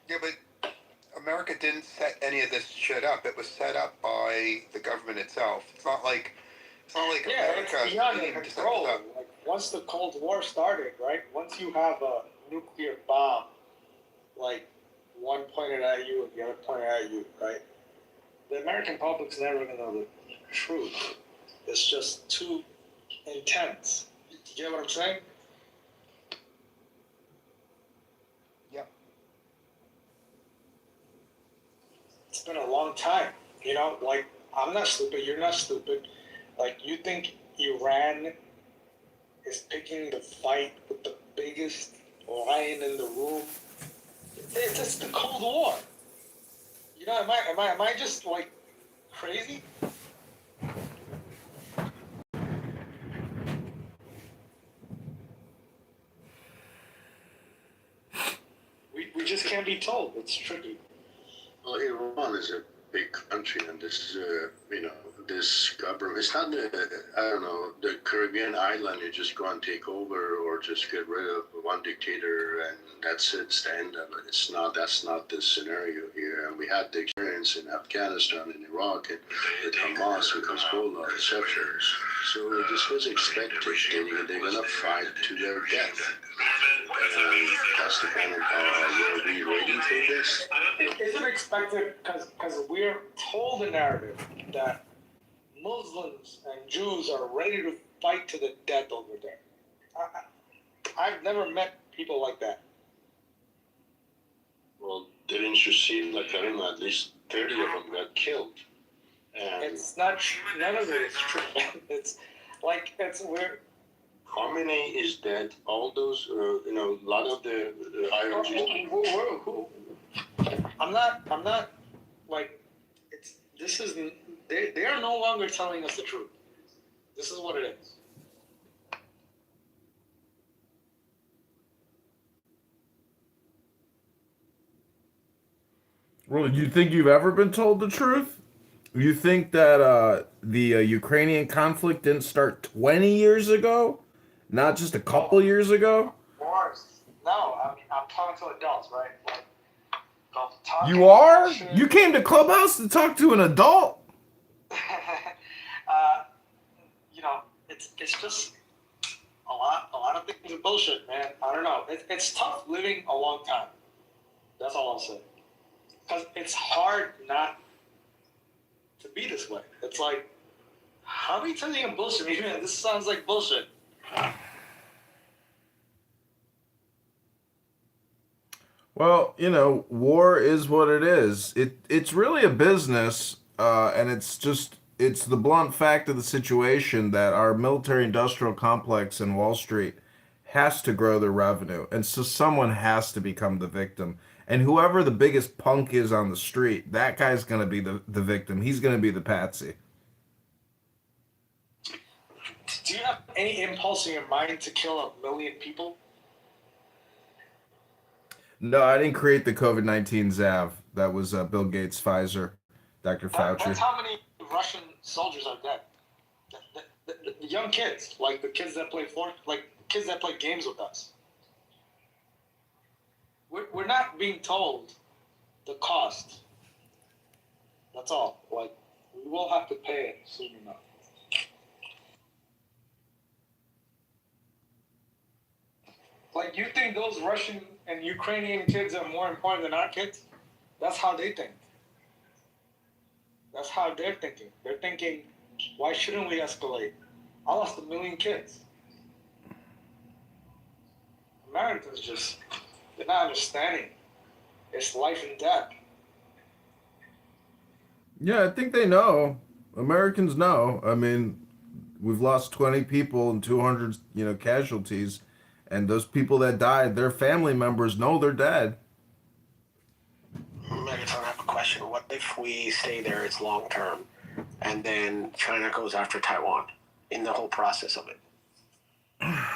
Yeah, but America didn't set any of this shit up. It was set up by the government itself. It's not like America. It's beyond control. Like, once the Cold War started, right? Once you have a nuclear bomb, like one pointed at you and the other pointed at you, right? The American public's never gonna know the truth. It's just too intense. You get what I'm saying? Yeah. It's been a long time, you know, like, I'm not stupid, you're not stupid. Like, you think Iran is picking the fight with the biggest lion in the room? It's the Cold War. You know, am I just, like, crazy? We just can't be told. It's tricky. Well, Iran is a big country, and this, this government, it's not the Caribbean island you just go and take over or just get rid of one dictator and that's it, it's the end of it. That's not the scenario here. And we had the experience in Afghanistan and Iraq and with Hamas, with Hezbollah, etc. So this was expected. They're going to fight to their death. That's the kind of, were we ready for this? Isn't expected because we're told the narrative that Muslims and Jews are ready to fight to the death over there. I've never met people like that. Well, didn't you see, like, I don't know, at least 30 of them got killed? And it's not, none of it is true. It's like, we're... Khamenei is dead. All those, a lot of the IRGC. I'm not, like, they are no longer telling us the truth. This is what it is. Well, do you think you've ever been told the truth? You think that the Ukrainian conflict didn't start 20 years ago? Not just a couple years ago? No, I mean, I'm talking to adults, right? Like, You are? You came to Clubhouse to talk to an adult? It's just a lot of things are bullshit, man. I don't know. It's tough living a long time. That's all I'll say. Because it's hard not to be this way. It's like, how many times are you gonna bullshit me, man? This sounds like bullshit. Well, war is what it is. It's really a business, and it's the blunt fact of the situation that our military-industrial complex in Wall Street has to grow their revenue, and so someone has to become the victim. And whoever the biggest punk is on the street, that guy's going to be the victim. He's going to be the patsy. Do you have any impulse in your mind to kill 1 million people? No, I didn't create the COVID-19 ZAV. That was Bill Gates, Pfizer, Dr. Fauci. That's how many Russian soldiers are dead. The young kids, like the kids that play kids that play games with us. We're not being told the cost. That's all. Like, we will have to pay it soon enough. Like, you think those Russian and Ukrainian kids are more important than our kids? That's how they think. That's how they're thinking. They're thinking, why shouldn't we escalate? I lost 1 million kids. Americans just, they're not understanding. It's life and death. Yeah, I think they know. Americans know. I mean, we've lost 20 people and 200, casualties. And those people that died, their family members know they're dead. Megatron, I have a question. What if we stay there, it's long term, and then China goes after Taiwan in the whole process of it? I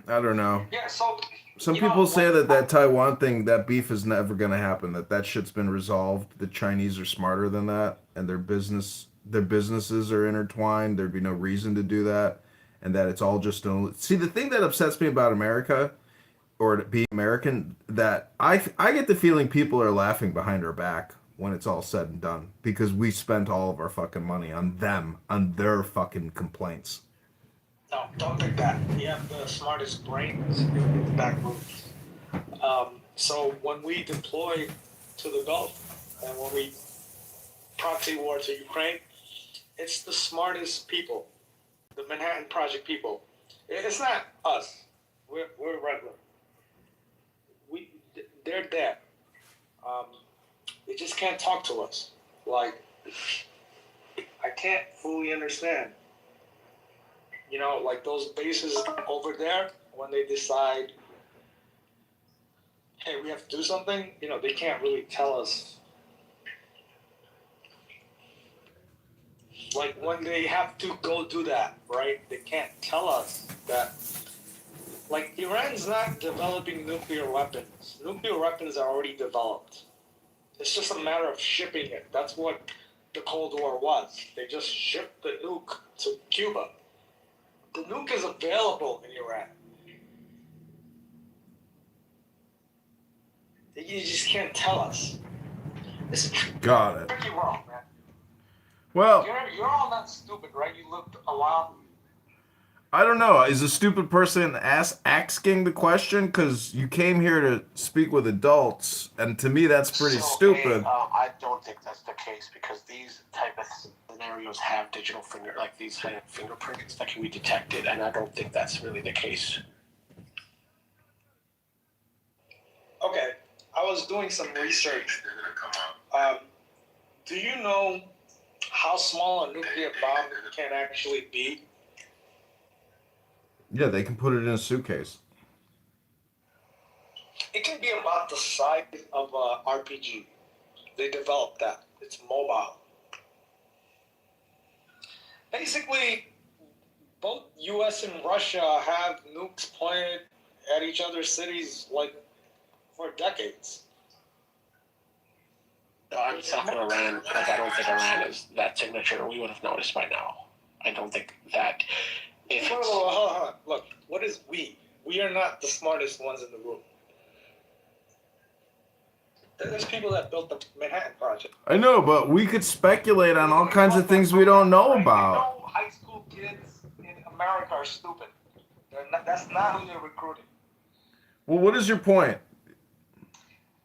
don't know. Yeah, so... Some people say that Taiwan thing, that beef is never going to happen, that shit's been resolved. The Chinese are smarter than that, and their businesses are intertwined. There'd be no reason to do that, and that it's all just... See, the thing that upsets me about America, or to be American, that I get the feeling people are laughing behind our back when it's all said and done, because we spent all of our fucking money on them, on their fucking complaints. No, don't think that. We have the smartest brains in the back rooms. So when we deploy to the Gulf and when we proxy war to Ukraine, it's the smartest people, the Manhattan Project people. It's not us. We're regular. They're dead. They just can't talk to us. Like, I can't fully understand. Like those bases over there, when they decide, hey, we have to do something, they can't really tell us. Like when they have to go do that, right? They can't tell us that. Like, Iran's not developing nuclear weapons. Nuclear weapons are already developed. It's just a matter of shipping it. That's what the Cold War was. They just shipped the nuke to Cuba. The nuke is available in Iran. You just can't tell us. It's a Got it. tricky world, man. Well, You're all not stupid, right? You lived a while. I don't know. Is a stupid person asking the question? Because you came here to speak with adults, and to me, that's pretty stupid. I don't think that's the case, because these type of scenarios have digital these kind of fingerprints that can be detected, and I don't think that's really the case. Okay, I was doing some research. Do you know how small a nuclear bomb can actually be? Yeah, they can put it in a suitcase. It can be about the size of a RPG. They developed that. It's mobile. Basically, both U.S. and Russia have nukes pointed at each other's cities, for decades. I'm talking Iran, because I don't think Iran is that signature. We would have noticed by now. I don't think that... Look, what is we? We are not the smartest ones in the room. There's people that built the Manhattan Project. I know, but we could speculate on all kinds of things we don't know about. High school kids in America are stupid. That's not who they're recruiting. Well, what is your point?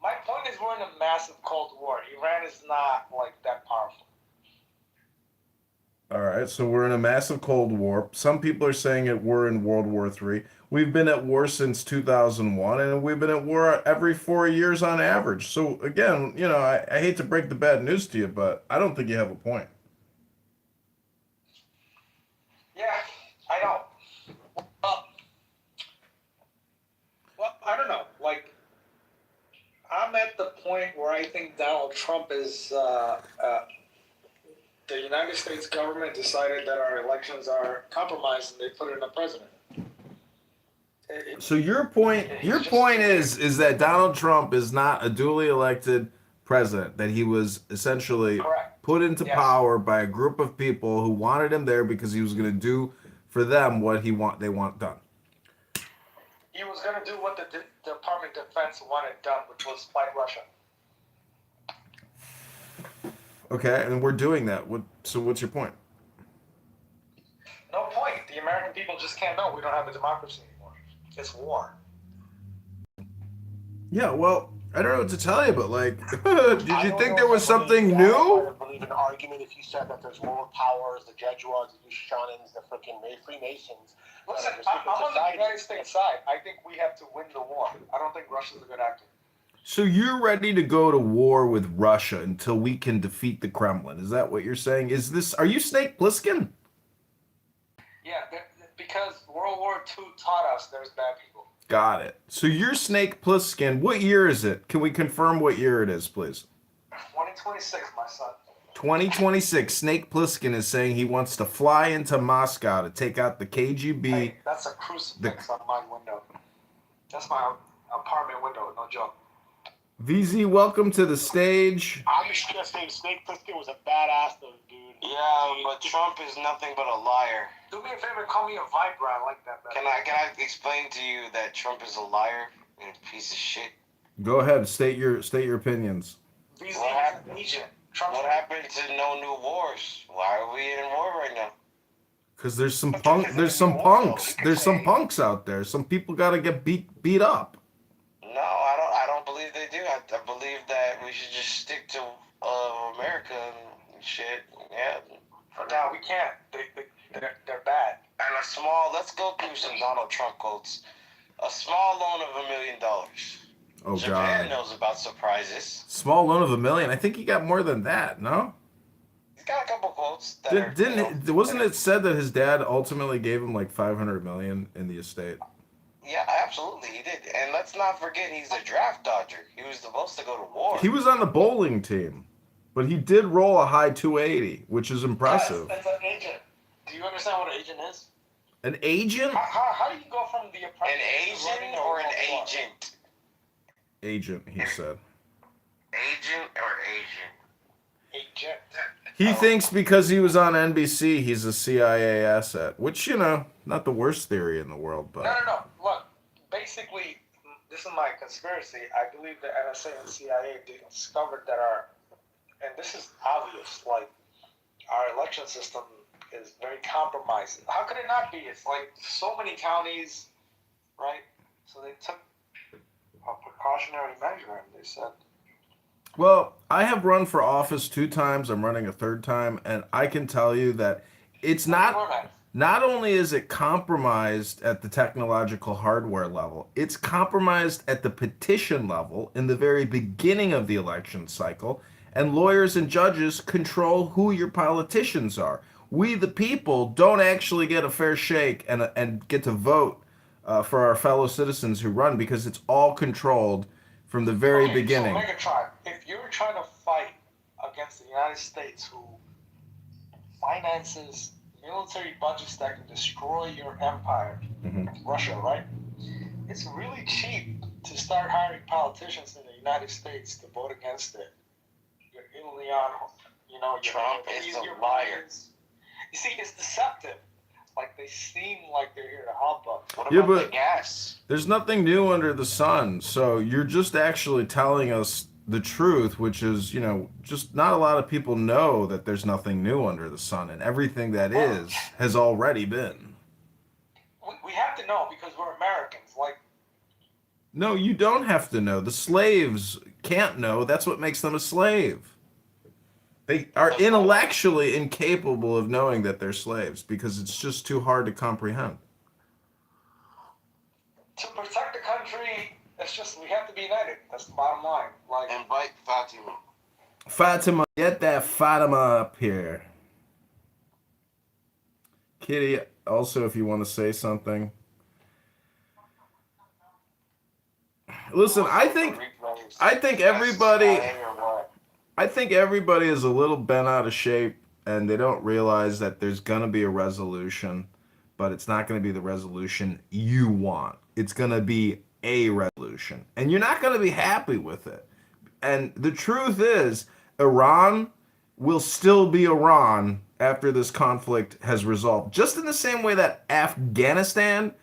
My point is we're in a massive Cold War. Iran is not that powerful. All right, so we're in a massive Cold War. Some people are saying we're in World War III. We've been at war since 2001, and we've been at war every 4 years on average. So again, I hate to break the bad news to you, but I don't think you have a point. Yeah, I know. Well, I don't know. I'm at the point where I think Donald Trump is... the United States government decided that our elections are compromised, and they put in a president. So your point is that Donald Trump is not a duly elected president, that he was essentially put into power by a group of people who wanted him there because he was going to do for them what they want done. He was going to do what the Department of Defense wanted done, which was fight Russia. Okay, and we're doing that. So what's your point? No point. The American people just can't know we don't have a democracy anymore. It's war. Yeah, well, I don't know what to tell you, but like, did you think there was something new? I believe an argument if you said that there's world powers, the Jesuits, the Shannons, the freaking Freemasons. Listen, I'm on the United States side. I think we have to win the war. I don't think Russia's a good actor. So you're ready to go to war with Russia until we can defeat the Kremlin? Is that what you're saying? Are you Snake Plissken? Yeah, because World War II taught us there's bad people. Got it. So you're Snake Plissken. What year is it? Can we confirm what year it is, please? 2026, my son. 2026. Snake Plissken is saying he wants to fly into Moscow to take out the KGB. Hey, that's a crucifix on my window. That's my apartment window, no joke. VZ, welcome to the stage. I'm just gonna say Snake Plissken was a badass though, dude. Yeah, but Trump is nothing but a liar. Do me a favor, call me a Viper. I like that better. Can I explain to you that Trump is a liar and a piece of shit? Go ahead, state your opinions. What happened to no new wars? Why are we in war right now? Because there's some punks. There's some punks out there. Some people gotta get beat up. No, I don't believe they do. I believe that we should just stick to America and shit. Yeah. For now, we can't. They're bad. And let's go through some Donald Trump quotes. A small loan of $1 million. Oh, Japan God. knows about surprises. Small loan of $1 million. I think he got more than that, no? He's got a couple quotes. Wasn't it said that his dad ultimately gave him like $500 million in the estate? Yeah, absolutely, he did. And let's not forget, he's a draft dodger. He was supposed to go to war. He was on the bowling team, but he did roll a high 280, which is impressive. That's an agent. Do you understand what an agent is? An agent? How do you go from the apprentice? An agent or an agent? Agent, he said. Agent or agent? Agent. He thinks because he was on NBC, he's a CIA asset, which, not the worst theory in the world, but... No. Look, basically, this is my conspiracy. I believe the NSA and CIA discovered that and this is obvious, like, our election system is very compromised. How could it not be? It's like so many counties, right? So they took a precautionary measure, and they said... Well, I have run for office 2 times. I'm running a 3rd time, and I can tell you that it's not only is it compromised at the technological hardware level, it's compromised at the petition level in the very beginning of the election cycle, and lawyers and judges control who your politicians are. We, the people, don't actually get a fair shake and get to vote for our fellow citizens who run because it's all controlled from the very beginning. So Megatron, if you're trying to fight against the United States, who finances military budgets that can destroy your empire, Russia, right? It's really cheap to start hiring politicians in the United States to vote against it. Your Leon, Trump is a liar. You see, it's deceptive. Like, they seem like they're here to help us. What about the gas? There's nothing new under the sun. So you're just actually telling us the truth, which is, just not a lot of people know that there's nothing new under the sun, and everything that is has already been. We have to know because we're Americans. Like, no, you don't have to know. The slaves can't know. That's what makes them a slave. They are intellectually incapable of knowing that they're slaves because it's just too hard to comprehend. To protect the country, we have to be united. That's the bottom line. Like, invite Fatima. Fatima, get that Fatima up here. Kitty, also, if you want to say something. Listen, I think everybody is a little bent out of shape, and they don't realize that there's going to be a resolution, but it's not going to be the resolution you want. It's going to be a resolution, and you're not going to be happy with it. And the truth is, Iran will still be Iran after this conflict has resolved. Just in the same way that Afghanistan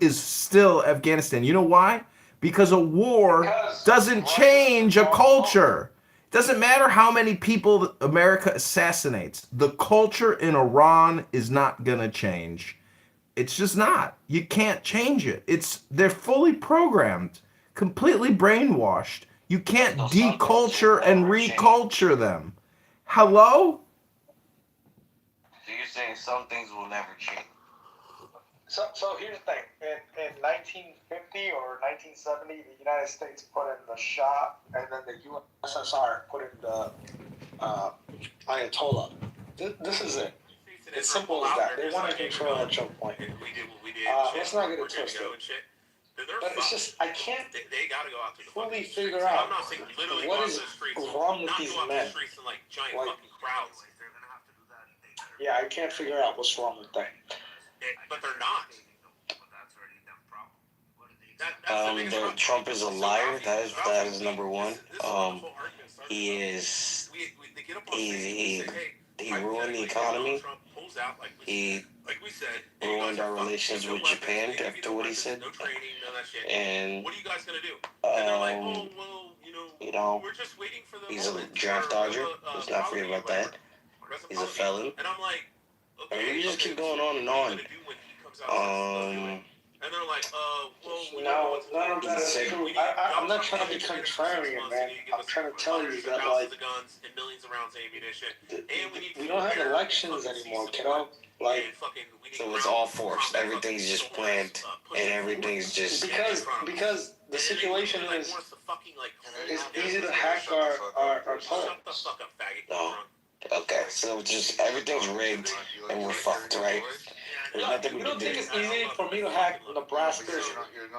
is still Afghanistan. You know why? Because a war doesn't change a culture. It doesn't matter how many people America assassinates. The culture in Iran is not going to change. It's just not. You can't change it. They're fully programmed, completely brainwashed. You can't deculture and reculture them. Hello? So you're saying some things will never change? So here's the thing. In 1950 or 1970, the United States put in the Shah, and then the USSR put in the Ayatollah. This is it. It's simple as that. They want to control at some point. Let's not get it twisted. But it's just, I can't fully figure out what is wrong with these men. Like, yeah, I can't figure out what's wrong with them. But they're not. Trump is a liar. That is number one. He ruined the economy. He ruined our relations with Japan after what he said. And what are you guys gonna do? And they're like, oh well, you know, we're just waiting for the he's a moment draft for dodger. Let's not forget about that. He's a felon. And I'm like, okay, we just keep going on and on. And they're like, no, none of that is true. I'm not trying to be contrarian, man. I'm trying to tell you that, like, we don't have elections anymore, kiddo. Like, so it's all forced. Everything's just planned, and everything's just because the situation is it's easy to hack our polls. No. Okay, so just everything's rigged, and we're fucked, right? There's nothing we You can don't do. think it's easy for me to hack Nebraska's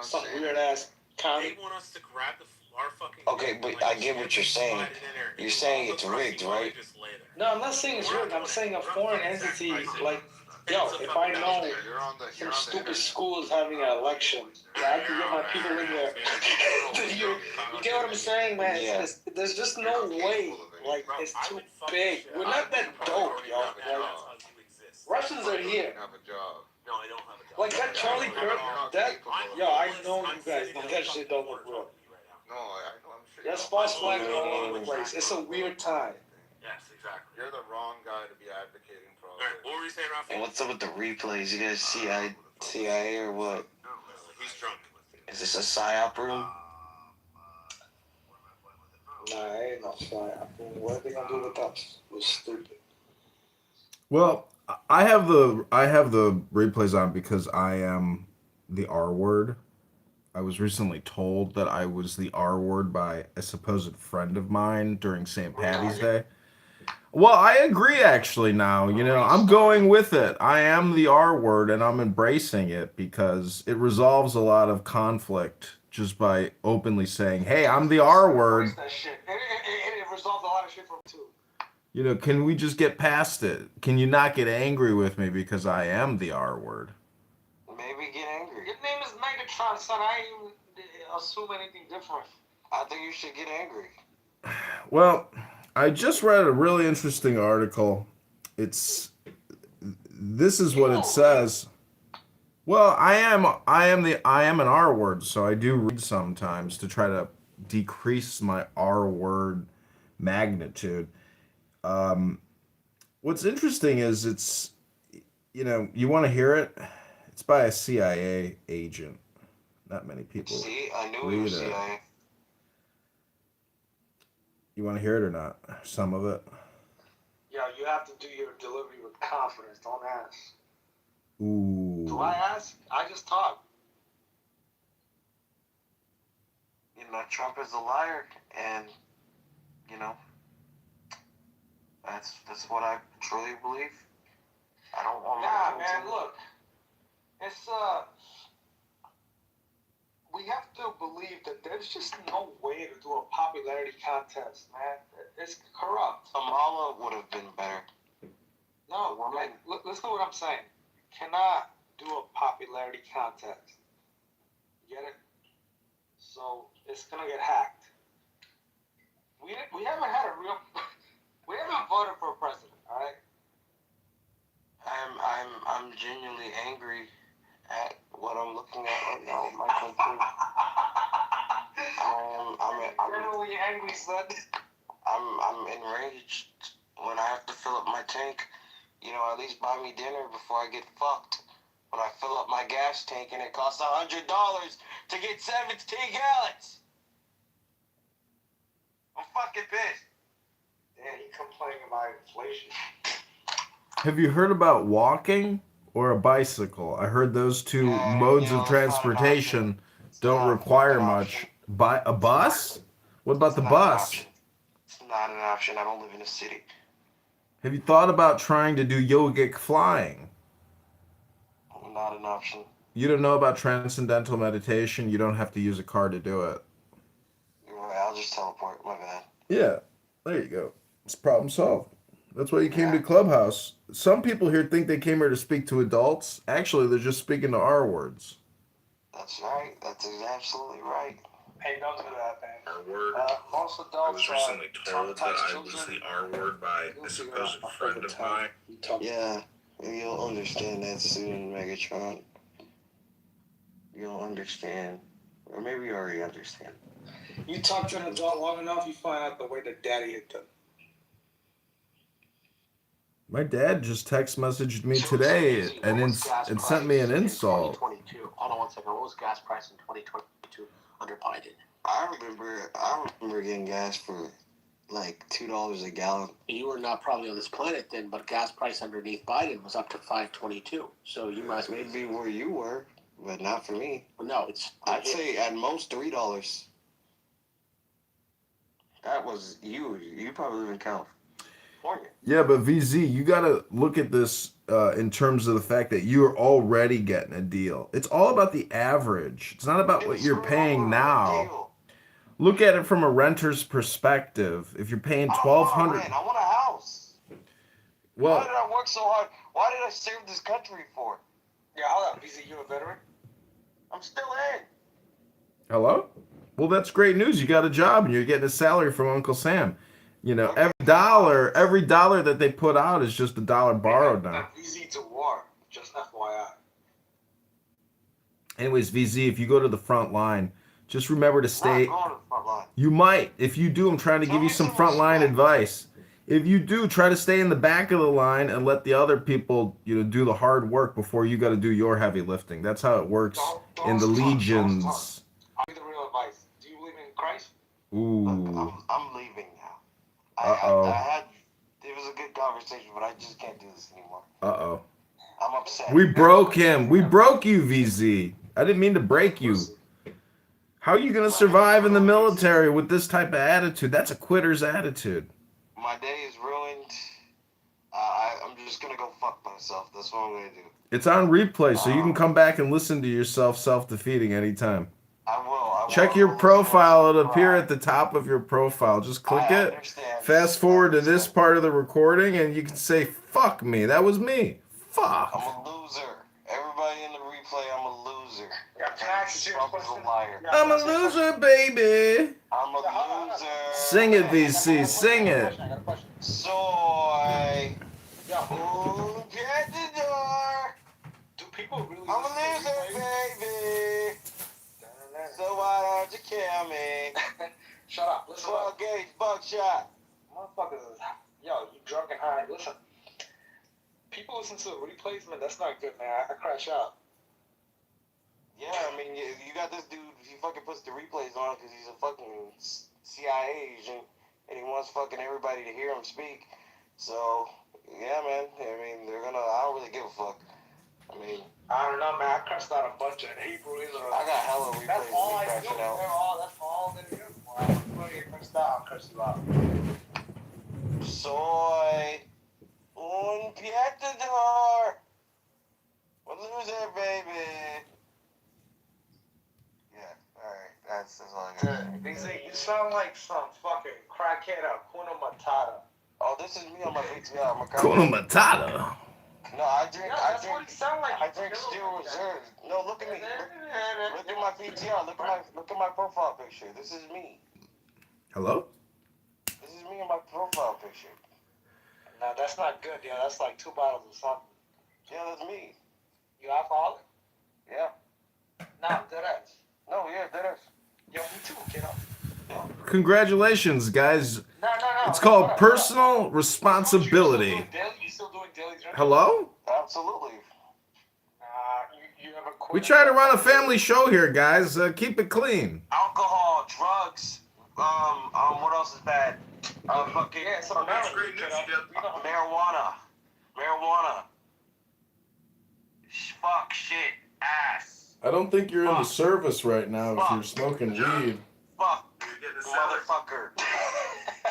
some weird ass county? Okay, but I get what you're saying. You're saying it's rigged, right? No, I'm not saying it's rigged. I'm saying a foreign entity, like, yo, if I know some stupid school is having an election, yeah, I can get my people in there. you get what I'm saying, man? Yeah. There's just no way. Like, it's too big. We're not that dope, yo. Like, Russians are here. no, I don't have a job. Like that Charlie Kirk, yo, I know you guys know that shit don't look real. No, I know, I'm sure. There's false flags all over the place. It's a weird time. Yes, exactly. You're the wrong guy to be advocating for all Alright, what were you saying, Rafi? And what's up with the replays? You guys CIA or what? He's drunk. Is this a psyop room? Nah, ain't no fire. What are they gonna do with us? We're stupid. Well, I have the replays on because I am the R word. I was recently told that I was the R word by a supposed friend of mine during St. Patty's Day. Well, I agree actually now. You know, I'm going with it. I am the R word and I'm embracing it because it resolves a lot of conflict just by openly saying, hey, I'm the R word. That shit. And it resolved a lot of shit for me too. You know, can we just get past it? Can you not get angry with me because I am the R word? Maybe get angry. Your name is Megatron, son. I ain't even assume anything different. I think you should get angry. Well, I just read a really interesting article. This is what it says. Well, I am an R word, so I do read sometimes to try to decrease my R word magnitude. What's interesting is it's, you know, you want to hear it? It's by a CIA agent. Not many people See, I knew read it was it. CIA. You want to hear it or not? Some of it. Yeah, you have to do your delivery with confidence. Don't ask. Ooh. Do I ask? I just talk. You know, Trump is a liar, and you know, that's what I truly believe. I don't want Nah, man, look. It's we have to believe that there's just no way to do a popularity contest, man. It's corrupt. Kamala would have been better. No, man, listen to what I'm saying. You cannot do a popularity contest. You get it? So it's gonna get hacked. We haven't had a real We haven't voted for a president, all right? I'm genuinely angry at what I'm looking at right now in my country. I'm genuinely angry, son. I'm enraged when I have to fill up my tank. You know, at least buy me dinner before I get fucked. When I fill up my gas tank and it costs $100 to get 17 gallons. I'm fucking pissed. Yeah, he complaining about inflation. Have you heard about walking or a bicycle? I heard those two modes of transportation don't require much. A bus? What about the bus? It's not an option. I don't live in a city. Have you thought about trying to do yogic flying? Not an option. You don't know about transcendental meditation. You don't have to use a car to do it. You're right. I'll just teleport. My bad. Yeah, there you go. It's problem solved. That's why you came to Clubhouse. Some people here think they came here to speak to adults. Actually, they're just speaking to R words. That's right. That's absolutely right. Hey, don't do that, man. R word. Most I adults was recently told that traumatize I children. was the R word by a supposed friend of mine. Yeah, you'll understand that soon, Megatron. You'll understand. Or maybe you already understand. You talk to an adult long enough, you find out the way that daddy hit them. My dad just text messaged me today and sent me an insult. 2022. Hold on one second. What was gas price in 2022 under Biden? I remember getting gas for like $2 a gallon. You were not probably on this planet then, but gas price underneath Biden was up to $5.22. So you must maybe where you were, but not for me. No, I'd say at most $3. That was you. You probably live in California. Yeah, but VZ, you got to look at this in terms of the fact that you're already getting a deal. It's all about the average. It's not about what you're paying now. Look at it from a renter's perspective. If you're paying $1,200, I want a house. Well, why did I work so hard? Why did I serve this country for? Yeah, hold up. You a veteran? I'm still in. hello? Well, that's great news. You got a job and you're getting a salary from Uncle Sam. You know, every dollar that they put out is just $1 borrowed now. VZ to war, just FYI. Anyways, VZ, if you go to the front line, just remember to stay. I'm not going to the front line. You might. If you do, I'm trying to give you some front line advice. If you do, try to stay in the back of the line and let the other people, do the hard work before you got to do your heavy lifting. That's how it works in the legions. I'll give you the real advice. Do you believe in Christ? Ooh. I'm leaving now. It was a good conversation, but I just can't do this anymore. Uh-oh. I'm upset. We broke him. We broke you, VZ. I didn't mean to break you. How are you going to survive in the military with this type of attitude? That's a quitter's attitude. My day is ruined. I'm just going to go fuck myself. That's what I'm going to do. It's on replay, so you can come back and listen to yourself self-defeating anytime. I will. Check your profile. It'll appear at the top of your profile. Just click it. Fast forward to this part of the recording, and you can say, fuck me. That was me. Fuck. I'm a loser. Everybody in the replay, I'm a loser. Trump is a liar. I'm a loser, baby. I'm a loser. Sing it, VC. Sing it. Soy. Who get the door? Do people really? I'm a loser, baby. So why don't you kill me? Shut up. Listen 12 gauge buckshot. Motherfuckers is, yo, you drunk and high. Listen. People listen to the replays, man. That's not good, man. I crash out. Yeah, I mean, you got this dude, he fucking puts the replays on because he's a fucking CIA agent and he wants fucking everybody to hear him speak. So, yeah, man. I mean, I don't really give a fuck. I mean, I don't know, man. I cursed out a bunch of Hebrew Israelites. I got hella replays. That's all I do. That's all they're here for. I'm get cursed out. I'll curse you out. Soy un pietador. A loser, baby. Yeah, alright. That's all I got. You sound like some fucking crackhead or Kuna Matata. Oh, this is me on my VTR. Kuna Matata. No, I drink. That's what he sound like. I drink Steel Reserve. No, look at me. Look at my VTR. Look at my profile picture. This is me. Hello? This is me in my profile picture. No, that's not good, yo. That's like 2 bottles of something. Yeah, that's me. You alcoholic? Yeah. No, dead ass. No, yeah, that is. Yo, me too, kiddo. Congratulations, guys. No. It's called personal responsibility. You still doing daily drinking? Hello? Absolutely. You ever quit? We try to run a family show here, guys. Keep it clean. Alcohol, drugs. What else is bad? Fucking marijuana. Fuck, shit, ass. I don't think you're in the service right now if you're smoking weed. Fuck, motherfucker.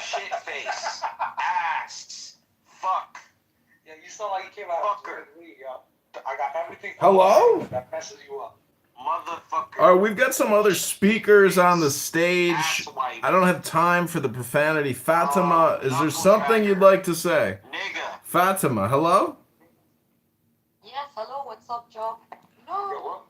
Shit face. Ass. Fuck. Yeah, you sound like you came out of the league, yo. I got everything. Hello? That messes you up. Motherfucker. All right, we've got some other speakers on the stage. I don't have time for the profanity. Fatima, is there something you'd like to say? Nigga. Fatima, hello? Yes, hello, what's up, Joe? No.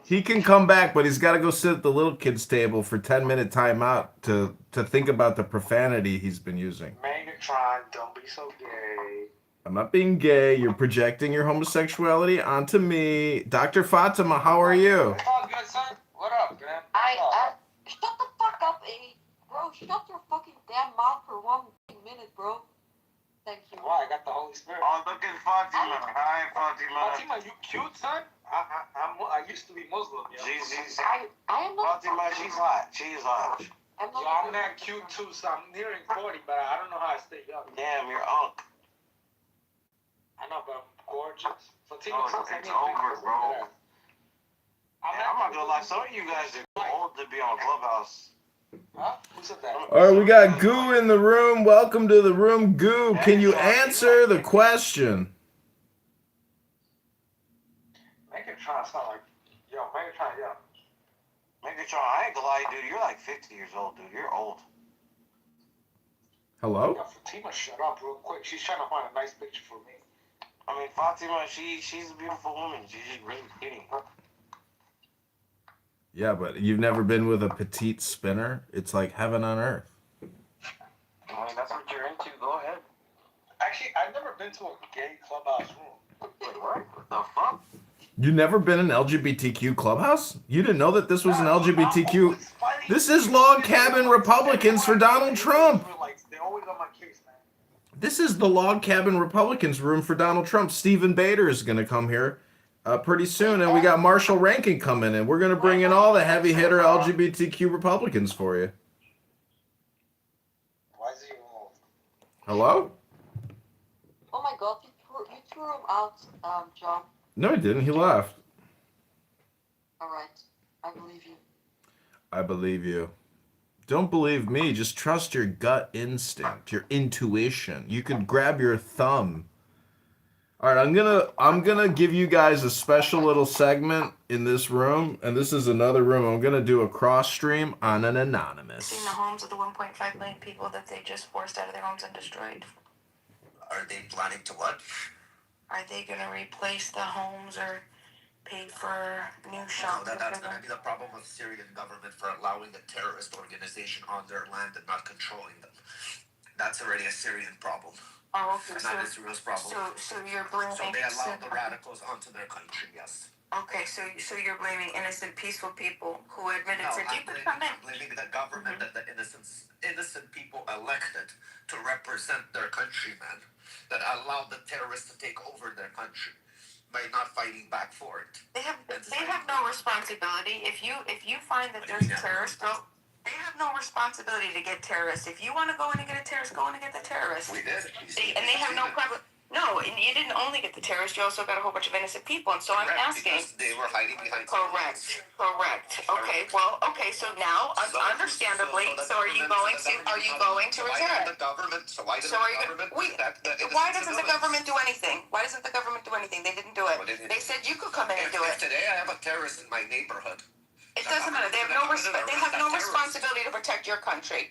He can come back, but he's got to go sit at the little kids' table for 10-minute timeout to think about the profanity he's been using. Megatron, don't be so gay. I'm not being gay. You're projecting your homosexuality onto me. Dr. Fatima, how are you? Oh, good, son. What up, man? Shut the fuck up, Amy. Bro, shut your fucking damn mouth for 1 minute, bro. Thank you. Why? I got the Holy Spirit. Oh, look at Fatima. Hi, Fatima. Fatima, you cute, son? I used to be Muslim, yo. I am not. Fatima, she's hot. She is hot. I'm not cute, too, so I'm nearing 40, but I don't know how I stay young. Damn, you're unk. I know, but I'm gorgeous. Fatima, It's over, bro. I'm not gonna lie, some of you guys are old to be on Clubhouse. Huh? Who said that? All right, we got Goo in the room. Welcome to the room, Goo. Can you answer the question? Megatron sound like, yo, Megatron, yo. Megatron, I ain't gonna lie, dude. You're like 50 years old, dude. You're old. Hello? Yo, Fatima, shut up real quick. She's trying to find a nice picture for me. I mean, Fatima, she's a beautiful woman. She's just really pretty. Yeah, but you've never been with a petite spinner? It's like heaven on earth. I mean, that's what you're into. Go ahead. Actually, I've never been to a gay clubhouse room. Wait, what? What the fuck? You never been in LGBTQ clubhouse? You didn't know that this was an LGBTQ? This is log cabin Republicans for Donald Trump. They're always on my case, man. This is the log cabin Republicans room for Donald Trump. Stephen Bader is going to come here pretty soon, and we got Marshall Rankin coming in. We're going to bring in all the heavy hitter LGBTQ Republicans for you. Why is he alone? Hello? Oh my god, you threw him out, John. No, he didn't. He left. Alright, I believe you. I believe you. Don't believe me. Just trust your gut instinct, your intuition. You can grab your thumb. All right, I'm gonna give you guys a special little segment in this room, and this is another room. I'm gonna do a cross stream on an anonymous. Seen the homes of the 1.5 million people that they just forced out of their homes and destroyed. Are they planning to what? Are they gonna replace the homes or pay for new shops? No, that's gonna be the problem with Syrian government for allowing a terrorist organization on their land and not controlling them. That's already a Syrian problem. Oh, okay. And not Israel's problem. So you're blaming. So they allow the radicals onto their country, yes. Okay, so you're blaming innocent, peaceful people who admitted No, to I'm blaming the government and the innocent people elected to represent their countrymen that allowed the terrorists to take over their country by not fighting back for it. They have no responsibility. If you find that there's terrorists, they have no responsibility to get terrorists. If you want to go in and get a terrorist, go in and get the terrorist. We did. And they have no problem. No, and you didn't only get the terrorists, you also got a whole bunch of innocent people, and so I'm asking. Because they were hiding behind. Correct. Okay, well, so now, understandably, so are you going to return? The government. So why doesn't Why doesn't the government do anything? Why doesn't the government do anything? They didn't do it. They said you could come in and do it. Today I have a terrorist in my neighborhood. It doesn't matter. They have no responsibility to protect your country.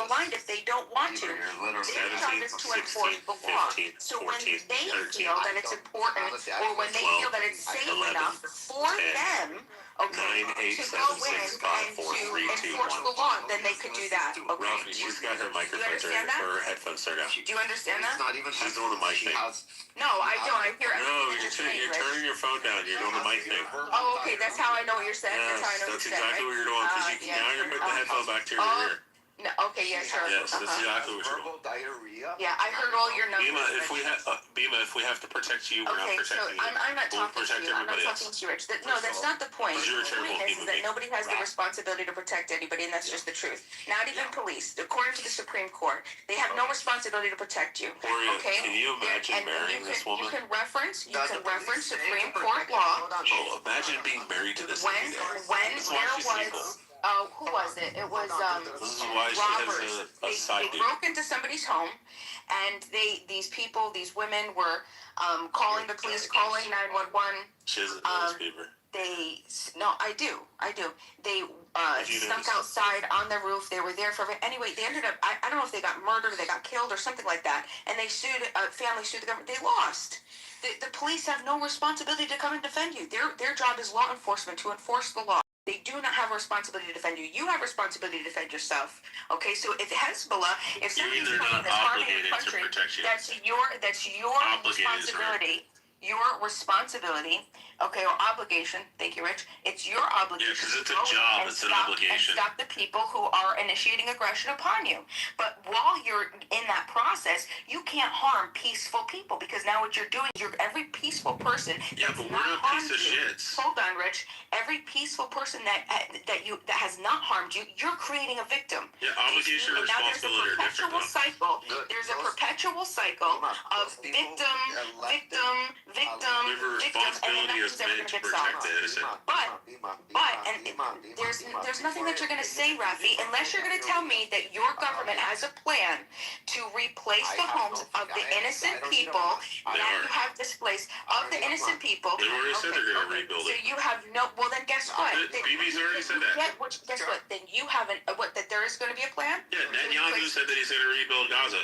maligned if they don't want to. Their job is to enforce the law. So when they feel that it's important, or when they feel that it's safe enough for them, okay, to go in and to enforce the law, then they could do that. Okay. She's got her microphones or her headphones turned down. Do you understand that? She's doing the mic thing. No, I don't. I hear it. No, you're turning your phone down. You're doing the mic thing. Oh, okay. That's how I know what you're saying. Yes, that's how I know that's what you're exactly what you're doing. Because now you're putting the headphone back to your ear. No, okay, yeah, sure. Yes, that's exactly what you're doing. Diarrhea. Yeah, I heard all your numbers. Bima, if we have to protect you, we're not protecting you. I'm not We'll talking to protect you. I'm not everybody talking else. to you, Rich. No, that's not the point. You're a The terrible point is human that being. nobody has the responsibility to protect anybody, and that's just the truth. Not even police. According to the Supreme Court, they have no responsibility to protect you. Gloria, Okay? can you imagine marrying this woman? You can reference Supreme Court law. Oh, imagine being married to this lady. When there was, who was it? It was This is why she robbers. has a side They dude. broke into somebody's home, and these women were calling the police, calling 911. She has a nose fever. I do. They snuck outside on the roof. They were there for anyway. They ended up. I don't know if they got murdered, or they got killed, or something like that. And they sued. Family sued the government. They lost. The police have no responsibility to come and defend you. Their job is law enforcement, to enforce the law. They do not have a responsibility to defend you. You have a responsibility to defend yourself. Okay, so if Hezbollah, if somebody's coming that's harming your country, that's your responsibility. your responsibility, okay, or obligation. Thank you, Rich. It's your obligation. Yeah, because it's to a go job. and It's an stop- obligation. And stop the people who are initiating aggression upon you. But while you're in that process, you can't harm peaceful people, because now what you're doing is every peaceful person. Yeah, but we're not piece of shits. Hold on, Rich. Every peaceful person that has not harmed you, you're creating a victim. Yeah, obligation and responsibility are different, though. Cycle. There's a perpetual cycle of victim, We have a responsibility as men to protect the innocent. There's nothing that you're going to say, Rafi, unless you're going to tell me that your government has a plan to replace the homes of the innocent people that you have displaced, of the innocent people. They've already said they're going to rebuild So it. you have no. Well, then guess what? BB's already said that. Guess what? Then you haven't. What? That there is going to be a plan? Yeah, Netanyahu said that he's going to rebuild Gaza.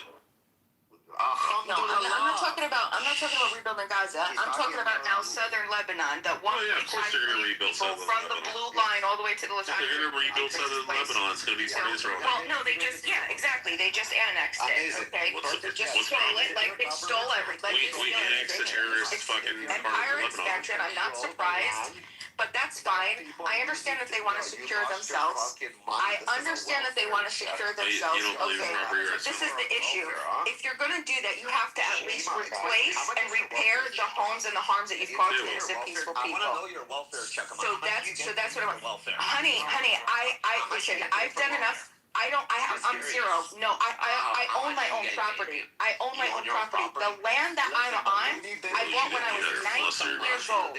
No, I'm not talking about rebuilding Gaza. I'm talking about now southern Lebanon. That one. Oh yeah, of course they're going to rebuild southern from Lebanon. the blue line all the way to the Latino. They're going to rebuild southern Lebanon. It's going to be part of Israel. Well, no, they just exactly. They just annexed it. Okay, they just stole it. Like they stole everything. We annexed the terrorist fucking part Empire of Lebanon. expansion. I'm not surprised. But that's fine. I understand that they want to secure themselves. I understand that they want to secure themselves. Okay, this is the issue. If you're going to do that, you have to at least replace and repair the homes and the harms that you've caused to innocent, peaceful people. I want to know your welfare check. So that's what I'm. Honey, I listen. I've done enough. I'm zero. No, I own my own property. I own my own property. The land that I'm on, I bought when I was 19 years old.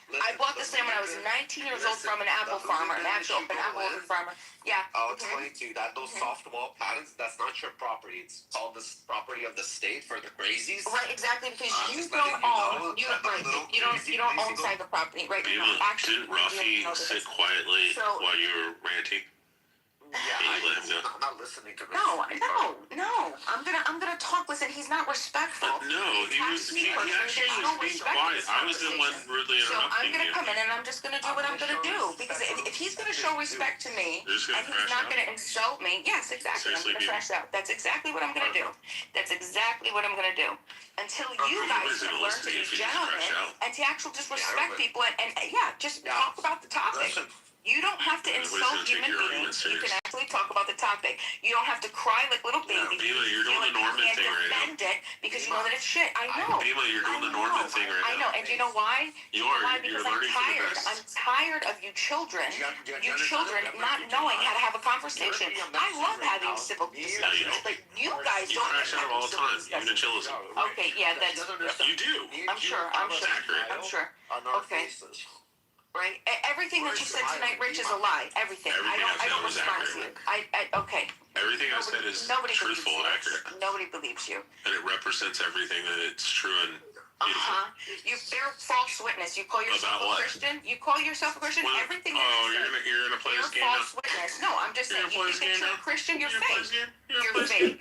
I bought this land when I was 19 years old from an apple farmer, an apple farmer. Yeah. I'll explain to you that those soft wall patterns, that's not your property. It's called the property of the state for the crazies. Right, exactly, because you don't own. You don't own side of the property, right? Didn't Rafi sit quietly while you were ranting? Yeah, I'm not listening to this. No. I'm gonna talk. Listen, he's not respectful. No, he actually was being quiet. I was the one rudely interrupting you. So I'm gonna come in and I'm just gonna do what I'm gonna do, because if he's gonna show respect to me and he's not gonna insult me, yes, exactly. I'm gonna crash out. That's exactly what I'm gonna do. That's exactly what I'm gonna do. Until you guys can learn to be gentlemen and to actually just respect people and just talk about the topic. You don't have to insult human beings. You can actually talk about the topic. You don't have to cry like little babies. Bima, you're doing the Norman thing right now. Defend it because you know that it's shit. I know. Bima, you're doing the Norman thing right now. I know, and you know why? You are. Because You're learning from the best. I'm tired of you children not knowing how to have a conversation. I love having civil discussions, but you guys don't. You crash out all the time, even in chillism. Okay, yeah, that's. You do. I'm sure. Okay. Right? Everything that you said tonight, Rich, is a lie. Everything. I don't respond to you. Okay. Everything I said is truthful and accurate. Nobody believes you. And it represents everything that it's true and You bear false witness. You call yourself a Christian. You call yourself a Christian. Everything. You're gonna play this game now. False witness. No, I'm just saying. You think that you're a Christian? You're fake. You're fake.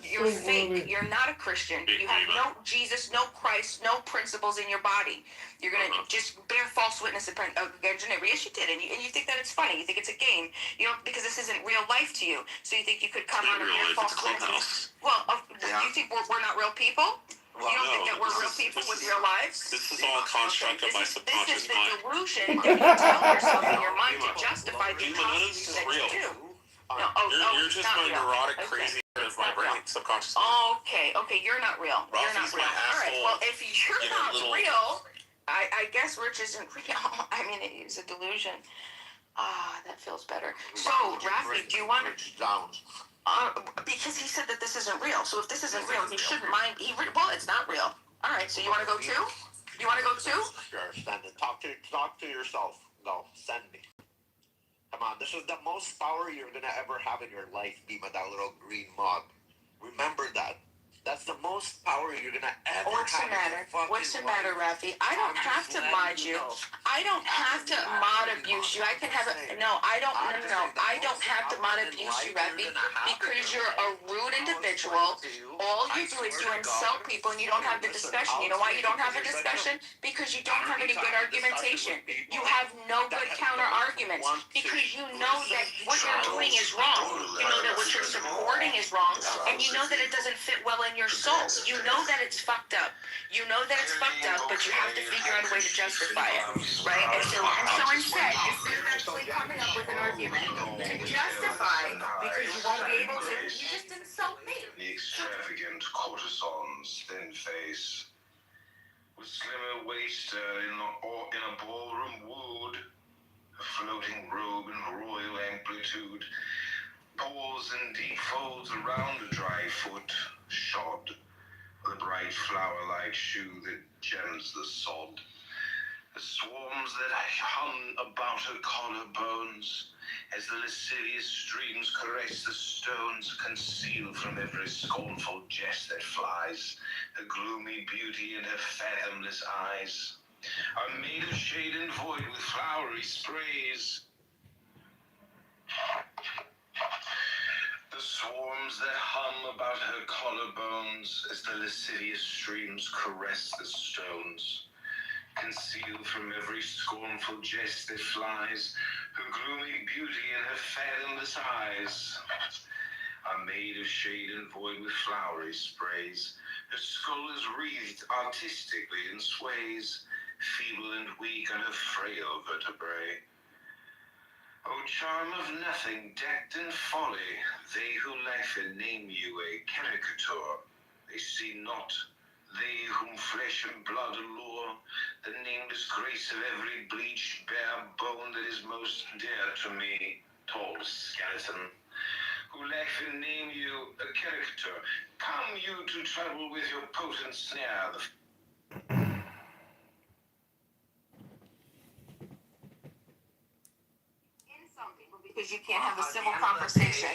You're fake. You're not a Christian. You have no Jesus, no Christ, no principles in your body. You're gonna just bear false witness against your neighbor. Yes, you did, and you think that it's funny. You think it's a game. You don't, because this isn't real life to you. So you think you could come on and bear false witness. Well, you think we're not real people? Well, you don't think that we're real people with real lives? This is all constructed by subconscious mind. This is the delusion that you tell yourself in your mind to justify the atrocities that you do. You're just my neurotic, crazy of my brain, subconscious mind. mind. Okay, you're not real. You're not real. All right, well, if you're not real, I guess Rich isn't real. I mean, it's a delusion. That feels better. So, Rafi, do you want to... because he said that this isn't real. So if this isn't real, he shouldn't mind. Well, it's not real. All right. So you want to go too? You want to go too? Sure. Send it. Talk to yourself. Go. Send me. Come on. This is the most power you're gonna ever have in your life, Bima. That little green mug. Remember that. That's the most power you're gonna ever have. What's the matter, Rafi? I don't have to mod you. I don't have to mod abuse you. I can have a no. I don't have to mod abuse you, Rafi, because you're a rude individual. All you do is you insult people and you don't have the discussion. You know why you don't have a discussion? Because you don't have any good argumentation. You have no good counter arguments because you know that what you're doing is wrong. You know that what you're supporting is wrong, and you know that it doesn't fit well in your soul. You know that it's fucked up. You know that it's fucked up, but you have to figure out a way to justify it, right? And so instead of actually coming up with an argument to justify, because you won't be able to, you just insult me. The extravagant courtesan's thin face, with slimmer waist in a ballroom wood, a floating robe in royal amplitude, paws and deep folds around a dry foot, shod with a bright flower-like shoe that gems the sod. The swarms that hum about her collarbones, as the lascivious streams caress the stones, conceal from every scornful jest that flies her gloomy beauty and her fathomless eyes, are made of shade and void with flowery sprays. The swarms that hum about her collarbones, as the lascivious streams caress the stones, conceal from every scornful jest that flies her gloomy beauty and her fathomless eyes, are made of shade and void with flowery sprays. Her skull is wreathed artistically and sways, feeble and weak on her frail vertebrae. O charm of nothing, decked in folly, they who laugh and name you a caricature, they see not, they whom flesh and blood allure, the nameless grace of every bleached bare bone that is most dear to me, tall skeleton, who laugh and name you a caricature. Come you to trouble with your potent snare, Because you can't have a civil conversation.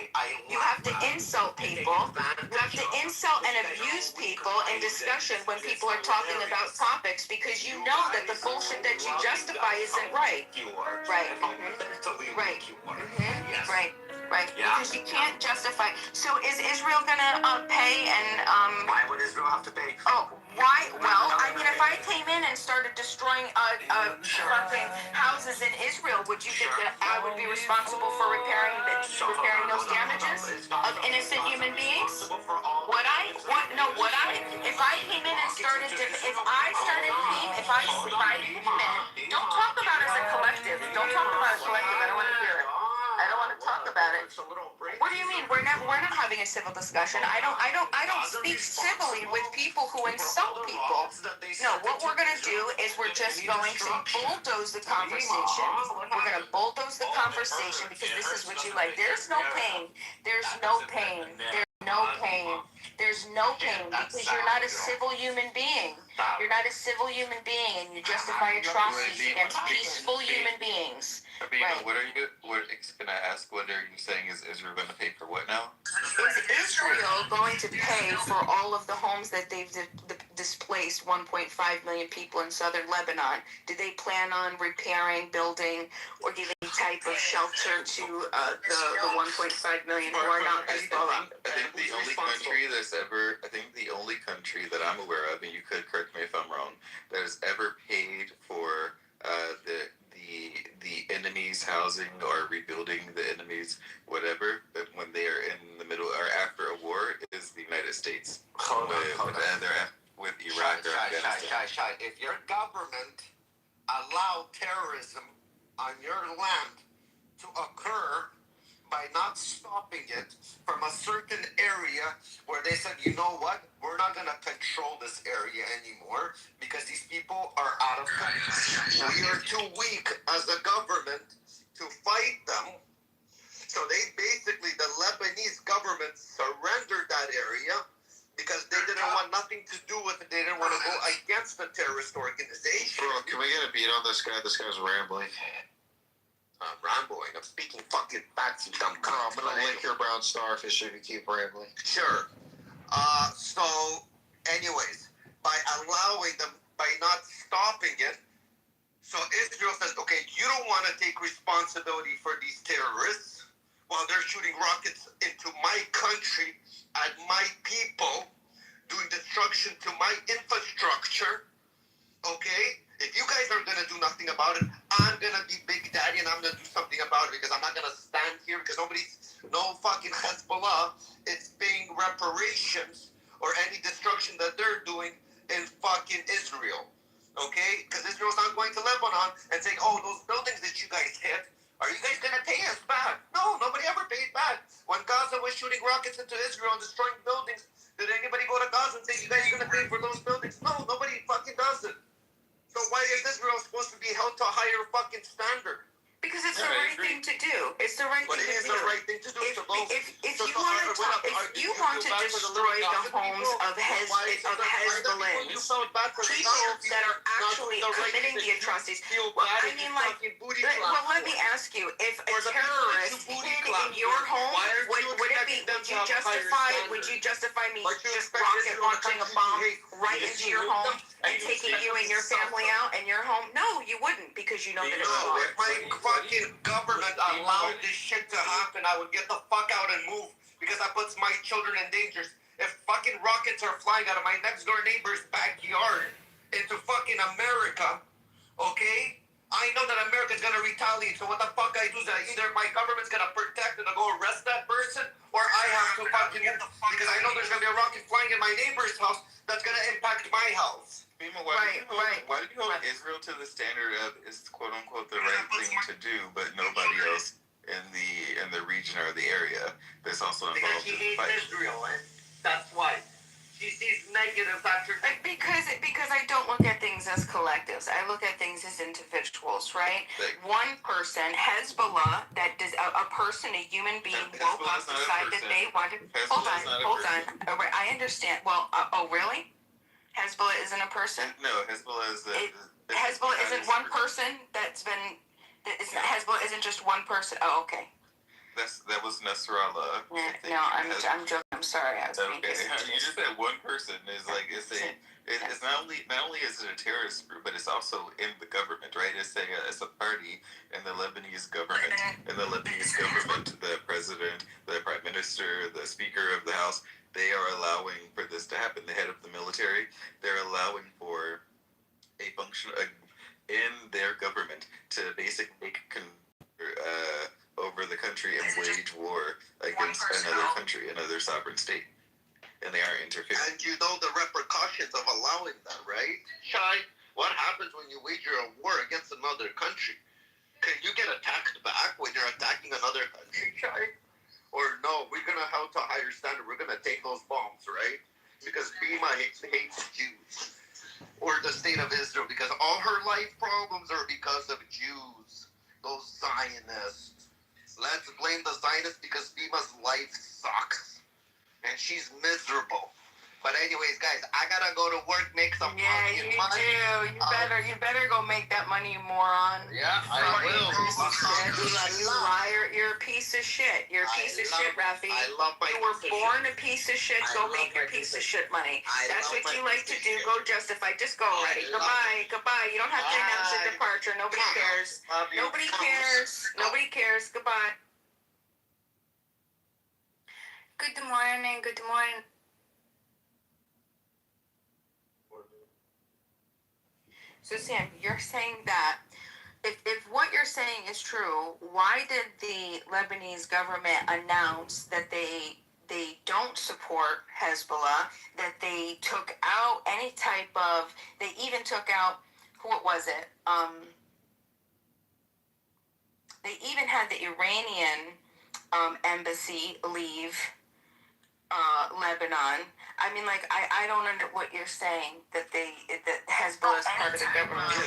You have to insult people. You have to insult and abuse people in discussion when people are talking about topics, because you know that the bullshit that you justify isn't right. Right. Right. Right. Right. Because you can't justify. So is Israel gonna pay and Why would Israel have to pay? Oh, why? Well, I mean, if I came in and started destroying fucking houses in Israel, would you think that I would be responsible for repairing those damages of innocent human beings? Would I? What? No. Would I? If I came in and started, if I came in, don't talk about it as a collective. Don't talk about a collective. I don't want to hear it. I don't want to talk about it. What do you mean? We're not having a civil discussion. I don't speak civilly with people who insult people. No, what we're gonna do is we're just going to bulldoze the conversation. We're gonna bulldoze the conversation because this is what you like. There's no pain. There's no pain. There's no pain. There's no pain because you're not a civil human being. You're not a civil human being, and you justify atrocities against peaceful human beings. Right. What can I ask? What are you saying? Is Israel going to pay for what now? Is Israel going to pay for all of the homes that they've displaced 1.5 million people in southern Lebanon? Do they plan on repairing, building, or giving any type of shelter to the 1.5 million who are not Hezbollah? I think the only country that I'm aware of, and you could correct me if I'm wrong, that has ever paid for the enemy's housing or rebuilding the enemy's whatever, but when they are in the middle or after a war, is the United States. With Iraq or Afghanistan. If your government allowed terrorism on your land to occur by not stopping it from a certain area where they said, you know what, we're not going to control this area anymore because these people are out of control. We are too weak as a government to fight them. So they basically, the Lebanese government surrendered that area because they didn't want nothing to do with it. They didn't want to go against the terrorist organization. Bro, can we get a beat on this guy? This guy's rambling. I'm rambling. I'm speaking fucking facts, you dumb cunt. I'm gonna lick your brown starfish if you keep rambling. Sure. So, anyways, by allowing them, by not stopping it, so Israel says, okay, you don't want to take responsibility for these terrorists while they're shooting rockets into my country at my people, doing destruction to my infrastructure, okay? If you guys are going to do nothing about it, I'm going to be Big Daddy and I'm going to do something about it because I'm not going to stand here because no fucking Hezbollah. It's reparations or any destruction that they're doing in fucking Israel. Okay? Because Israel's not going to Lebanon and saying, oh, those buildings that you guys hit, are you guys going to pay us back? No, nobody ever paid back. When Gaza was shooting rockets into Israel and destroying buildings, did anybody go to Gaza and say, you guys are going to pay for those buildings? No, nobody fucking does it. So why is Israel supposed to be held to a higher fucking standard? Because it's the right thing to do. It's the right But thing it to is do. the right thing to do. If So you want to destroy the homes of Hezbollah, people that are actually committing the atrocities, I mean, like, well, let me ask you, if a terrorist hid in your home, would it be? Would you justify me just rocket launching a bomb right into your home and taking you and your family out and your home? No, you wouldn't, because you know that it's wrong. If my fucking government allowed this shit to happen, I would get the fuck out and move, because that puts my children in danger. If fucking rockets are flying out of my next door neighbor's backyard into fucking America, okay? I know that America's gonna retaliate, so what the fuck I do is that either my government's gonna protect and go arrest that person, or I have to fucking move, because I know there's gonna be a rocket flying in my neighbor's house that's gonna impact my house. Why do you hold Israel to the standard of is quote unquote the right thing to do, but nobody else in the region or the area that's also involved in the fight? Because she hates Israel, and that's why. She sees negative factors. Because I don't look at things as collectives. I look at things as individuals, right? One person, Hezbollah, that does a person, a human being, woke up, decide that they wanted. Hold on. I understand. Well, oh really? Hezbollah isn't a person? No, Hezbollah is Hezbollah isn't one person that's been. Hezbollah isn't just one person. Oh, okay. That was Nasrallah. No, I'm joking. I'm sorry. I was being You just said one person is like it's not only is it a terrorist group, but it's also in the government, right? It's a party in the Lebanese government. In the Lebanese government, the president, the prime minister, the speaker of the house, they are allowing for this to happen. The head of the military, they're allowing for a function in their government to basically over the country and wage war against another country, another sovereign state. And they are interfering. And you know the repercussions of allowing that, right? Shai, what happens when you wage a war against another country? Can you get attacked back when you're attacking another country, Shai? Or no, we're going to have to a higher standard. We're going to take those bombs, right? Because Bima hates Jews. Or the state of Israel, because all her life problems are because of Jews. Those Zionists. Let's blame the Zionists because Bima's life sucks. And she's miserable. But anyways, guys, I gotta go to work, make some money. Yeah, you do. You better go make that money, you moron. Yeah, I will. Liar, you're a piece of shit. You're a piece of shit, Rafi. You were born a piece of shit. Go make your piece of shit money. That's what you like to do. Go justify. Just go already. Goodbye. You don't have to announce a departure. Nobody cares. Nobody cares. Goodbye. Good morning. So Sam, you're saying that if what you're saying is true, why did the Lebanese government announce that they don't support Hezbollah, that they took out any type of, they even took out, what was it? They even had the Iranian embassy leave Lebanon. I mean, like, I don't under what you're saying, that Hezbollah is part of the government. Yeah,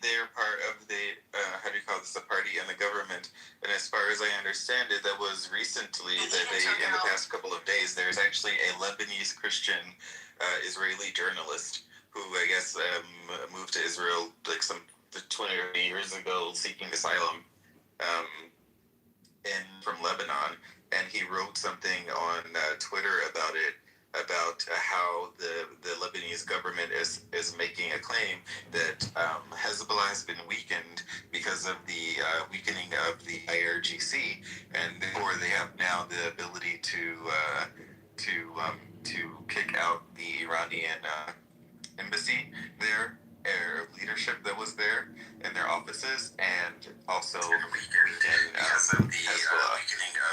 they're part of the how do you call this, a party in the government. And as far as I understand it, that was recently that they, in the past couple of days, there's actually a Lebanese Christian Israeli journalist who I guess moved to Israel like some 20 or 30 years ago seeking asylum from Lebanon. And he wrote something on Twitter about it, about how the Lebanese government is making a claim that Hezbollah has been weakened because of the weakening of the IRGC, and therefore they have now the ability to kick out the Iranian embassy there, or leadership that was there in their offices, and also weaken Hezbollah,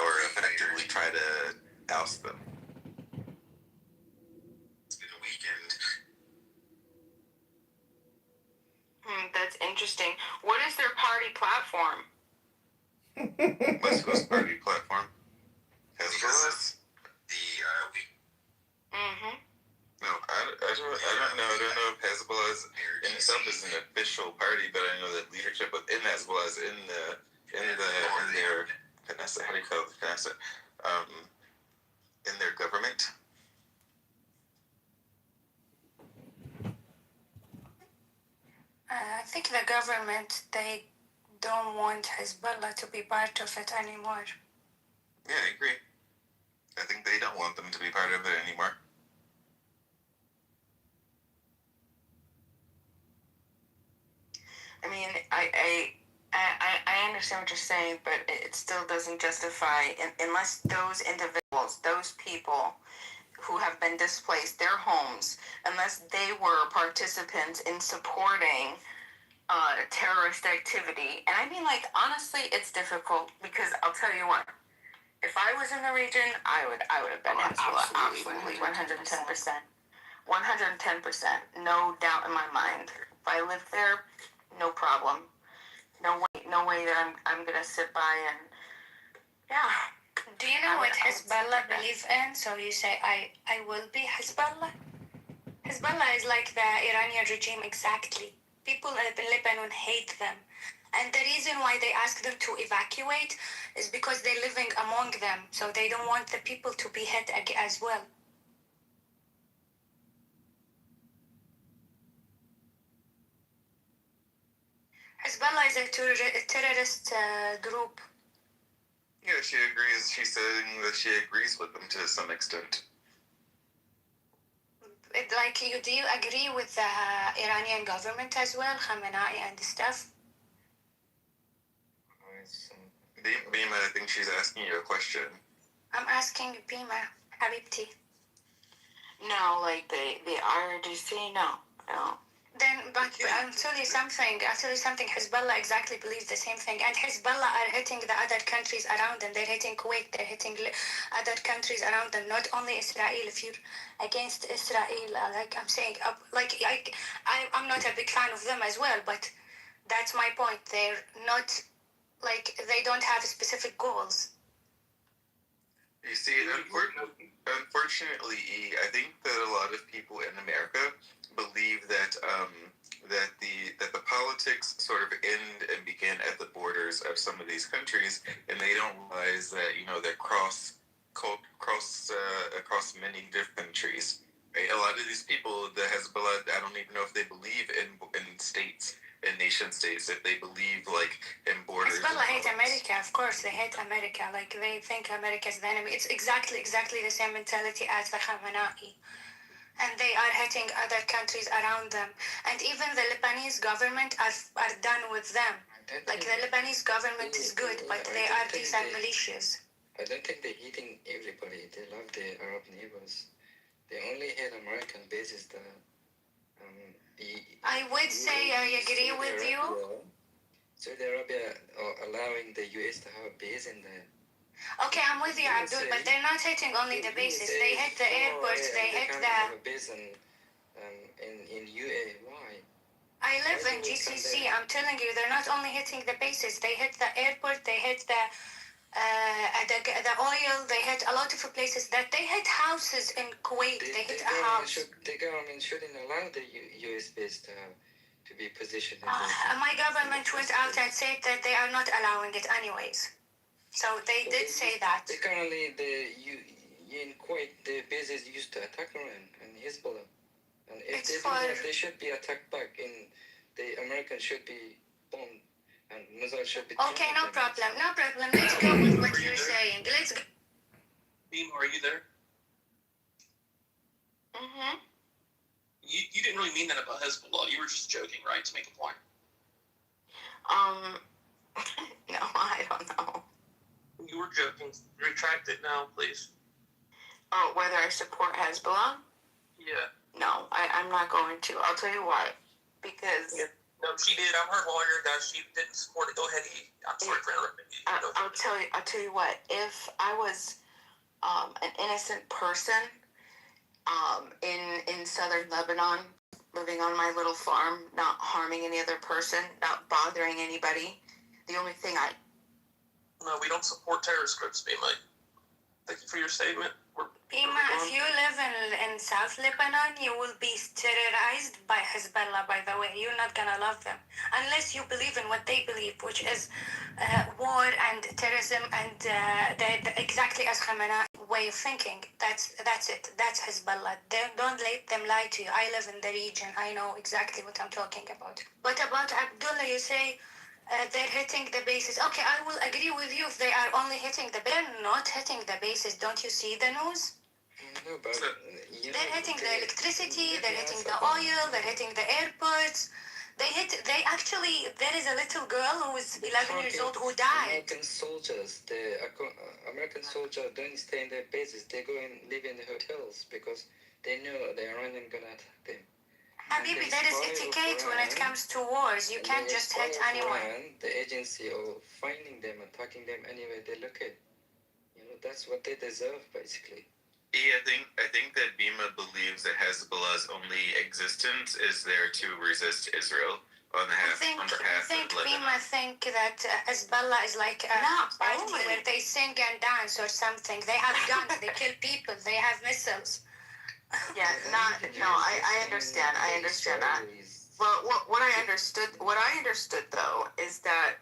or effectively try to oust them. It's been a weekend. That's interesting. What is their party platform? West Coast Party platform. Hezbollah's? No, I don't know if Hezbollah in itself is an official party, but I know that leadership within Hezbollah is in their Knesset. How do you call it? Knesset. In their government. I think the government, they don't want Hezbollah to be part of it anymore. Yeah, I agree. I think they don't want them to be part of it anymore. I mean, I understand what you're saying, but it still doesn't justify, unless those individuals, those people who have been displaced, their homes, unless they were participants in supporting terrorist activity. And I mean, like, honestly, it's difficult because I'll tell you what, if I was in the region, I would have been Hezbollah, absolutely, 110%. 110%, no doubt in my mind. If I lived there, no problem. No way that I'm gonna sit by and, yeah. Do you know what Hezbollah believe in? So you say, I will be Hezbollah? Hezbollah is like the Iranian regime exactly. People in Lebanon hate them. And the reason why they ask them to evacuate is because they're living among them. So they don't want the people to be hit as well. Hezbollah is a terrorist group. Yeah, she agrees. She's saying that she agrees with them to some extent. Do you agree with the Iranian government as well, Khamenei and stuff? Bima, I think she's asking you a question. I'm asking Bima, Habibti. No, like the RDC, no. Then, but I'll tell you something. Hezbollah exactly believes the same thing. And Hezbollah are hitting the other countries around them. They're hitting Kuwait. They're hitting other countries around them. Not only Israel. If you're against Israel, like I'm saying, I'm not a big fan of them as well. But that's my point. They're not, like, they don't have specific goals. You see, unfortunately, I think that a lot of people in America believe that the politics sort of end and begin at the borders of some of these countries, and they don't realize that they're across many different countries. Right? A lot of these people, the Hezbollah, I don't even know if they believe in states. In nation states, if they believe like in borders. Hezbollah hate America, of course. They hate America. Like they think America is the enemy. It's exactly the same mentality as the Khamenei, and they are hitting other countries around them. And even the Lebanese government are done with them. Like the Lebanese government is good, but they are decent militias. I don't think they're hitting everybody. They love their Arab neighbors. They only hit American bases. I would say I agree with you. Saudi Arabia allowing the U.S. to have a base in there. Okay, I'm with you, Abdul, but they're not hitting only the bases. They hit the airports. They hit the. Have a base in UAE. Why? I live in GCC. I'm telling you, they're not only hitting the bases. They hit the airport. They hit the oil. They hit a lot of places. That they hit houses in Kuwait. They hit a house. The government shouldn't allow the U.S. base to be positioned. My government went out and said that they are not allowing it anyways. So they did say that. Currently, in Kuwait, the bases used to attack Iran and Hezbollah, and if they do that, they should be attacked back. And the Americans should be bombed. And missiles should be. Okay, no problem. Let's go with what you're saying. Let's go. Beam, are you there? Mm-hmm. You didn't really mean that about Hezbollah. You were just joking, right? To make a point. No, I don't know. You were joking. Retract it now, please. Oh, whether I support Hezbollah? Yeah. No, I'm not going to. I'll tell you why. Because. Yeah. No, she did. I'm her lawyer, guys. She didn't support it. Go ahead, I'm sorry for interrupting you. I'll tell you what. If I was an innocent person in southern Lebanon, living on my little farm, not harming any other person, not bothering anybody. The only thing No, we don't support terrorist groups, Bima. Thank you for your statement. Bima, if you live in South Lebanon, you will be terrorized by Hezbollah, by the way. You're not gonna love them. Unless you believe in what they believe, which is war and terrorism and exactly as Khamenei way of thinking. That's it. That's Hezbollah. Don't let them lie to you. I live in the region. I know exactly what I'm talking about. But about Abdullah, you say they're hitting the bases. Okay, I will agree with you if they are only hitting they're not hitting the bases. Don't you see the news? No, but They're hitting the electricity, they're hitting the oil, they're hitting the airports. They actually, there is a little girl who is 11 years old who died. American soldiers, American soldiers don't stay in their bases. They go and live in the hotels because they know the Iranian gonna attack them. Habibi, that is etiquette when it comes to wars. You can't just hit anyone. The agency of finding them, attacking them anywhere they look at. That's what they deserve, basically. Yeah, I think that Bima believes that Hezbollah's only existence is there to resist Israel on behalf of Lebanon. Bima think that Hezbollah is like a party where they sing and dance or something. They have guns, they kill people, they have missiles. Yeah, I understand that. But what I understood though is that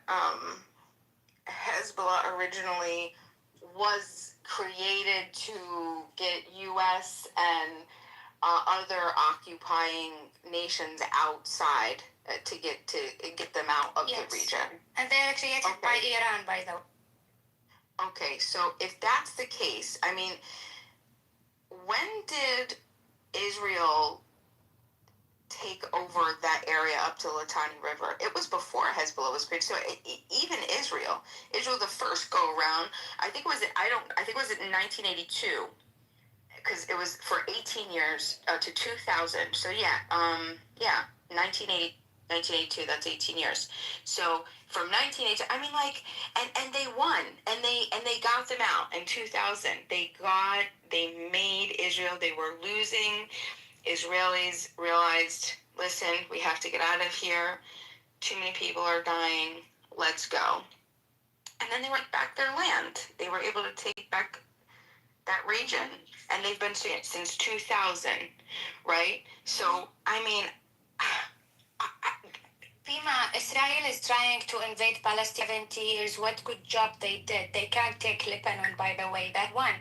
Hezbollah originally was created to get U.S. and other occupying nations outside to get them out of the region. And they're created by Iran, by the way. Okay, so if that's the case, I mean, when did Israel take over that area up to Litani River? It was before Hezbollah was created. So even Israel, the first go around, I think it was in 1982, because it was for 18 years to 2000. So 1982. That's 18 years. So from 1982, I mean, like, and they won, and they got them out in 2000. They made Israel. They were losing. Israelis realized, listen, we have to get out of here. Too many people are dying. Let's go. And then they went back their land. They were able to take back that region. And they've been doing it since 2000, right? So, I mean... Bima, Israel is trying to invade Palestine 70 years. What good job they did. They can't take Lebanon, by the way. That one.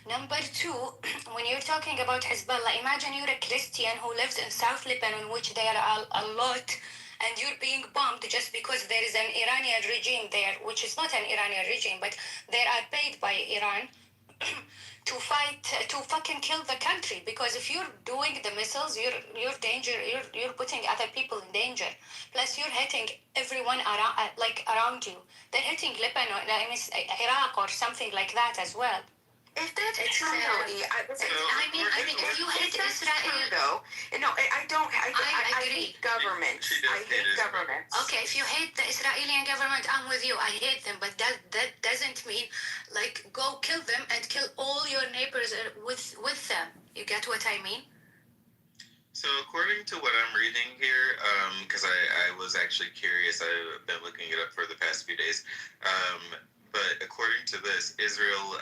Number two, when you're talking about Hezbollah, imagine you're a Christian who lives in South Lebanon, which there are a lot, and you're being bombed just because there is an Iranian regime there, which is not an Iranian regime, but they are paid by Iran to fight, to fucking kill the country. Because if you're doing the missiles, you're putting other people in danger. Plus, you're hitting everyone around you. They're hitting Lebanon, Iraq or something like that as well. If that's true, I mean, if you hate Israel, I hate government. I hate government. Okay, if you hate the Israeli government, I'm with you. I hate them, but that doesn't mean, like, go kill them and kill all your neighbors with them. You get what I mean? So according to what I'm reading here, because I was actually curious, I've been looking it up for the past few days, but according to this, Israel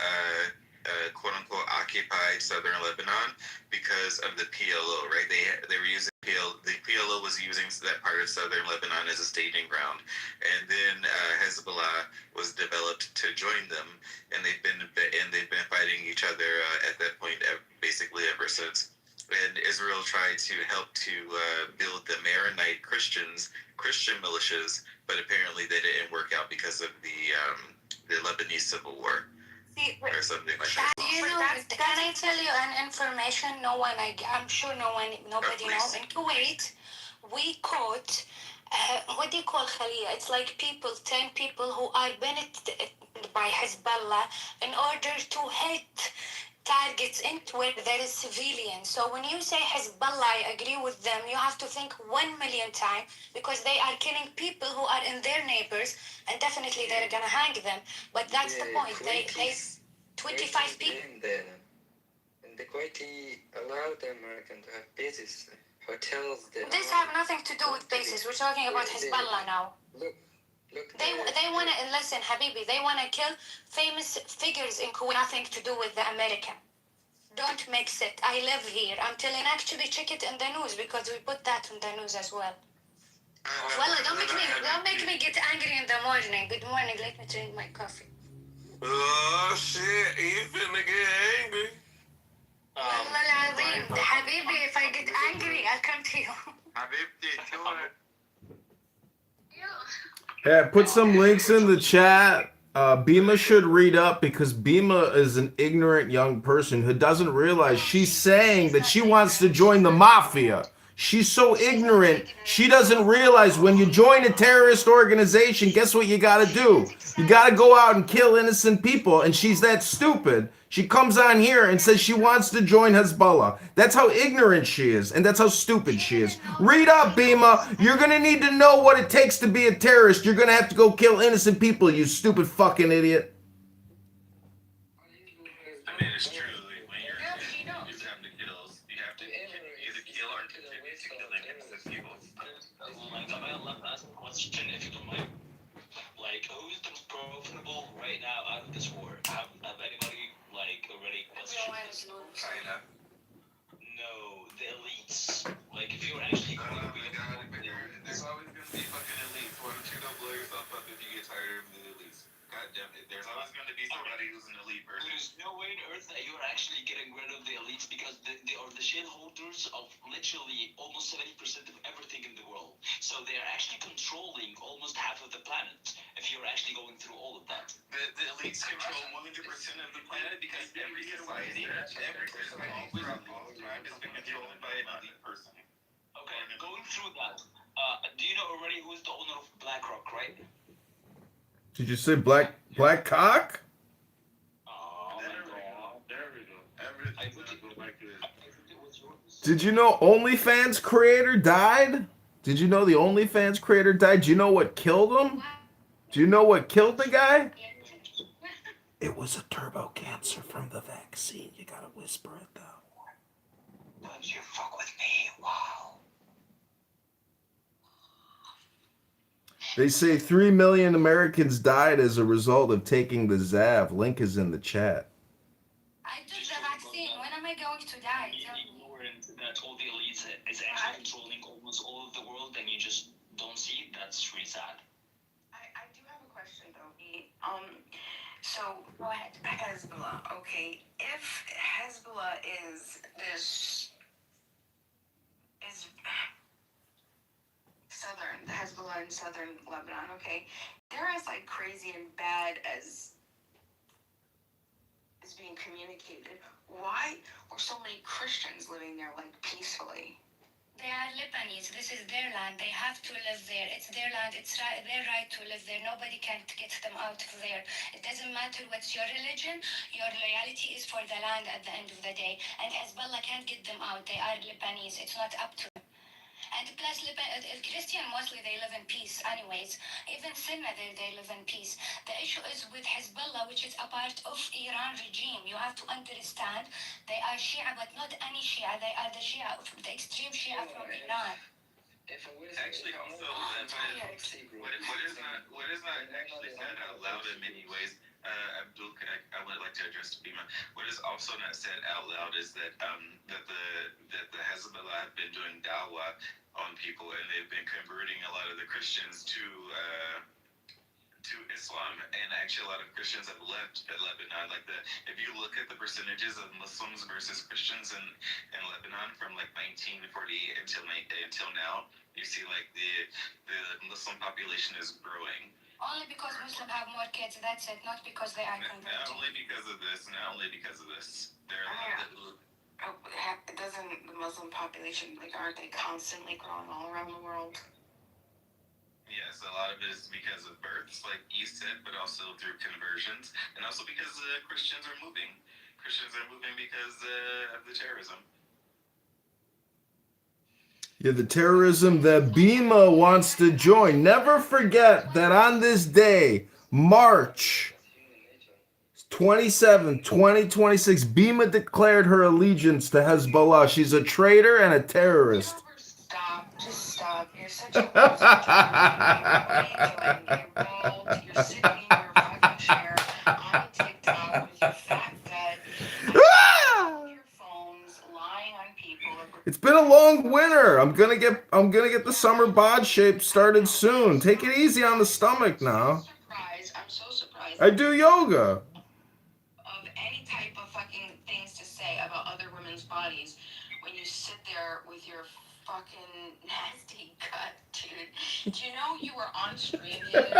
quote-unquote occupied southern Lebanon because of the PLO, right? They were using the PLO was using that part of southern Lebanon as a staging ground, and then Hezbollah was developed to join them, and they've been fighting each other at that point basically ever since. And Israel tried to help to build the Maronite Christian militias, but apparently they didn't work out because of the Lebanese Civil War. Or something like that. Can I tell you an information? I'm sure nobody knows. In Kuwait, we caught, what do you call Khalia? It's like 10 people who are benefited by Hezbollah in order to hit targets into where there is civilians. So when you say Hezbollah, I agree with them. You have to think 1 million times, because they are killing people who are in their neighbors, and definitely they're gonna hang them. But that's the point. They 25 people. And the Kuwaiti allowed the American to have bases, hotels there. This have nothing to do with bases. We're talking about Hezbollah now. Look. They want to, listen, Habibi, they want to kill famous figures in Kuwait. Nothing to do with the American. Don't mix it. I live here. I'm telling, actually check it in the news because we put that in the news as well. Well, don't make me get angry in the morning. Good morning. Let me drink my coffee. Oh shit, you finna get angry. Habibi, if I get angry, I'll come to you. Yeah, put some links in the chat. Bima should read up because Bima is an ignorant young person who doesn't realize she's saying that she wants to join the mafia. She's so ignorant, she doesn't realize when you join a terrorist organization, guess what you gotta do? You gotta go out and kill innocent people, and she's that stupid. She comes on here and says she wants to join Hezbollah. That's how ignorant she is, and that's how stupid she is. Read up, Bima. You're gonna need to know what it takes to be a terrorist. You're gonna have to go kill innocent people, you stupid fucking idiot. I mean, it's true. When you're time to kill, you have to either kill or contribute to killing innocent people. Like, I'm gonna ask a question if you don't mind. Like, who's the most profitable right now out of this war? Have anybody, like, already questioned? China. No, the elites. Like, if you're actually going to be... There's always going to be fucking elites. Why don't you not blow yourself up if you get tired of the elites? God damn it. There's always going to be somebody who's an elite person. There's no way on earth that you're actually getting rid of the elites because they are the shareholders of literally almost 70% of everything in the world. So they are actually controlling almost half of the planet if you're actually going through all of that. The elites control 100% of the planet because every society, every society throughout all time has been controlled by an elite person. Okay, going through that, do you know already who's the owner of BlackRock, right? Did you say black cock? There we go. Everything's gonna go back to this. Did you know OnlyFans creator died? Did you know the OnlyFans creator died? Do you know what killed him? Do you know what killed the guy? It was a turbo cancer from the vaccine. You gotta whisper it though. Don't you fuck with me? Wow. They say 3 million Americans died as a result of taking the Zav. Link is in the chat. I took the vaccine. When am I going to die? That all the elites is actually controlling almost all of the world, and you just don't see it. That's really sad. I do have a question though. So go ahead. Hezbollah. Okay, if Hezbollah is southern, the Hezbollah in southern Lebanon. Okay, they're as like crazy and bad as is being communicated. Why were so many Christians living there like peacefully? They are Lebanese. This is their land. They have to live there. It's their land. It's their right to live there. Nobody can get them out of there. It doesn't matter what's your religion. Your loyalty is for the land at the end of the day. And Hezbollah can't get them out. They are Lebanese. It's not up to them. And plus, Christian mostly they live in peace anyways. Even Sunnah they live in peace. The issue is with Hezbollah, which is a part of Iran regime. You have to understand they are Shia, but not any Shia. They are the Shia, the extreme Shia from Iran. Actually, also, what is not actually said out loud in many ways, Abdul, I would like to address Bima. What is also not said out loud is that that the Hezbollah have been doing dawah on people, and they've been converting a lot of the Christians to Islam, and actually a lot of Christians have left Lebanon. Like if you look at the percentages of Muslims versus Christians in Lebanon from like 1948 until now, you see like the Muslim population is growing. Only because Muslims have more kids, that's it. Not because they are converted. Not only because of this. There are Doesn't the Muslim population, like, aren't they constantly growing all around the world? Yes, a lot of it is because of births, like you said, but also through conversions, and also because Christians are moving. Christians are moving because of the terrorism. Yeah, the terrorism that Bima wants to join. Never forget that on this day, March 27, 2026. Bima declared her allegiance to Hezbollah. She's a traitor and a terrorist. Stop. Just stop. You're such a loser. What are you doing? You're bald. You're sitting in your fucking chair on TikTok with your fat gut. Your phones, lying on people. It's been a long winter. I'm gonna get the summer bod shape started soon. Take it easy on the stomach now. I'm so surprised. I do yoga. Of any type of fucking things to say about other women's bodies when you sit there with your fucking nasty gut, dude. Do you know you were on stream the other day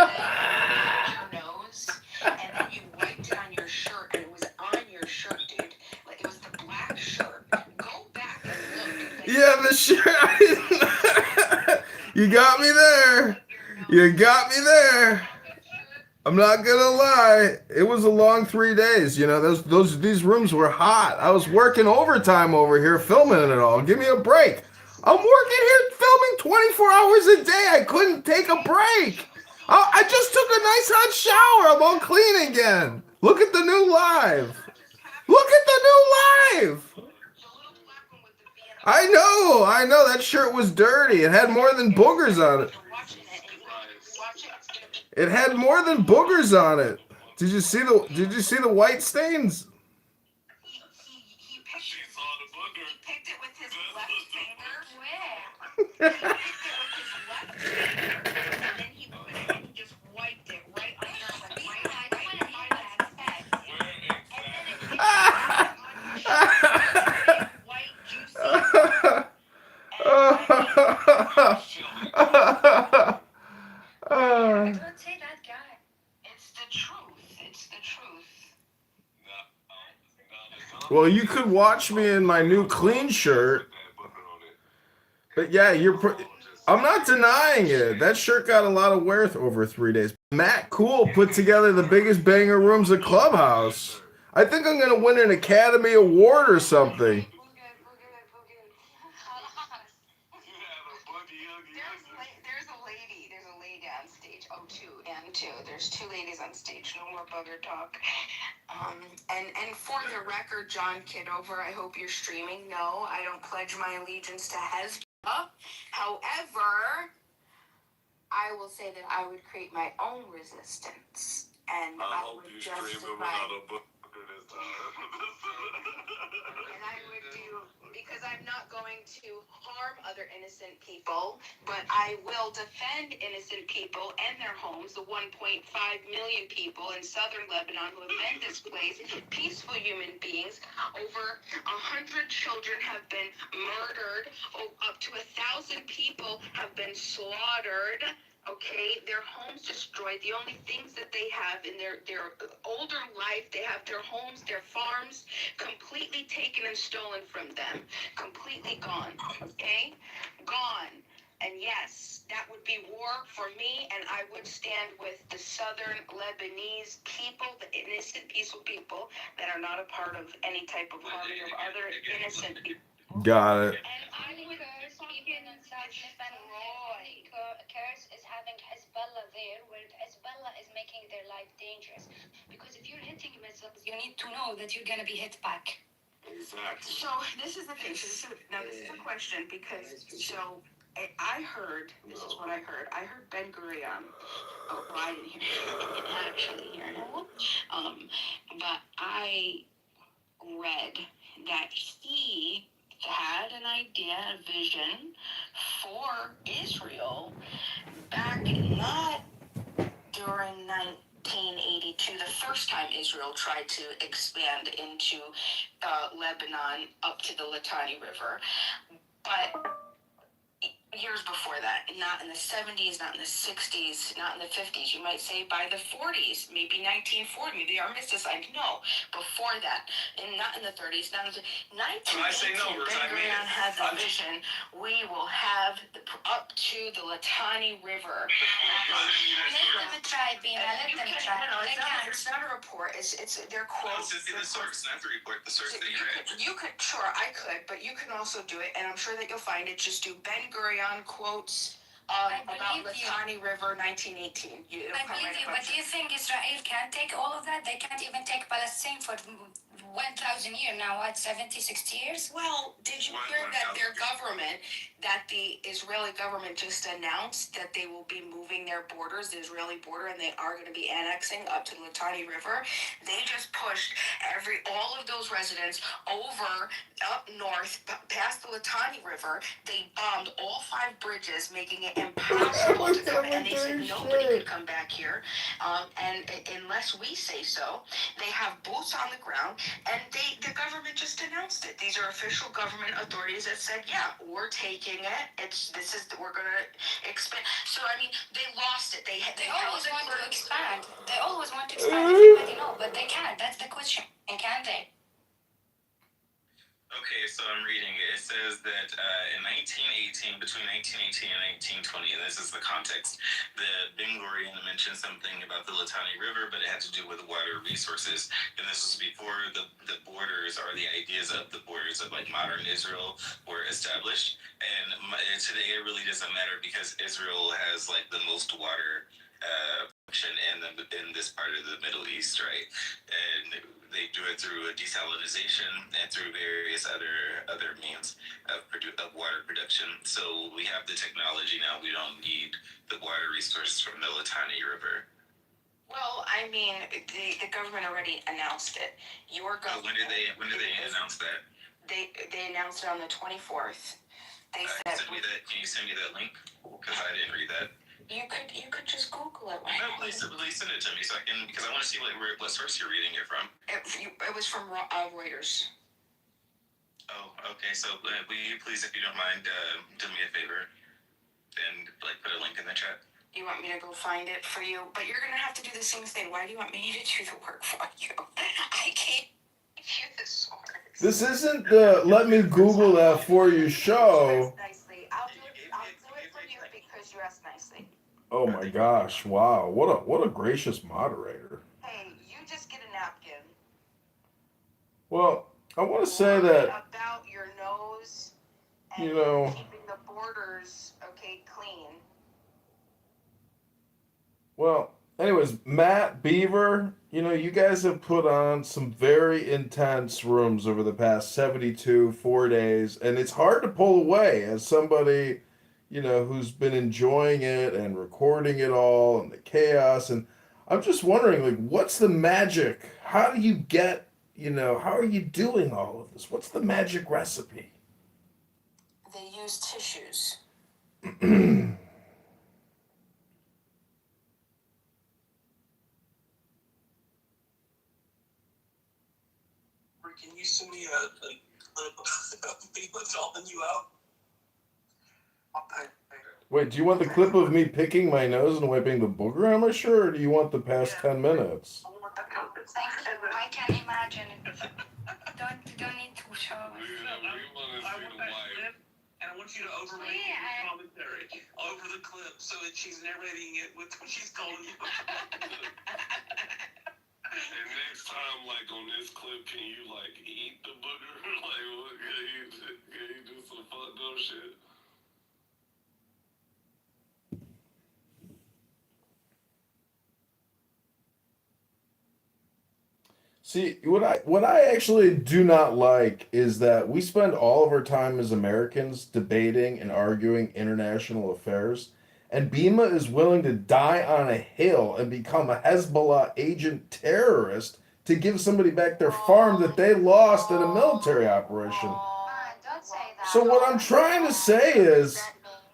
and you your nose and then you wiped it on your shirt and it was on your shirt, dude. Like it was the black shirt. Go back and look. Yeah, the shirt. You got me there. You got me there. I'm not gonna lie. It was a long 3 days. You know, these rooms were hot. I was working overtime over here filming it all. Give me a break. I'm working here filming 24 hours a day. I couldn't take a break. I just took a nice hot shower. I'm all clean again. Look at the new live. Look at the new live. I know. That shirt was dirty. It had more than boogers on it. It had more than boogers on it. Did you see the white stains? He picked it with his left finger. Where? He picked it with his left finger, and then he put it and he just wiped it right under the right by his head. And then it hit on your shirt. White, juicy. Don't say that guy. It's the truth. It's the truth. Well, you could watch me in my new clean shirt. But yeah, I'm not denying it. That shirt got a lot of wear over 3 days. Matt Cool put together the biggest banger rooms at Clubhouse. I think I'm going to win an Academy Award or something. There's a lady on stage. Oh, two. There's two ladies on stage. No more bugger talk. And for the record, John Kitover, I hope you're streaming. No, I don't pledge my allegiance to Hezbollah. However, I will say that I would create my own resistance, and I would justify. And I would do, because I'm not going to harm other innocent people, but I will defend innocent people and their homes, the 1.5 million people in southern Lebanon who have been displaced, peaceful human beings. Over 100 children have been murdered. Up to 1,000 people have been slaughtered. Okay, their homes destroyed. The only things that they have in their older life, they have their homes, their farms completely taken and stolen from them. Completely gone. Okay? Gone. And yes, that would be war for me, and I would stand with the southern Lebanese people, the innocent, peaceful people that are not a part of any type of harming of other innocent people. Got it. Kurds is having Hezbollah there, where Hezbollah is making their life dangerous. Because if you're hitting missiles, you need to know that you're going to be hit back. Exactly. So this is the thing. Now this is a question because I heard. This is what I heard. I heard Ben Gurion. Oh, well, I didn't hear it actually here. But I read that he had an idea, a vision for Israel back not during 1982, the first time Israel tried to expand into Lebanon up to the Litani River, but years before that, not in the 70s, not in the 60s, not in the 50s. You might say by the 40s, maybe 1940, maybe the armistice signed. No, before that, and not in the 30s, not in the 1918. Ben-Gurion had the vision. We will have up to the Litani River. Let them try, Bina. Let them try. It's not a report. It's their quotes. It's the source, not the report. The source that you read. You could, sure, I could, but you can also do it, and I'm sure that you'll find it. Just do Ben Gurion quotes about Litani River 1918. I believe you, but do you think Israel can take all of that? They can't even take Palestine for 1,000 years now, what, 70, 60 years? Well, did you hear that their government, that the Israeli government just announced that they will be moving their borders, the Israeli border, and they are going to be annexing up to the Litani River? They just pushed all of those residents over up north past the Litani River. They bombed all 5 bridges, making it impossible to come. And they said nobody could come back here, and unless we say so. They have boots on the ground, and the government just announced it. These are official government authorities that said, yeah, we're taking it. We're gonna expand. So I mean, they lost it. They always want to expand. They always want to expand. Everybody know, but they can't. That's the question. And can they? Okay, so I'm reading it. It says that in 1918, between 1918 and 1920, and this is the context, the Ben Gurion mentioned something about the Litani River, but it had to do with water resources. And this was before the borders, or the ideas of the borders of like modern Israel were established. And today it really doesn't matter because Israel has like the most water in this part of the Middle East, right? And they do it through a desalination and through various other means of water production. So we have the technology now. We don't need the water resources from the Litani River. Well, I mean, the government already announced it. Your government. When did they announce that? They announced it on the 24th. They said. Can you send me that link? Because I didn't read that. You could just Google it. No, please send it to me so I can, because I want to see what source you're reading it from. It was from Reuters. Oh, okay. So will you please, if you don't mind, do me a favor and like put a link in the chat? You want me to go find it for you? But you're gonna have to do the same thing. Why do you want me to do the work for you? I can't give you the source. This isn't the let me Google that for you show. Nicely. I'll do it for you because you asked nicely. Oh my gosh! Wow, what a gracious moderator. Hey, you just get a napkin. Well, I want to say that about your nose and keeping the borders clean. Well, anyways, Matt Beaver, you guys have put on some very intense rooms over the past 4 days, and it's hard to pull away as somebody who's been enjoying it and recording it all and the chaos. And I'm just wondering, like, what's the magic? How do you get, how are you doing all of this? What's the magic recipe? They use tissues. Can you send me a clip of people calling you out? Wait, do you want the clip of me picking my nose and wiping the booger on my shirt, or do you want the past 10 minutes? Thank you. I can imagine it. Don't need to show us. And I want you to overlay commentary over the clip so that she's narrating it with what she's calling you. And next time, like on this clip, can you like eat the booger? Like, what, can you do some fucked up shit? See, what I actually do not like is that we spend all of our time as Americans debating and arguing international affairs, and Bima is willing to die on a hill and become a Hezbollah agent terrorist to give somebody back their farm that they lost in a military operation. Don't say that. So what I'm trying to say is,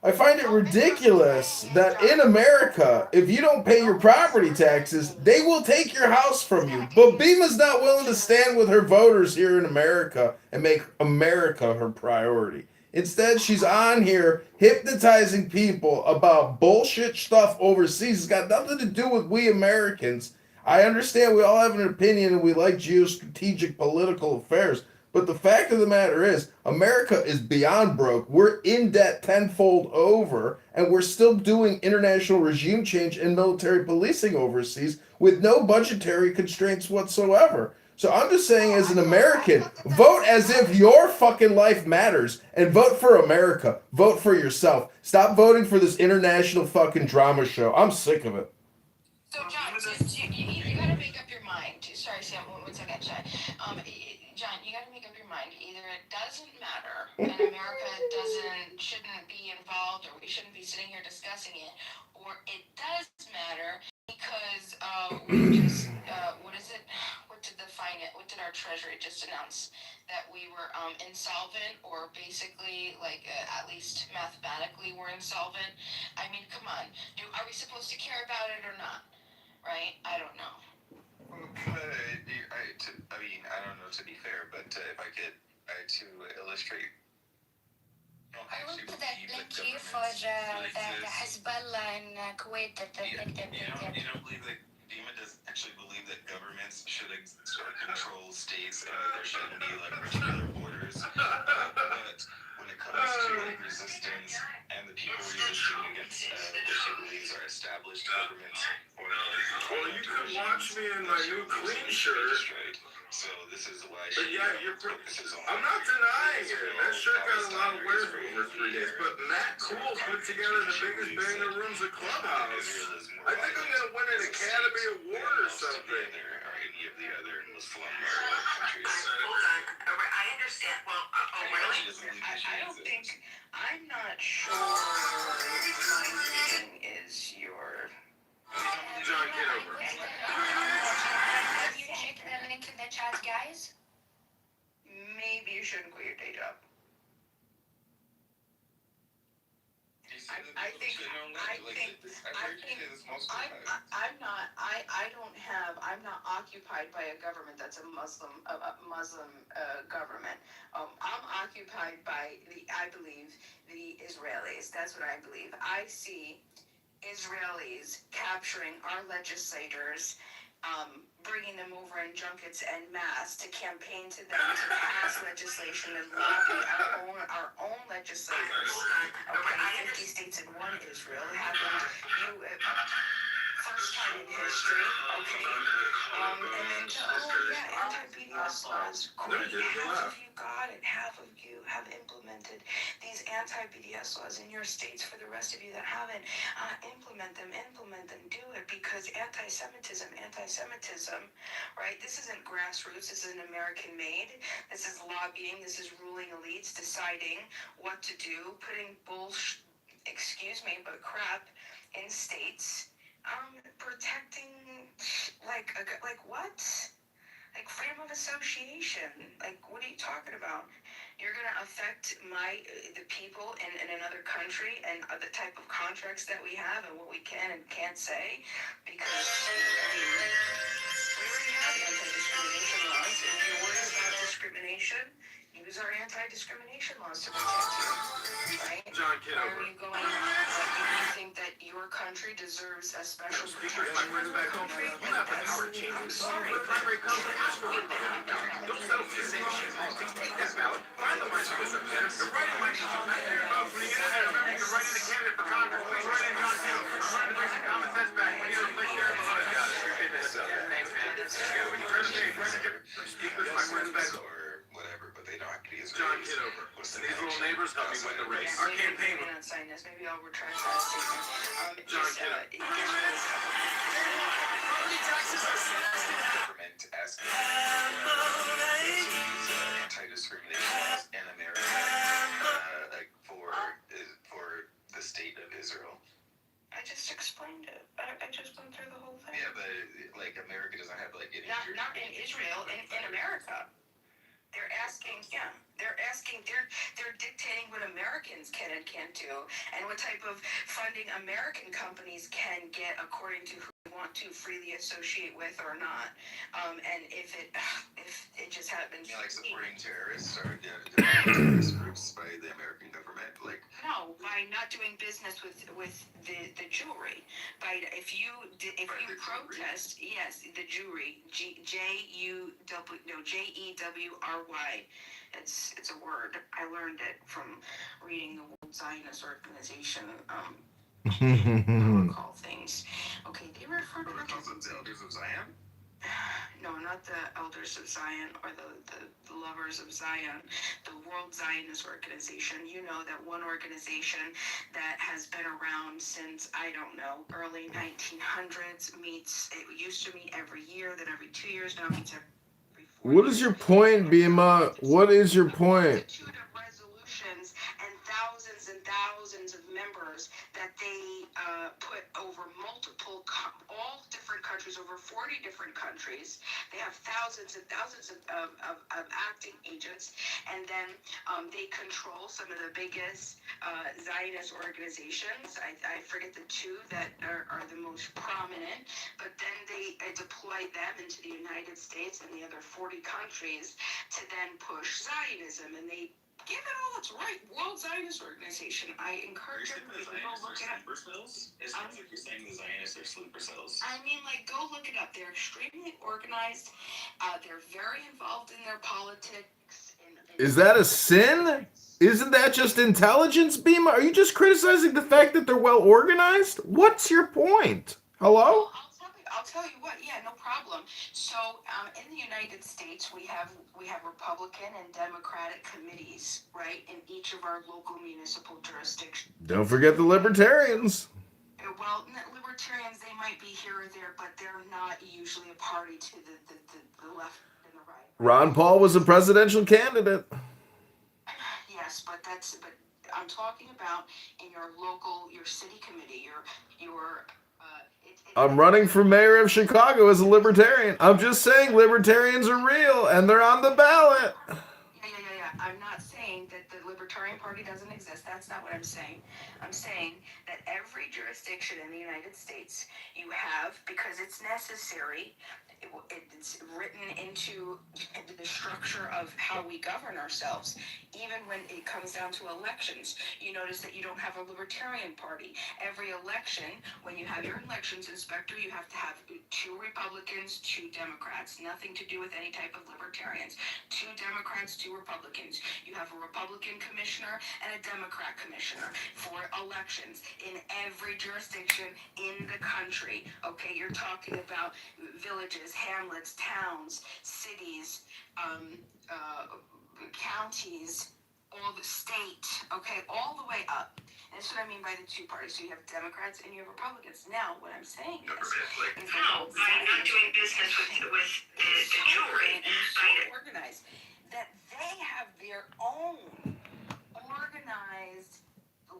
I find it ridiculous that in America, if you don't pay your property taxes, they will take your house from you. But Bima's not willing to stand with her voters here in America and make America her priority. Instead, she's on here hypnotizing people about bullshit stuff overseas. It's got nothing to do with we Americans. I understand we all have an opinion and we like geostrategic political affairs. But the fact of the matter is, America is beyond broke. We're in debt tenfold over, and we're still doing international regime change and military policing overseas with no budgetary constraints whatsoever. So I'm just saying, as an American, vote as if your fucking life matters, and vote for America. Vote for yourself. Stop voting for this international fucking drama show. I'm sick of it. So, John, you gotta make up your mind. Sorry, Sam, one second, John. John, you gotta make up your mind. Either it doesn't matter, and America shouldn't be involved, or we shouldn't be sitting here discussing it, or it does matter because we just, what is it? What did our treasury just announce? That we were insolvent, or basically, at least mathematically, we're insolvent. I mean, come on. Are we supposed to care about it or not? Right? I don't know. I don't know, to be fair, but if I could, to illustrate. I will put that link here for the Hezbollah in Kuwait. You don't believe that FEMA doesn't actually believe that governments should exist or control states, there shouldn't be particular borders. But when it comes to resistance and the people resisting against what she believes are established governments, Well, you can watch me in my new clean shirt. So this is why she focuses on. I'm not denying it. That shirt got a lot of wear for over 3 days. But Matt Cool put together the biggest banger rooms at Clubhouse. I think I'm gonna win an Academy Award or something. Or any of the other Muslim countries. Hold on. I understand. Well, really? I don't think. I'm not sure my reading is your. John Kitover. Have you checked the link in the chat, guys? Maybe you shouldn't quit your day job. I'm not occupied by a government that's a Muslim government. I'm occupied by I believe, the Israelis. That's what I believe. I see Israelis capturing our legislators, bringing them over in junkets en masse to campaign to them to pass legislation and lobby our own legislators. Okay, 50 states in one Israel happened. First time in history. Okay, and then anti-BDS laws. Great, half of you got it. Half of you have implemented these anti-BDS laws in your states. For the rest of you that haven't, implement them, do it, because anti-Semitism, right? This isn't grassroots, this isn't American made. This is lobbying, this is ruling elites deciding what to do, putting crap in states, protecting, like what? Like freedom of association. Like, what are you talking about? You're gonna affect the people in another country and the type of contracts that we have and what we can and can't say, because we already have anti-discrimination laws. If you're worried about discrimination, use our anti-discrimination laws to protect you, right? John Kitover. Where are you going? You think that your country deserves a special protection? I'm sorry. Don't settle for the same shit. Take that ballot. Find the money. The writing money. When you get in there, remember you can write in a candidate for Congress. Please write in John Kitover. I'm trying to bring some common sense back. We need to replace Sheriff Malone. Thanks, man. When you speak with my friends back. Or whatever, but they don't have to be Israelis. John Kitover. And these little neighbors help me win the race. Our campaign. Maybe not sign this. Maybe I'll retract that statement. John Kitover. Government asking anti-discrimination laws in America for the state of Israel. I just explained it. I just went through the whole thing. Yeah, but America doesn't have any. Not in Israel, in America. They're dictating what Americans can and can't do, and what type of funding American companies can get according to who they want to freely associate with or not. And if it just happens, supporting terrorists or terrorist groups by the American government, no, by not doing business with the Jewry. If you protest, yes, the Jewry, Jewry. It's a word. I learned it from reading the World Zionist Organization protocol things. Okay, they refer to the Elders of Zion. No, not the Elders of Zion or the Lovers of Zion, the World Zionist Organization. You know, that one organization that has been around since, I don't know, early 1900s, it used to meet every year, then every 2 years, now meets every 4 years. What is your point, Bima? What is your point? Resolutions and thousands of members that they put over all different countries, over 40 different countries. They have thousands and thousands of acting agents, and then they control some of the biggest Zionist organizations. I forget the two that are the most prominent, but then they deploy them into the United States and the other 40 countries to then push Zionism, and they give it all its right. World Zionist Organization. I encourage everybody to go look it up. Sleeper cells? It sounds like you're saying the Zionists are sleeper cells. I mean, like, go look it up. They're extremely organized. They're very involved in their politics. Is that a sin? Isn't that just intelligence, Bima? Are you just criticizing the fact that they're well organized? What's your point? Hello? I'll tell you what. Yeah, no problem. So, in the United States, we have Republican and Democratic committees, right, in each of our local municipal jurisdictions. Don't forget the libertarians. Well, libertarians, they might be here or there, but they're not usually a party to the left and the right. Ron Paul was a presidential candidate. Yes, but I'm talking about in your local, your city committee, your I'm running for mayor of Chicago as a libertarian. I'm just saying libertarians are real and they're on the ballot. Yeah. I'm not saying that the Libertarian Party doesn't exist. That's not what I'm saying. I'm saying that every jurisdiction in the United States you have, because it's necessary, it's written into the structure of how we govern ourselves. Even when it comes down to elections, you notice that you don't have a Libertarian Party. Every election, when you have your elections inspector, you have to have 2 Republicans, 2 Democrats. Nothing to do with any type of Libertarians. 2 Democrats, 2 Republicans. You have a Republican commissioner and a Democrat commissioner for elections in every jurisdiction in the country. Okay, you're talking about villages, hamlets, towns, cities, counties, all the state, okay, all the way up. And that's what I mean by the 2 parties. So you have Democrats and you have Republicans. Now, what I'm saying is no, I'm not doing business with the jewelry. And it's so organized that they have their own organized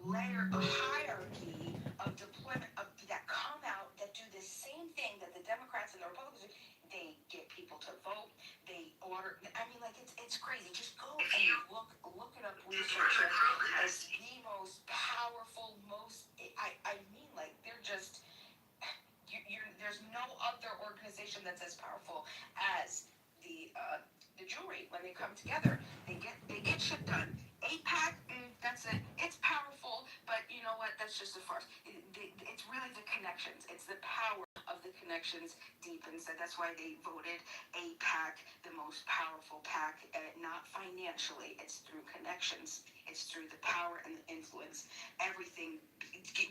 layer of hierarchy of deployment that come out that do the same thing that the Democrats and the Republicans do. They get people to vote. They order. I mean, like, it's crazy. Just go and look it up, research it as the most powerful, I mean, like, they're just. There's no other organization that's as powerful as the jewelry. When they come together, they get shit done. APAC, that's it. It's powerful, but you know what? That's just a farce. It's really the connections. It's the power of the connections deepens. That's why they voted APAC the most powerful PAC, not financially. It's through connections. It's through the power and the influence. Everything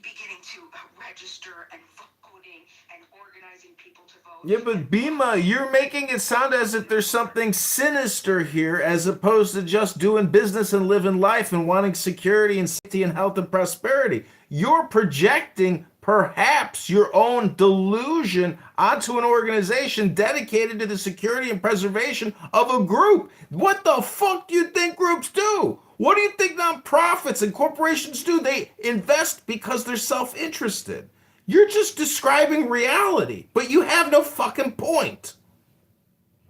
beginning to register and voting and organizing people to vote. Yeah, but Bima, you're making it sound as if there's something sinister here as opposed to just doing business and living life and wanting security and safety and health and prosperity. You're projecting perhaps your own delusion onto an organization dedicated to the security and preservation of a group. What the fuck do you think groups do? What do you think nonprofits and corporations do? They invest because they're self-interested. You're just describing reality, but you have no fucking point.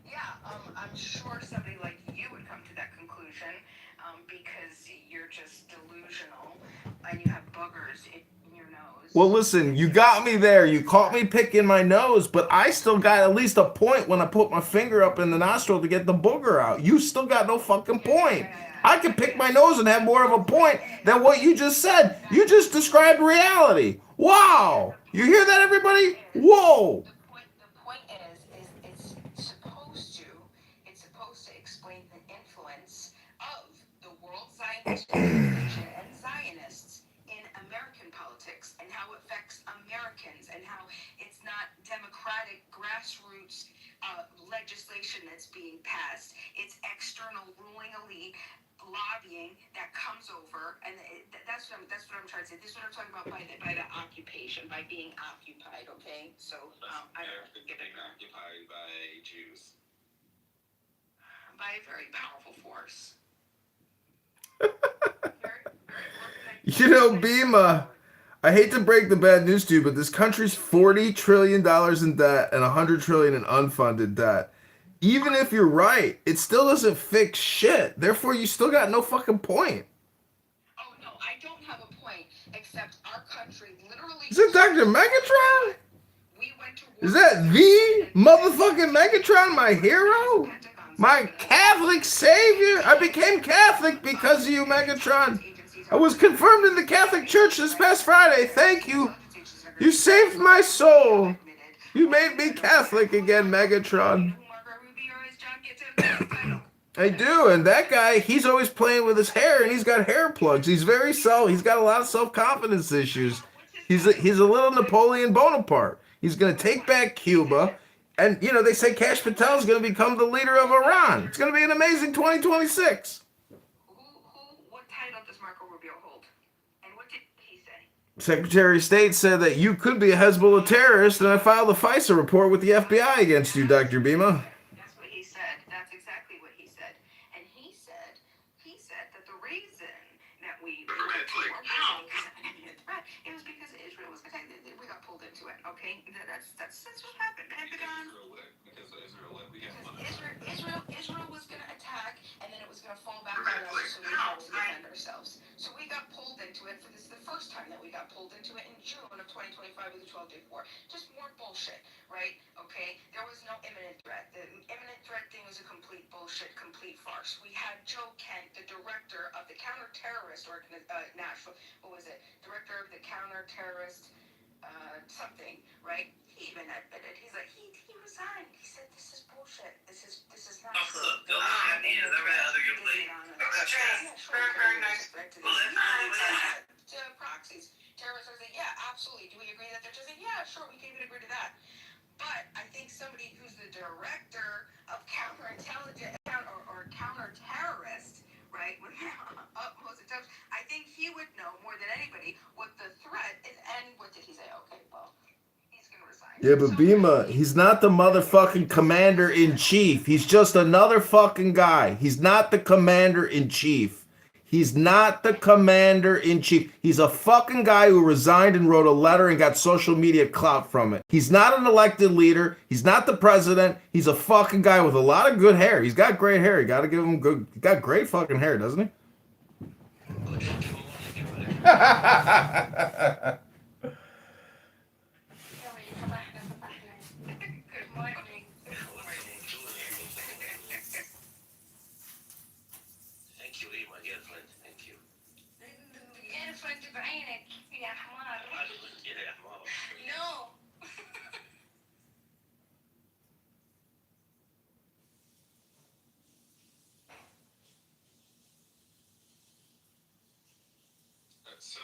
Yeah, I'm sure somebody like you would come to that conclusion because you're just delusional and you have boogers in your nose. Well, listen, you got me there. You caught me picking my nose, but I still got at least a point when I put my finger up in the nostril to get the booger out. You still got no fucking point. I can pick my nose and have more of a point than what you just said. You just described reality. Wow. You hear that, everybody? Whoa. The point is it's supposed to explain the influence of the World Zionist Organization and Zionists in American politics and how it affects Americans and how it's not democratic grassroots company lobbying that comes over, and that's what I'm trying to say. This is what I'm talking about by the occupation, by being occupied. Okay, so I don't get being occupied by Jews, by a very powerful force. You know, Bima, I hate to break the bad news to you, but this country's $40 trillion in debt and $100 trillion in unfunded debt. Even if you're right, it still doesn't fix shit. Therefore, you still got no fucking point. Oh no, I don't have a point, except our country literally. Is it Dr. Megatron? Is that the motherfucking Megatron, my hero? My Catholic savior? I became Catholic because of you, Megatron. I was confirmed in the Catholic Church this past Friday. Thank you. You saved my soul. You made me Catholic again, Megatron. I do, and that guy, he's always playing with his hair, and he's got hair plugs. He's very he's got a lot of self-confidence issues. He's a little Napoleon Bonaparte. He's going to take back Cuba, and, you know, they say Kash Patel is going to become the leader of Iran. It's going to be an amazing 2026. What title does Marco Rubio hold? And what did he say? Secretary of State said that you could be a Hezbollah terrorist, and I filed a FISA report with the FBI against you, Dr. Bima. That's what he said. That's exactly what he said. And he said that the reason that we it was because Israel was attacking. We got pulled into it. Okay, that's what happened. Pentagon. Israel was going to attack, and then it was going to fall back on us, so we had to defend ourselves. So we got pulled into it. This is the first time that we got pulled into it in June of 2025 with the 12-day war. Just more bullshit, right? Okay, there was no imminent threat. The imminent threat thing was a complete bullshit, complete farce. We had Joe Kent, the director of the counter-terrorist national, what was it? Director of the counter-terrorist something, right? He even admitted. He's like, he resigned. He said, this is bullshit. This is not true. Very nice. Proxies. Terrorists are saying, yeah, absolutely. Do we agree that they're just saying, yeah, sure, we can even agree to that. But I think somebody who's the director of counterintelligence or counter-terrorist, right, with utmost intelligence, I think he would know more than anybody what the threat is. And what did he say? Okay, well, he's going to resign. Yeah, but Bima, he's not the motherfucking commander-in-chief. He's just another fucking guy. He's not the commander-in-chief. He's not the commander-in-chief. He's a fucking guy who resigned and wrote a letter and got social media clout from it. He's not an elected leader. He's not the president. He's a fucking guy with a lot of good hair. He's got great hair. You gotta give him good. He got great fucking hair, doesn't he? So,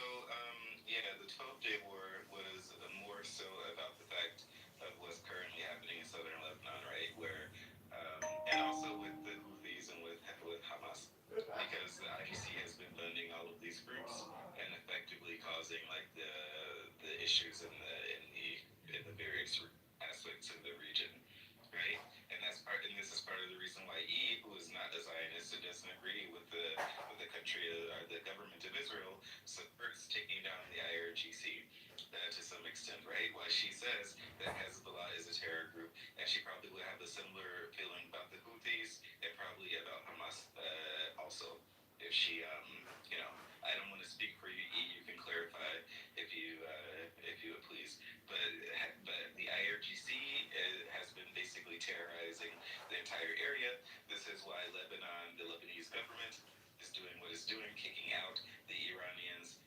yeah, the 12-day war was more so about the fact of what's currently happening in southern Lebanon, right? Where, and also with the Houthis and with Hamas, because the ICC has been funding all of these groups and effectively causing like the issues in the various aspects of the region, right? And this is part of the reason why who is not a Zionist and doesn't agree with the country or the government of Israel, supports taking down the IRGC to some extent, right? Why she says that Hezbollah is a terror group, and she probably would have a similar feeling about the Houthis and probably about Hamas also. If she, I don't want to speak for you, you can clarify if you would please. But the IRGC has been basically terrorizing the entire area. This is why Lebanon, the Lebanese government, is doing what it's doing, kicking out the Iranians,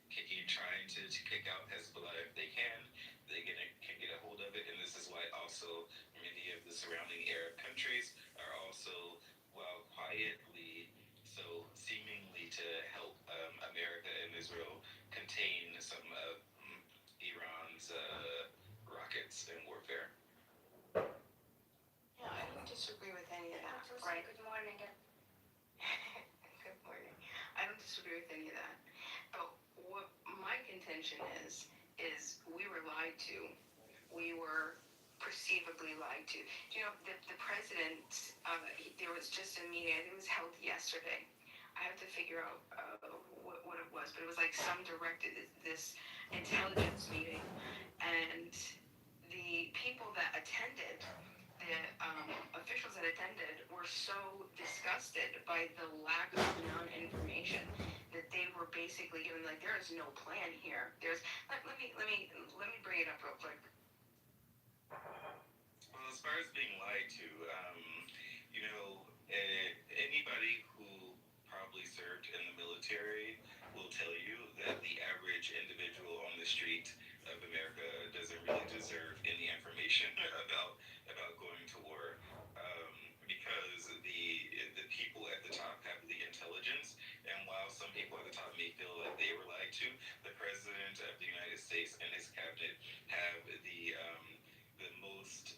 trying to kick out Hezbollah if they can. They can get a hold of it, and this is why also many of the surrounding Arab countries are also, while quietly, so seemingly to help America and Israel contain some of Iran's rockets and warfare. Yeah, I don't disagree with any of that. Right. Good morning. Good agree with any of that. But what my contention is we were lied to. We were perceivably lied to. You know, the president, there was just a meeting, I think it was held yesterday. I have to figure out what it was, but it was like some directed this intelligence meeting, and the people that attended, the officials that attended, were so disgusted by the lack of known information that they were basically given like there is no plan here. Let me bring it up real quick. Well, as far as being lied to, anybody who probably served in the military will tell you that the average individual on the street of America doesn't really deserve any information about going to war, because the people at the top have the intelligence, and while some people at the top may feel like they were lied to, the president of the United States and his cabinet have the most.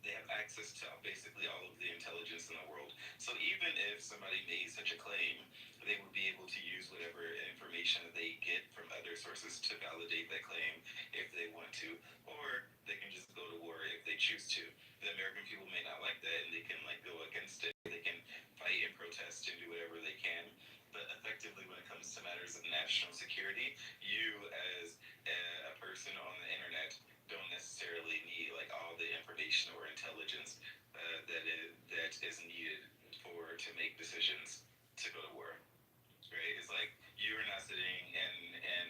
They have access to basically all of the intelligence in the world. So even if somebody made such a claim, they would be able to use whatever information that they get from other sources to validate that claim if they want to, or they can just go to war if they choose to. The American people may not like that, and they can go against it. They can fight and protest and do whatever they can. But effectively, when it comes to matters of national security, you as a person on the internet don't necessarily need all the information or intelligence that is needed to make decisions to go to war. Right? It's like you are not sitting in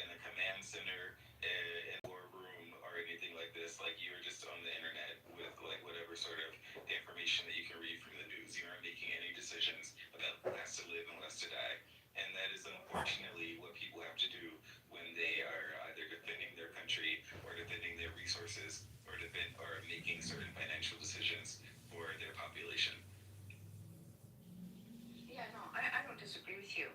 a command center in a war room or anything like this. You are just on the internet with whatever sort of information that you can read from the news. You aren't making any decisions about who has to live and who has to die. And that is unfortunately what people have to do when they are either defending their country or defending their resources or making certain financial decisions for their population. Yeah, no, I don't disagree with you.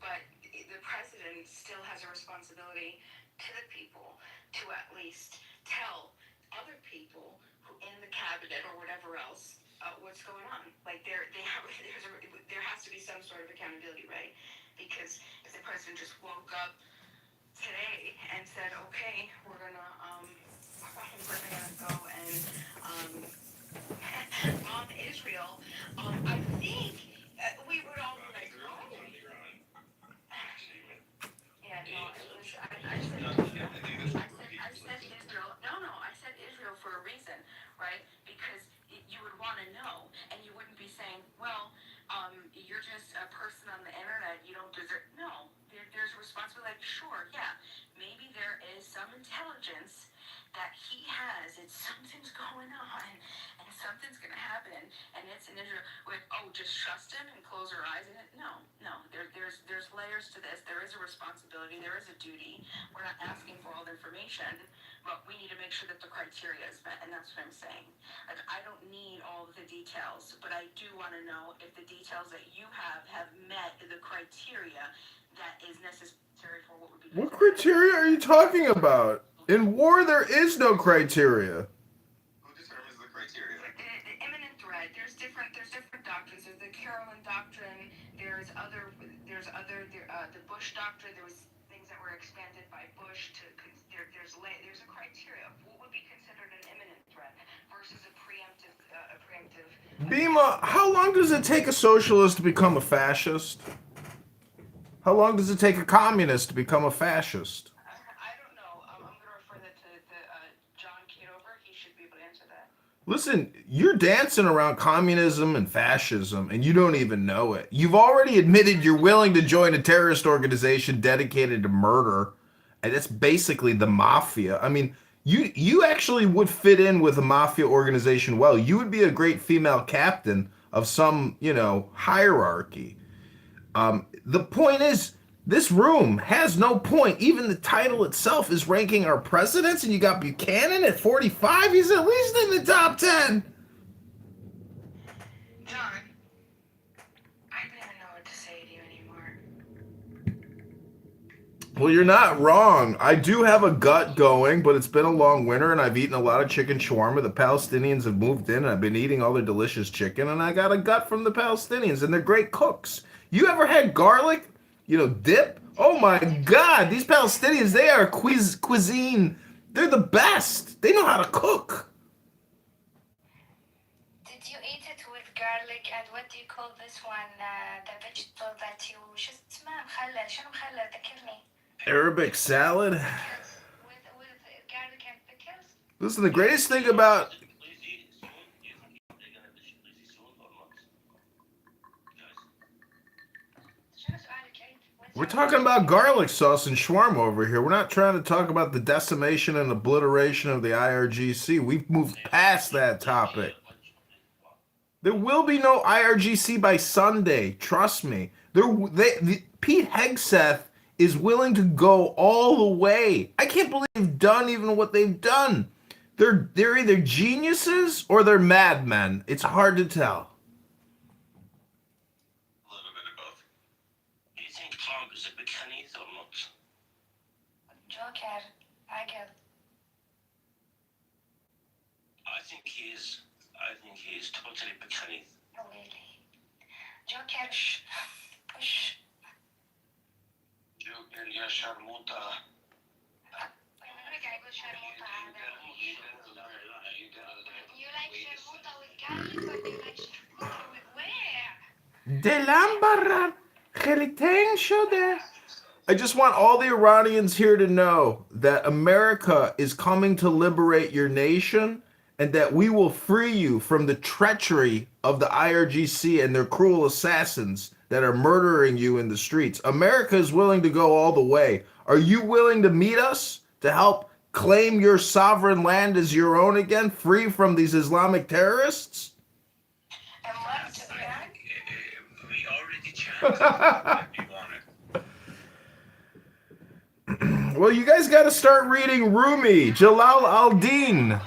But the president still has a responsibility to the people to at least tell other people who in the cabinet or whatever else what's going on. There has to be some sort of accountability, right? Because if the president just woke up today and said, okay, we're gonna go and bomb Israel, I think we would all be like, oh. Yeah, no, I said Israel. No, I said Israel for a reason, right? Because you would want to know, and you wouldn't be saying, well, you're just a person on the internet, you don't deserve. No, there's a responsibility. Sure, yeah, maybe there is some intelligence that he has. It's something's going on, and something's gonna happen, and it's an Israel. Just trust him and close our eyes in it. No. There's layers to this. There is a responsibility. There is a duty. We're not asking for all the information, but we need to make sure that the criteria is met, and that's what I'm saying. I don't need all of the details, but I do want to know if the details that you have met the criteria that is necessary for what would be. What criteria are you talking about? In war, there is no criteria. Who determines the criteria? The imminent threat. There's different doctrines. There's the Carolyn doctrine. There's the Bush doctrine. There was things that were expanded by Bush to. There's a criteria. What would be considered an imminent threat versus a preemptive. Bima, how long does it take a socialist to become a fascist? How long does it take a communist to become a fascist? I don't know. I'm going to refer that to John Kitover. He should be able to answer that. Listen, you're dancing around communism and fascism, and you don't even know it. You've already admitted you're willing to join a terrorist organization dedicated to murder, and it's basically the mafia. I mean, you actually would fit in with a mafia organization well. You would be a great female captain of some, hierarchy. The point is, this room has no point. Even the title itself is ranking our presidents, and you got Buchanan at 45. He's at least in the top 10. John, I don't even know what to say to you anymore. Well, you're not wrong. I do have a gut going, but it's been a long winter and I've eaten a lot of chicken shawarma. The Palestinians have moved in and I've been eating all their delicious chicken and I got a gut from the Palestinians and they're great cooks. You ever had garlic, dip? Oh my God, these Palestinians, they are cuisine. They're the best. They know how to cook. Did you eat it with garlic and what do you call this one? The vegetable that you شو اسمها مخلل شنو مخلل ذكرني. Arabic salad. With garlic and pickles. Listen, the greatest thing about we're talking about garlic sauce and shawarma over here. We're not trying to talk about the decimation and obliteration of the IRGC. We've moved past that topic. There will be no IRGC by Sunday. Trust me. Pete Hegseth is willing to go all the way. I can't believe they've done even what they've done. They're either geniuses or they're madmen. It's hard to tell. A little bit of both. Do you think Trump is a Buccaneers or not? Joker, Agel. I think he is totally Buccaneers. Oh, really? Joker, push. Joker, يا شرموطة. You like sharmuta with garlic or do you like sharmuta with where? Delambaran Khelitain Shode. I just want all the Iranians here to know that America is coming to liberate your nation and that we will free you from the treachery of the IRGC and their cruel assassins that are murdering you in the streets. America is willing to go all the way. Are you willing to meet us to help claim your sovereign land as your own again, free from these Islamic terrorists? We already chatted. You want it. Well, you guys got to start reading Rumi, Jalal al-Din.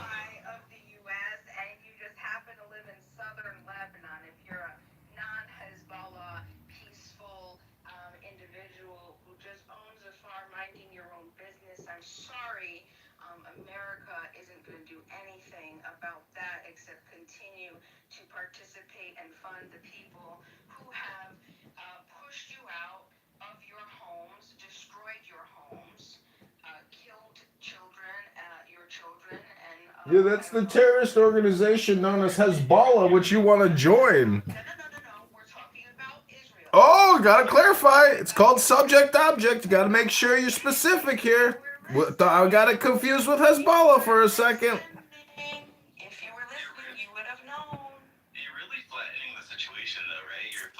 Participate and fund the people who have pushed you out of your homes, destroyed your homes, killed your children, and Yeah, that's the terrorist organization known as Hezbollah, which you want to join. We're talking about Israel. Oh, gotta clarify. It's called subject object. You gotta make sure you're specific here. I got it confused with Hezbollah for a second. Situation though, right? You're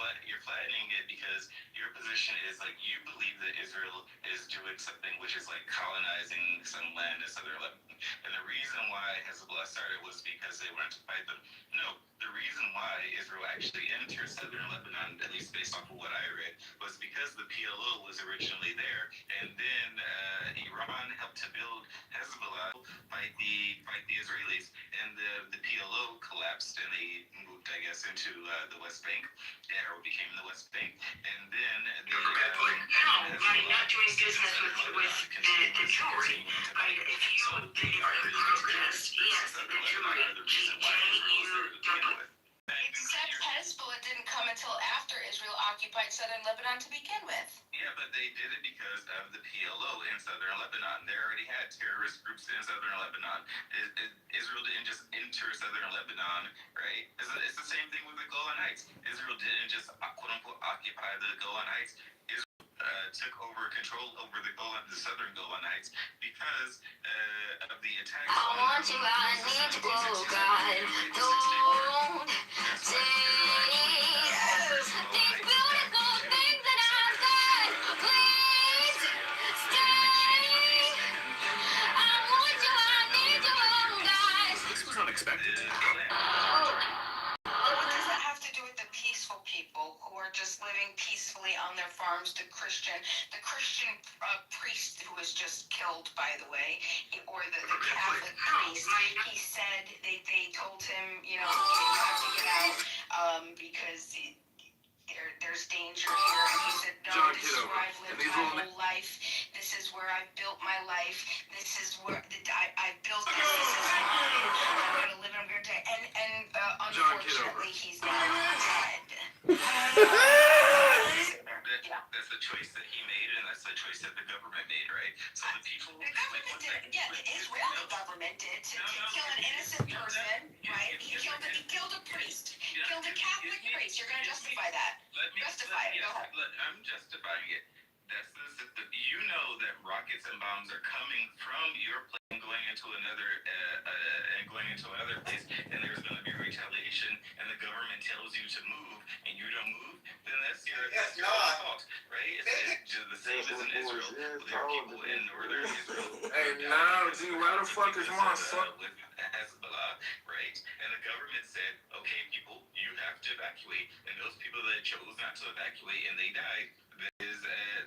flattening it because your position is like you believe that Israel is doing something which is like colonizing some land in southern Lebanon, and the reason why Hezbollah started was because they wanted to fight them. No, the reason why Israel actually entered southern Lebanon, at least based off of what I read, was because the PLO was originally there, and then Iran helped to build Hezbollah, fight the Israelis, and the PLO collapsed, and they moved, I guess, into the West Bank, or became the West Bank, and then they by not doing business with the Jewry, if you are the protest, yes, the Jewry, except Hezbollah didn't come until after Israel occupied southern Lebanon to begin with. Yeah, but they did it because of the PLO in southern Lebanon. They already had terrorist groups in southern Lebanon. Israel didn't just enter southern Lebanon, right? It's the same thing with the Golan Heights. Israel didn't just quote-unquote occupy the Golan Heights. Israel took over control over the southern Golan Heights because of the attacks. I want you, I need you, oh God, don't say these beautiful things that I've said. Please stay. I want you, I need you, oh God. This was unexpected. What does that have to do with the peaceful people who are just living peacefully on their farms? The Christian priest who was just killed, by the way, or the Catholic priest, he said they told him, you have to get out because there's danger here. And he said, no, this is where I've lived my whole life. This this is where I built my life. This is where I built this. This is mine. I'm going to live and I'm going to die. And unfortunately, he's now dead. That's the choice that he made, and that's the choice that the government made, right? So the people... The government did. Yeah, the Israeli government did to kill an innocent person, right? He killed a priest. Killed a Catholic priest. You're going to justify that. Justify it. Go ahead. I'm justifying it. You know that rockets and bombs are coming from your plane going into another place, and there's going to be retaliation, and the government tells you to move, and you don't move, then that's your fault, right? It's the same as in Israel. There are people in northern Israel. Hey, now, dude, why the fuck is my son? With Hezbollah, right? And the government said, okay, people, you have to evacuate, and those people that chose not to evacuate and they died,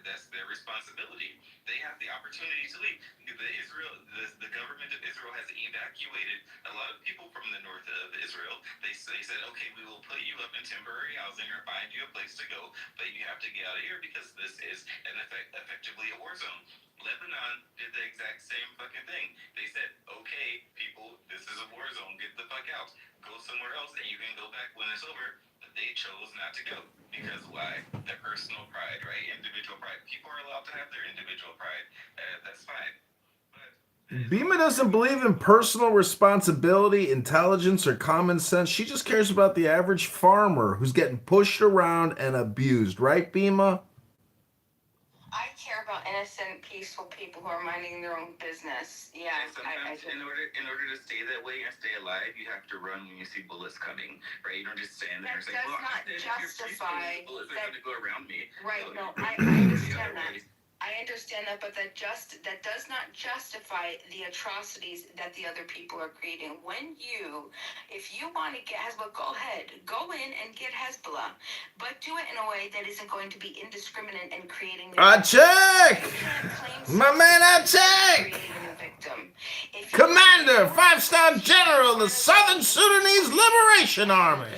that's their responsibility. They have the opportunity to leave. The government of Israel has evacuated a lot of people from the north of Israel. They said, okay, we will put you up in temporary housing or find you a place to go, but you have to get out of here because this is effectively a war zone. Lebanon did the exact same fucking thing. They said, okay, people, this is a war zone. Get the fuck out. Go somewhere else and you can go back when it's over. But they chose not to go. Because why? Their personal pride, right? Individual pride. People are allowed to have their individual pride. That's fine. Bima doesn't believe in personal responsibility, intelligence, or common sense. She just cares about the average farmer who's getting pushed around and abused. Right, Bima? I care about innocent, peaceful people who are minding their own business. Yeah. Sometimes in order to stay that way and stay alive, you have to run when you see bullets coming, right? You don't just stand there and say, well, not justify bullets are going to go around me. Right, no, I understand that. I understand that, but that does not justify the atrocities that the other people are creating. If you want to get Hezbollah, go ahead. Go in and get Hezbollah. But do it in a way that isn't going to be indiscriminate and creating... Check! My man, check! Commander, 5-star General, the Southern Sudanese Liberation Army.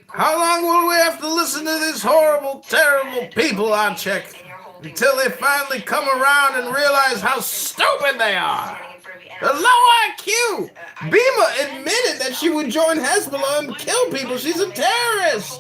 How long will we have to listen to these horrible, terrible people, check, until they finally come around and realize how stupid they are? The low IQ! Bima admitted that she would join Hezbollah and kill people. She's a terrorist.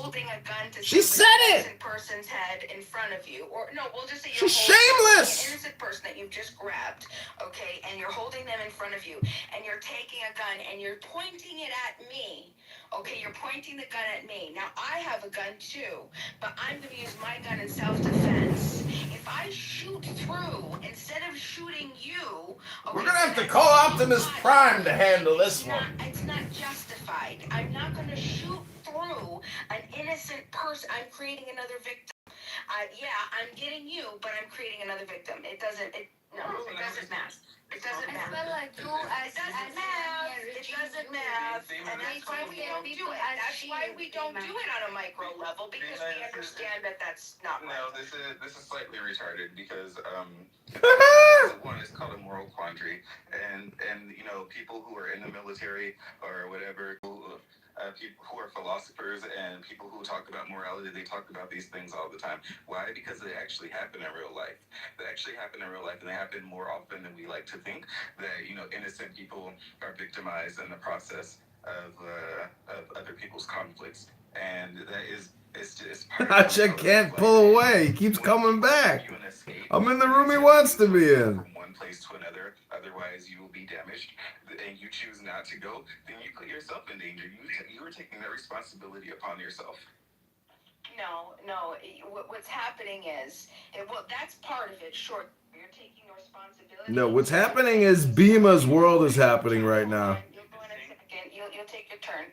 She said it. Person's head in front of you, or no, we'll just say she's shameless. An innocent person that you've just grabbed, okay, and you're holding them in front of you, and you're taking a gun and you're pointing it at me. Okay, you're pointing the gun at me. Now, I have a gun too, but I'm going to use my gun in self-defense. If I shoot through, instead of shooting you... Okay, we're going to have to call Optimus Prime to handle this one. It's not justified. I'm not going to shoot through an innocent person. I'm creating another victim. I'm getting you, but I'm creating another victim. It doesn't matter. It doesn't matter. It doesn't matter. And that's why we don't do it. That's why we don't do it on a micro level, because we understand that that's not right. No, this is slightly retarded because one, it's called a moral quandary, and you know, people who are in the military or whatever, people who are philosophers and people who talk about morality, they talk about these things all the time. Why? Because they actually happen in real life. They actually happen in real life, and they happen more often than we like to think. That, you know, innocent people are victimized in the process of other people's conflicts, and that is. Check can't pull away. He keeps coming back. I'm in the room he wants to be in. From one place to another, otherwise you will be damaged, and you choose not to go, then you put yourself in danger. You are taking that responsibility upon yourself. No. What's happening is, that's part of it. Sure, you're taking responsibility. No, what's happening is Bima's world is happening right now. You'll go in a second. You'll take your turn.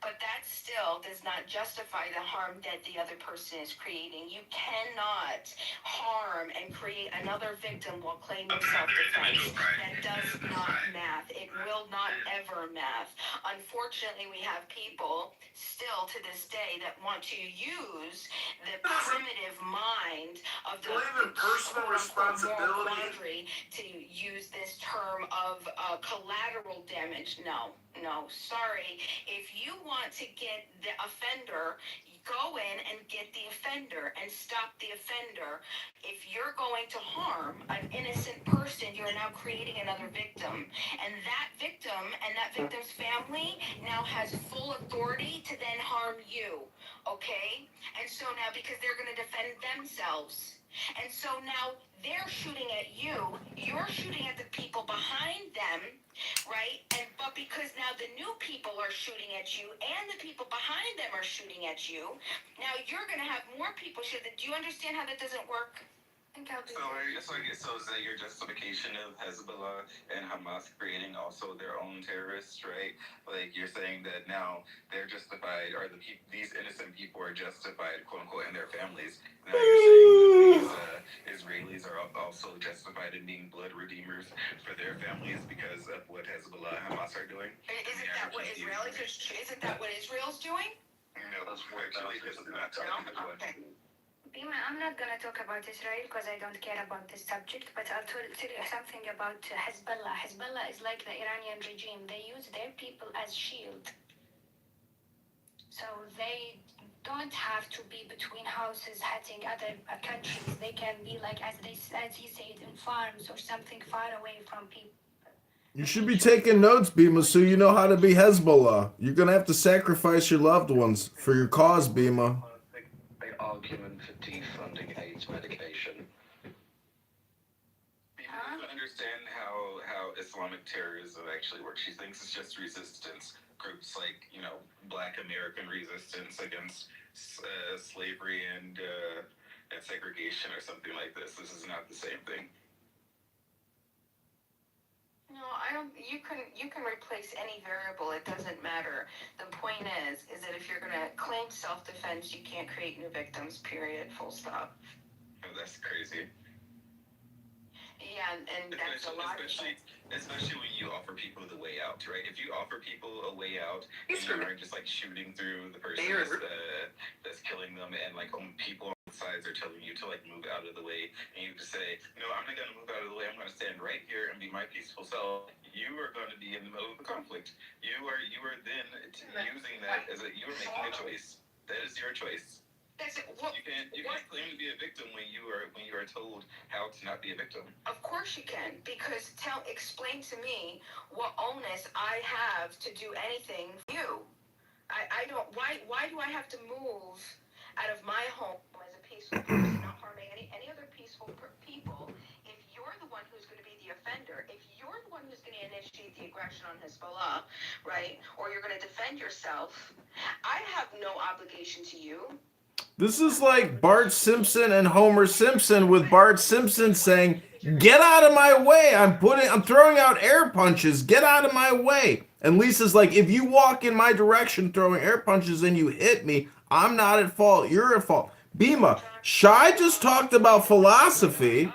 But that still does not justify the harm that the other person is creating. You cannot harm and create another victim while claiming self-defense. That does not math. It will not ever math. Unfortunately, we have people still to this day that want to use the primitive mind of the personal responsibility to use this term of collateral damage. No, sorry. If you want to get the offender go in and get the offender and stop the offender. If you're going to harm an innocent person, you're now creating another victim. And that victim and that victim's family now has full authority to then harm you. Okay? And so now, because they're going to defend themselves. And so now they're shooting at you, you're shooting at the people behind them, right? But because now the new people are shooting at you and the people behind them are shooting at you, now you're going to have more people shoot. Do you understand how that doesn't work? So is that your justification of Hezbollah and Hamas creating also their own terrorists, right? Like you're saying that now they're justified, or these innocent people are justified, quote unquote, and their families. Now you're saying that these Israelis are also justified in being blood redeemers for their families because of what Hezbollah and Hamas are doing. Isn't that what Israel's doing? No, that's actually this is not talking about. Okay. Bima, I'm not gonna talk about Israel because I don't care about this subject, but I'll tell you something about Hezbollah. Hezbollah is like the Iranian regime. They use their people as shield. So they don't have to be between houses hitting other countries. They can be like, as he said, in farms or something far away from people. You should be taking notes, Bima, so you know how to be Hezbollah. You're gonna have to sacrifice your loved ones for your cause, Bima. Argument for defunding AIDS medication. People don't understand how Islamic terrorism actually works. She thinks it's just resistance groups like, Black American resistance against slavery and segregation or something like this. This is not the same thing. No, I don't. You can replace any variable. It doesn't matter. The point is that if you're gonna claim self-defense, you can't create new victims. Period. Full stop. Oh, that's crazy. Yeah, and that's a lot. Especially when you offer people the way out, right? If you offer people a way out, and you aren't just like shooting through the person that's killing them, and like people on the sides are telling you to like move out of the way, and you just say, no, I'm not gonna move out of the way. I'm gonna stand right here and be my peaceful self. You are going to be in the middle of the conflict. You are then using that you are making a choice. That is your choice. You can't claim to be a victim when you are told how to not be a victim. Of course you can, because explain to me what onus I have to do anything for you. I don't. Why do I have to move out of my home as a peaceful person, not harming any other peaceful people? If you're the one who's going to be the offender, if you're the one who's going to initiate the aggression on Hezbollah, right, or you're going to defend yourself, I have no obligation to you. This is like Bart Simpson and Homer Simpson, with Bart Simpson saying, "Get out of my way. I'm throwing out air punches. Get out of my way." And Lisa's like, "If you walk in my direction throwing air punches and you hit me, I'm not at fault. You're at fault." Bima, Shai just talked about philosophy.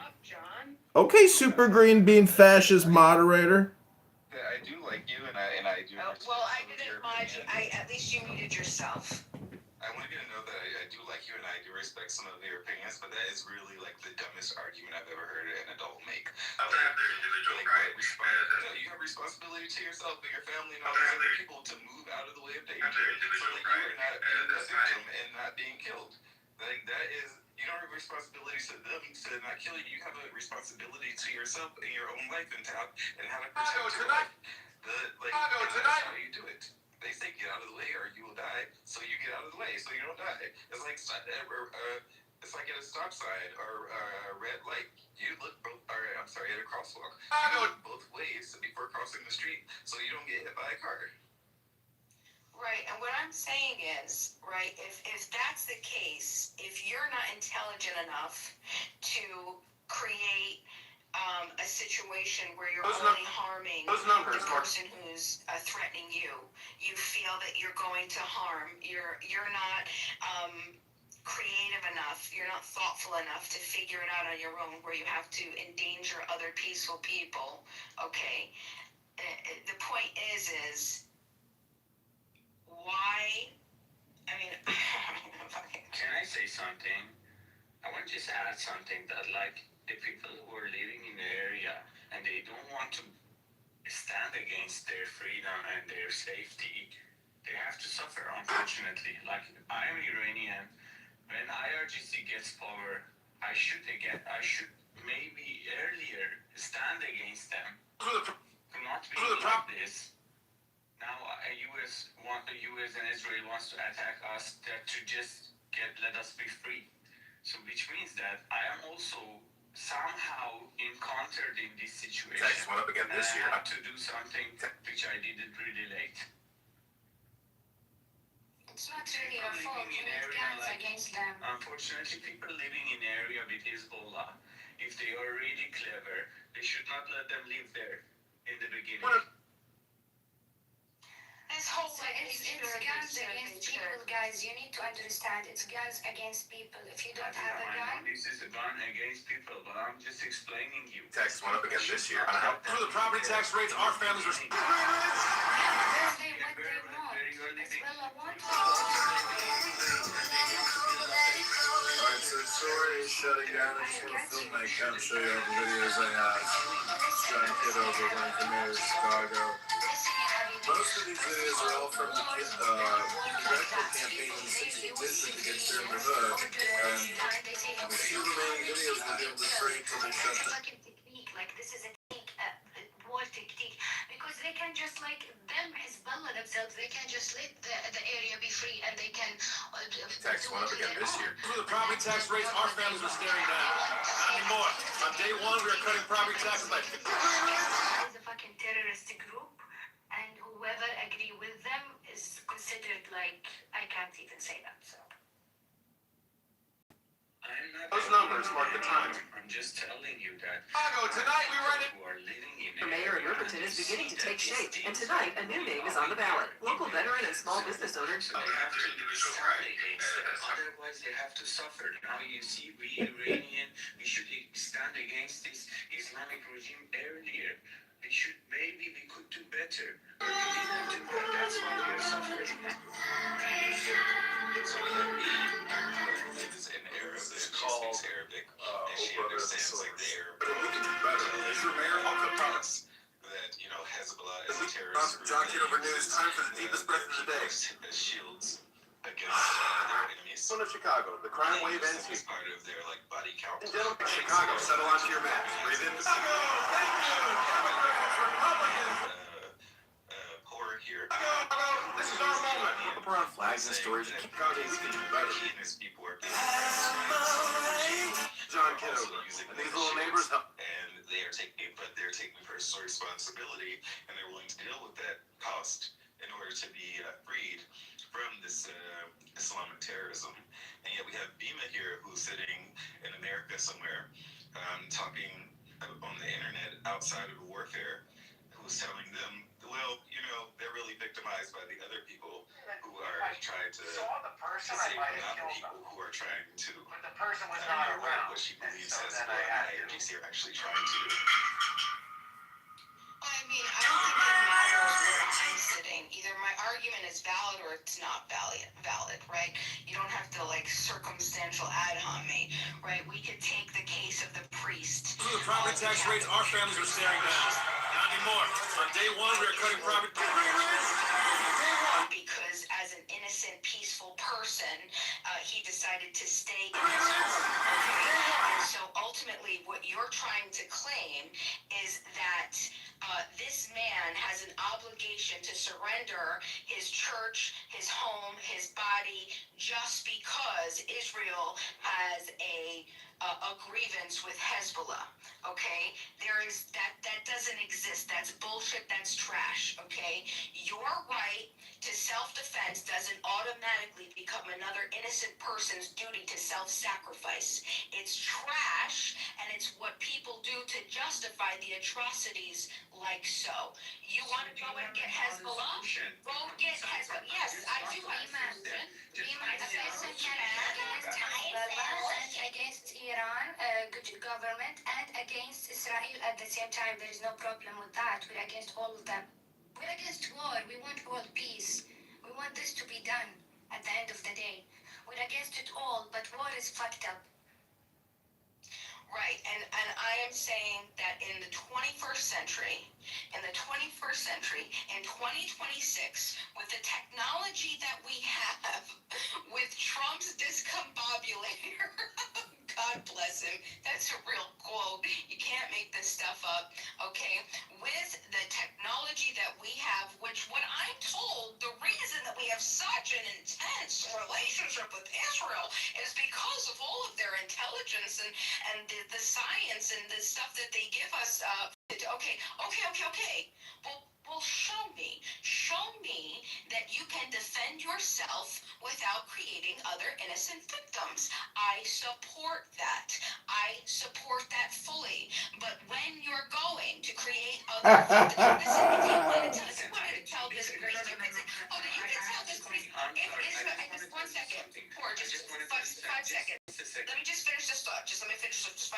Okay, Super Green Bean fascist moderator. I do like you, and I do. Well, I didn't mind you. At least you muted yourself. I want you to know that I do like you, and I do respect some of your opinions, but that is really like the dumbest argument I've ever heard an adult make. You have responsibility to yourself and your family and all these other people to move out of the way of danger, so that you are not being a victim and not being killed. Like that is, you don't have responsibility to them to not kill you. You have a responsibility to yourself and your own life and how to protect your life. That's how you do it. They say get out of the way or you will die, so you get out of the way so you don't die. It's like at a stop sign or a red light. You look at a crosswalk. You look both ways before crossing the street so you don't get hit by a car. Right, and what I'm saying is, right, if that's the case, if you're not intelligent enough to create a situation where you're only harming the person who's threatening you, you feel that you're going to harm, you're not creative enough, you're not thoughtful enough to figure it out on your own, where you have to endanger other peaceful people, okay? The point is why, Can I say something? I want to just add something that like the people who are living in the area and they don't want to stand against their freedom and their safety, they have to suffer, unfortunately. Like, I am Iranian. When IRGC gets power, I should maybe earlier stand against them. To not be like this. Now, US and Israel wants to attack us to just let us be free. So, which means that I am also somehow encountered in this situation. Texas went up again this year. I have to do something which I didn't really like. It's not really your fault. You need guns against them. Unfortunately, people living in area with Hezbollah, if they are really clever, they should not let them live there in the beginning. It's guns against people, guys. You need to understand. It's guns against people. If you don't have a gun. This is a gun against people, but I'm just explaining you. Texas went up again this year. Through the property tax rates, our families are. Alright, so sorry shutting down. I just want to film my account and show you all the videos I have. John Kitover running for mayor of Chicago. Most of these videos are all from the congressional campaign in the 16th district against Jeremy Hood. And the few remaining videos will be able to trade until they shut down. Like, this is a war technique, because they can just, like, them Hezbollah themselves, they can just let the area be free, and they can Tax went up again this year. Through the property tax rates, our families are staring down. Not anymore. On day one, we were cutting property taxes by 50%. It's a fucking terrorist group, and whoever agree with them is considered, like, I can't even say that, so. Those numbers mark the time. I'm just telling you that. Chicago, tonight we run it. Who are living in The mayor in Riverton is beginning to take shape, and tonight a new name is on the ballot. Local veteran and small business owners. They have to stand against it. Otherwise, they have to suffer. Now you see, we Iranian, we should stand against this Islamic regime earlier. Maybe we could do better. But we didn't do that. That's why we are suffering. So it's in Arabic. It's called Arabic. And she understands like the Arabic. We can do better. Is your mayor on the promise? That, you know, Hezbollah is a terrorist. John Kitover News, time for the deepest breath of the day. Shields against their enemies. Son of Chicago, the crime wave ends here. As part of their like body count. Gentlemen, Chicago, settle onto your mats. Breathe in. Horror here. This is our moment. Up around flags and stories. Chicago is getting better. John Kitover, and these little neighbors help. And they're taking personal responsibility, and they're willing to deal with that cost in order to be freed from this Islamic terrorism. And yet we have Bima here, who's sitting in America somewhere, talking on the internet outside of warfare, who's telling them, well, you know, they're really victimized by the other people who are trying to save them, not the people who are trying to. But the person was not around. What she believes Hezbollah and IRGC are actually trying to do. I mean, I don't think it matters where I'm sitting. Either my argument is valid or it's not valid, right? You don't have to, like, circumstantial ad hom me, right? We could take the case of the priest. Through the property tax rates, our families are staring down. Not anymore. On day one, we were cutting property. Because as an innocent, peaceful person, he decided to stay innocent. And so ultimately, what you're trying to claim is that this man has an obligation to surrender his church, his home, his body, just because Israel has a grievance with Hezbollah. Okay, that doesn't exist. That's bullshit. That's trash. Okay, your right to self-defense doesn't automatically become another innocent person's duty to self-sacrifice. It's trash, and it's what people do to justify the atrocities like so. You want to go and get Hezbollah? Go get Hezbollah. Yes, I do. Against Iran, good government, and against Israel at the same time. There is no problem with that. We're against all of them. We're against war. We want world peace. We want this to be done at the end of the day. We're against it all, but war is fucked up. Right, and I am saying that in the 21st century, in 2026, with the technology that we have, with Trump's discombobulator, God bless him, that's a real quote. You can't make this stuff up, okay? With the technology that we have, which what I'm told, the reason that we have such an intense relationship with Israel is because of all of their intelligence and the science and the stuff that they give us. Okay. Well, show me that you can defend yourself without creating other innocent victims. I support that. I support that fully. But when you're going to create other victims, listen, if you wanted to tell this priest, you can tell this priest, if Israel, just 1 second, or just 5 seconds. Let me just finish this thought. Just 5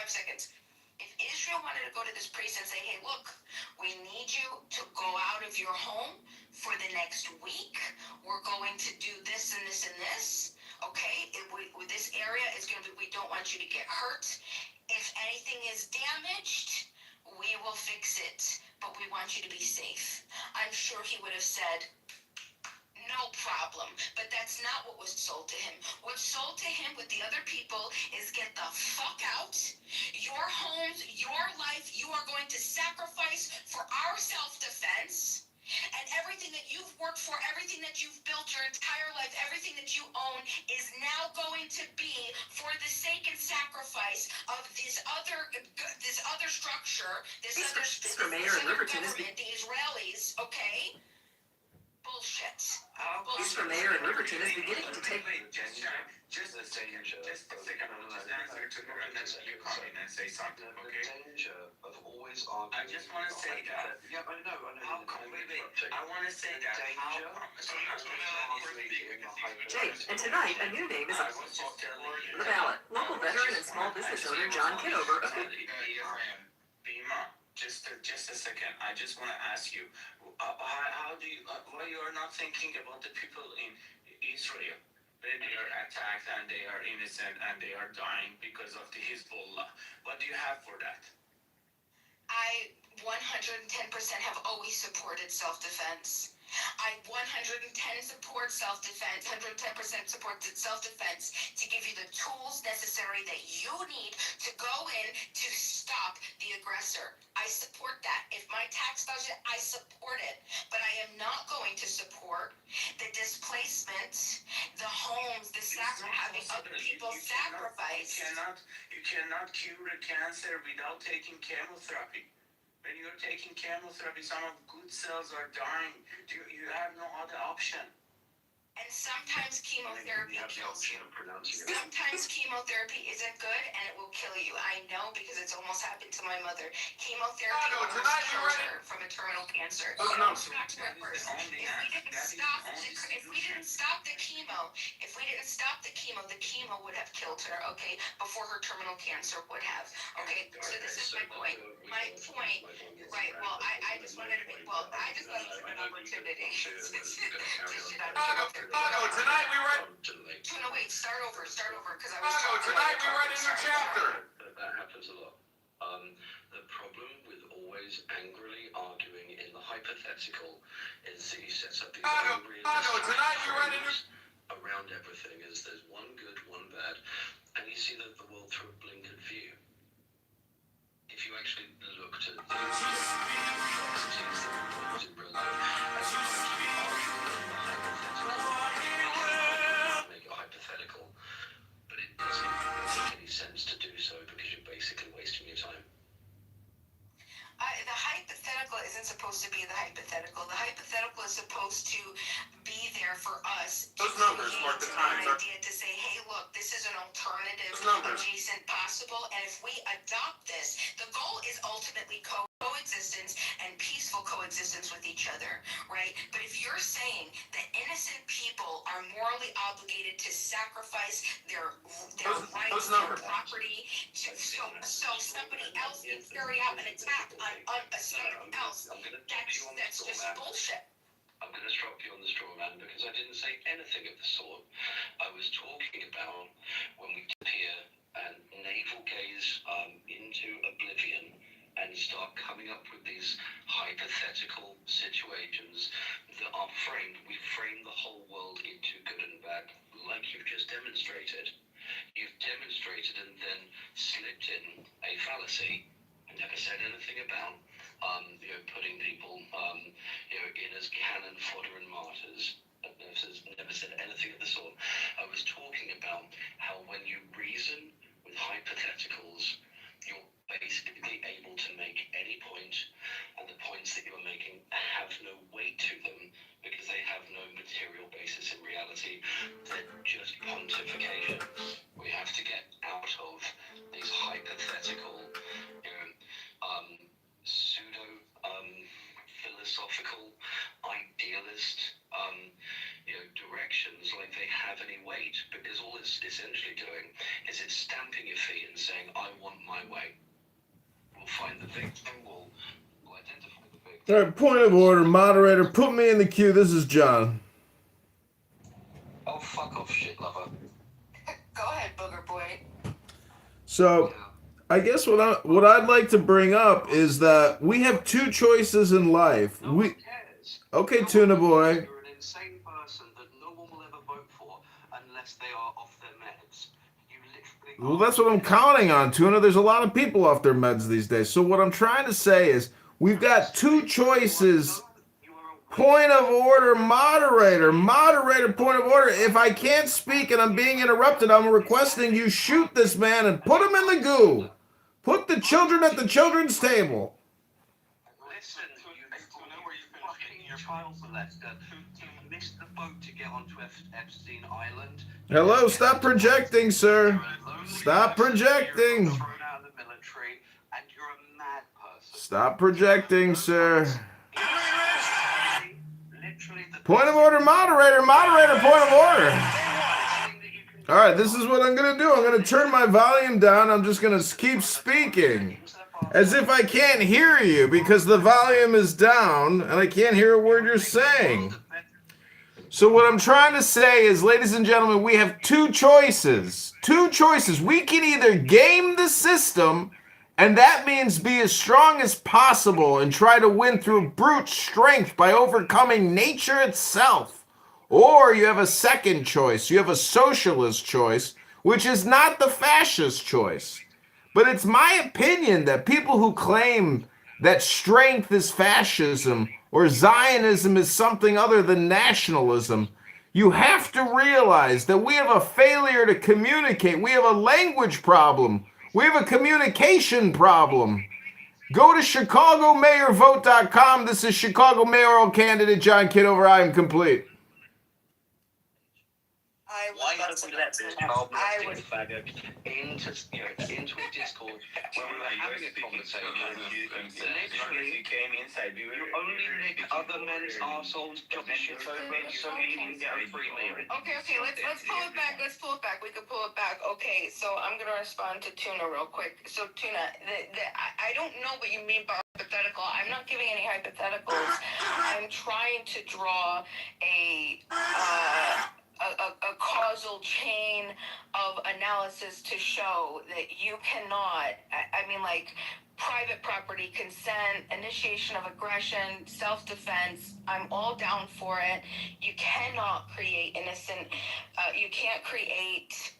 seconds. If Israel wanted to go to this priest and say, hey, look, we need you to go out of your home for the next week. We're going to do this and this and this. Okay? This area is going to be, we don't want you to get hurt. If anything is damaged, we will fix it. But we want you to be safe. I'm sure he would have said, no problem. But that's not what was sold to him. What's sold to him with the other people is get the fuck out. Your homes, your life, you are going to sacrifice for our self-defense. And everything that you've worked for, everything that you've built your entire life, everything that you own is now going to be for the sake and sacrifice of this other structure, this other government, the Israelis, okay? Bullshit. Mr. Mayor in Riverton is beginning to take. Just a second. Just answer to her and then you come in and say something, okay? I just want to say that. Yeah, I know. How come? Wait. I want to say that. Jake, and tonight a new name is on the ballot. Local veteran and small business owner John Kitover. Just a second. I just want to ask you, how do you, why you are not thinking about the people in Israel? They are attacked and they are innocent and they are dying because of the Hezbollah. What do you have for that? I 110% have always supported self-defense. I 110% support self-defense to give you the tools necessary that you need to go in to stop the aggressor. I support that. If my tax budget, I support it. But I am not going to support the displacement, the homes, the having other people sacrifice. You cannot cure a cancer without taking chemotherapy. When you're taking chemotherapy, some of good cells are dying. You have no other option. And sometimes chemotherapy kills you. Sometimes chemotherapy isn't good and it will kill you. I know because it's almost happened to my mother. Chemotherapy almost kills her from a terminal cancer. If we didn't stop the chemo, the chemo would have killed her, okay, before her terminal cancer would have. Okay, so this is my point. My point, right, well, I just wanted to make, I just wanted to give an opportunity to shit on chemotherapy. Tonight we read. No, wait, start over, because I was talking. Tonight we read a new chapter. That happens a lot. The problem with always angrily arguing in the hypothetical is that he sets up these unrealistic around everything. Is there's one good, one bad, and you see the world through a blinkered view. If you actually looked at the atrocities that were in real life, as opposed to arguing in the hypothetical. Make it hypothetical, but it doesn't make any sense to do so because you're basically wasting your time. The hypothetical isn't supposed to be the hypothetical. The hypothetical is supposed to be there for us. Those numbers mark the time. Idea to say, hey, look, this is an alternative, adjacent, possible, and if we adopt this, the goal is ultimately coexistence and peaceful coexistence with each other, right? But if you're saying that innocent people are morally obligated to sacrifice their rights, their property, so somebody else can carry out an attack on somebody else, that's just bullshit. I'm going to stop you on the straw man because I didn't say anything of the sort. I was talking about when we disappear and navel gaze into oblivion. hypothetical situations that are framed. We frame the whole world into good and bad, like you've just demonstrated. You've demonstrated and then slipped in a fallacy and never said anything about putting people in as cannon fodder and martyrs. Never said anything of the sort. I was talking about how when you reason with hypotheticals, you're basically able to make any point, and the points that you're making have no weight to them because they have no material basis in reality. They're just pontifications. We have to get out of these hypothetical, pseudo philosophical, idealist directions like they have any weight, because all it's essentially doing is it's stamping your feet and saying, I want my way. We'll find the victim, we'll identify the victim. All right, point of order, moderator, put me in the queue. This is John. Oh, fuck off, shit lover. Go ahead, booger boy. So, I guess what I'd like to bring up is that we have two choices in life. Okay, Tuna Boy. You're an insane person that no one will ever vote for unless they are off their meds. You literally. Well, that's what I'm counting on, Tuna. There's a lot of people off their meds these days. So what I'm trying to say is we've got two choices. Point of order, moderator. Moderator, point of order. If I can't speak and I'm being interrupted, I'm requesting you shoot this man and put him in the goo. Put the children at the children's table. Listen, you know where you fucking your child molester who missed the boat to get onto Epstein Island. Hello, stop projecting, sir. Stop projecting. Thrown out of the military, and you're a mad person. Stop projecting, sir. Point of order, moderator. Moderator, point of order. All right, this is what I'm going to do. I'm going to turn my volume down. I'm just going to keep speaking as if I can't hear you because the volume is down and I can't hear a word you're saying. So what I'm trying to say is, ladies and gentlemen, we have two choices. Two choices. We can either game the system, and that means be as strong as possible and try to win through brute strength by overcoming nature itself. Or you have a second choice. You have a socialist choice, which is not the fascist choice. But it's my opinion that people who claim that strength is fascism or Zionism is something other than nationalism, you have to realize that we have a failure to communicate. We have a language problem. We have a communication problem. Go to ChicagoMayorVote.com. This is Chicago mayoral candidate John Kitover. I am complete. Why don't we let this child molesting faggot into a Discord where we were having a conversation? Literally, you came inside. You only lick other men's arseholes, chop the shit over, so you can get a free meal. Okay, let's pull it back. Let's pull it back. We can pull it back. Okay, so I'm gonna respond to Tuna real quick. So Tuna, I don't know what you mean by hypothetical. I'm not giving any hypotheticals. I'm trying to draw a causal chain of analysis to show that you cannot, private property, consent, initiation of aggression, self-defense, I'm all down for it. You cannot create innocent, you can't create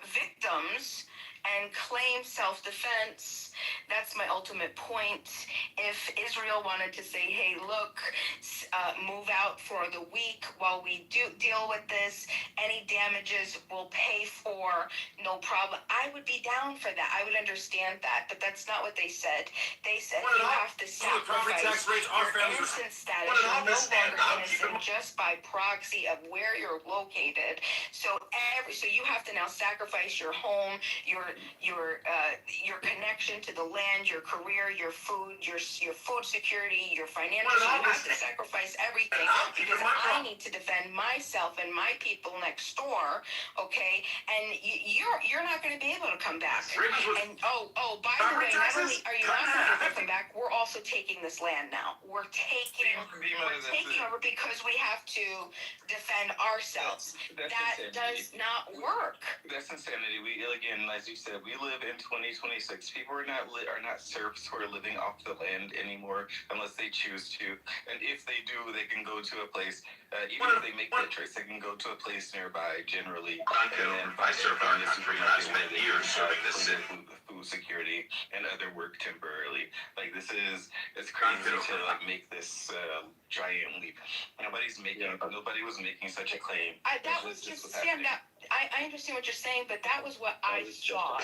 victims and claim self-defense. That's my ultimate point. If Israel wanted to say, hey, look, move out for the week while we do deal with this, any damages we'll pay for, no problem. I would be down for that. I would understand that, but that's not what they said. They said you have to sacrifice your innocent status. You're no longer innocent just by proxy of where you're located. So you have to now sacrifice your home, your connection to the land, your career, your food, your food security, your financial. You have to sacrifice everything because I need to defend myself and my people next door, okay? And you're not going to be able to come back. And by the way, not only are you not going to be able to come back, we're also taking this land now. We're taking over because we have to defend ourselves. That does not work. That's insanity. We, again, as you said, we live in 2026. People are not serfs who are living off the land anymore unless they choose to. And if they do, they can go to a place. Even if they make that choice, they can go to a place nearby. Generally, and then find everything the supermarket where they can food security and other work temporarily. Like it's crazy to make this giant leap. Nobody was making such a claim. That was just Sam. I understand what you're saying, but that was what I saw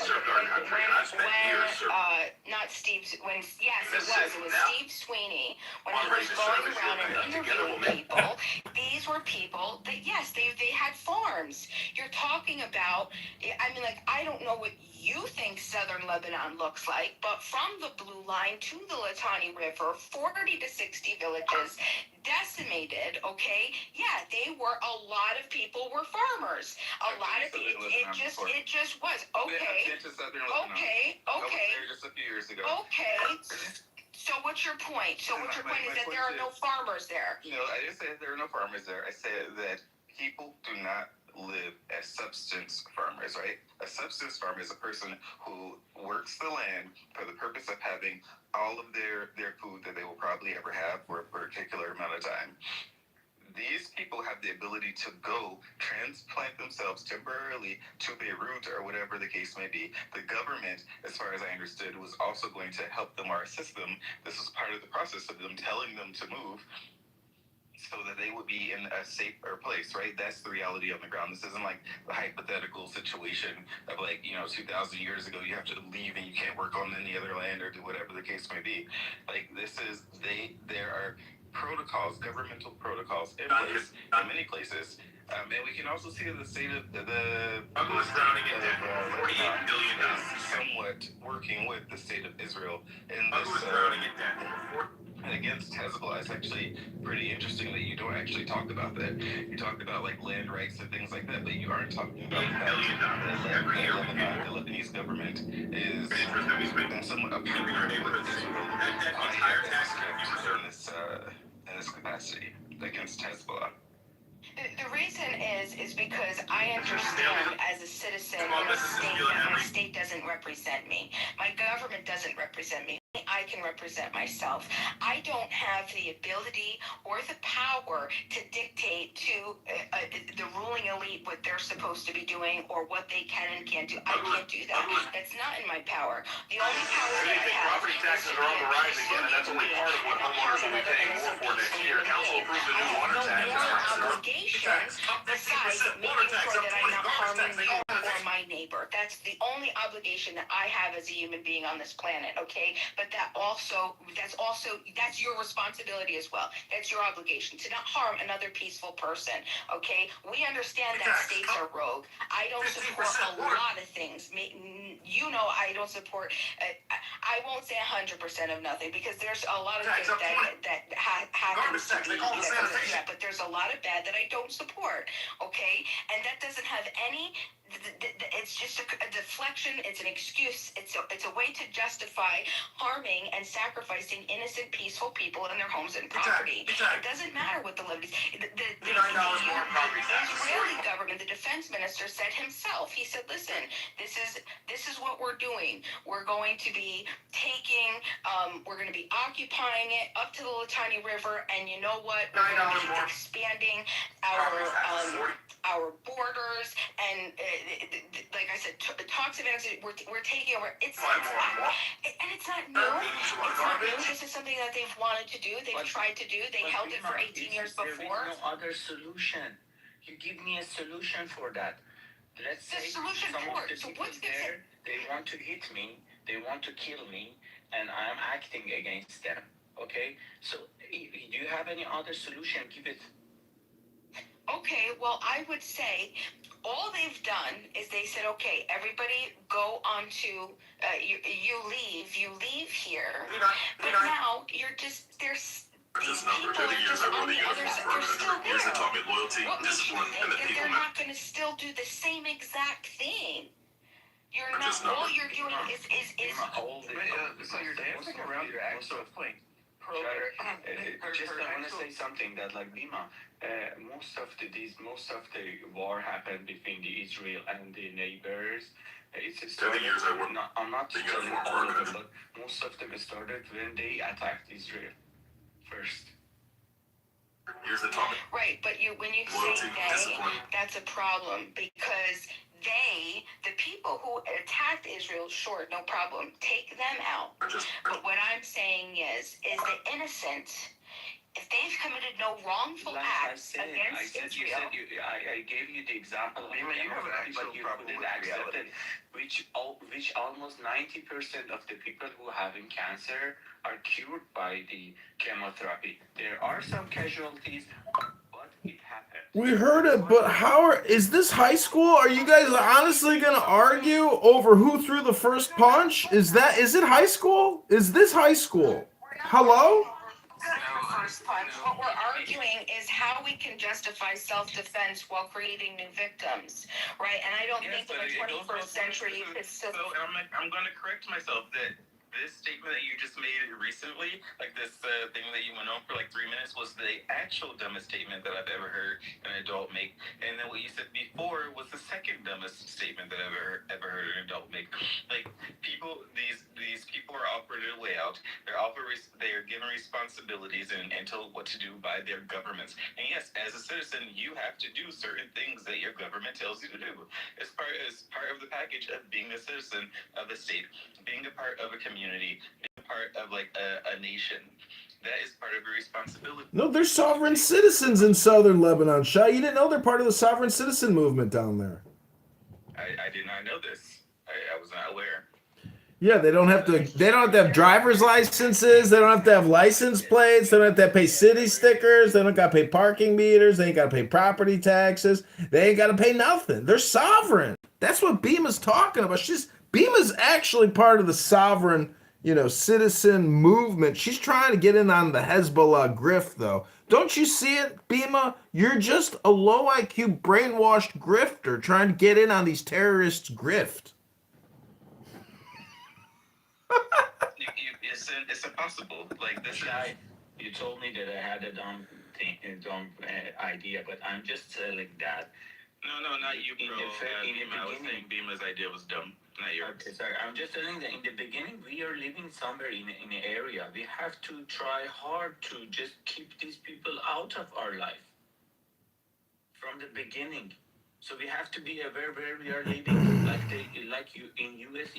when Steve Sweeney, when he was going around and interviewing people. These were people that, yes, they had farms. You're talking about, I don't know what you think southern Lebanon looks like, but from the Blue Line to the Litani River, 40 to 60 villages decimated, okay? Yeah, a lot of people were farmers. A lot of people, it just was. Okay. Okay. There just a few years ago. Okay. So what's your point? My point is that there are no farmers there. No, I didn't say there are no farmers there. I said that people do not live as subsistence farmers, right? A subsistence farmer is a person who works the land for the purpose of having all of their food that they will probably ever have for a particular amount of time. These people have the ability to go transplant themselves temporarily to Beirut or whatever the case may be. The government, as far as I understood, was also going to help them or assist them. This was part of the process of them telling them to move so that they would be in a safer place, right? That's the reality on the ground. This isn't like the hypothetical situation of 2,000 years ago, you have to leave and you can't work on any other land or do whatever the case may be. There are protocols, governmental protocols in place in many places. And we can also see the state of the $48 billion is somewhat working with the state of Israel in this against Hezbollah. It's actually pretty interesting that you don't actually talk about that. You talk about land rights and things like that, but you aren't talking about the fact that the Lebanese government is somewhat appropriate with Israel in this capacity against Hezbollah. The reason is because I understand as a citizen in a state that my state doesn't represent me. My government doesn't represent me. I can represent myself. I don't have the ability or the power to dictate to the ruling elite what they're supposed to be doing or what they can and can't do. I can't do that. That's not in my power. The only power that I have property taxes are on the rise again, and that's only part of what homeowners will be paying more for next year. Council approved the new water tax. I have no obligation besides making sure that I'm not harming you or my neighbor. That's the only obligation that I have as a human being on this planet, okay? But that's your responsibility as well. That's your obligation to not harm another peaceful person, okay? We understand that states are rogue. I don't support a lot of things. I don't support, I won't say 100% of nothing because there's a lot of things that happen to me. But there's a lot of bad that I don't support, okay? And that doesn't have any... It's just a deflection. It's an excuse. It's a way to justify harming and sacrificing innocent, peaceful people in their homes and property. It doesn't matter what the Lebanese, the Israeli government, the defense minister said himself. He said, "Listen, this is what we're doing. We're going to be taking, we're going to be occupying it up to the Litani River, and you know what? We're going to be expanding our borders and." Like I said, talks of annexation, we're taking over. It's not new. It's not new. This is something that they've wanted to do. They've tried to do. They held it for 18 years before. There is no other solution. You give me a solution for that. Let's say some of the people there, they want to hit me, they want to kill me, and I'm acting against them. Okay? So, do you have any other solution? Give it. Okay, well, I would say all they've done is they said, okay, everybody go on to, you leave here. But now you're just, Just numbers. They're the years I wore the uniform for our military. Years that taught me loyalty, discipline, and that people they're not going to still do the same exact thing? You're not. All you're doing is. So you're dancing around your actual point. Just I want to say something that like Bima, most of the war happened between the Israel and the neighbors. It's started. I'm not telling all of them, but most of them started when they attacked Israel first. Here's the topic. Right, but when you say they, that's a problem because the people who attacked Israel, sure, no problem, take them out. But what I'm saying is the innocent, if they've committed no wrongful acts against Israel. I gave you the example of chemotherapy, but you couldn't accept it, which almost 90% of the people who are having cancer are cured by the chemotherapy. There are some casualties, but it happens. We heard it, but is this high school? Are you guys honestly gonna argue over who threw the first punch? Is it high school? Is this high school? Hello? First punch. What we're arguing is how we can justify self-defense while creating new victims, right? And I don't think in the 21st century it's still. So I'm going to correct myself that this statement that you just made recently, like this thing that you went on for like 3 minutes, was the actual dumbest statement that I've ever heard an adult make. And then what you said before was the second dumbest statement that I've ever heard an adult make. Like these people are offered a way out. They are given responsibilities and told what to do by their governments. And yes, as a citizen, you have to do certain things that your government tells you to do. As part of the package of being a citizen of a state, being a part of a community, being a part of like a nation. That is part of your responsibility. No, they're sovereign citizens in southern Lebanon, Shah. You didn't know they're part of the sovereign citizen movement down there. I did not know this. I was not aware. Yeah, they don't have to have driver's licenses, they don't have to have license plates, they don't have to pay city stickers, they don't gotta pay parking meters, they ain't gotta pay property taxes, they ain't gotta pay nothing. They're sovereign. That's what Bima's talking about. Bima's actually part of the sovereign, citizen movement. She's trying to get in on the Hezbollah grift, though. Don't you see it, Bima? You're just a low IQ, brainwashed grifter trying to get in on these terrorists' grift. It's impossible. Like this guy, you told me that I had a dumb idea, but I'm just telling that. No, not you, bro. I was saying Bima's idea was dumb, not yours. Okay, sorry. I'm just telling that in the beginning, we are living somewhere in an area. We have to try hard to just keep these people out of our life from the beginning. So we have to be aware where we are living. Like you in US,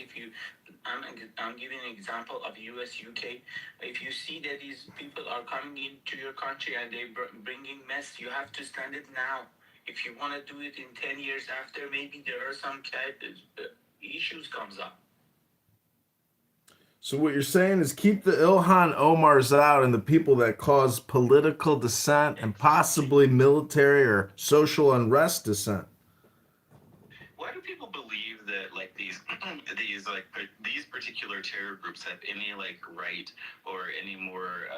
I'm giving an example of US, UK. If you see that these people are coming into your country and they're bringing mess, you have to stand it now. If you want to do it in 10 years after, maybe there are some issues comes up. So what you're saying is keep the Ilhan Omars out and the people that cause political dissent and possibly military or social unrest dissent. Why do people believe that like these particular terror groups have any like right or any more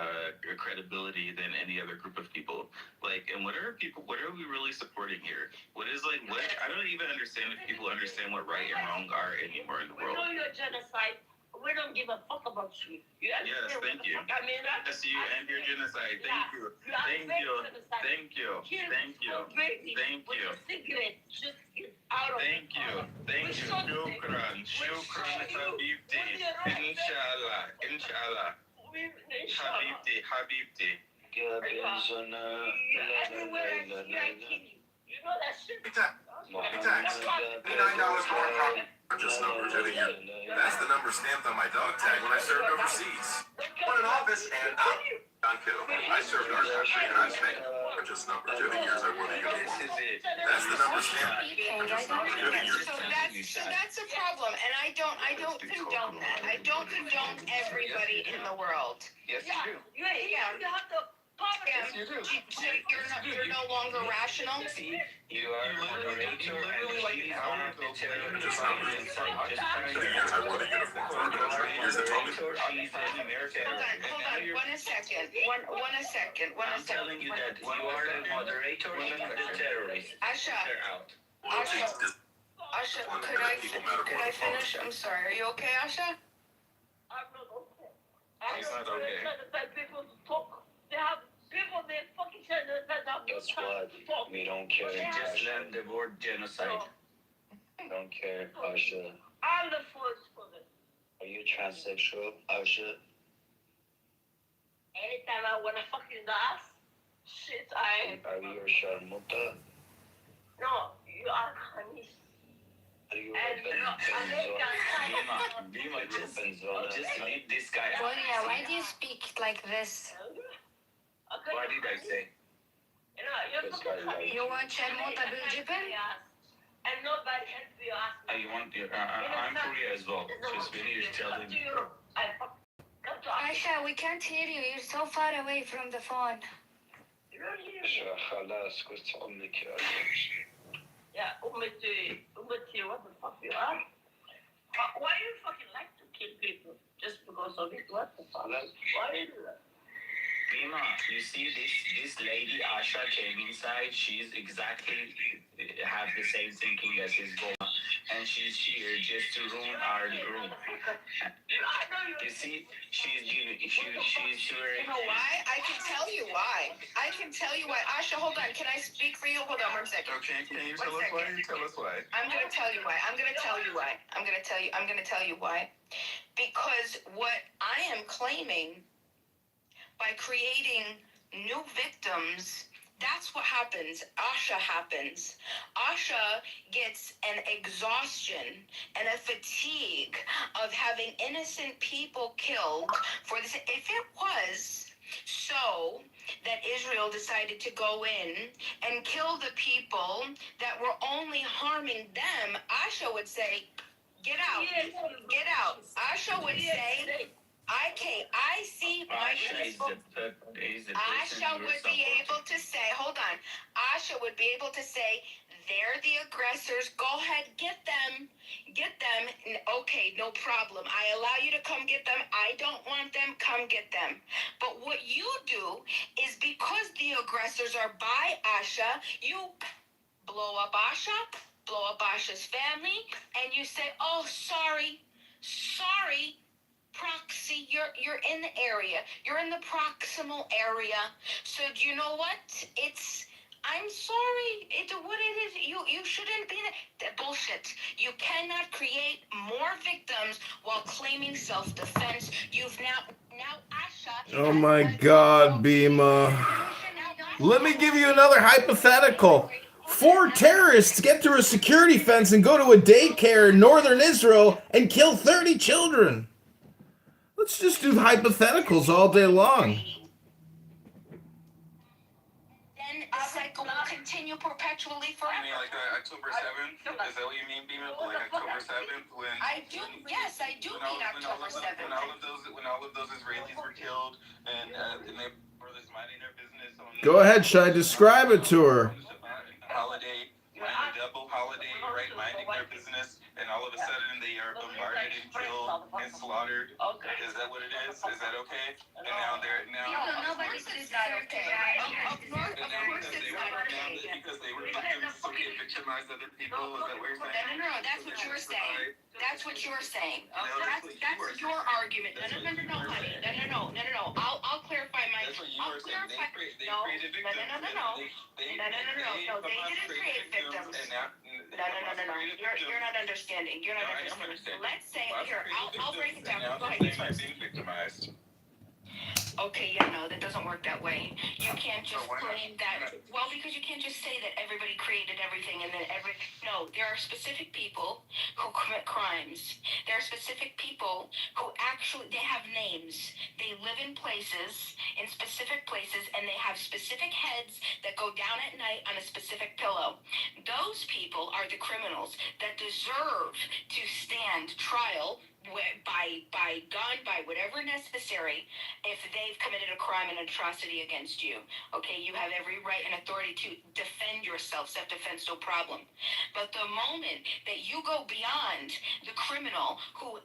credibility than any other group of people? Like, and what are we really supporting here? What I don't even understand if people understand what right and wrong are anymore in the world. We know you're genocide. We don't give a fuck about you. Yes, thank you. I mean, that's you and your genocide. Thank you. Thank you. Thank you. Thank you. Thank you. Cigarette, just get out of Thank you. Thank you. Shukran. Shukran, Habibti. Inshallah. Inshallah. Habibti. Habibti. Everywhere I see, I kill you. You know that shit? $89 more profit. Just numbers every year. That's the number stamped on my dog tag when I served overseas. Won an office and out. John Kitover. I served our country and I spent just numbers every year I wore the uniform. That's the number stamped. Just numbers every year. So that's a problem, and I don't condone that. I don't condone everybody in the world. Yes, you do. You have to You're no longer rational. See, you are a moderator and she's one of the terrorists inside. Just trying to I wore the uniform for the military. Here's the total. she's an American. Hold on, one second. I'm telling you that you are a moderator, she's the terrorist. Asha, They're out. Asha, could I finish? I'm sorry. Are you okay, Asha? I'm not okay. He's not okay. People to talk. They have people they fucking said that Guess what? We don't care. Just learn the word genocide. Don't care, Asha. I'm the first for this. Are you transsexual, Asha? Anytime I wanna fucking ass, shit, Are you a sharmuta? No, you are Khamis. Are you a Benzona? Bima, just leave this guy out. Gloria, why do you speak like this? What did I say? You're fucking You want Sharmuta Biljibin? and nobody has to be asked. I want you. I'm free as well. Just finish telling me. Aisha, we can't hear you. You're so far away from the phone. خلاص كنت أمك يا Yeah, Umati, what the fuck you are? Why do you fucking like to kill people? Just because of it? What the fuck? Why do you do that? Bima, you see this lady Asha came inside. She's exactly have the same thinking as his Boma, and she's here just to ruin our room. You see, she's sure. You know why? I can tell you why. Asha, hold on. Can I speak for you? Hold on 1 second. Okay, can you tell us why? Tell us why. I'm gonna tell you why. I'm gonna tell you why. Because what I am claiming by creating new victims, that's what happens. Asha happens. Asha gets an exhaustion and a fatigue of having innocent people killed for this. If it was so that Israel decided to go in and kill the people that were only harming them, Asha would say, get out. Get out. Asha would say, I see my people. Asha would be able to say, hold on. Asha would be able to say, they're the aggressors. Go ahead, get them. Get them. Okay, no problem. I allow you to come get them. I don't want them. Come get them. But what you do is because the aggressors are by Asha, you blow up Asha, blow up Asha's family, and you say, oh, sorry. Proxy, you're in the area. You're in the proximal area. So do you know what? I'm sorry. It's what it is. You shouldn't be that bullshit. You cannot create more victims while claiming self-defense. You've now Asha. Oh my God, Bima. Let me give you another hypothetical. 4 terrorists get through a security fence and go to a daycare in northern Israel and kill 30 children. Let's just do hypotheticals all day long. Then the cycle will continue perpetually forever. You mean like October 7th? Is that what you mean, Bima? Like October 7th when... I do mean October 7th. When all of those Israelis were killed and they were just minding their business on... Go ahead, should I describe it to her? Holiday, a double holiday, right? Minding their business, and all of a sudden they are bombarded and killed and slaughtered. Is that what it is? Is that okay? And now they're Nobody says not okay. Of course it's not okay. because they were victims, so they victimized other people. Is that what you're saying? No, that's what you're saying. That's what you're saying. That's your argument. No, honey. No. I'll clarify my. That's what you were saying. They created victims. No. They didn't create victims. No. You're not understanding. Let's say here. I'll break it down. Go ahead. Being victimized. Okay, yeah, no, that doesn't work that way. You can't just claim that. Well, because you can't just say that everybody created everything and then No, there are specific people who commit crimes. There are specific people who actually, they have names. They live in specific places, and they have specific heads that go down at night on a specific pillow. Those people are the criminals that deserve to stand trial by gun, by whatever necessary, if they've committed a crime and atrocity against you. Okay, you have every right and authority to defend yourself. Self-defense, no problem. But the moment that you go beyond the criminal who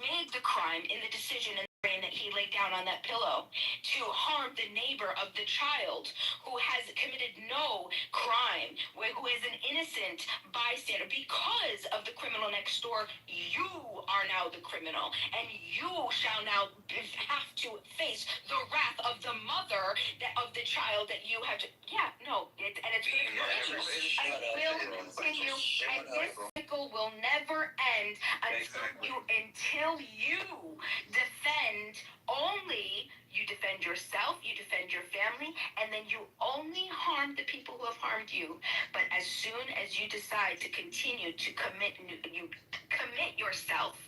made the crime in the decision and that he laid down on that pillow to harm the neighbor of the child who has committed no crime, who is an innocent bystander because of the criminal next door, you are now the criminal, and you shall now have to face the wrath of the mother of the child that you have to. Yeah, no, and it's going to continue, and this cycle will never end until you defend only. You defend yourself, you defend your family, and then you only harm the people who have harmed you. But as soon as you decide to continue to commit yourself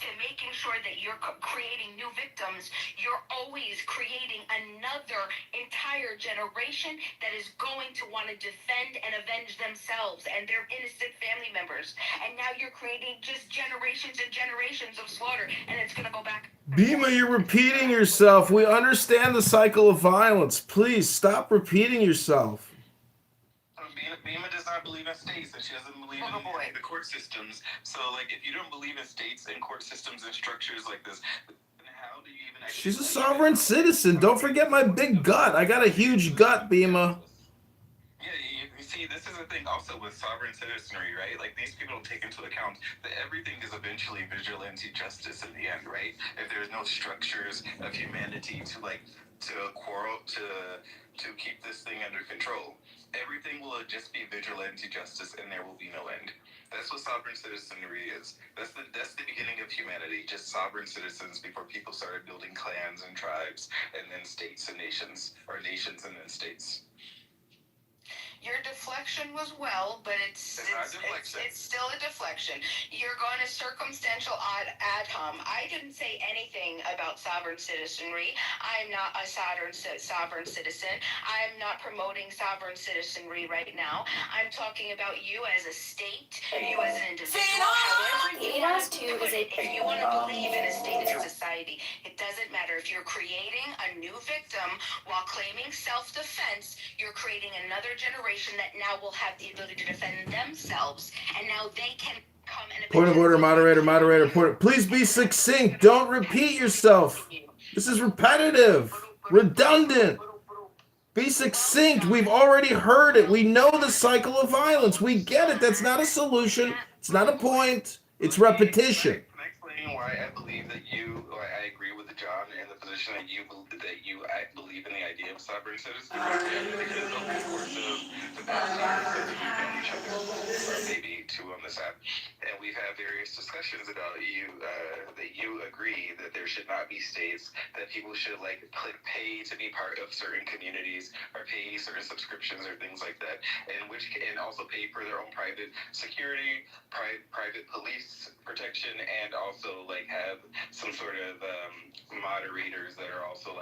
to making sure that you're creating new victims, you're always creating another entire generation that is going to want to defend and avenge themselves and their innocent family members. And now you're creating just generations and generations of slaughter, and it's going to go back. Bima, you're repeating yourself. We understand the cycle of violence. Please stop repeating yourself. Bima does not believe in states, and she doesn't believe in the court systems. So, like, if you don't believe in states and court systems and structures like this, then how do you even actually... She's a sovereign citizen. Don't forget my big gut. I got a huge gut, Bima. Yeah, you see, this is the thing also with sovereign citizenry, right? Like, these people don't take into account that everything is eventually vigilante justice in the end, right? If there's no structures of humanity to quarrel, to keep this thing under control, everything will just be vigilante justice, and there will be no end. That's what sovereign citizenry is. That's the beginning of humanity, just sovereign citizens before people started building clans and tribes, and then states and nations, or nations and then states. Your deflection was well, but it's still a deflection. You're going to circumstantial ad hom. I didn't say anything about sovereign citizenry. I'm not a sovereign citizen. I'm not promoting sovereign citizenry right now. I'm talking about you as a state, you as an individual. However, if you want to believe in a state and society, it doesn't matter. If you're creating a new victim while claiming self-defense, you're creating another generation that now will have the ability to defend themselves, and now they can come and... Point of order, moderator. Please be succinct. Don't repeat yourself. This is repetitive, redundant. Be succinct. We've already heard it. We know the cycle of violence. We get it. That's not a solution. It's not a point. It's repetition. Can I explain why I believe that I agree with John in the position that you believe in the idea of sovereign citizenry? Because over the course of the past year, since we've known each other, or maybe two on this app, and we've had various discussions about that you agree that there should not be states, that people should pay to be part of certain communities, or pay certain subscriptions or things like that, and also pay for their own private security, private police protection, and also have some sort of moderators that are also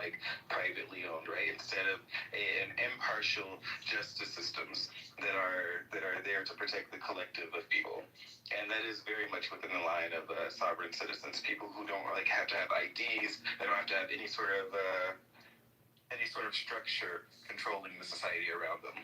privately owned, right? Instead of an impartial justice systems that are there to protect the collective of people. And that is very much within the line of sovereign citizens, people who don't have to have IDs, they don't have to have any sort of structure controlling the society around them.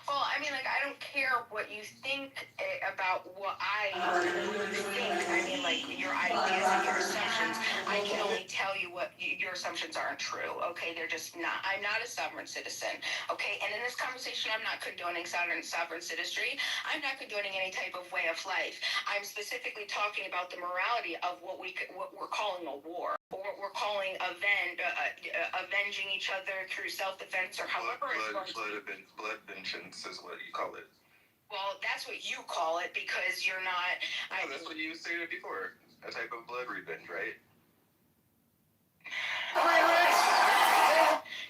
Well, I mean, I don't care what you think about what you think. I mean, your ideas and your assumptions. I can only tell you what your assumptions aren't true, okay? They're just not. I'm not a sovereign citizen, okay? And in this conversation, I'm not condoning sovereign citizenry. I'm not condoning any type of way of life. I'm specifically talking about the morality of what we're calling a war, or what we're calling avenging each other through self-defense, or however it's going to be. Blood vengeance is what you call it. Well, that's what you call it because you're not... No, that's what you stated before. A type of blood revenge, right?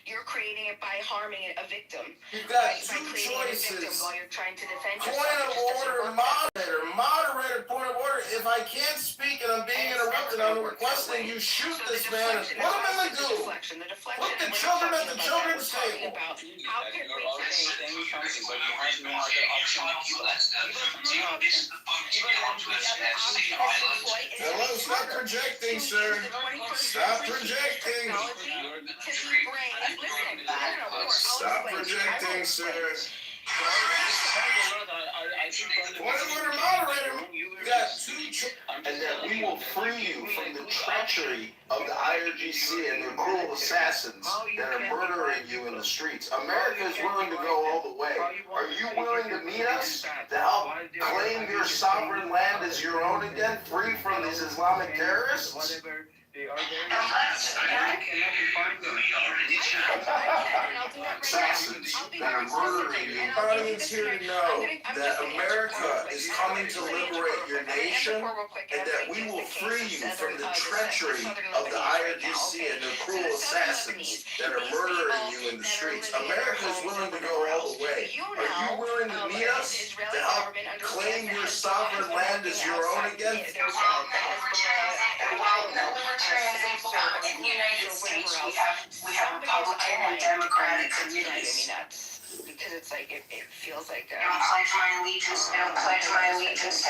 You're creating it by harming a victim. You've got by creating choices. A victim while you're trying to defend Point yourself. of order, moderator. Moderator, point of order. if I can't speak and I'm being interrupted, I'm requesting you shoot this man and put him in the goo. Put the children at the children's table. How could we saying something, but you have no other option? Hello, stop projecting, sir. Stop projecting. Stop projecting, sir. And that we will free you from the treachery of the IRGC and their cruel assassins that are murdering you in the streets. America is willing to go all the way. Are you willing to meet us to help claim your sovereign land as your own again, free from these Islamic terrorists? Assassins that are murdering you. Everybody is here to know that America is coming to liberate your nation and that we will free you from the treachery of the IRGC and their cruel assassins that are murdering you in the streets. America is willing to go all the way. Are you willing to meet us to help claim your sovereign land as your own again? In the United States, we have Republican and Democratic communities. Because it's like it feels like I don't pledge my allegiance to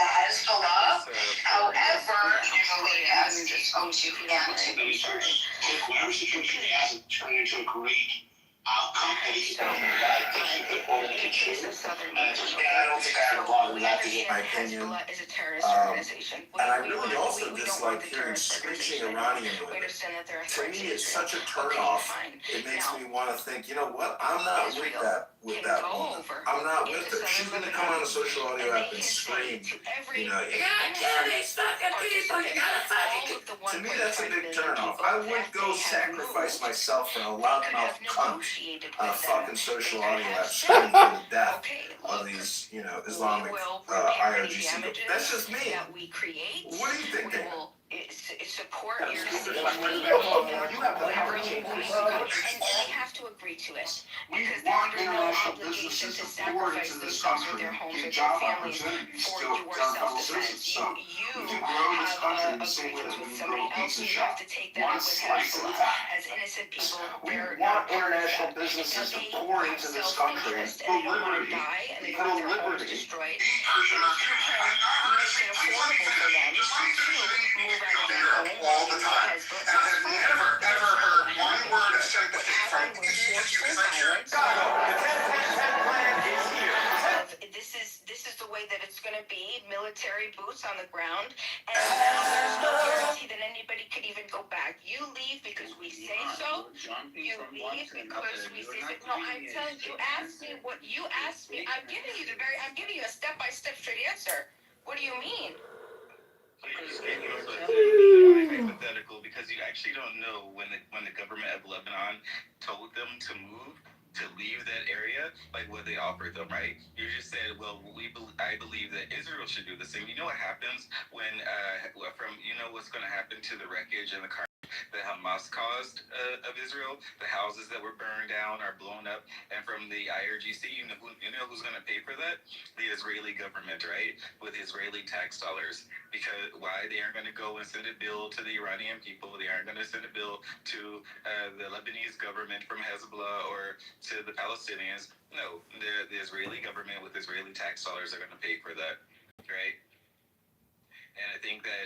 Hezbollah. However, there's a way as it's going to humanity. If our situation hasn't turned into a great outcome, I don't think I have a lot of that to get my opinion. And I really also dislike hearing screeching Iranian women. To me, it's such a turnoff. It makes me want to think, you know what? I'm not with that woman. I'm not with her. She's going to come on a social audio app and scream, you know, you gotta kill these fucking people, you gotta fight. To me, that's a big turnoff. I wouldn't go sacrifice myself for a loudmouth cunt on a fucking social audio app screaming for the death of these, you know, Islamic IRGC. That's just me. What do you think, Dan? Support your You have to and we have to agree to it because they're under no obligation to sacrifice themselves with their homes and their families for your self-defense. You have a agreement with somebody else, and you have to take that up with Hezbollah as innocent people. We want international businesses to pour into this country for liberty. For liberty. Destroyed. Make it affordable for them to move out of their home. All the time. And I have never, ever heard one word of sympathy from any of you because This is the way that it's going to be. Military boots on the ground, and there's no guarantee that anybody could even go back. You leave because we say so. You leave because we say so. No, I'm telling you. Ask me what you asked me. I'm giving you a step-by-step straight answer. What do you mean? Hypothetical, because you actually don't know when the government of Lebanon told them to move, to leave that area, like what they offered them, right? You just said, well, I believe that Israel should do the same. You know what happens when what's going to happen to the wreckage and the car that Hamas caused of Israel? The houses that were burned down are blown up, and from the IRGC, you know who's going to pay for that? The Israeli government, right? With Israeli tax dollars. Because why? They aren't going to go and send a bill to the Iranian people. They aren't going to send a bill to the Lebanese government from Hezbollah or to the Palestinians. No, the Israeli government with Israeli tax dollars are going to pay for that, right? And I think that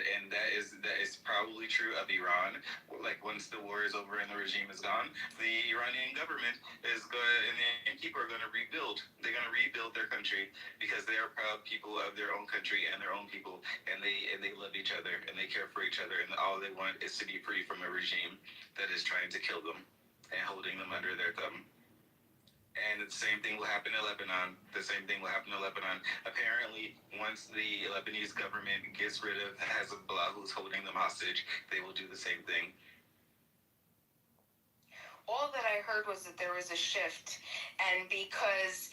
is probably true of Iran. Like once the war is over and the regime is gone, the Iranian government is going and people are going to rebuild. They're going to rebuild their country because they are proud people of their own country and their own people, and they love each other and they care for each other, and all they want is to be free from a regime that is trying to kill them and holding them under their thumb. And the same thing will happen in Lebanon. Apparently, once the Lebanese government gets rid of Hezbollah, who's holding them hostage, they will do the same thing. All that I heard was that there was a shift, and because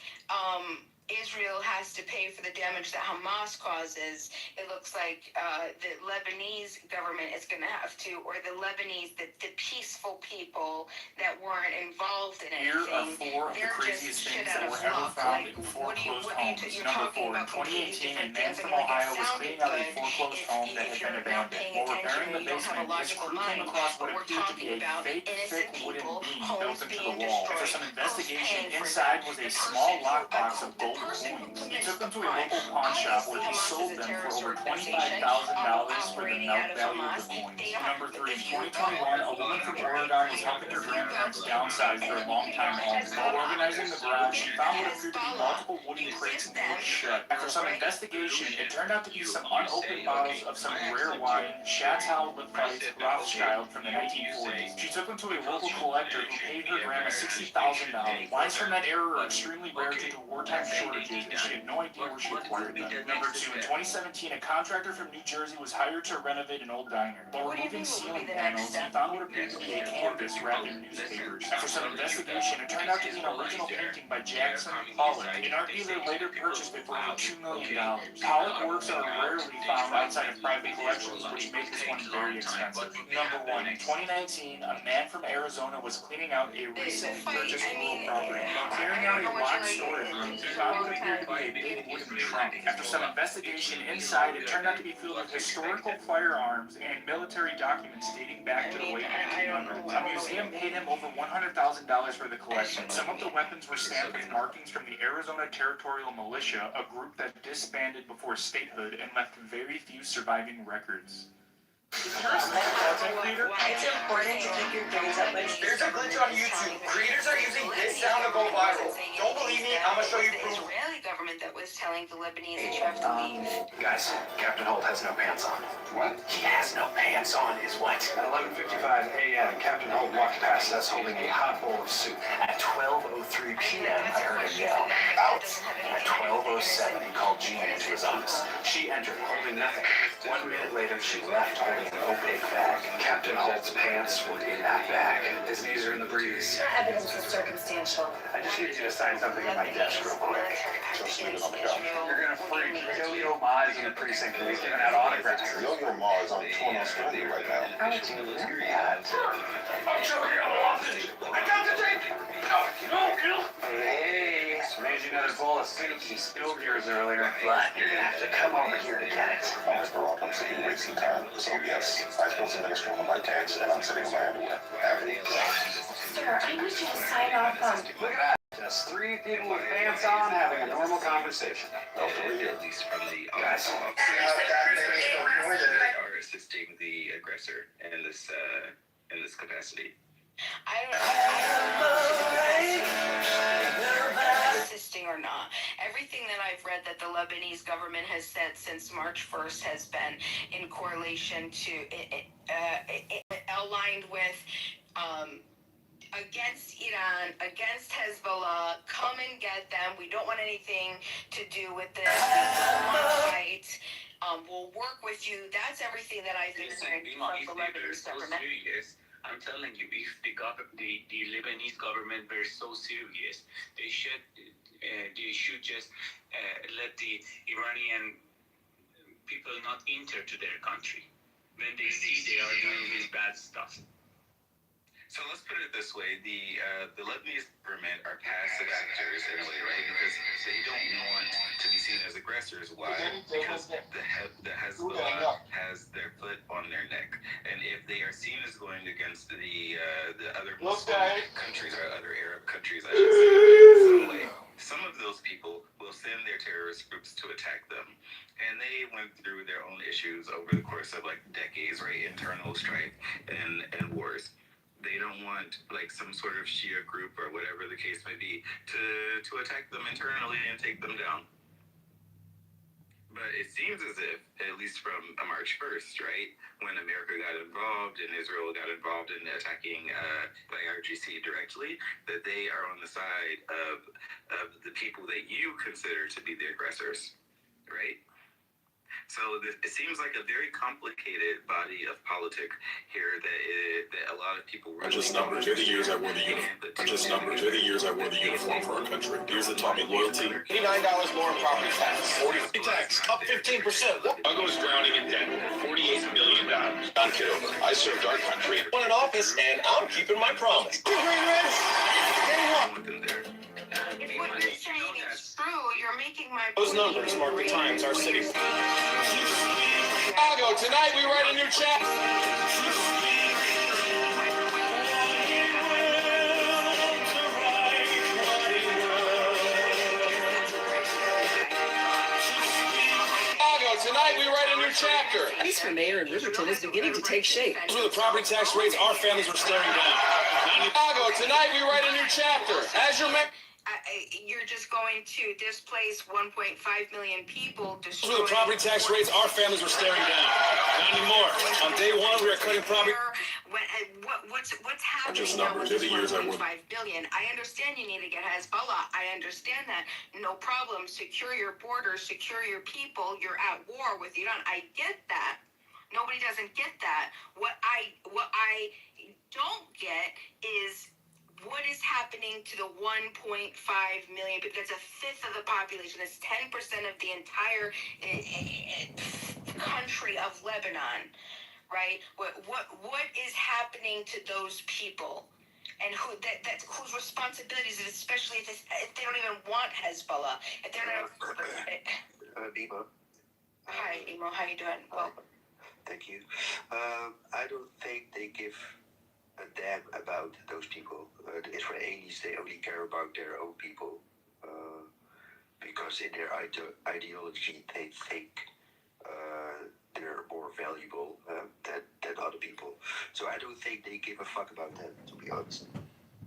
Israel has to pay for the damage that Hamas causes, it looks like the Lebanese government is going to have to, or the Lebanese, the peaceful people that weren't involved in anything. Here are 4 of the craziest things that were ever found in foreclosed homes. Number 4, in 2018, a man from Ohio was cleaning out a foreclosed home that had been abandoned. While repairing the basement, his crew came across what appeared to be a fake, thick wooden beam built into the wall. After some investigation, inside was a small lockbox of gold coins. He took them to a local pawn shop where he sold them for over $25,000 for the melt value of the coins. Number 3, in 2021, a woman from Oregon was helping her grandparents downsize their longtime home. While organizing the garage, she found what appeared to be multiple wooden crates nailed shut. After some investigation, it turned out to be some unopened bottles of some rare wine, Chateau Lafite Rothschild from the 1940s. She took them to a local collector who paid her grandma $60,000. Wines from that era are extremely rare due to wartime shortages, and she had no idea where she acquired them. Number 2, in 2017, a contractor from New Jersey was hired to renovate an old diner. While removing ceiling panels, he found what appeared to be a canvas wrapped in newspapers. After some investigation, it turned out to be an original painting by Jackson Pollock. An art dealer later purchased it for over $2 million. Pollock works are rarely found outside of private collections, which make this one very expensive. Number 1, in 2019, a man from Arizona was cleaning out a recently purchased rural property. While clearing out a locked storage room, he found what appeared to be a big wooden trunk. After some investigation inside, it turned out to be filled with historical firearms and military documents dating back to the late 1900s. A museum paid him over $100,000 for the collection. Some of the weapons were stamped with markings from the Arizona Territorial Militia, a group that disbanded before statehood and left very few surviving records. It's important to keep your grades up. There's a glitch on YouTube. Creators are using this sound to go viral. Don't believe me? I'm gonna show you proof. The Israeli government that was telling the Lebanese that you have to leave. Guys, Captain Holt has no pants on. What? He has no pants on is what? At 11:55 a.m., Captain Holt walked past us holding a hot bowl of soup. At 12:03 p.m., I heard him yell, "Out!" At 12:07, he called Gina into his office. She entered, holding nothing. 1 minute later, she left holding an opaque bag. Captain Holt's pants were in that bag. His knees are in the breeze. Evidence is circumstantial. I just needed you to sign something at my desk real quick. Just leave it on the couch. You're gonna freak. Yo-Yo Ma is in the precinct and he's giving out autographs. Yo-Yo Ma is on tour in Australia right now. How would you do that? I'm choking on a lozenge. I got the drink. Hey, made you another bowl of soup. You spilled yours earlier, but you're gonna have to come over here to get it. Mr. Rock, I'm sitting wasting time. So yes, I spilled some extra on my pants and I'm sitting in my underwear. Sir, I need you to sign off on. Look at that. Just 3 people with pants on having a normal conversation. At least from the Guys. are assisting the aggressor in this capacity. I don't know assisting or not. Everything that I've read that the Lebanese government has said since March 1st has been in correlation to aligned with against Iran, against Hezbollah, come and get them. We don't want anything to do with this. We don't want to fight. We'll work with you. That's everything that I've been hearing from the Lebanese government. I'm telling you, if the Lebanese government were so serious, they should just let the Iranian people not enter to their country when they see they are doing this bad stuff. So let's put it this way: the Lebanese government are passive actors in a way, right? Because they don't want to be seen as aggressors. Why? Because the Hezbollah has their foot on their neck, and if they are seen as going against the other Muslim countries or other Arab countries, I should say, some of those people will send their terrorist groups to attack them, and they went through their own issues over the course of like decades, right? Internal strife and wars. They don't want like some sort of Shia group or whatever the case may be to attack them internally and take them down. But it seems as if, at least from March 1st, right, when America got involved and Israel got involved in attacking IRGC directly, that they are on the side of the people that you consider to be the aggressors, right? So it seems like a very complicated body of politics here that a lot of people really... Are just numbers. They're the years I wore the uniform. Are just numbers. They're the years I wore the uniform for our country. Years that taught me loyalty. $89 more in property tax. 40 tax up 15%. Chicago is drowning in debt. $48 billion. John Kitover. I served our country. Won in office, and I'm keeping my promise. If what you're saying is true, you're making my Those numbers mark the times our city. Chicago, tonight we write a new chapter. Tonight we write a new chapter. Peace for mayor in Riverton is beginning to take shape. Those were the property tax rates our families were staring down. Chicago, tonight we write a new chapter. As your mayor... You're just going to displace 1.5 million people. Those were the property tax rates our families were staring down. Not anymore. On day one, we are cutting property... What's happening just now numbers. with They're the years I wore. 1.5 billion? I understand you need to get Hezbollah. I understand that. No problem. Secure your borders, secure your people. You're at war with Iran. I get that. Nobody doesn't get that. What I don't get is what is happening to the 1.5 million people. That's a fifth of the population. That's 10% of the entire country of Lebanon. Right? What is happening to those people, and that's whose responsibilities is, especially if they don't even want Hezbollah, if they're not. Emo. Hi, Emo. How you doing? Welcome. Thank you. I don't think they give a damn about those people. The Israelis, they only care about their own people, because in their ideology they think they're more valuable than other people. So I don't think they give a fuck about them, to be honest.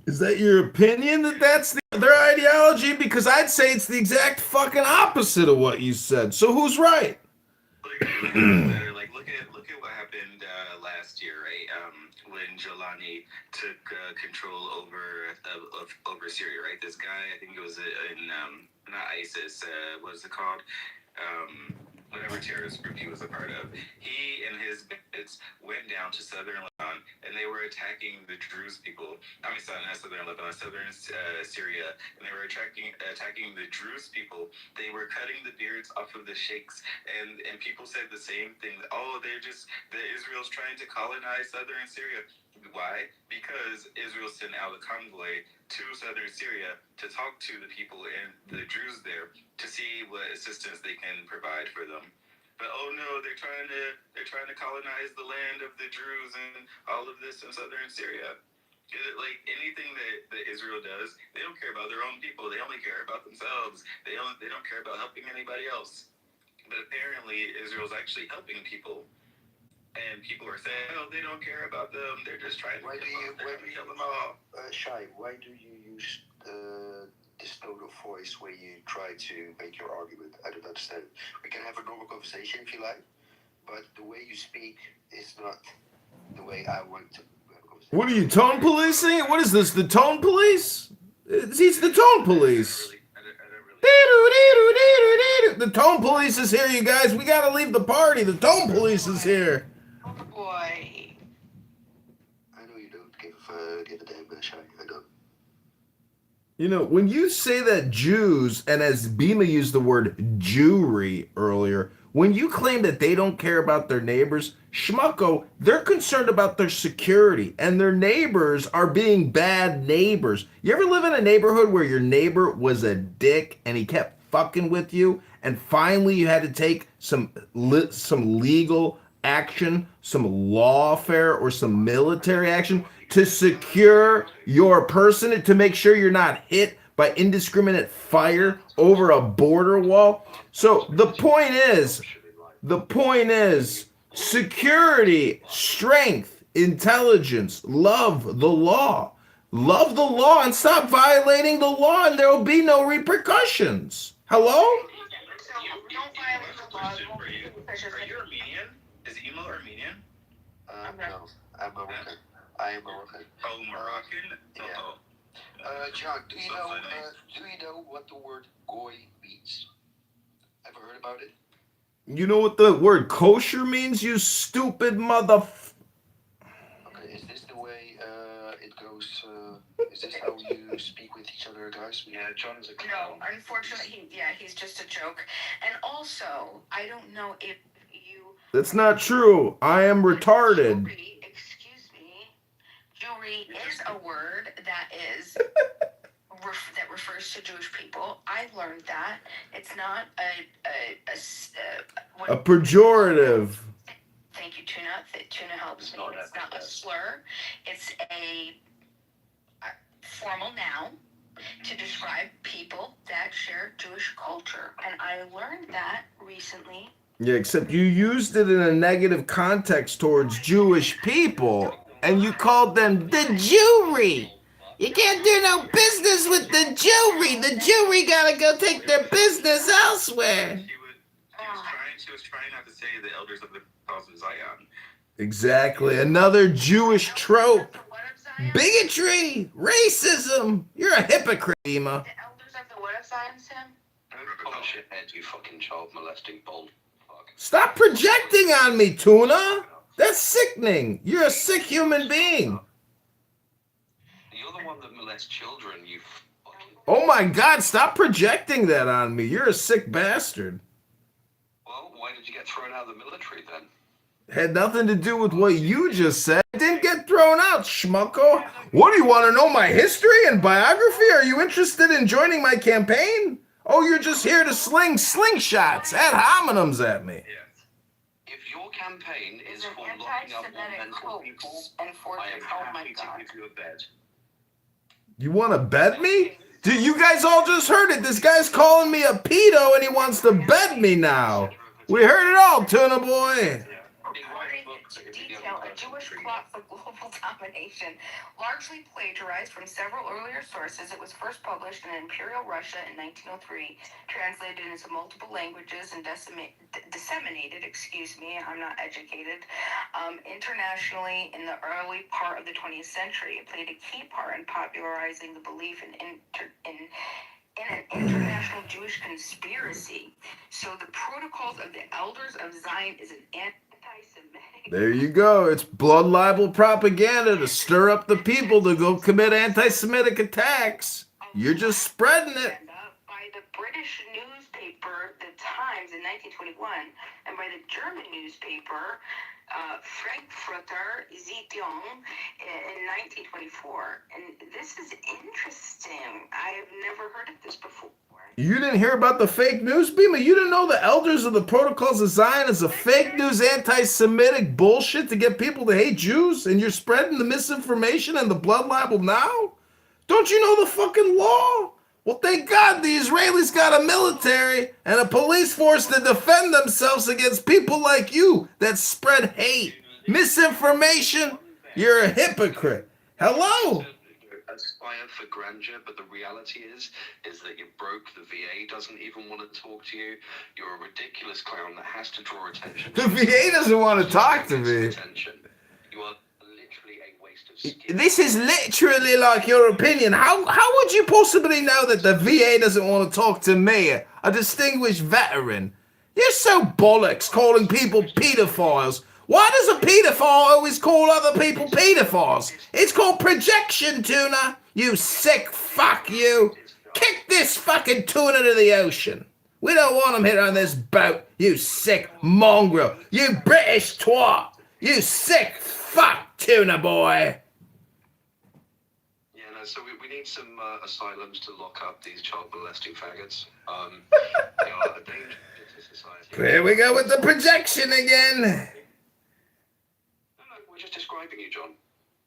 Is that your opinion that that's their ideology? Because I'd say it's the exact fucking opposite of what you said. So who's right? Like look at what happened last year, right? When Jolani took control over Syria, right? This guy, I think it was in not ISIS. What is it called? Whatever terrorist group he was a part of, he and his bandits went down to southern Lebanon, and they were attacking the Druze people. I mean, not southern Lebanon, southern Syria, and they were attacking the Druze people. They were cutting the beards off of the sheikhs, and people said the same thing. Oh, Israel's trying to colonize southern Syria. Why? Because Israel sent out a convoy to southern Syria to talk to the people and the Druze there to see what assistance they can provide for them. But oh no, they're trying to colonize the land of the Druze and all of this in southern Syria. Like anything that Israel does, they don't care about their own people. They only care about themselves. They don't care about helping anybody else. But apparently, Israel's actually helping people. And people are saying, oh, they don't care about them. They're just trying to kill them all. Shai, why do you use this tone of voice when you try to make your argument? I don't understand. We can have a normal conversation if you like, but the way you speak is not the way I want to have a conversation. What are you, tone policing? What is this, the tone police? He's the tone police. The tone police is here, you guys. We gotta leave the party. The tone police is here. Boy. I know you don't give a damn, Shai. I don't. You know, when you say that Jews, and as Bima used the word Jewry earlier, when you claim that they don't care about their neighbors, schmucko, they're concerned about their security, and their neighbors are being bad neighbors. You ever live in a neighborhood where your neighbor was a dick and he kept fucking with you, and finally you had to take some legal action, some lawfare or some military action to secure your person, to make sure you're not hit by indiscriminate fire over a border wall? So the point is security, strength, intelligence, love the law. Love the law and stop violating the law, and there will be no repercussions. Hello? Are you Armenian? Is Emo Armenian? No, I'm Moroccan. I am Moroccan. Oh, Moroccan? Yeah. John, do you know what the word goy means? Ever heard about it? You know what the word kosher means, you stupid mother... Okay, is this the way it goes? Is this how you speak with each other, guys? Yeah, John's a clown. No, unfortunately, he's just a joke. And also, I don't know if you... That's not true. I am retarded. Jewry, excuse me. Jewry is a word that is... that refers to Jewish people. I've learned that. It's not a pejorative. Thank you, Tuna. Tuna helps me. It's not a slur. It's a formal noun to describe people that share Jewish culture. And I learned that recently. Yeah, except you used it in a negative context towards Jewish people, and you called them the Jewry. You can't do no business with the Jewry. The Jewry gotta go take their business elsewhere. She was trying not to say the elders of the cause of Zion. Exactly. Another Jewish trope. Bigotry. Racism. You're a hypocrite, Ema. The elders of the what of Zion, Sam? Polish your head, you fucking child molesting bald fuck. Stop projecting on me, Tuna. That's sickening. You're a sick human being. You're the one that molests children, you fucking... Oh my God, stop projecting that on me. You're a sick bastard. Well, why did you get thrown out of the military then? Had nothing to do with what you just said. I didn't get thrown out, schmucko. What, do you want to know my history and biography? Are you interested in joining my campaign? Oh, you're just here to sling slingshots, ad hominems at me. If your campaign is for locking up mental people, I am happy to give you a bed. You want to bed me? Dude, you guys all just heard it. This guy's calling me a pedo and he wants to bed me now. We heard it all, Tuna boy. Detail a Jewish plot for global domination, largely plagiarized from several earlier sources. It was first published in Imperial Russia in 1903, translated into multiple languages and disseminated, I'm not educated, internationally in the early part of the 20th century. It played a key part in popularizing the belief in an international Jewish conspiracy. So the Protocols of the Elders of Zion is an anti-Semitic... There you go. It's blood libel propaganda to stir up the people to go commit anti-Semitic attacks. You're just spreading it. By the British newspaper, The Times, in 1921, and by the German newspaper, Frankfurter Zeitung, in 1924. And this is interesting. I have never heard of this before. You didn't hear about the fake news, Beamer? You didn't know the Elders of the Protocols of Zion is a fake news anti-Semitic bullshit to get people to hate Jews? And you're spreading the misinformation and the blood libel now? Don't you know the fucking law? Well, thank God the Israelis got a military and a police force to defend themselves against people like you that spread hate. Misinformation? You're a hypocrite. Hello? Aspire for grandeur, but the reality is that you're broke. The VA doesn't even want to talk to you. You're a ridiculous clown that has to draw attention. The VA doesn't want to talk to me. You are literally a waste of skin. This is literally like your opinion. How would you possibly know that the VA doesn't want to talk to me, a distinguished veteran? You're so bollocks calling people pedophiles. Why does a pedophile always call other people pedophiles? It's called projection, Tuna. You sick fuck, you. Kick this fucking tuna to the ocean. We don't want him here on this boat, you sick mongrel. You British twat. You sick fuck, Tuna boy. Yeah, no, so we need some asylums to lock up these child molesting faggots. They are a danger to society. Here we go with the projection again. We're just describing you, John.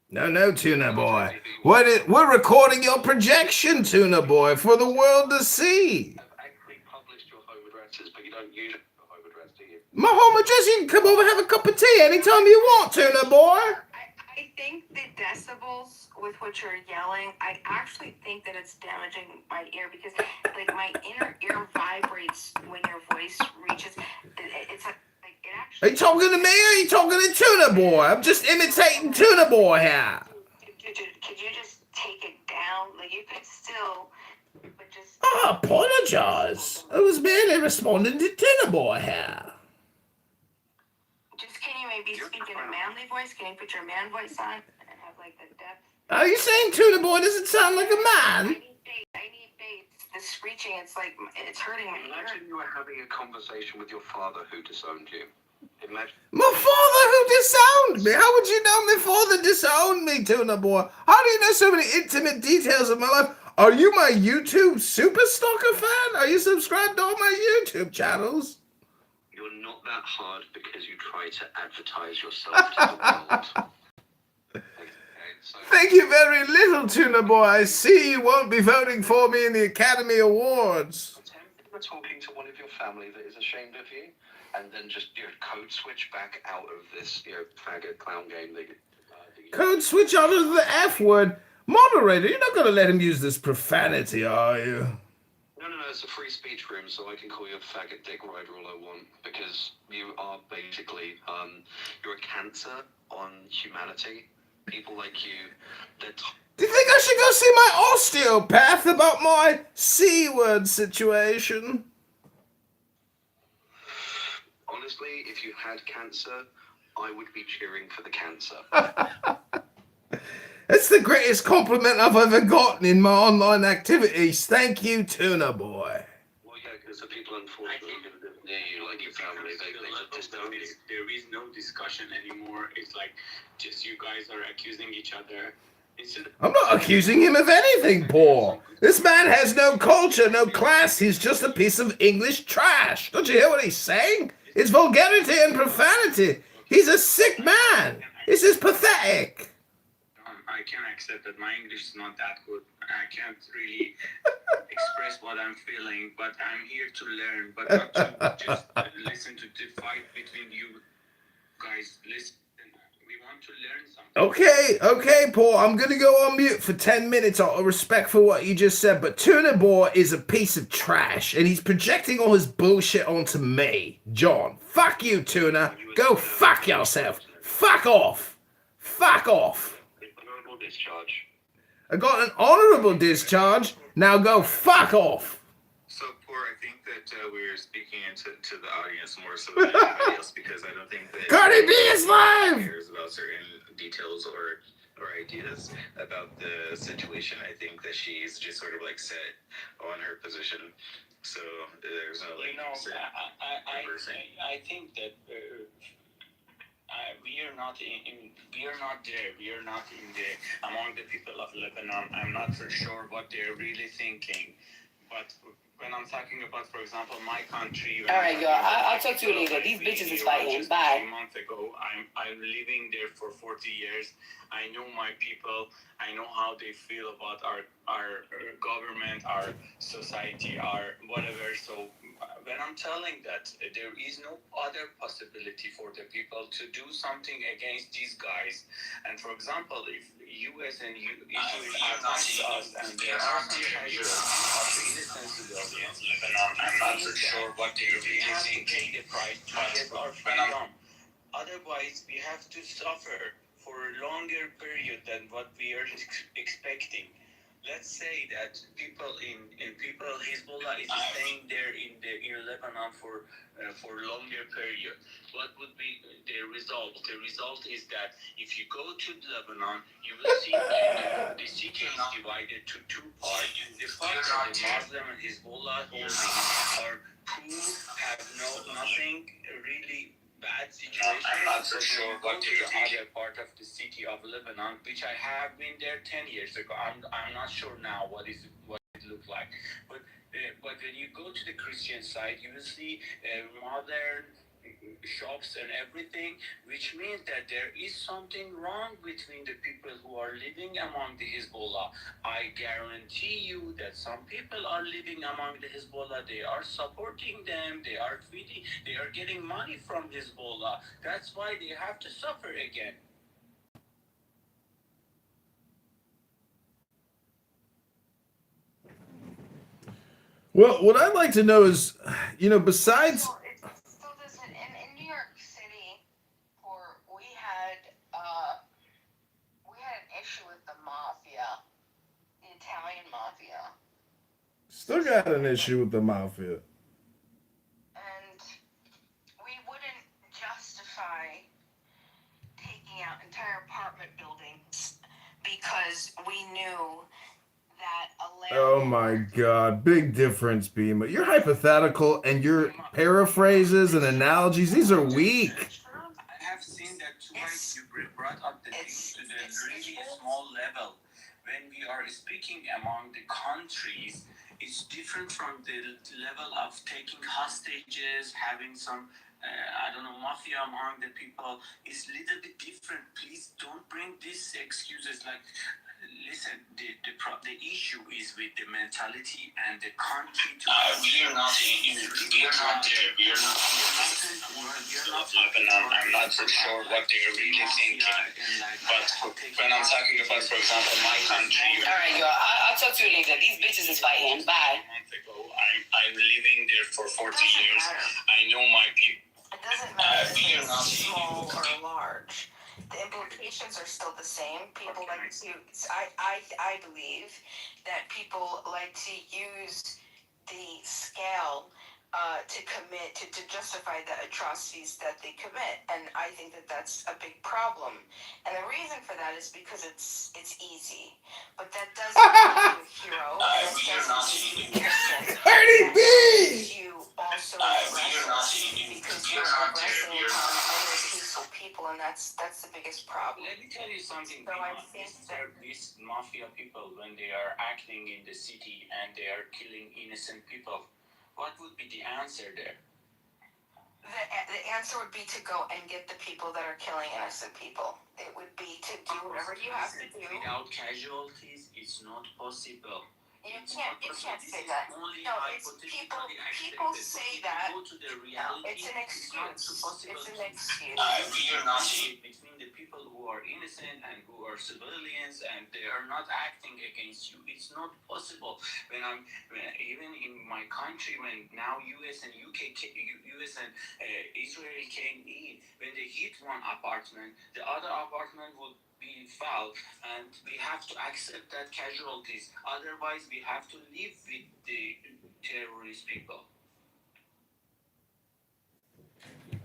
No, Tuna boy. We're recording your projection, Tuna boy, for the world to see. I've actually published your home addresses, but you don't use your home address, do you? My home address, you can come over and have a cup of tea anytime you want, Tuna boy. I think the decibels with which you're yelling, I actually think that it's damaging my ear because, like, my inner ear vibrates when your voice reaches. It's like it actually. Are you talking to me or are you talking to Tuna boy? I'm just imitating Tuna boy here. Could you just take it down? Like, you could still, but just. I apologize. I was merely responding to Tuna boy here. maybe speak in a manly voice? Can you put your man voice on and have like the depth? Are you saying Tuna Boy doesn't sound like a man? I need bass. The screeching, it's like, it's hurting my ear. Imagine you were having a conversation with your father who disowned you. Imagine. My father who disowned me? How would you know my father disowned me, Tuna Boy? How do you know so many intimate details of my life? Are you my YouTube Super Stalker fan? Are you subscribed to all my YouTube channels? You're not that hard because you try to advertise yourself to the world. Thank you very little, Tuna Boy. I see you won't be voting for me in the Academy Awards. You're talking to one of your family that is ashamed of you, and then just code switch back out of this faggot clown game that Code switch out of the F word. Moderator, you're not going to let him use this profanity, are you? No, it's a free speech room, so I can call you a faggot dick rider all I want, because you are basically, you're a cancer on humanity. People like you, do you think I should go see my osteopath about my C-word situation? Honestly, if you had cancer, I would be cheering for the cancer. That's the greatest compliment I've ever gotten in my online activities. Thank you, Tuna Boy. Well, yeah, because the people, unfortunately, who live near you, like your family, they just don't. There is no discussion anymore. It's like just you guys are accusing each other. I'm not accusing him of anything, Paul. This man has no culture, no class. He's just a piece of English trash. Don't you hear what he's saying? It's vulgarity and profanity. He's a sick man. This is pathetic. I can accept that my English is not that good. I can't really express what I'm feeling, but I'm here to learn, but not to just listen to the fight between you guys. Listen, we want to learn something. Okay, Paul. I'm going to go on mute for 10 minutes out of respect for what you just said, but Tuna Boy is a piece of trash, and he's projecting all his bullshit onto me. John, fuck you, Tuna. Go fuck yourself. Fuck off. Fuck off. Discharge. I got an honorable discharge. Now go fuck off. So, poor, I think that we're speaking to the audience more so than anybody else, because I don't think that Cardi B is live. cares about certain details or ideas about the situation. I think that she's just sort of like set on her position. So there's no like. I think that. We are not there. We are not in the among the people of Lebanon. I'm not for sure what they're really thinking, but when I'm talking about, for example, my country. All right, y'all. I'll talk to you later. These bitches is fighting. Bye. 3 months ago, I'm living there for 40 years. I know my people. I know how they feel about our government, our society, our whatever. So when I'm telling that there is no other possibility for the people to do something against these guys, and for example, if U.S. and issues attacks us, and there are some casualties of the innocent civilians, I'm not so sure what they really think. We have to pay the price to get our freedom. Otherwise, we have to suffer for a longer period than what we are expecting. Let's say that people Hezbollah is staying there in Lebanon for longer period. What would be the result? The result is that if you go to Lebanon, you will see the city is divided to two parts. The part of the Muslim and Hezbollah holding are poor, have nothing really bad situation. I'm not so sure what the other part of the city of Lebanon, which I have been there 10 years ago. I'm not sure now what it looks like. But when you go to the Christian side, you will see modern shops and everything, which means that there is something wrong between the people who are living among the Hezbollah. I guarantee you that some people are living among the Hezbollah. They are supporting them. They are feeding. They are getting money from Hezbollah. That's why they have to suffer again. Well, what I'd like to know is, besides. In New York City, we had an issue with the mafia, the Italian mafia. Still got an issue with the mafia. And we wouldn't justify because we knew that Oh my God, big difference, Bima. Your hypothetical and your paraphrases and analogies, these are weak. I have seen that twice you brought up the thing to the really small level. When we are speaking among the countries, it's different from the level of taking hostages, having some, I don't know, mafia among the people. It's a little bit different. Please don't bring these excuses like, listen, the issue is with the mentality and the country. We are not there. We are not. I'm not for sure what they're really thinking. But when I'm talking about, for example, my country. All right, y'all. I'll talk to you later. These bitches is fighting. Bye. I'm living there for 40 years. I know my people. It doesn't matter if it's small or large. The implications are still the same. People like to, I believe that people like to use the scale to justify the atrocities that they commit, and I think that that's a big problem. And the reason for that is because it's easy, but that doesn't make you a hero. That doesn't make you a Christian. Cardi B. You also because you're oppressing other peaceful people, and that's the biggest problem. Let me tell you something. So I think that These mafia people, when they are acting in the city and they are killing innocent people, what would be the answer there? the answer would be to go and get the people that are killing innocent people. It would be to do whatever you have to do. Without casualties, it's not possible. You can't say that. No, it's people say that. No, it's an excuse. It's an excuse. We are not between the people who are innocent and who are civilians, and they are not acting against you. It's not possible. Even in my country, when now US and Israel came in, when they hit one apartment, the other apartment would be foul, and we have to accept that casualties. Otherwise, we have to live with the terrorist people.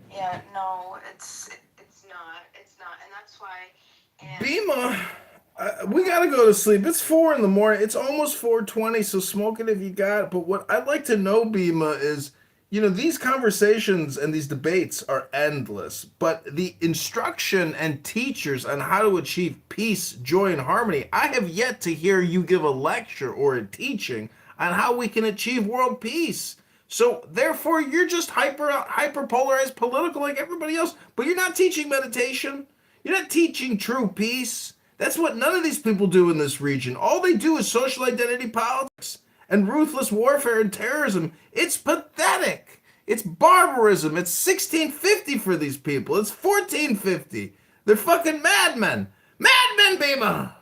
Yeah, no, it's not, and that's why. Bima, we gotta go to sleep. It's 4 in the morning. It's almost 4:20. So smoke it if you got it. But what I'd like to know, Bima, is these conversations and these debates are endless, but the instruction and teachers on how to achieve peace, joy, and harmony, I have yet to hear you give a lecture or a teaching on how we can achieve world peace. So therefore, you're just hyper polarized political like everybody else, but you're not teaching meditation. You're not teaching true peace. That's what none of these people do in this region. All they do is social identity politics and ruthless warfare and terrorism. It's pathetic. It's barbarism. It's 1650 for these people. It's 1450. They're fucking madmen. Madmen, Bima!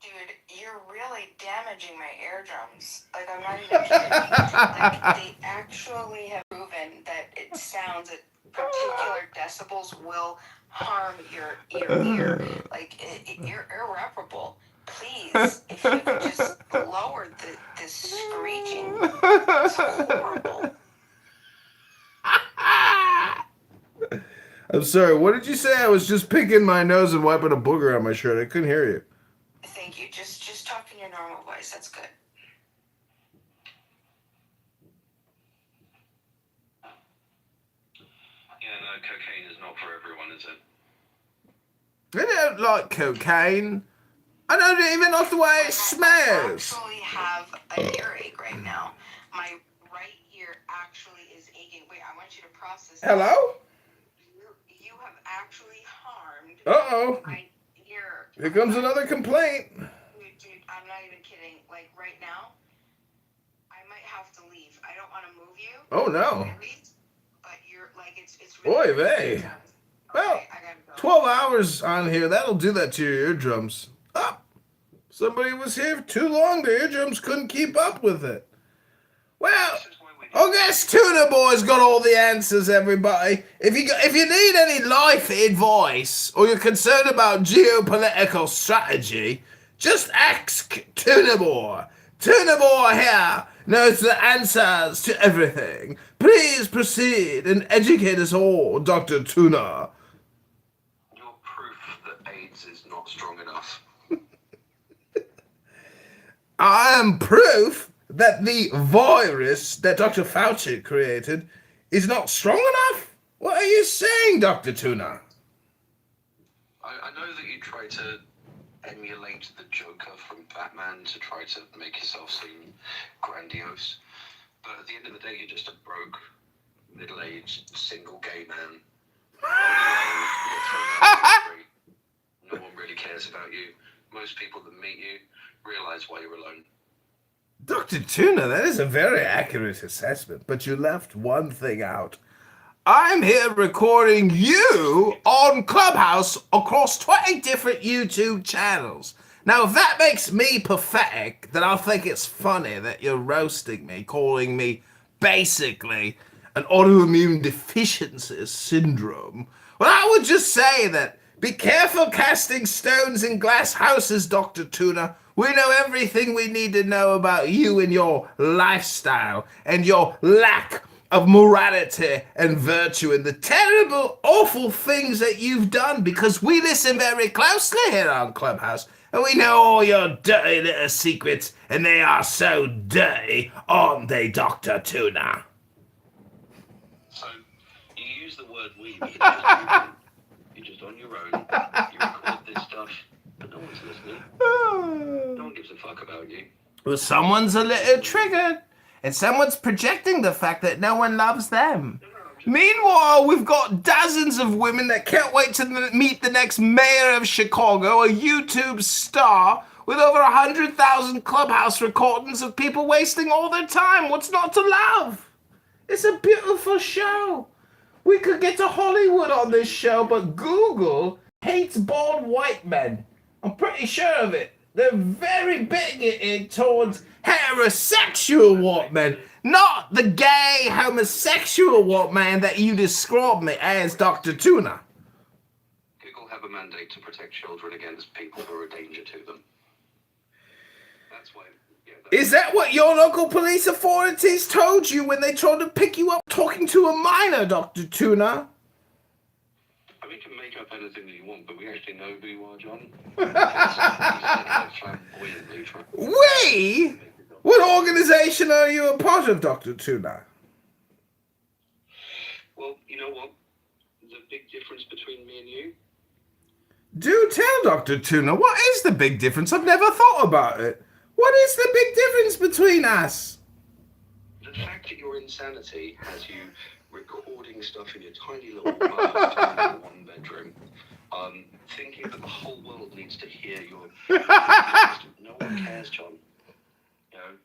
Dude, you're really damaging my eardrums. Like, I'm not even kidding. Like, they actually have proven that it sounds at particular decibels will harm your ear. Like, you're irreparable. Please, if you could just lower the screeching. It's horrible. I'm sorry, what did you say? I was just picking my nose and wiping a booger on my shirt. I couldn't hear you. Thank you. Just talk in your normal voice. That's good. Yeah, no, cocaine is not for everyone, is it? I don't like cocaine. I don't even like the way it smells. I actually have an earache right now. My right ear actually is aching. Wait, I want you to process. Hello? You have actually harmed my ear. Here comes another complaint. Dude, I'm not even kidding. Like, right now, I might have to leave. I don't want to move you. Oh, no. But you're, like, it's really... Oy vey. Well, 12 hours on here, that'll do that to your eardrums. Oh, somebody was here too long. The eardrums couldn't keep up with it. Well, I guess Tuna Boy's got all the answers, everybody. If you need any life advice or you're concerned about geopolitical strategy, just ask Tuna Boy. Tuna Boy here knows the answers to everything. Please proceed and educate us all, Dr. Tuna. Your proof that AIDS is not strong enough. I am proof that the virus that Dr. Fauci created is not strong enough? What are you saying, Dr. Tuna? I know that you try to emulate the Joker from Batman to try to make yourself seem grandiose, but at the end of the day, you're just a broke, middle-aged, single gay man. No one really cares about you. Most people that meet you realize why you're alone. Dr. Tuna, that is a very accurate assessment, but you left one thing out. I'm here recording you on Clubhouse across 20 different YouTube channels. Now, if that makes me pathetic, then I'll think it's funny that you're roasting me, calling me basically an autoimmune deficiency syndrome. Well, I would just say that be careful casting stones in glass houses, Dr. Tuna. We know everything we need to know about you and your lifestyle and your lack of morality and virtue and the terrible, awful things that you've done, because we listen very closely here on Clubhouse and we know all your dirty little secrets, and they are so dirty, aren't they, Dr. Tuna? So, you use the word we, but you're just on your own. You record this stuff, but no one's listening. No one gives a fuck about you. Well, someone's a little triggered. And someone's projecting the fact that no one loves them. Meanwhile, we've got dozens of women that can't wait to meet the next mayor of Chicago, a YouTube star, with over 100,000 Clubhouse recordings of people wasting all their time. What's not to love? It's a beautiful show. We could get to Hollywood on this show, but Google hates bald white men. I'm pretty sure of it. They're very bigoted towards heterosexual white men, not the gay homosexual white man that you described me as, Dr. Tuna. Google have a mandate to protect children against people who are a danger to them. That's why. Is that what your local police authorities told you when they tried to pick you up talking to a minor, Dr. Tuna? We can make up anything that you want, but we actually know who you are, John. We? What organization are you a part of, Dr. Tuna? Well, you know what? There's a big difference between me and you. Do tell, Dr. Tuna, what is the big difference? I've never thought about it. What is the big difference between us? The fact that your insanity has you recording stuff in your tiny little one bedroom, thinking that the whole world needs to hear your... No one cares, John. You know,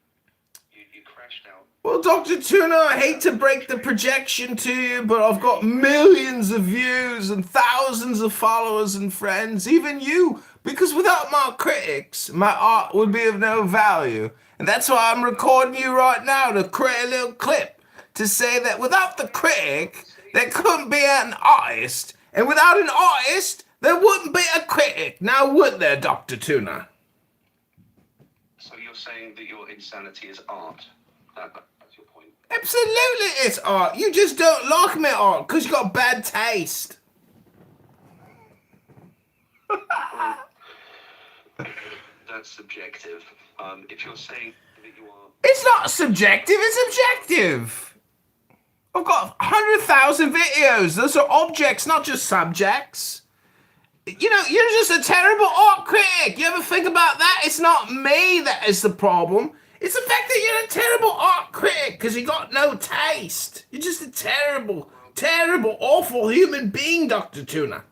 you crashed out. Well, Dr. Tuna, I hate to break the projection to you, but I've got millions of views and thousands of followers and friends, even you, because without my critics, my art would be of no value. And that's why I'm recording you right now to create a little clip to say that without the critic, there couldn't be an artist, and without an artist, there wouldn't be a critic. Now would there, Dr. Tuna? So you're saying that your insanity is art? That's your point. Absolutely it's art. You just don't like me art because you got bad taste. That's subjective. If you're saying that you are... It's not subjective, it's objective. I've got 100,000 videos. Those are objects, not just subjects. You know, you're just a terrible art critic. You ever think about that? It's not me that is the problem. It's the fact that you're a terrible art critic because you got no taste. You're just a terrible, terrible, awful human being, Dr. Tuna.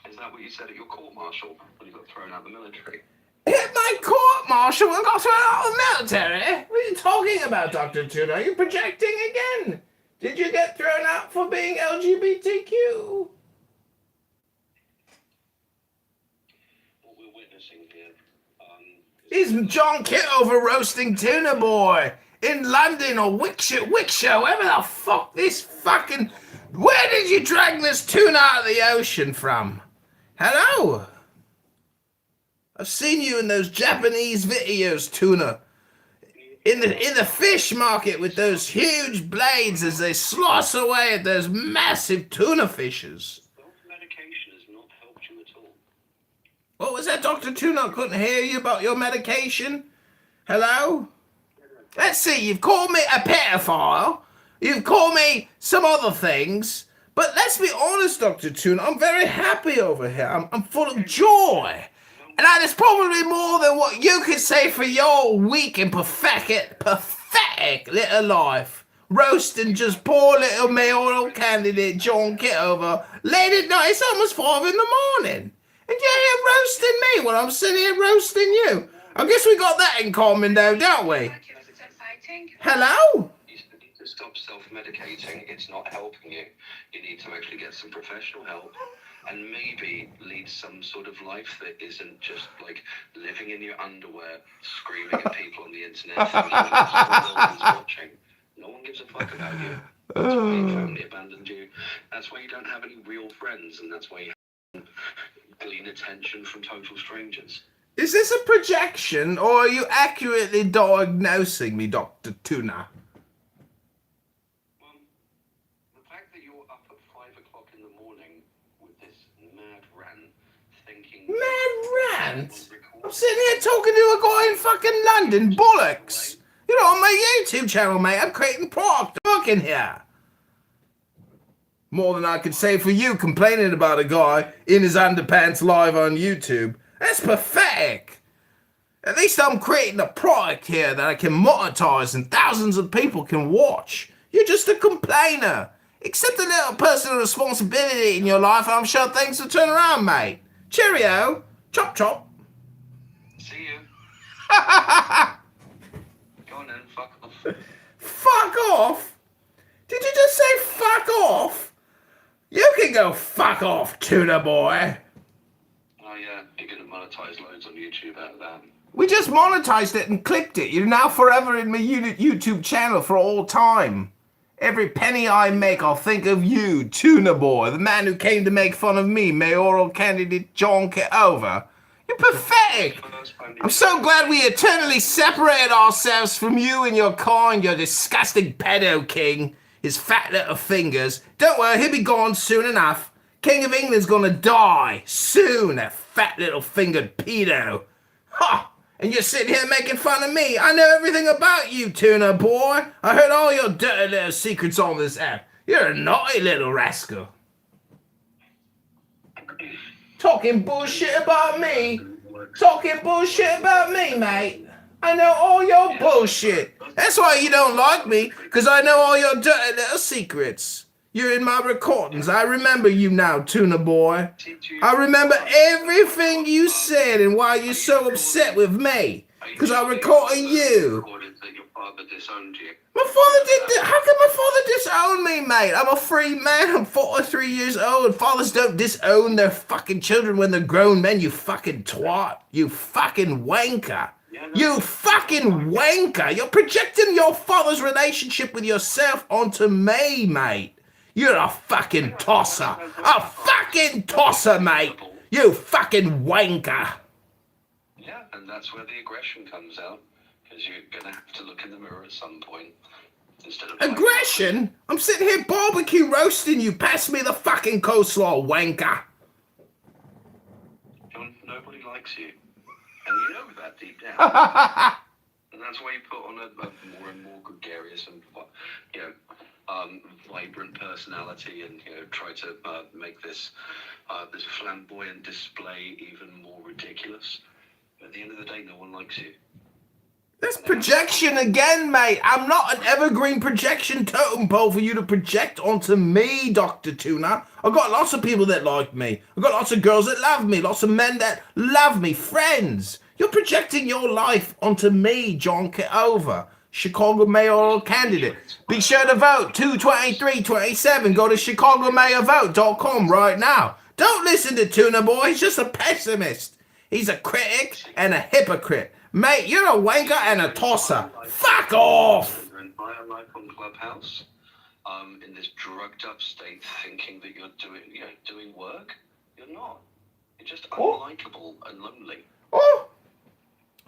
Is that what you said at your court-martial when you got thrown out of the military? Hit my court-martial and got thrown out of the military? What are you talking about, Dr. Tuna? Are you projecting again? Did you get thrown out for being LGBTQ? What we're witnessing here is John Kitover roasting Tuna Boy in London or Wickshire, wherever the fuck this fucking... Where did you drag this tuna out of the ocean from? Hello? I've seen you in those Japanese videos, Tuna. in the fish market with those huge blades as they slice away at those massive tuna fishes. Self-medication has not helped you at all. What was that, Dr. Tuna? I couldn't hear you about your medication. Hello? Let's see, you've called me a pedophile. You've called me some other things. But let's be honest, Dr. Tuna, I'm very happy over here. I'm full of joy. And that is probably more than what you could say for your weak and pathetic little life. Roasting just poor little mayoral candidate John Kitover late at night. It's almost 5 in the morning. And you're here roasting me while I'm sitting here roasting you. I guess we got that in common though, don't we? Hello? You need to stop self-medicating. It's not helping you. You need to actually get some professional help and maybe lead some sort of life that isn't just like living in your underwear, screaming at people on the internet, thinking that the world is watching. No one gives a fuck about you. That's why your family abandoned you. That's why you don't have any real friends, and that's why you glean attention from total strangers. Is this a projection, or are you accurately diagnosing me, Dr. Tuna? Well, the fact that you're up at 5 o'clock in the morning with this mad rant, thinking... Mad rant? I'm sitting here talking to a guy in fucking London, bollocks! You're on my YouTube channel, mate. I'm creating product in here. More than I could say for you complaining about a guy in his underpants live on YouTube. That's pathetic. At least I'm creating a product here that I can monetize and thousands of people can watch. You're just a complainer. Accept a little personal responsibility in your life and I'm sure things will turn around, mate. Cheerio. Chop chop. See you. Go on then, fuck off. Fuck off? Did you just say fuck off? You can go fuck off, tuna boy. Oh yeah, you're gonna monetize loads on YouTube out of that. We just monetized it and clipped it. You're now forever in my YouTube channel for all time. Every penny I make, I'll think of you, Tuna Boy, the man who came to make fun of me, mayoral candidate John Kitover. You're pathetic. I'm so glad we eternally separated ourselves from you and your kind, your disgusting pedo king. His fat little fingers. Don't worry, he'll be gone soon enough. King of England's gonna die soon, that fat little fingered pedo. Ha! And you're sitting here making fun of me. I know everything about you, Tuna Boy. I heard all your dirty little secrets on this app. You're a naughty little rascal. Talking bullshit about me. Talking bullshit about me, mate. I know all your bullshit. That's why you don't like me, because I know all your dirty little secrets. You're in my recordings. I remember you now, Tuna Boy. I remember everything you said and why you're so upset with me. Because I recorded you. My father did this. How can my father disown me, mate? I'm a free man. I'm 43 years old. Fathers don't disown their fucking children when they're grown men, you fucking twat. You fucking wanker. You fucking wanker. You're projecting your father's relationship with yourself onto me, mate. You're a fucking tosser. A fucking tosser, mate. You fucking wanker. Yeah, and that's where the aggression comes out. Because you're going to have to look in the mirror at some point. Instead of aggression? I'm sitting here barbecue roasting you. Pass me the fucking coleslaw, wanker. John, nobody likes you. And you know that deep down. And that's why you put on a more and more gregarious and, vibrant personality and, try to make this this flamboyant display even more ridiculous. But at the end of the day, no one likes you. That's projection again, mate. I'm not an evergreen projection totem pole for you to project onto me, Dr. Tuna. I've got lots of people that like me. I've got lots of girls that love me. Lots of men that love me. Friends. You're projecting your life onto me, John Kitover, Chicago mayoral candidate. Be sure to vote 2/23/27. Go to chicagomayorvote.com right now. Don't listen to Tuna Boy. He's just a pessimist. He's a critic and a hypocrite. Mate, you're a wanker and a tosser. Fuck off! Your entire life on Clubhouse, in this drugged up state, thinking that you're doing work. You're not. You're just unlikable and lonely. Oh!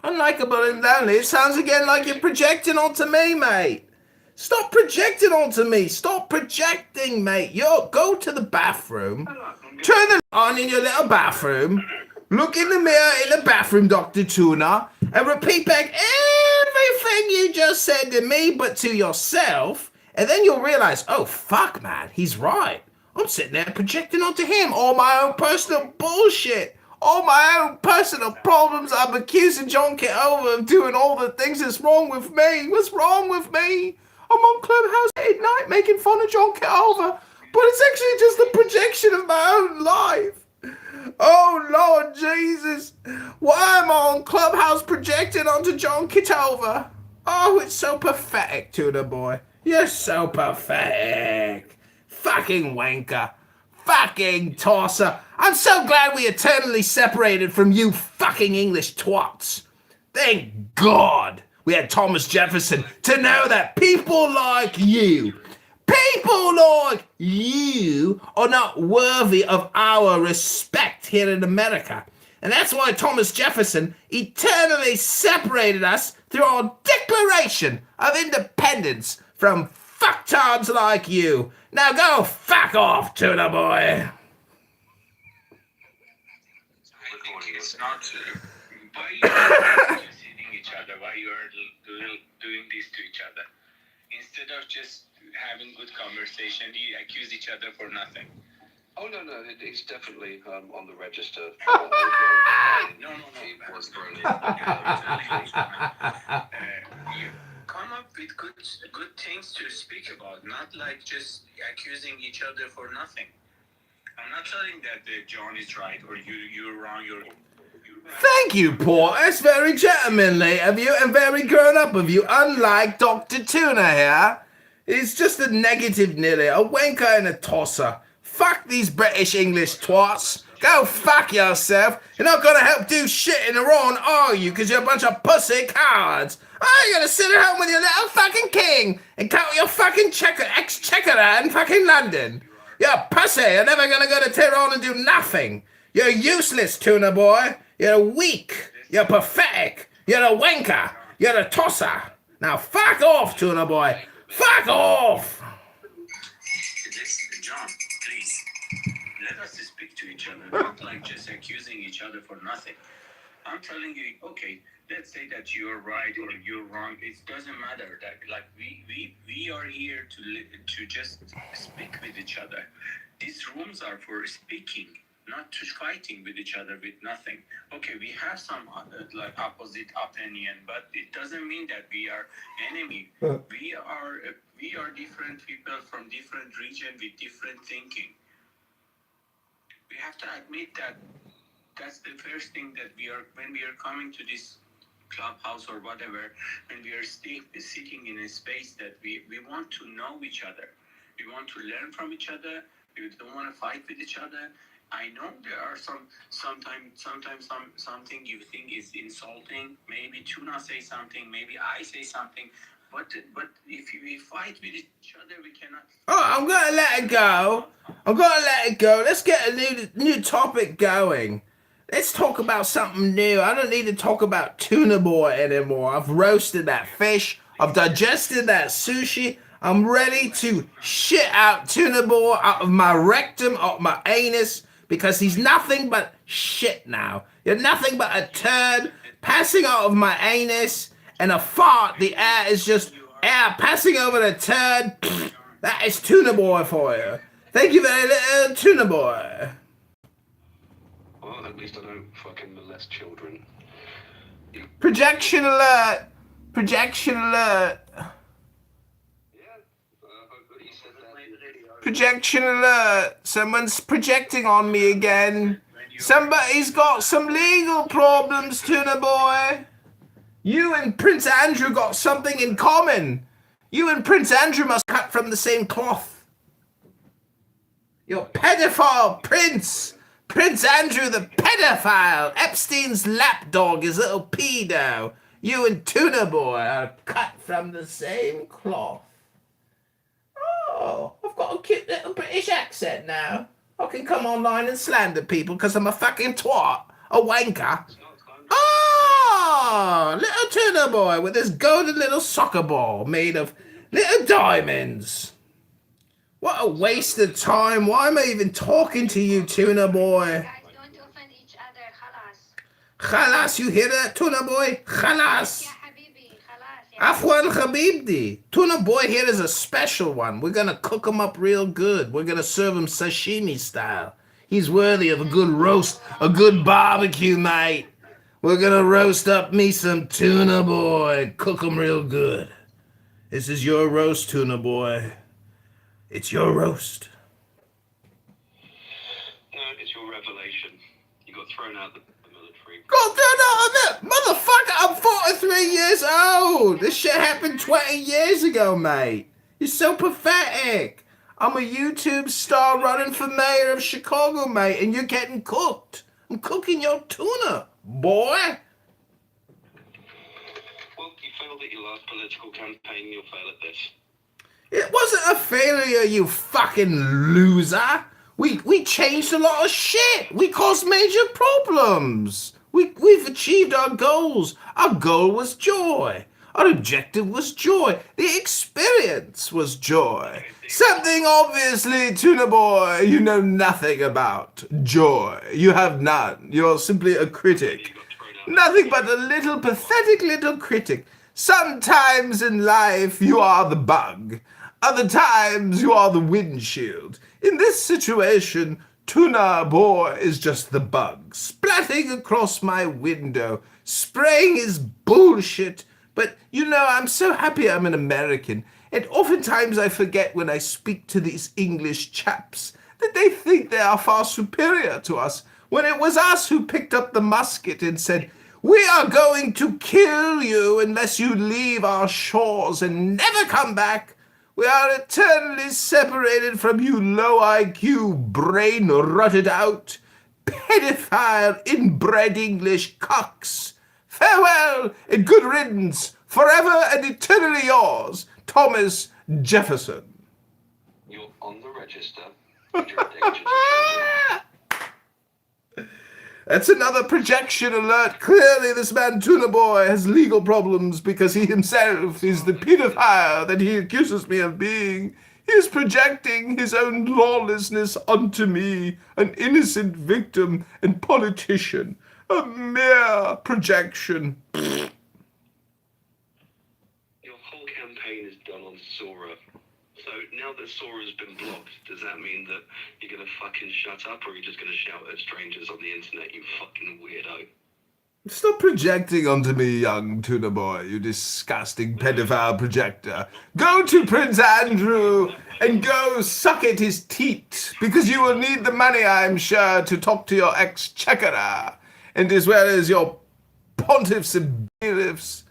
Unlikable and lonely. It sounds again like you're projecting onto me, mate. Stop projecting onto me. Stop projecting, mate. Go to the bathroom. Turn the on in your little bathroom. Look in the mirror in the bathroom, Dr. Tuna, and repeat back everything you just said to me, but to yourself. And then you'll realize, oh, fuck, man, he's right. I'm sitting there projecting onto him all my own personal bullshit. All my own personal problems. I'm accusing John Kitover of doing all the things that's wrong with me. What's wrong with me? I'm on Clubhouse at night making fun of John Kitover. But it's actually just a projection of my own life. Oh, Lord Jesus. Why am I on Clubhouse projecting onto John Kitover? Oh, it's so pathetic, Tuna Boy. You're so pathetic. Fucking wanker. Fucking tosser. I'm so glad we eternally separated from you fucking English twats. Thank God we had Thomas Jefferson to know that people like you are not worthy of our respect here in America. And that's why Thomas Jefferson eternally separated us through our Declaration of Independence from fucktards like you. Now go fuck off, Tuna Boy. It's not why you are hitting each other, why you are doing this to each other. Instead of just having good conversation, you accuse each other for nothing. Oh, no, it's definitely on the register. No. You come up with good things to speak about, not like just accusing each other for nothing. I'm not telling that John is right or you're wrong. Thank you, Paul. That's very gentlemanly of you and very grown up of you, unlike Dr. Tuna here. He's just a negative nilly, a wanker and a tosser. Fuck these British English twats. Go fuck yourself. You're not gonna help do shit in Iran, are you? Because you're a bunch of pussy cowards. Oh, you're gonna sit at home with your little fucking king and count your fucking exchequer in fucking London. You're a pussy. You're never gonna go to Tehran and do nothing. You're useless, Tuna Boy. You're weak. You're pathetic. You're a wanker. You're a tosser. Now fuck off, Tuna Boy. Fuck off. John, please. Let us speak to each other, not like just accusing each other for nothing. I'm telling you, okay, let's say that you're right or you're wrong. It doesn't matter. That like we are here to just speak with each other. These rooms are for speaking, not to fighting with each other with nothing. Okay, we have some like opposite opinion, but it doesn't mean that we are enemy. We are different people from different region with different thinking. We have to admit that that's the first thing that when we are coming to this clubhouse or whatever, when we are sitting in a space that we want to know each other. We want to learn from each other. We don't want to fight with each other. I know there are sometimes something you think is insulting. Maybe Tuna say something, maybe I say something. But if we fight with each other, we cannot. Oh, I'm gonna let it go. Let's get a new topic going. Let's talk about something new. I don't need to talk about Tuna Boy anymore. I've roasted that fish. I've digested that sushi. I'm ready to shit out Tuna Boy out of my rectum, out of my anus, because he's nothing but shit now. You're nothing but a turd passing out of my anus and a fart. The air is just air passing over the turd. That is Tuna Boy for you. Thank you very much, Tuna Boy. Well, at least I don't fucking molest children. Projection alert. Projection alert. Projection alert. Someone's projecting on me again. Somebody's got some legal problems, Tuna Boy. You and Prince Andrew got something in common. You and Prince Andrew must cut from the same cloth. You're pedophile, Prince. Prince Andrew the pedophile. Epstein's lapdog, his little pedo. You and Tuna Boy are cut from the same cloth. Oh, I've got a cute little British accent now. I can come online and slander people because I'm a fucking twat. A wanker. Oh! Oh, little tuna boy with this golden little soccer ball made of little diamonds. What a waste of time. Why am I even talking to you, tuna boy? Guys, don't offend each other. Khalas, you hear that, tuna boy? Khalas. Ya habibi, khalas. Afwan Habibdi. Tuna boy here is a special one. We're going to cook him up real good. We're going to serve him sashimi style. He's worthy of a good roast, a good barbecue, mate. We're going to roast up me some tuna boy. Cook him real good. This is your roast, tuna boy. It's your roast. No, it's your revelation. You got thrown out the military. God, motherfucker, I'm 43 years old. This shit happened 20 years ago, mate. You're so pathetic. I'm a YouTube star running for mayor of Chicago, mate, and you're getting cooked. I'm cooking your tuna, boy. Well, you failed at your last political campaign, you'll fail at this. It wasn't a failure, you fucking loser. We changed a lot of shit. We caused major problems. We've achieved our goals. Our goal was joy. Our objective was joy. The experience was joy. Something obviously, tuna boy, you know nothing about. Joy. You have none. You're simply a critic. Nothing but a little pathetic little critic. Sometimes in life you are the bug. Other times you are the windshield. In this situation, Tuna Boy is just the bug, splatting across my window, spraying his bullshit. But, you know, I'm so happy I'm an American, and oftentimes I forget when I speak to these English chaps that they think they are far superior to us, when it was us who picked up the musket and said, "We are going to kill you unless you leave our shores and never come back. We are eternally separated from you low IQ, brain rotted out, pedophile, inbred English cocks. Farewell and good riddance, forever and eternally yours, Thomas Jefferson." You're on the register. And you're a danger to That's another projection alert. Clearly this man Tuna Boy has legal problems because he himself is the pedophile that he accuses me of being. He is projecting his own lawlessness onto me, an innocent victim and politician. A mere projection. Your whole campaign is done on Sora. So now that Sora's been blocked, does that mean that you're going to fucking shut up, or are you just going to shout at strangers on the internet, you fucking weirdo? Stop projecting onto me, young tuna boy, you disgusting pedophile projector. Go to Prince Andrew and go suck at his teat, because you will need the money, I'm sure, to talk to your exchequer, and as well as your pontiffs and bailiffs.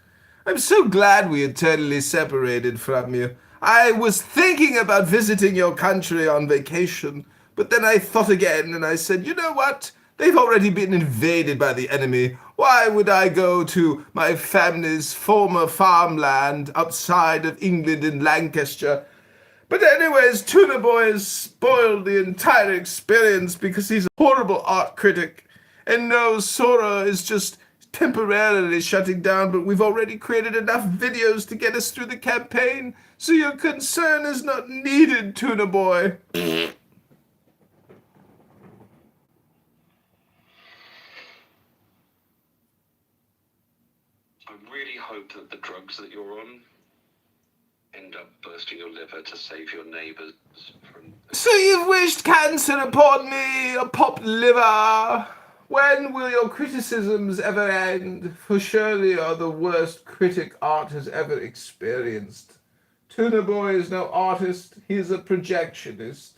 I'm so glad we eternally separated from you. I was thinking about visiting your country on vacation, but then I thought again and I said, you know what? They've already been invaded by the enemy. Why would I go to my family's former farmland outside of England in Lancashire? But anyways, Tuna Boy has spoiled the entire experience because he's a horrible art critic. And no, Sora is just temporarily shutting down, but we've already created enough videos to get us through the campaign, so your concern is not needed, Tuna Boy. I really hope that the drugs that you're on end up bursting your liver to save your neighbours from... So you've wished cancer upon me, a popped liver. When will your criticisms ever end? For surely you are the worst critic art has ever experienced. Tuna Boy is no artist, he is a projectionist.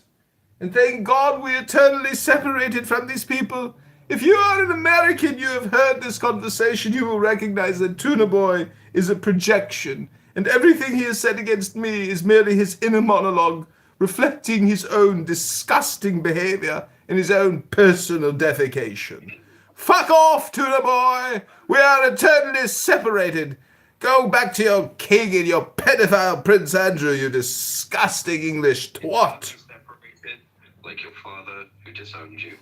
And thank God we eternally separated from these people. If you are an American, you have heard this conversation, you will recognize that Tuna Boy is a projection, and everything he has said against me is merely his inner monologue, reflecting his own disgusting behavior and his own personal defecation. Fuck off, Tuna Boy! We are eternally separated. Go back to your king and your pedophile Prince Andrew, you disgusting English twat. Separated, like your father who disowned you.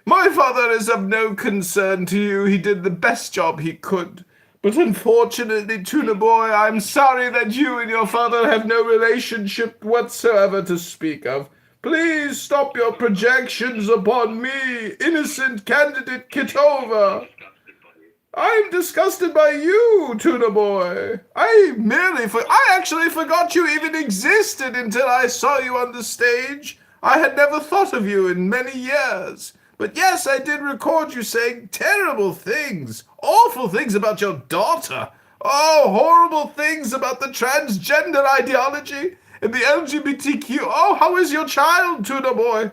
My father is of no concern to you. He did the best job he could. But unfortunately, Tuna Boy, I'm sorry that you and your father have no relationship whatsoever to speak of. Please stop your projections upon me, innocent candidate Kitover. I'm disgusted by you, Tuna Boy. I actually forgot you even existed until I saw you on the stage. I had never thought of you in many years. But yes, I did record you saying terrible things, awful things about your daughter. Oh, horrible things about the transgender ideology and the LGBTQ. Oh, how is your child, Tuna Boy?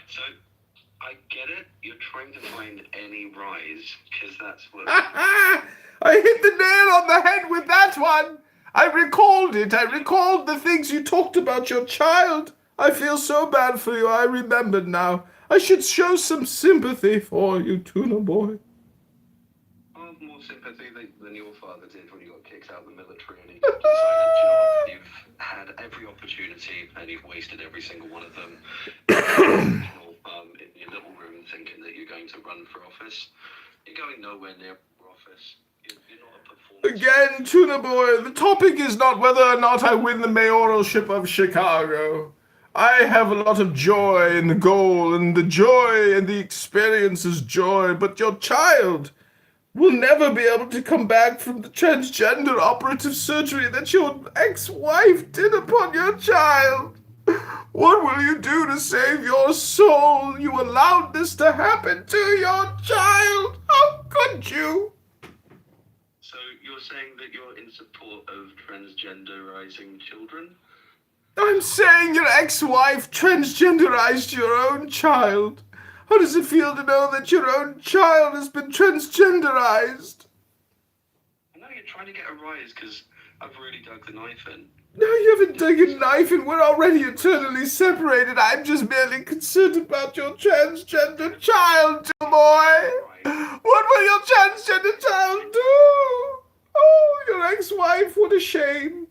So, I get it. You're trying to find any rise, because that's what... I hit the nail on the head with that one. I recalled it. I recalled the things you talked about your child. I feel so bad for you. I remembered now. I should show some sympathy for you, Tuna Boy. I have more sympathy than your father did when he got kicked out of the military and he decided, you know what, you've had every opportunity and you've wasted every single one of them. In your little room thinking that you're going to run for office. You're going nowhere near office. You're not a performance. Again, Tuna Boy, the topic is not whether or not I win the mayoralship of Chicago. I have a lot of joy in the goal, and the joy and the experience is joy, but your child will never be able to come back from the transgender operative surgery that your ex-wife did upon your child. What will you do to save your soul? You allowed this to happen to your child. How could you? So you're saying that you're in support of transgenderizing children? I'm saying your ex-wife transgenderized your own child. How does it feel to know that your own child has been transgenderized? I know you're trying to get a rise because I've really dug the knife in. No, you haven't dug a knife and we're already eternally separated. I'm just merely concerned about your transgender child, boy. What will your transgender child do? Oh, your ex-wife, what a shame.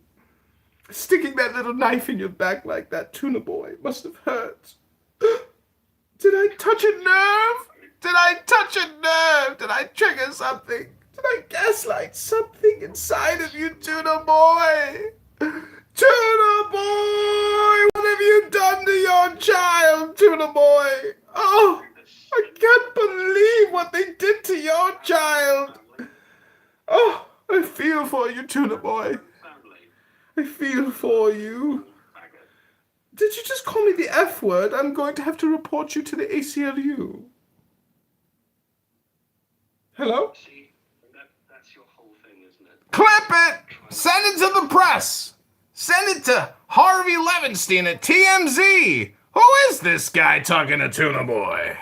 Sticking that little knife in your back like that, Tuna Boy, must have hurt. Did I touch a nerve? Did I touch a nerve? Did I trigger something? Did I gaslight something inside of you, Tuna Boy? Tuna Boy! What have you done to your child, Tuna Boy? Oh, I can't believe what they did to your child. Oh, I feel for you, Tuna Boy. I feel for you. Did you just call me the F word? I'm going to have to report you to the ACLU. Hello? See, that's your whole thing, isn't it? Clip it! Send it to the press! Send it to Harvey Levinstein at TMZ! Who is this guy talking to Tuna Boy?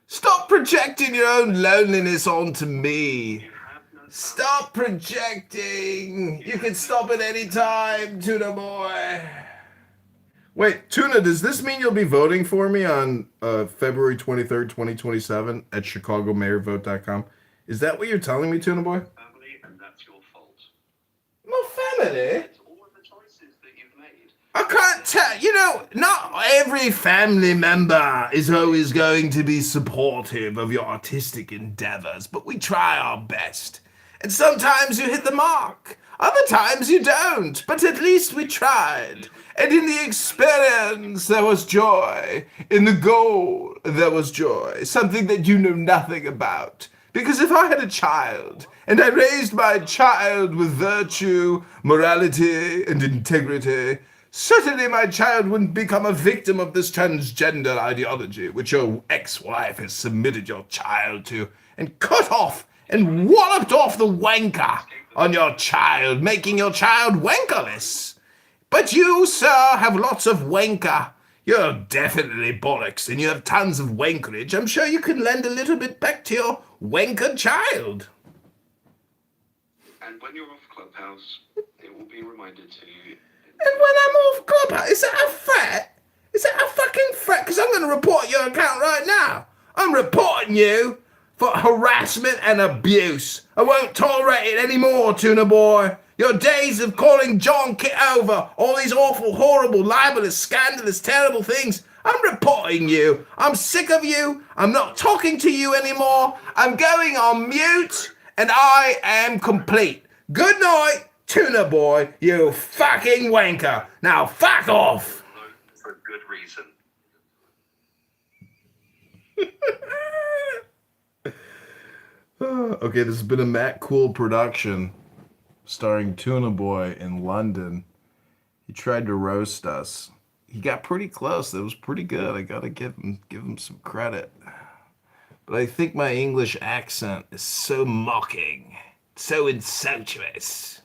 Stop projecting your own loneliness onto me. Stop projecting. You can stop at any time, Tuna Boy. Wait, Tuna, does this mean you'll be voting for me on February 23rd, 2027 at chicagomayorvote.com? Is that what you're telling me, Tuna Boy? Family, and that's your fault. My family? It's all of the choices that you've made. I can't tell. You know, not every family member is always going to be supportive of your artistic endeavors, but we try our best. And sometimes you hit the mark. Other times you don't, but at least we tried. And in the experience, there was joy. In the goal, there was joy. Something that you know nothing about. Because if I had a child, and I raised my child with virtue, morality, and integrity, certainly my child wouldn't become a victim of this transgender ideology, which your ex-wife has submitted your child to, and cut off and walloped off the wanker on your child, making your child wankerless. But you, sir, have lots of wanker. You're definitely bollocks, and you have tons of wankerage. I'm sure you can lend a little bit back to your wanker child. And when you're off Clubhouse, it will be reminded to you. And when I'm off Clubhouse, is that a threat? Is that a fucking threat? Because I'm going to report your account right now. I'm reporting you for harassment and abuse. I won't tolerate it anymore, Tuna Boy. Your days of calling John Kitover all these awful, horrible, libelous, scandalous, terrible things. I'm reporting you. I'm sick of you. I'm not talking to you anymore. I'm going on mute, and I am complete. Good night, Tuna Boy, you fucking wanker. Now fuck off. For good reason. Okay, this has been a Matt Cool production starring Tuna Boy in London. He tried to roast us. He got pretty close. That was pretty good. I gotta give him some credit. But I think my English accent is so mocking, so insultuous,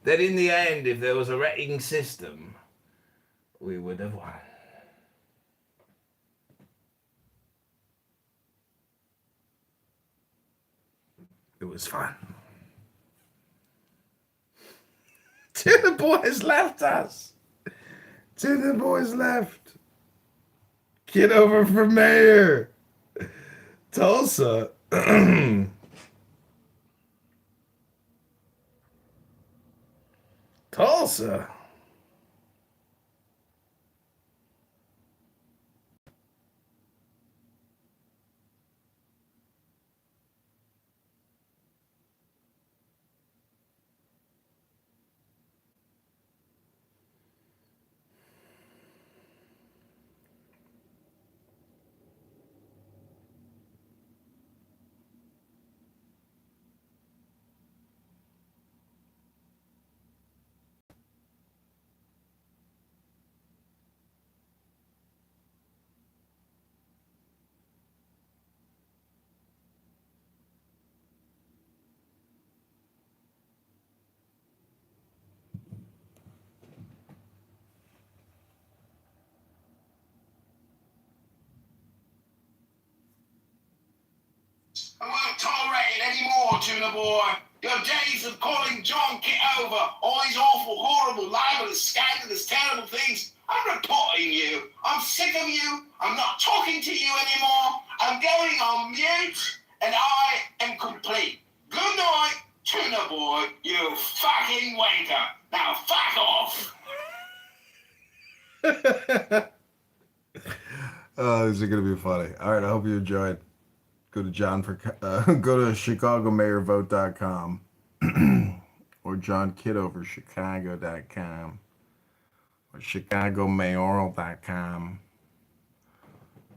that in the end, if there was a rating system, we would have won. It was fun. Tuna Boys left us. Tuna Boys left. Kitover for mayor. Tulsa. Tulsa. I won't tolerate it anymore, Tuna Boy. Your days of calling John Kitover all these awful, horrible, libelous, scandalous, terrible things. I'm reporting you. I'm sick of you. I'm not talking to you anymore. I'm going on mute, and I am complete. Good night, Tuna Boy, you fucking wanker. Now fuck off. Oh, this is gonna be funny. All right, I hope you enjoyed. Go to go to ChicagoMayorVote.com or JohnKitoverChicago.com or ChicagoMayoral.com.